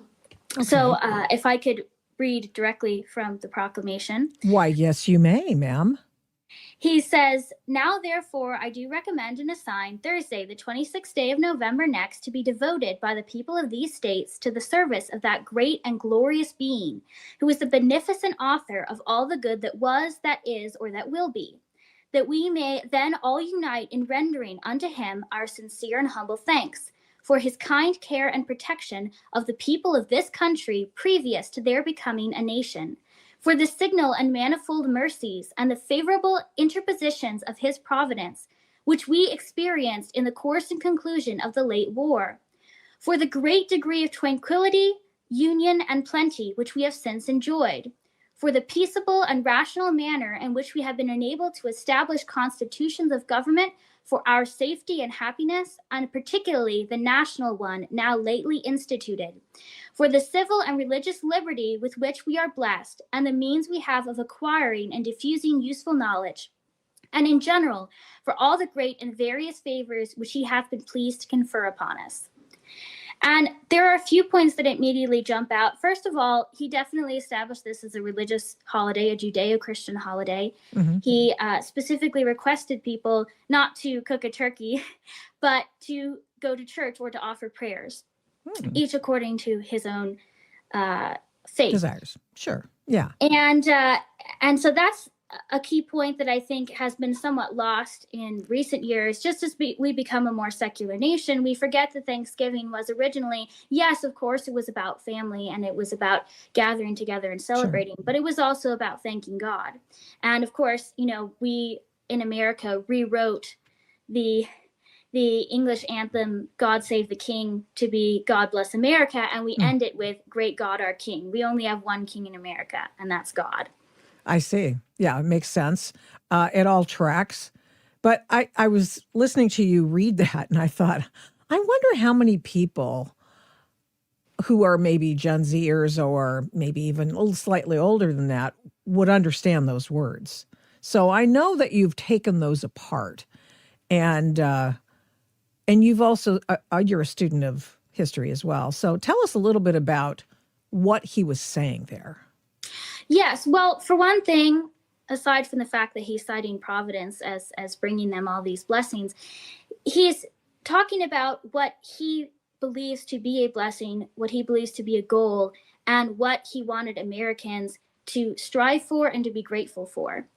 Okay. So if I could read directly from the proclamation. Why, yes, you may, ma'am. He says, "Now, therefore, I do recommend and assign Thursday, the 26th day of November next, to be devoted by the people of these states to the service of that great and glorious being, who is the beneficent author of all the good that was, that is, or that will be, that we may then all unite in rendering unto him our sincere and humble thanks for his kind care and protection of the people of this country previous to their becoming a nation, for the signal and manifold mercies and the favorable interpositions of his providence, which we experienced in the course and conclusion of the late war, for the great degree of tranquility, union, and plenty which we have since enjoyed, for the peaceable and rational manner in which we have been enabled to establish constitutions of government for our safety and happiness, and particularly the national one now lately instituted, for the civil and religious liberty with which we are blessed, and the means we have of acquiring and diffusing useful knowledge, and in general, for all the great and various favors which he hath been pleased to confer upon us. And there are a few points that immediately jump out. First of all, he definitely established this as a religious holiday, a Judeo-Christian holiday. Mm-hmm. He specifically requested people not to cook a turkey, but to go to church or to offer prayers, each according to his own faith. Desires. Sure. Yeah. And so that's a key point that I think has been somewhat lost in recent years. Just as we become a more secular nation, we forget that Thanksgiving was originally, yes, of course, it was about family and it was about gathering together and celebrating, but it was also about thanking God. And of course, we in America rewrote the English anthem, God Save the King, to be God Bless America, and we end it with Great God Our King. We only have one king in America, and that's God. I see. Yeah, it makes sense. It all tracks. But I was listening to you read that, and I thought, I wonder how many people who are maybe Gen Zers or maybe even a little slightly older than that would understand those words. So I know that you've taken those apart, and you've also you're a student of history as well. So tell us a little bit about what he was saying there. Yes. Well, for one thing, aside from the fact that he's citing Providence as bringing them all these blessings, he's talking about what he believes to be a blessing, what he believes to be a goal, and what he wanted Americans to strive for and to be grateful for.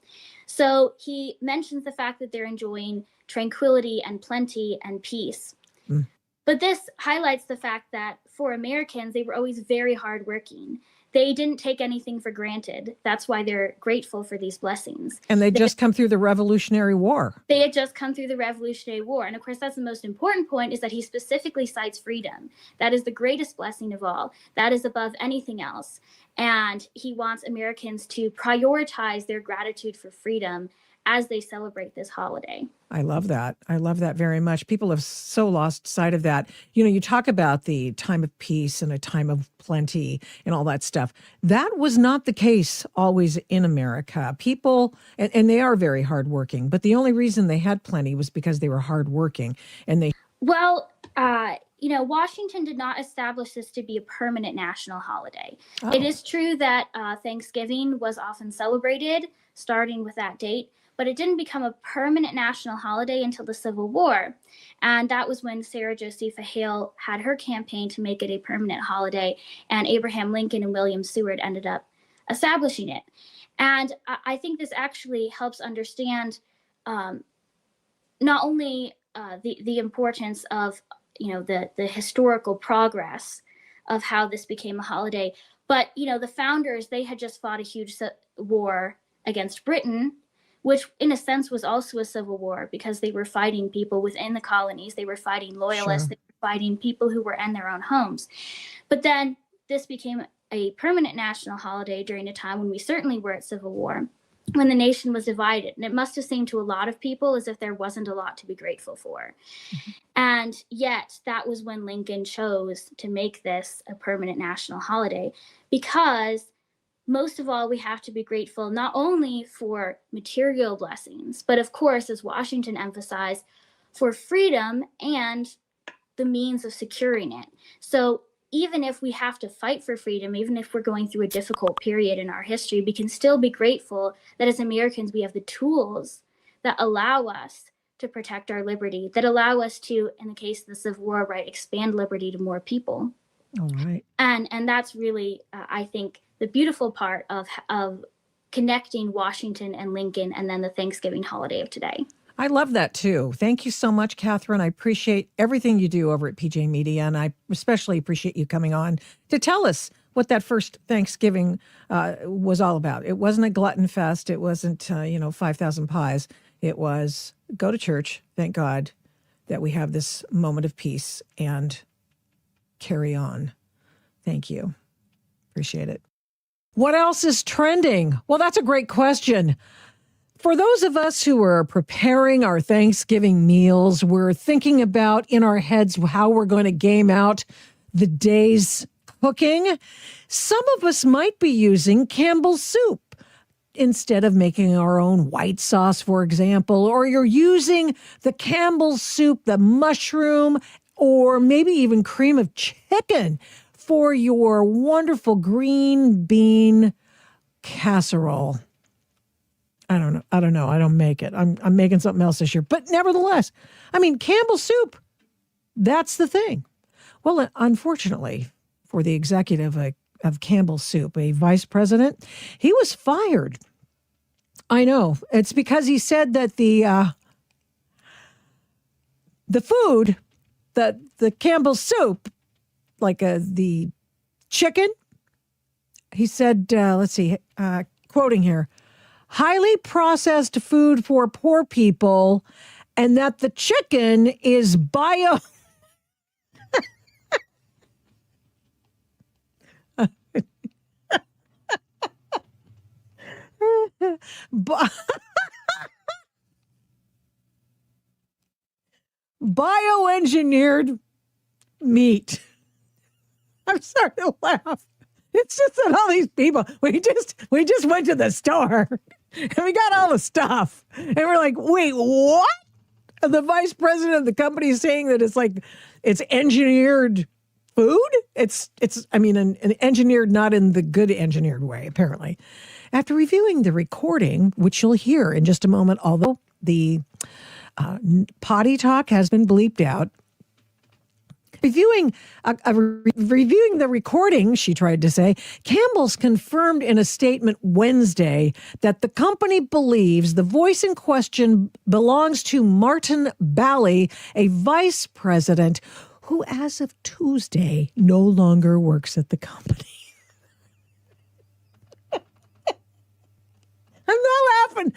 So he mentions the fact that they're enjoying tranquility and plenty and peace. But this highlights the fact that for Americans, they were always very hardworking. They didn't take anything for granted. That's why they're grateful for these blessings. And they'd just come through the Revolutionary War. They had just come through the Revolutionary War. And of course, that's the most important point, is that he specifically cites freedom. That is the greatest blessing of all. That is above anything else. And he wants Americans to prioritize their gratitude for freedom as they celebrate this holiday. I love that. I love that very much. People have so lost sight of that. You talk about the time of peace and a time of plenty and all that stuff. That was not the case always in America. People, and they are very hardworking, but the only reason they had plenty was because they were hardworking. And they... Well, Washington did not establish this to be a permanent national holiday. Oh. It is true that Thanksgiving was often celebrated starting with that date, but it didn't become a permanent national holiday until the Civil War. And that was when Sarah Josepha Hale had her campaign to make it a permanent holiday, and Abraham Lincoln and William Seward ended up establishing it. And I think this actually helps understand not only the importance of the historical progress of how this became a holiday, but the founders, they had just fought a huge war against Britain, which in a sense was also a civil war, because they were fighting people within the colonies. They were fighting loyalists. Sure. They were fighting people who were in their own homes. But then this became a permanent national holiday during a time when we certainly were at civil war, when the nation was divided. And it must have seemed to a lot of people as if there wasn't a lot to be grateful for. Mm-hmm. And yet that was when Lincoln chose to make this a permanent national holiday, because most of all, we have to be grateful not only for material blessings, but of course, as Washington emphasized, for freedom and the means of securing it. So even if we have to fight for freedom, even if we're going through a difficult period in our history, we can still be grateful that as Americans, we have the tools that allow us to protect our liberty, that allow us to, in the case of the Civil War, expand liberty to more people. All right. And that's really, I think, the beautiful part of connecting Washington and Lincoln and then the Thanksgiving holiday of today. I love that too. Thank you so much, Catherine. I appreciate everything you do over at PJ Media, and I especially appreciate you coming on to tell us what that first Thanksgiving was all about. It wasn't a glutton fest. It wasn't, 5,000 pies. It was go to church, thank God that we have this moment of peace, and carry on. Thank you. Appreciate it. What else is trending? Well, that's a great question. For those of us who are preparing our Thanksgiving meals, we're thinking about in our heads how we're going to game out the day's cooking. Some of us might be using Campbell's soup instead of making our own white sauce, for example, or you're using the Campbell's soup, the mushroom, or maybe even cream of chicken for your wonderful green bean casserole. I don't know. I don't make it. I'm making something else this year. But nevertheless, Campbell's soup, that's the thing. Well, unfortunately for the executive of Campbell's Soup, a vice president, he was fired. I know. It's because he said that the food, the Campbell's Soup, like the chicken, he said, let's see, quoting here, highly processed food for poor people, and that the chicken is bioengineered meat. I'm sorry to laugh. It's just that all these people, we just went to the store and we got all the stuff. And we're like, wait, what? The vice president of the company is saying that it's engineered food? It's engineered not in the good engineered way, apparently. After reviewing the recording, which you'll hear in just a moment, although the potty talk has been bleeped out, reviewing the recording, she tried to say, Campbell's confirmed in a statement Wednesday that the company believes the voice in question belongs to Martin Bally, a vice president who, as of Tuesday, no longer works at the company. I'm not laughing.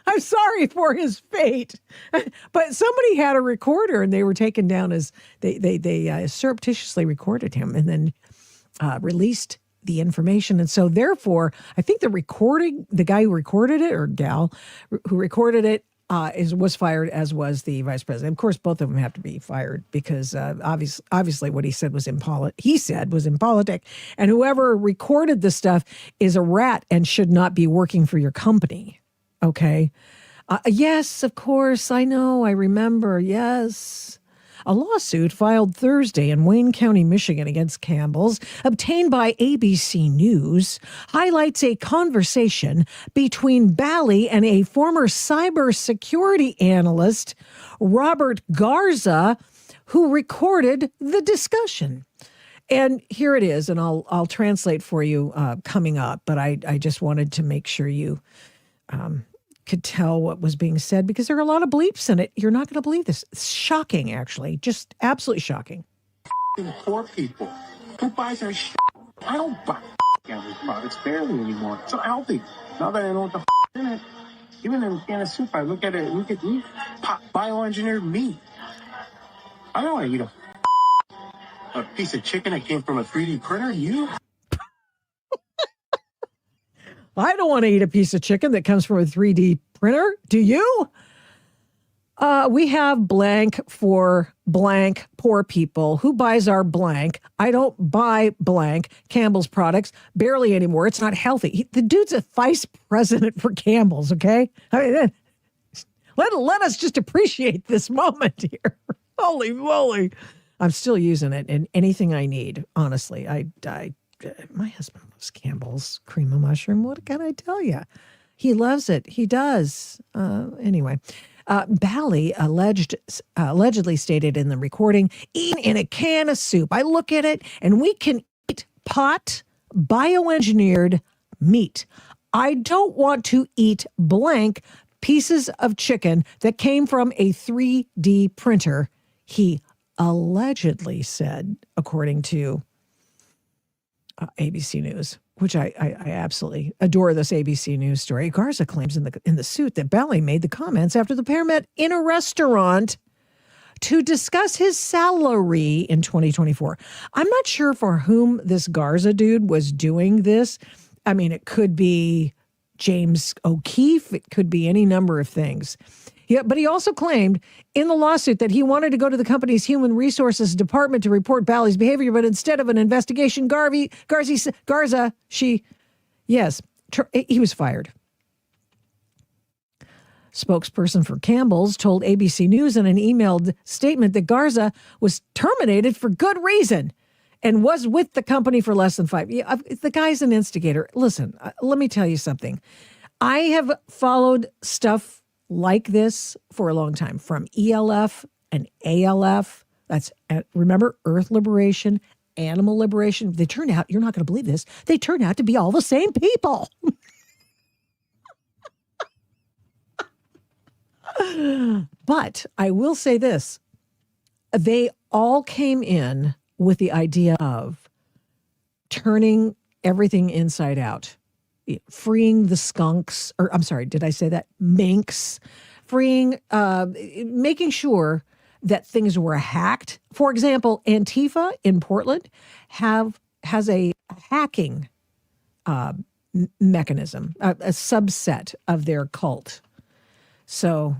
I'm sorry for his fate. But somebody had a recorder and they were taken down as they surreptitiously recorded him and then released the information. And so therefore, I think the guy who recorded it, or gal who recorded it, was fired, as was the vice president. Of course, both of them have to be fired because obviously what he said was impolitic. And whoever recorded the stuff is a rat and should not be working for your company. Okay. Yes, of course. I know. I remember. Yes. A lawsuit filed Thursday in Wayne County, Michigan against Campbell's, obtained by ABC News, highlights a conversation between Bally and a former cybersecurity analyst, Robert Garza, who recorded the discussion. And here it is, and I'll translate for you coming up, but I just wanted to make sure you could tell what was being said because there are a lot of bleeps in it. You're not going to believe this. It's shocking, actually. Just absolutely shocking. Poor people. Who buys their shit? I don't buy Campbell's products barely anymore. So healthy. Now that I know what the in it, even in a can of soup, I look at meat, bioengineered meat. I don't want to eat a piece of chicken that came from a 3D printer. You? I don't want to eat a piece of chicken that comes from a 3D printer. Do you? We have blank for blank poor people. Who buys our blank? I don't buy blank Campbell's products barely anymore. It's not healthy. The dude's a vice president for Campbell's, okay? Let us just appreciate this moment here. Holy moly. I'm still using it in anything I need, honestly. My husband loves Campbell's cream of mushroom. What can I tell you? He loves it. He does. Anyway, Bally allegedly stated in the recording, eating in a can of soup. I look at it and we can eat bioengineered meat. I don't want to eat blank pieces of chicken that came from a 3D printer, he allegedly said, according to ABC News, which I absolutely adore this ABC News story. Garza claims in the suit that Bally made the comments after the pair met in a restaurant to discuss his salary in 2024. I'm not sure for whom this Garza dude was doing this. I mean, it could be James O'Keefe. It could be any number of things. Yeah, but he also claimed in the lawsuit that he wanted to go to the company's human resources department to report Bally's behavior, but instead of an investigation, he was fired. Spokesperson for Campbell's told ABC News in an emailed statement that Garza was terminated for good reason and was with the company for less than 5 years. The guy's an instigator. Listen, let me tell you something. I have followed stuff like this for a long time, from ELF and ALF. That's, remember, Earth Liberation, Animal Liberation. They turned out, you're not going to believe this, they turned out to be all the same people. But I will say this, they all came in with the idea of turning everything inside out. Freeing the skunks, or I'm sorry, did I say that? Minks, making sure that things were hacked. For example, Antifa in Portland has a hacking mechanism, a subset of their cult. So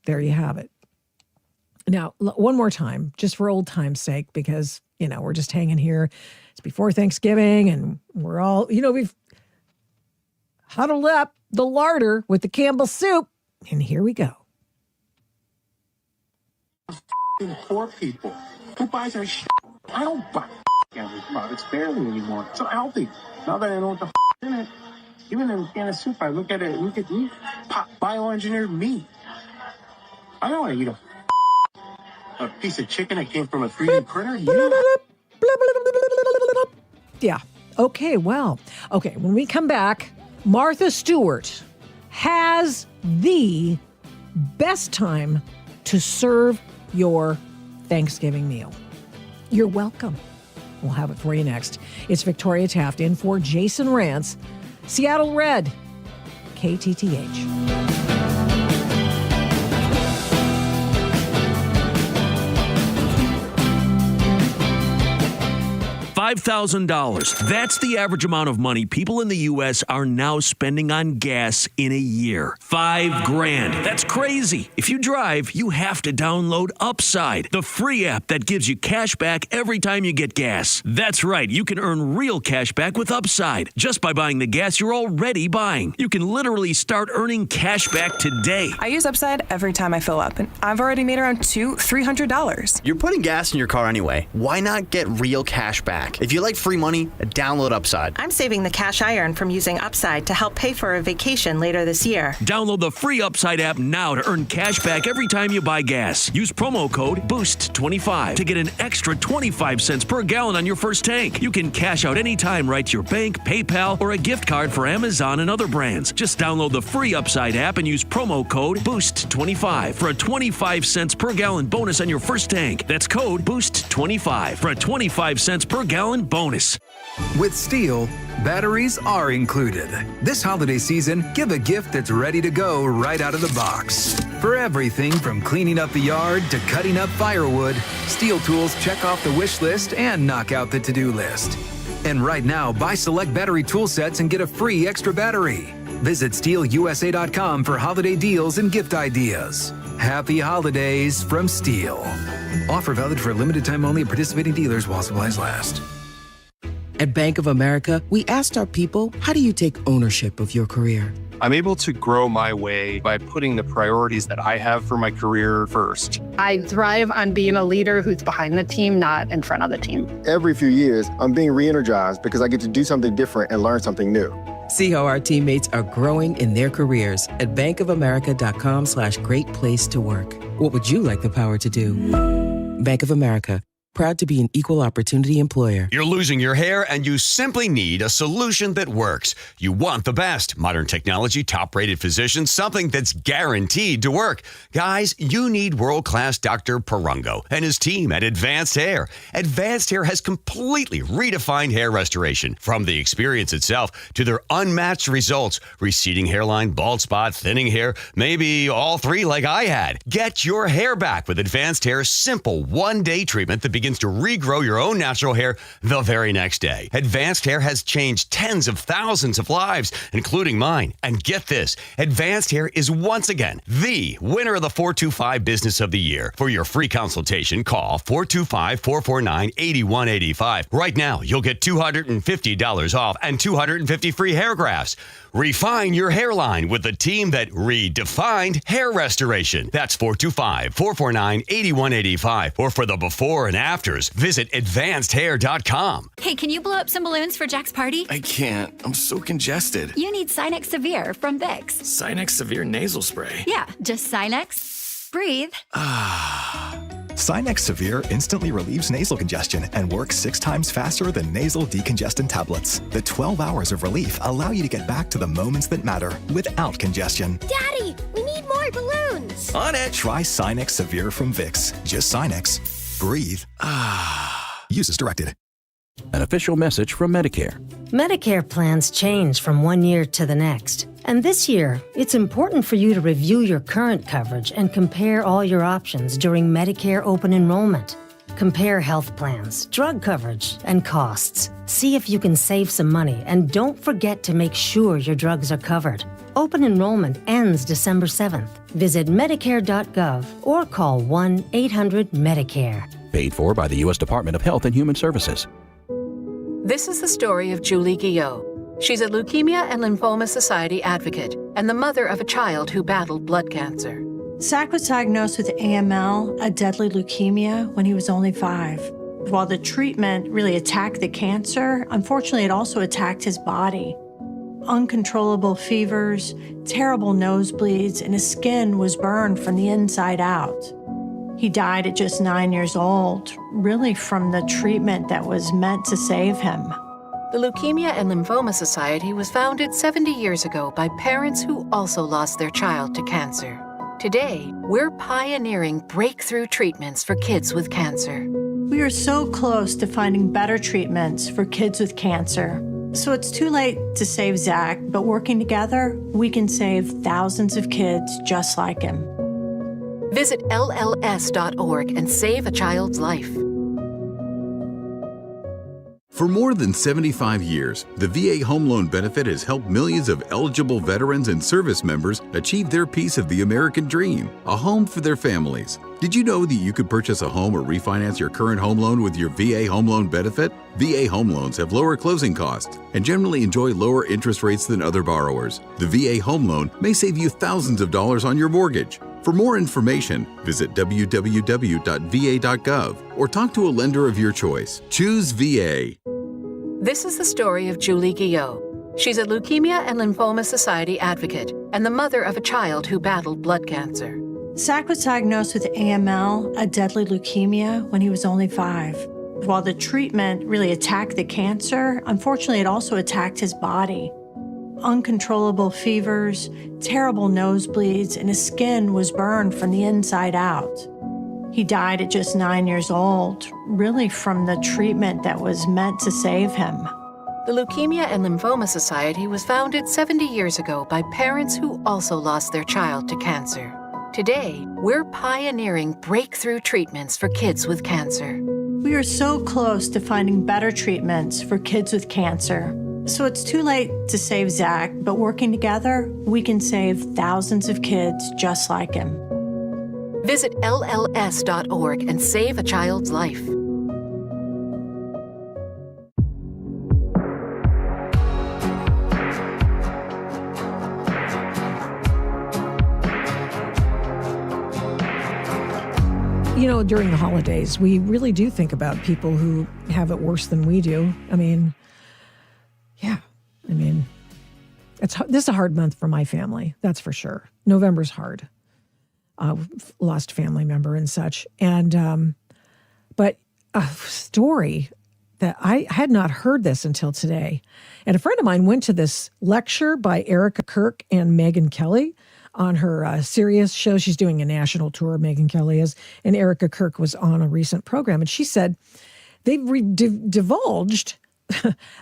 there you have it. Now, one more time, just for old time's sake, because, we're just hanging here. It's before Thanksgiving and we're all, we've huddled up the larder with the Campbell soup, and here we go. Poor people. Who buys our shit? I don't buy Campbell's products barely anymore. It's so healthy. Now that I know what the in it, even in a can of soup, I look at meat, bioengineered meat. I don't want to eat a piece of chicken that came from a 3D printer. Yeah. Okay, well. Okay, when we come back, Martha Stewart has the best time to serve your Thanksgiving meal. You're welcome. We'll have it for you next. It's Victoria Taft in for Jason Rantz, Seattle Red, KTTH. $5,000. That's the average amount of money people in the U.S. are now spending on gas in a year. $5,000. That's crazy. If you drive, you have to download Upside, the free app that gives you cash back every time you get gas. That's right. You can earn real cash back with Upside just by buying the gas you're already buying. You can literally start earning cash back today. I use Upside every time I fill up, and I've already made around $300. You're putting gas in your car anyway. Why not get real cash back? If you like free money, download Upside. I'm saving the cash I earn from using Upside to help pay for a vacation later this year. Download the free Upside app now to earn cash back every time you buy gas. Use promo code BOOST25 to get an extra 25 cents per gallon on your first tank. You can cash out anytime right to your bank, PayPal, or a gift card for Amazon and other brands. Just download the free Upside app and use promo code BOOST25 for a 25 cents per gallon bonus on your first tank. That's code BOOST25 for a 25 cents per gallon bonus. With Steel, batteries are included. This holiday season, give a gift that's ready to go right out of the box. For everything from cleaning up the yard to cutting up firewood, Steel tools check off the wish list and knock out the to-do list. And right now, buy select battery tool sets and get a free extra battery. Visit SteelUSA.com for holiday deals and gift ideas. Happy holidays from Steel. Offer valid for a limited time only at participating dealers while supplies last. At Bank of America, we asked our people, how do you take ownership of your career? I'm able to grow my way by putting the priorities that I have for my career first. I thrive on being a leader who's behind the team, not in front of the team. Every few years, I'm being re-energized because I get to do something different and learn something new. See how our teammates are growing in their careers at bankofamerica.com/great place to work. What would you like the power to do? Bank of America, proud to be an equal opportunity employer. You're losing your hair and you simply need a solution that works. You want the best. Modern technology, top-rated physicians, something that's guaranteed to work. Guys, you need world-class Dr. Perungo and his team at Advanced Hair. Advanced Hair has completely redefined hair restoration. From the experience itself to their unmatched results. Receding hairline, bald spot, thinning hair, maybe all three like I had. Get your hair back with Advanced Hair's simple one-day treatment that begins to regrow your own natural hair the very next day. Advanced Hair has changed tens of thousands of lives, including mine. And get this, Advanced Hair is once again the winner of the 425 Business of the Year. For your free consultation, call 425-449-8185. Right now, you'll get $250 off and 250 free hair grafts. Refine your hairline with the team that redefined hair restoration. That's 425-449-8185. Or for the before and afters, visit advancedhair.com. Hey, can you blow up some balloons for Jack's party? I can't. I'm so congested. You need Sinex Severe from Vicks. Sinex Severe Nasal Spray. Yeah, just Sinex. Breathe. Sinex Severe instantly relieves nasal congestion and works 6 times faster than nasal decongestant tablets. The 12 hours of relief allow you to get back to the moments that matter without congestion. Daddy, we need more balloons. On it. Try Sinex Severe from Vicks. Just Sinex. Breathe. Use as directed. An official message from Medicare. Medicare plans change from one year to the next. And this year, it's important for you to review your current coverage and compare all your options during Medicare open enrollment. Compare health plans, drug coverage, and costs. See if you can save some money, and don't forget to make sure your drugs are covered. Open enrollment ends December 7th. Visit Medicare.gov or call 1-800-MEDICARE. Paid for by the U.S. Department of Health and Human Services. This is the story of Julie Guillot. She's a Leukemia and Lymphoma Society advocate and the mother of a child who battled blood cancer. Zach was diagnosed with AML, a deadly leukemia, when he was only 5. While the treatment really attacked the cancer, unfortunately, it also attacked his body. Uncontrollable fevers, terrible nosebleeds, and his skin was burned from the inside out. He died at just 9 years old, really from the treatment that was meant to save him. The Leukemia and Lymphoma Society was founded 70 years ago by parents who also lost their child to cancer. Today, we're pioneering breakthrough treatments for kids with cancer. We are so close to finding better treatments for kids with cancer. So it's too late to save Zach, but working together, we can save thousands of kids just like him. Visit LLS.org and save a child's life. For more than 75 years, the VA Home Loan Benefit has helped millions of eligible veterans and service members achieve their piece of the American dream, a home for their families. Did you know that you could purchase a home or refinance your current home loan with your VA Home Loan Benefit? VA home loans have lower closing costs and generally enjoy lower interest rates than other borrowers. The VA Home Loan may save you thousands of dollars on your mortgage. For more information, visit www.va.gov or talk to a lender of your choice. Choose VA. This is the story of Julie Guillot. She's a Leukemia and Lymphoma Society advocate and the mother of a child who battled blood cancer. Zach was diagnosed with AML, a deadly leukemia, when he was only 5. While the treatment really attacked the cancer, unfortunately, it also attacked his body. Uncontrollable fevers, terrible nosebleeds, and his skin was burned from the inside out. He died at just 9 years old, really from the treatment that was meant to save him. The Leukemia and Lymphoma Society was founded 70 years ago by parents who also lost their child to cancer. Today, we're pioneering breakthrough treatments for kids with cancer. We are so close to finding better treatments for kids with cancer. So it's too late to save Zach, but working together, we can save thousands of kids just like him. Visit LLS.org and save a child's life. You know, during the holidays, we really do think about people who have it worse than we do. I mean, this is a hard month for my family, that's for sure. November's hard. Lost family member and such. And, but a story that I had not heard this until today. And a friend of mine went to this lecture by Erica Kirk and Megyn Kelly on her Sirius show. She's doing a national tour, Megyn Kelly is, and Erica Kirk was on a recent program. And she said they've divulged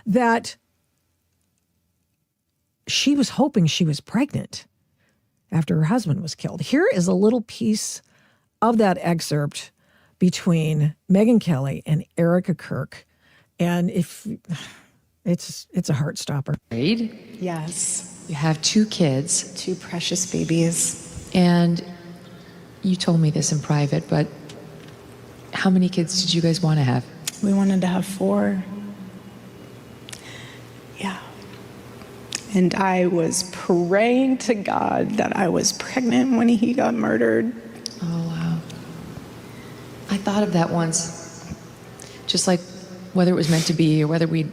that she was hoping she was pregnant after her husband was killed. Here is a little piece of that excerpt between Megyn Kelly and Erica Kirk. And if it's a heart stopper. Married? Yes. You have 2 kids. 2 precious babies. And you told me this in private, but how many kids did you guys want to have? We wanted to have 4. Yeah. And I was praying to God that I was pregnant when he got murdered. Oh, wow. I thought of that once. Just like whether it was meant to be or whether we'd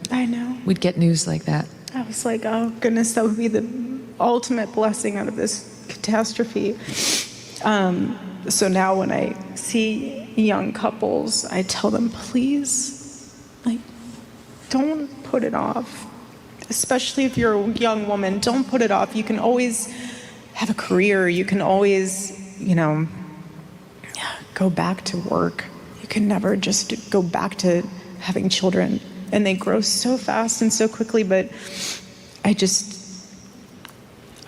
get news like that. I was like, oh goodness, that would be the ultimate blessing out of this catastrophe. So now when I see young couples, I tell them, please, don't put it off. Especially if you're a young woman, don't put it off. You can always have a career. You can always, go back to work. You can never just go back to having children. And they grow so fast and so quickly, but I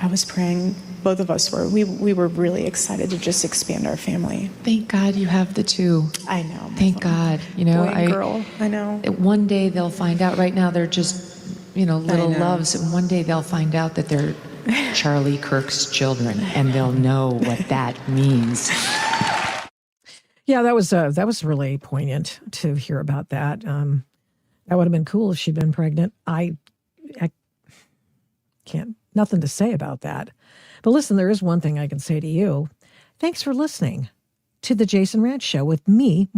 was praying, both of us were, we were really excited to just expand our family. Thank God you have the 2. I know. Thank God. Boy and girl, I know. One day they'll find out. Right now they're just, little loves. And one day they'll find out that they're Charlie Kirk's children, and they'll know what that means. Yeah, that was really poignant to hear about that. That would have been cool if she'd been pregnant. I can't, nothing to say about that. But listen, there is one thing I can say to you. Thanks for listening to the Jason Rantz Show with me,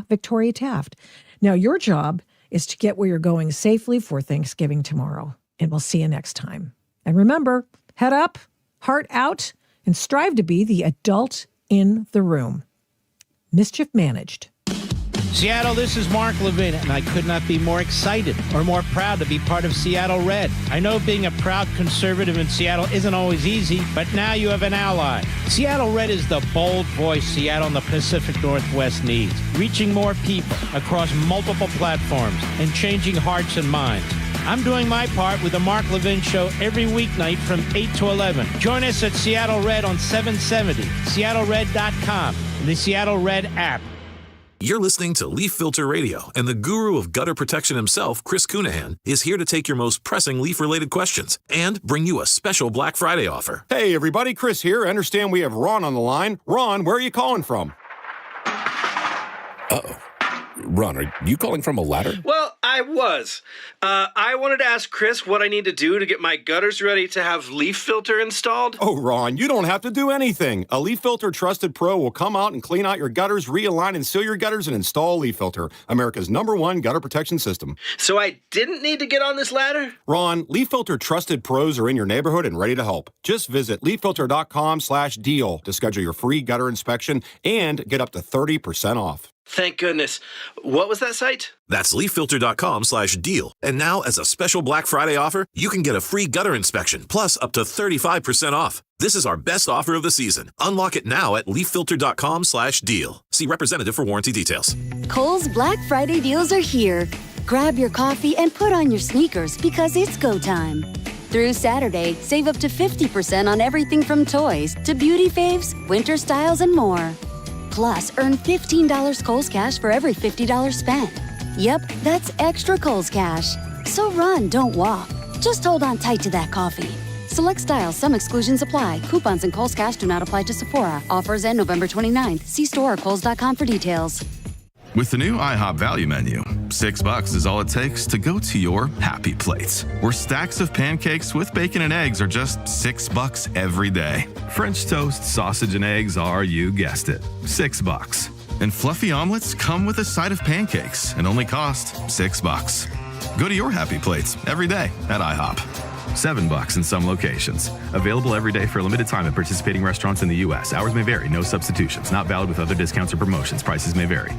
Victoria Taft. Now, your job is to get where you're going safely for Thanksgiving tomorrow. And we'll see you next time. And remember, head up, heart out, and strive to be the adult in the room. Mischief managed. Seattle, this is Mark Levin, and I could not be more excited or more proud to be part of Seattle Red. I know being a proud conservative in Seattle isn't always easy, but now you have an ally. Seattle Red is the bold voice Seattle and the Pacific Northwest needs, reaching more people across multiple platforms and changing hearts and minds. I'm doing my part with the Mark Levin Show every weeknight from 8 to 11. Join us at Seattle Red on 770, seattlered.com, and the Seattle Red app. You're listening to Leaf Filter Radio, and the guru of gutter protection himself, Chris Cunahan, is here to take your most pressing leaf-related questions and bring you a special Black Friday offer. Hey, everybody, Chris here. I understand we have Ron on the line. Ron, where are you calling from? Uh-oh. Ron, are you calling from a ladder? Well, I was. I wanted to ask Chris what I need to do to get my gutters ready to have Leaf Filter installed. Oh, Ron, you don't have to do anything. A Leaf Filter Trusted Pro will come out and clean out your gutters, realign and seal your gutters, and install Leaf Filter, America's #1 gutter protection system. So I didn't need to get on this ladder? Ron, Leaf Filter Trusted Pros are in your neighborhood and ready to help. Just visit leaffilter.com/deal to schedule your free gutter inspection and get up to 30% off. Thank goodness. What was that site? That's leaffilter.com/deal. And now, as a special Black Friday offer, you can get a free gutter inspection, plus up to 35% off. This is our best offer of the season. Unlock it now at leaffilter.com/deal. See representative for warranty details. Kohl's Black Friday deals are here. Grab your coffee and put on your sneakers because it's go time. Through Saturday, save up to 50% on everything from toys to beauty faves, winter styles, and more. Plus, earn $15 Kohl's Cash for every $50 spent. Yep, that's extra Kohl's Cash. So run, don't walk. Just hold on tight to that coffee. Select styles, some exclusions apply. Coupons and Kohl's Cash do not apply to Sephora. Offers end November 29th. See store or kohls.com for details. With the new IHOP value menu, $6 is all it takes to go to your happy place, where stacks of pancakes with bacon and eggs are just $6 every day. French toast, sausage, and eggs are, you guessed it, $6. And fluffy omelets come with a side of pancakes and only cost $6. Go to your happy plates every day at IHOP. $7 in some locations. Available every day for a limited time at participating restaurants in the U.S. Hours may vary. No substitutions. Not valid with other discounts or promotions. Prices may vary.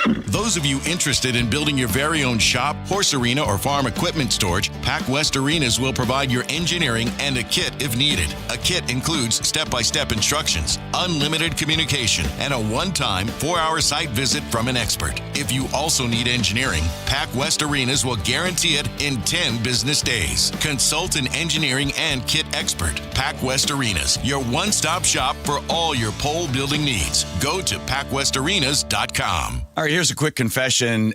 Those of you interested in building your very own shop, horse arena, or farm equipment storage, PacWest Arenas will provide your engineering and a kit if needed. A kit includes step-by-step instructions, unlimited communication, and a one-time 4-hour site visit from an expert. If you also need engineering, PacWest Arenas will guarantee it in 10 business days. Consult an engineering and kit expert. PacWest Arenas, your one-stop shop for all your pole building needs. Go to PacWestArenas.com. All right, here's a quick confession.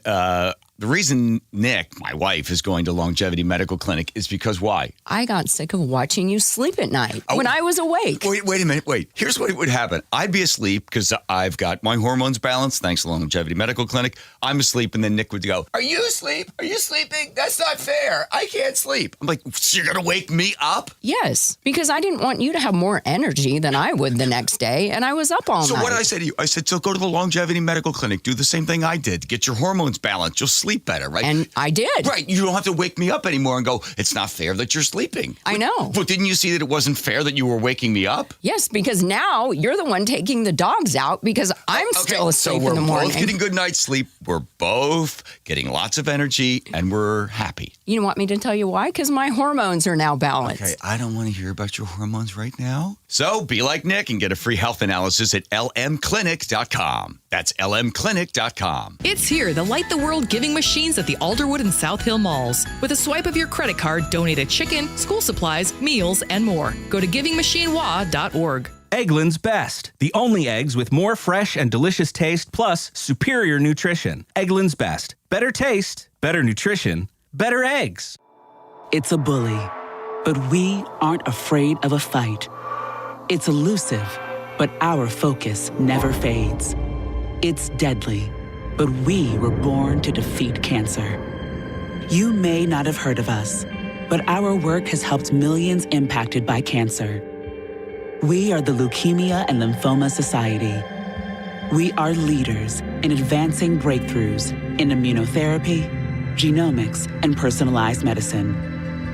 The reason Nick, my wife, is going to Longevity Medical Clinic is because why? I got sick of watching you sleep at night when I was awake. Wait a minute. Here's what would happen. I'd be asleep because I've got my hormones balanced thanks to Longevity Medical Clinic. I'm asleep, and then Nick would go, "Are you asleep? Are you sleeping? That's not fair. I can't sleep." I'm like, "So you're going to wake me up?" Yes, because I didn't want you to have more energy than I would the next day, and I was up all night. So what did I say to you? I said, so go to the Longevity Medical Clinic. Do the same thing I did. Get your hormones balanced. You'll sleep better, right? And I did. Right. You don't have to wake me up anymore and go, it's not fair that you're sleeping. I know. But didn't you see that it wasn't fair that you were waking me up? Yes, because now you're the one taking the dogs out because I'm still asleep in the morning. So we're both getting good night's sleep. We're both getting lots of energy, and we're happy. You want me to tell you why? Because my hormones are now balanced. Okay, I don't want to hear about your hormones right now. So be like Nick and get a free health analysis at lmclinic.com. That's lmclinic.com. It's here, the Light the World giving machines at the Alderwood and South Hill malls. With a swipe of your credit card, donate a chicken, school supplies, meals, and more. Go to givingmachinewa.org. Eggland's Best, the only eggs with more fresh and delicious taste plus superior nutrition. Eggland's Best. Better taste, better nutrition, better eggs. It's a bully, but we aren't afraid of a fight. It's elusive, but our focus never fades. It's deadly, but we were born to defeat cancer. You may not have heard of us, but our work has helped millions impacted by cancer. We are the Leukemia and Lymphoma Society. We are leaders in advancing breakthroughs in immunotherapy, genomics, and personalized medicine.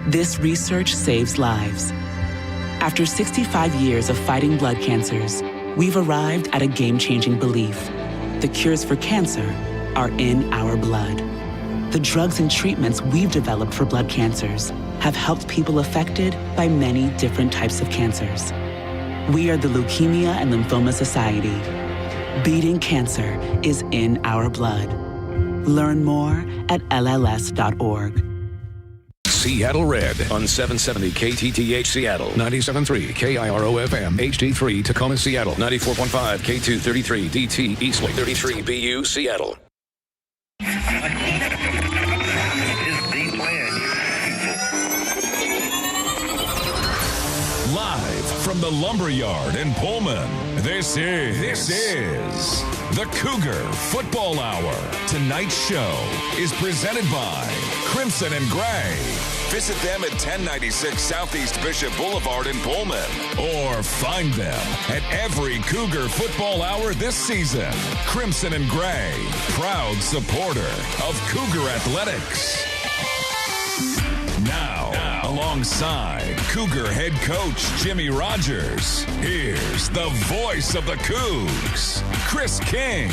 This research saves lives. After 65 years of fighting blood cancers, we've arrived at a game-changing belief. The cures for cancer are in our blood. The drugs and treatments we've developed for blood cancers have helped people affected by many different types of cancers. We are the Leukemia and Lymphoma Society. Beating cancer is in our blood. Learn more at LLS.org. Seattle Red on 770 KTTH Seattle, 97.3 KIRO-FM, HD3 Tacoma Seattle, 94.5 K233 DT Eastlake, 33 BU Seattle. Live from the Lumberyard in Pullman, this is the Cougar Football Hour. Tonight's show is presented by Crimson and Gray. Visit them at 1096 Southeast Bishop Boulevard in Pullman, or find them at every Cougar Football Hour this season. Crimson and Gray, proud supporter of Cougar Athletics. Now, alongside Cougar head coach Jimmy Rogers, here's the voice of the Cougs, Chris King.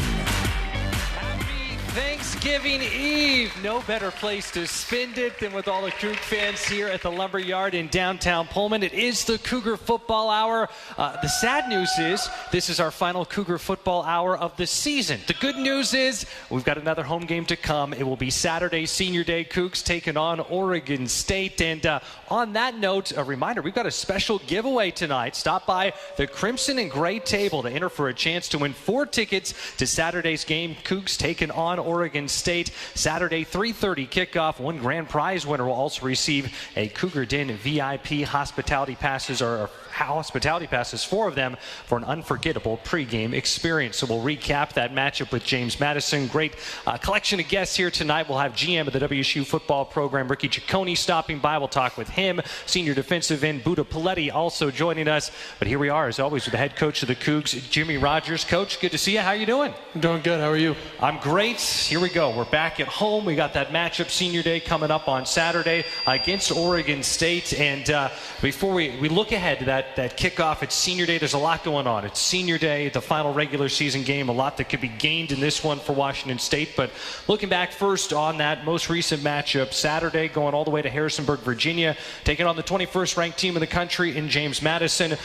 Thanksgiving Eve. No better place to spend it than with all the Coug fans here at the Lumberyard in downtown Pullman. It is the Cougar Football Hour. The sad news is this is our final Cougar Football Hour of the season. The good news is we've got another home game to come. It will be Saturday, Senior Day. Cougs taking on Oregon State. And on that note, a reminder, we've got a special giveaway tonight. Stop by the Crimson and Gray table to enter for a chance to win 4 tickets to Saturday's game. Cougs taking on Oregon State. Saturday, 3:30 kickoff. One grand prize winner will also receive a Cougar Den VIP hospitality passes, or hospitality passes, 4 of them, for an unforgettable pregame experience. So we'll recap that matchup with James Madison. Great collection of guests here tonight. We'll have GM of the WSU football program, Ricky Ciccone, stopping by. We'll talk with him. Senior defensive end Buda Paletti also joining us. But here we are, as always, with the head coach of the Cougs, Jimmy Rogers. Coach, good to see you. How you doing? I'm doing good. How are you? I'm great. Here we go. We're back at home. We got that matchup, Senior Day, coming up on Saturday against Oregon State. And before we look ahead to that that kickoff. It's senior day. There's a lot going on. It's senior day, the final regular season game. A lot that could be gained in this one for Washington State. But looking back first on that most recent matchup, Saturday, going all the way to Harrisonburg, Virginia, taking on the 21st ranked team in the country in James Madison.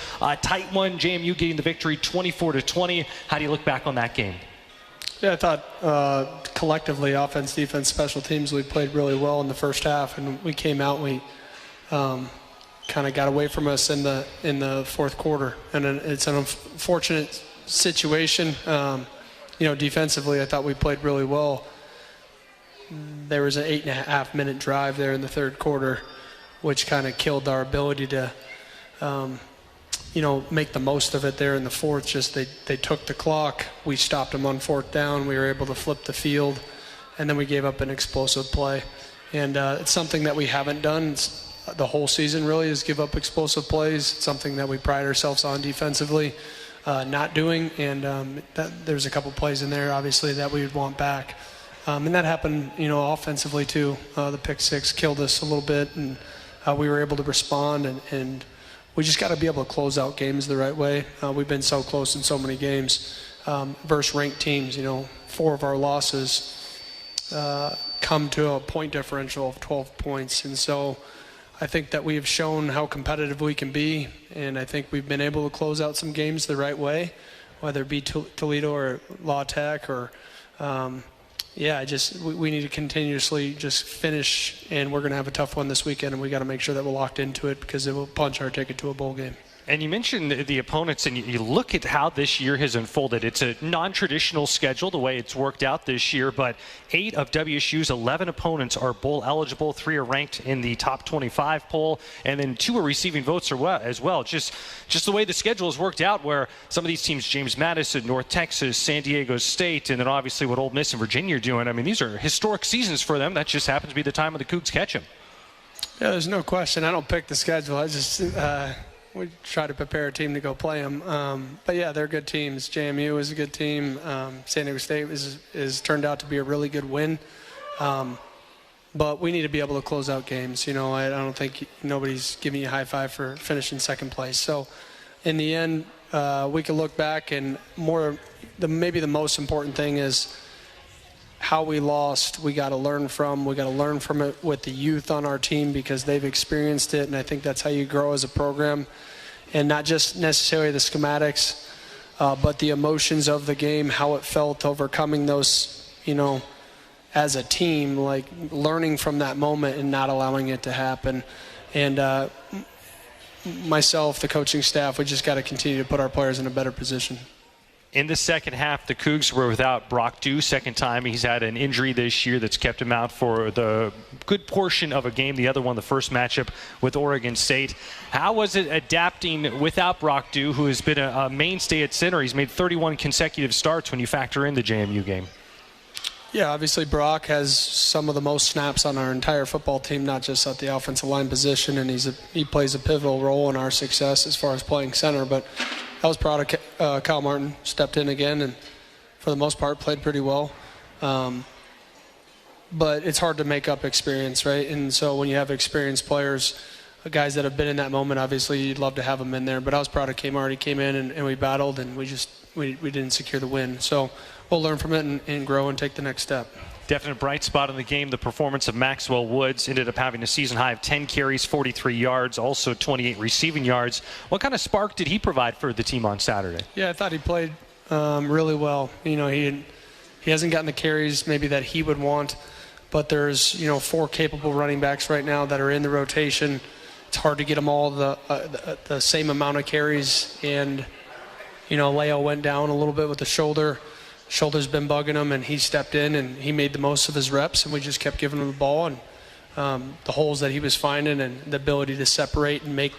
Tight one, JMU getting the victory 24-20. How do you look back on that game? Yeah, I thought collectively, offense, defense, special teams, we played really well in the first half, and we came out, we kind of got away from us in the fourth quarter, and it's an unfortunate situation. Defensively, I thought we played really well. There was an 8.5-minute drive there in the third quarter, which kind of killed our ability to make the most of it there in the fourth. Just they took the clock. We stopped them on fourth down. We were able to flip the field, and then we gave up an explosive play. And it's something that we haven't done the whole season, really, is give up explosive plays. It's something that we pride ourselves on defensively not doing. And there's a couple plays in there, obviously, that we would want back. And that happened, offensively, too. The pick six killed us a little bit, and we were able to respond, and we just got to be able to close out games the right way. We've been so close in so many games versus ranked teams. 4 of our losses come to a point differential of 12 points. And so I think that we have shown how competitive we can be, and I think we've been able to close out some games the right way, whether it be Toledo or La Tech or we need to continuously just finish, and we're going to have a tough one this weekend, and we got to make sure that we're locked into it because it will punch our ticket to a bowl game. And you mentioned the opponents, and you look at how this year has unfolded. It's a non-traditional schedule, the way it's worked out this year, but 8 of WSU's 11 opponents are bowl eligible. 3 are ranked in the top 25 poll, and then 2 are receiving votes as well. Just the way the schedule has worked out, where some of these teams, James Madison, North Texas, San Diego State, and then obviously what Ole Miss and Virginia are doing. I mean, these are historic seasons for them. That just happens to be the time when the Cougs catch them. Yeah, there's no question. I don't pick the schedule. I just we try to prepare a team to go play them. But, yeah, they're good teams. JMU is a good team. San Diego State is turned out to be a really good win. But we need to be able to close out games. I don't think nobody's giving you a high five for finishing second place. So, in the end, we can look back, and maybe the most important thing is how we lost. We got to learn from it with the youth on our team because they've experienced it, and I think that's how you grow as a program, and not just necessarily the schematics, but the emotions of the game, how it felt overcoming those, as a team, like learning from that moment and not allowing it to happen. And myself, the coaching staff, we just got to continue to put our players in a better position. In the second half, the Cougs were without Brock Dew, second time. He's had an injury this year that's kept him out for the good portion of a game. The other one, the first matchup with Oregon State. How was it adapting without Brock Dew, who has been a mainstay at center? He's made 31 consecutive starts when you factor in the JMU game. Yeah, obviously Brock has some of the most snaps on our entire football team, not just at the offensive line position, and he plays a pivotal role in our success as far as playing center. But I was proud of Kyle Martin, stepped in again, and for the most part played pretty well. But it's hard to make up experience, right? And so when you have experienced players, guys that have been in that moment, obviously you'd love to have them in there. But I was proud of Kmart. He came in and we battled, and we didn't secure the win. So we'll learn from it and grow and take the next step. Definite bright spot in the game, the performance of Maxwell Woods. Ended up having a season high of 10 carries, 43 yards, also 28 receiving yards. What kind of spark did he provide for the team on Saturday? Yeah, I thought he played really well. He hasn't gotten the carries maybe that he would want, but there's 4 capable running backs right now that are in the rotation. It's hard to get them all the same amount of carries, and Leo went down a little bit with the shoulder. Shoulder's been bugging him, and he stepped in and he made the most of his reps, and we just kept giving him the ball, and the holes that he was finding and the ability to separate and make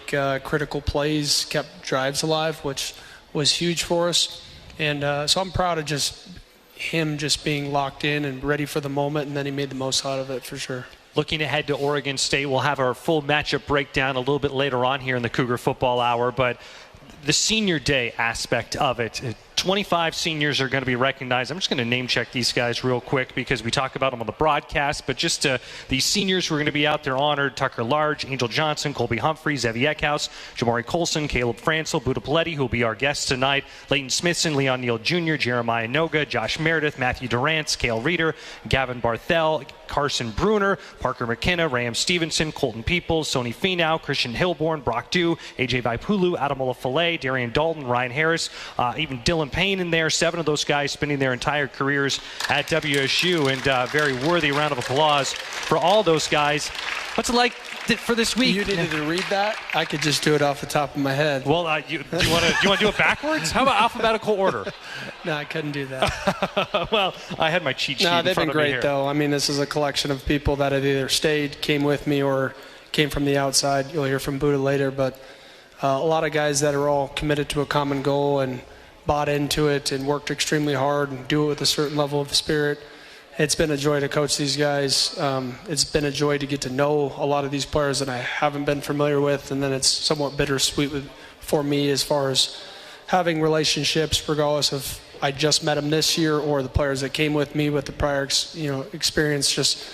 critical plays kept drives alive, which was huge for us. And so I'm proud of him being locked in and ready for the moment, and then he made the most out of it for sure. Looking ahead to Oregon State, we'll have our full matchup breakdown a little bit later on here in the Cougar Football Hour, but the senior day aspect of it, 25 seniors are going to be recognized. I'm just going to name check these guys real quick because we talk about them on the broadcast, but just these seniors who are going to be out there honored: Tucker Large, Angel Johnson, Colby Humphrey, Zevi Eckhouse, Jamari Colson, Caleb Francel, Buda Paletti, who will be our guests tonight, Leighton Smithson, Leon Neal Jr., Jeremiah Noga, Josh Meredith, Matthew Durrance, Cale Reeder, Gavin Barthel, Carson Bruner, Parker McKenna, Ram Stevenson, Colton Peoples, Sony Finau, Christian Hilborn, Brock Dew, AJ Vaipulu, Adamola Filet, Darian Dalton, Ryan Harris, even Dylan Payne in there. 7 of those guys spending their entire careers at WSU, and very worthy round of applause for all those guys. What's it like for this week? You needed to read that? I could just do it off the top of my head. Well, do you want to do it backwards? How about alphabetical order? No, I couldn't do that. Well, I had my cheat sheet No, in they've front been of me great, here. though. I mean, this is a collection of people that have either stayed, came with me, or came from the outside. You'll hear from Buda later, but a lot of guys that are all committed to a common goal and bought into it and worked extremely hard and do it with a certain level of spirit. It's been a joy to coach these guys. It's been a joy to get to know a lot of these players that I haven't been familiar with, and then it's somewhat bittersweet for me as far as having relationships, regardless of I just met them this year or the players that came with me with the prior experience. Just,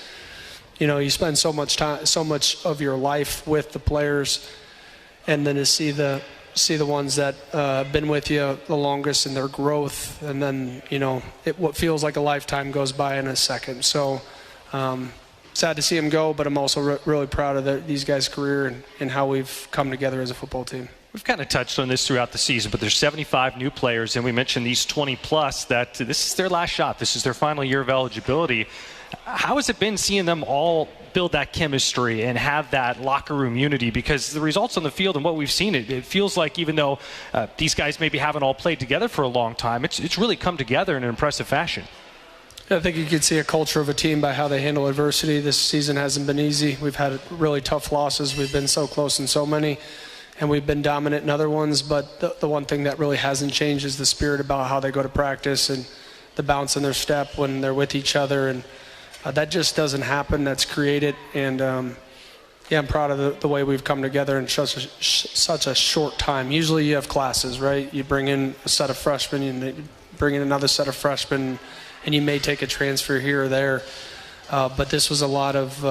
you spend so much time, so much of your life with the players, and then to see the ones that have been with you the longest in their growth, and then what feels like a lifetime goes by in a second. So sad to see them go, but I'm also really proud of these guys' career and how we've come together as a football team. We've kind of touched on this throughout the season, but there's 75 new players, and we mentioned these 20 plus that this is their last shot. This is their final year of eligibility. How has it been seeing them all build that chemistry and have that locker room unity? Because the results on the field and what we've seen, it feels like even though these guys maybe haven't all played together for a long time, it's really come together in an impressive fashion. I think you can see a culture of a team by how they handle adversity. This season hasn't been easy. We've had really tough losses. We've been so close in so many, and we've been dominant in other ones. But the one thing that really hasn't changed is the spirit about how they go to practice and the bounce in their step when they're with each other. And that just doesn't happen. That's created. And, I'm proud of the way we've come together in such a short time. Usually you have classes, right? You bring in a set of freshmen, you bring in another set of freshmen, and you may take a transfer here or there. But this was a lot of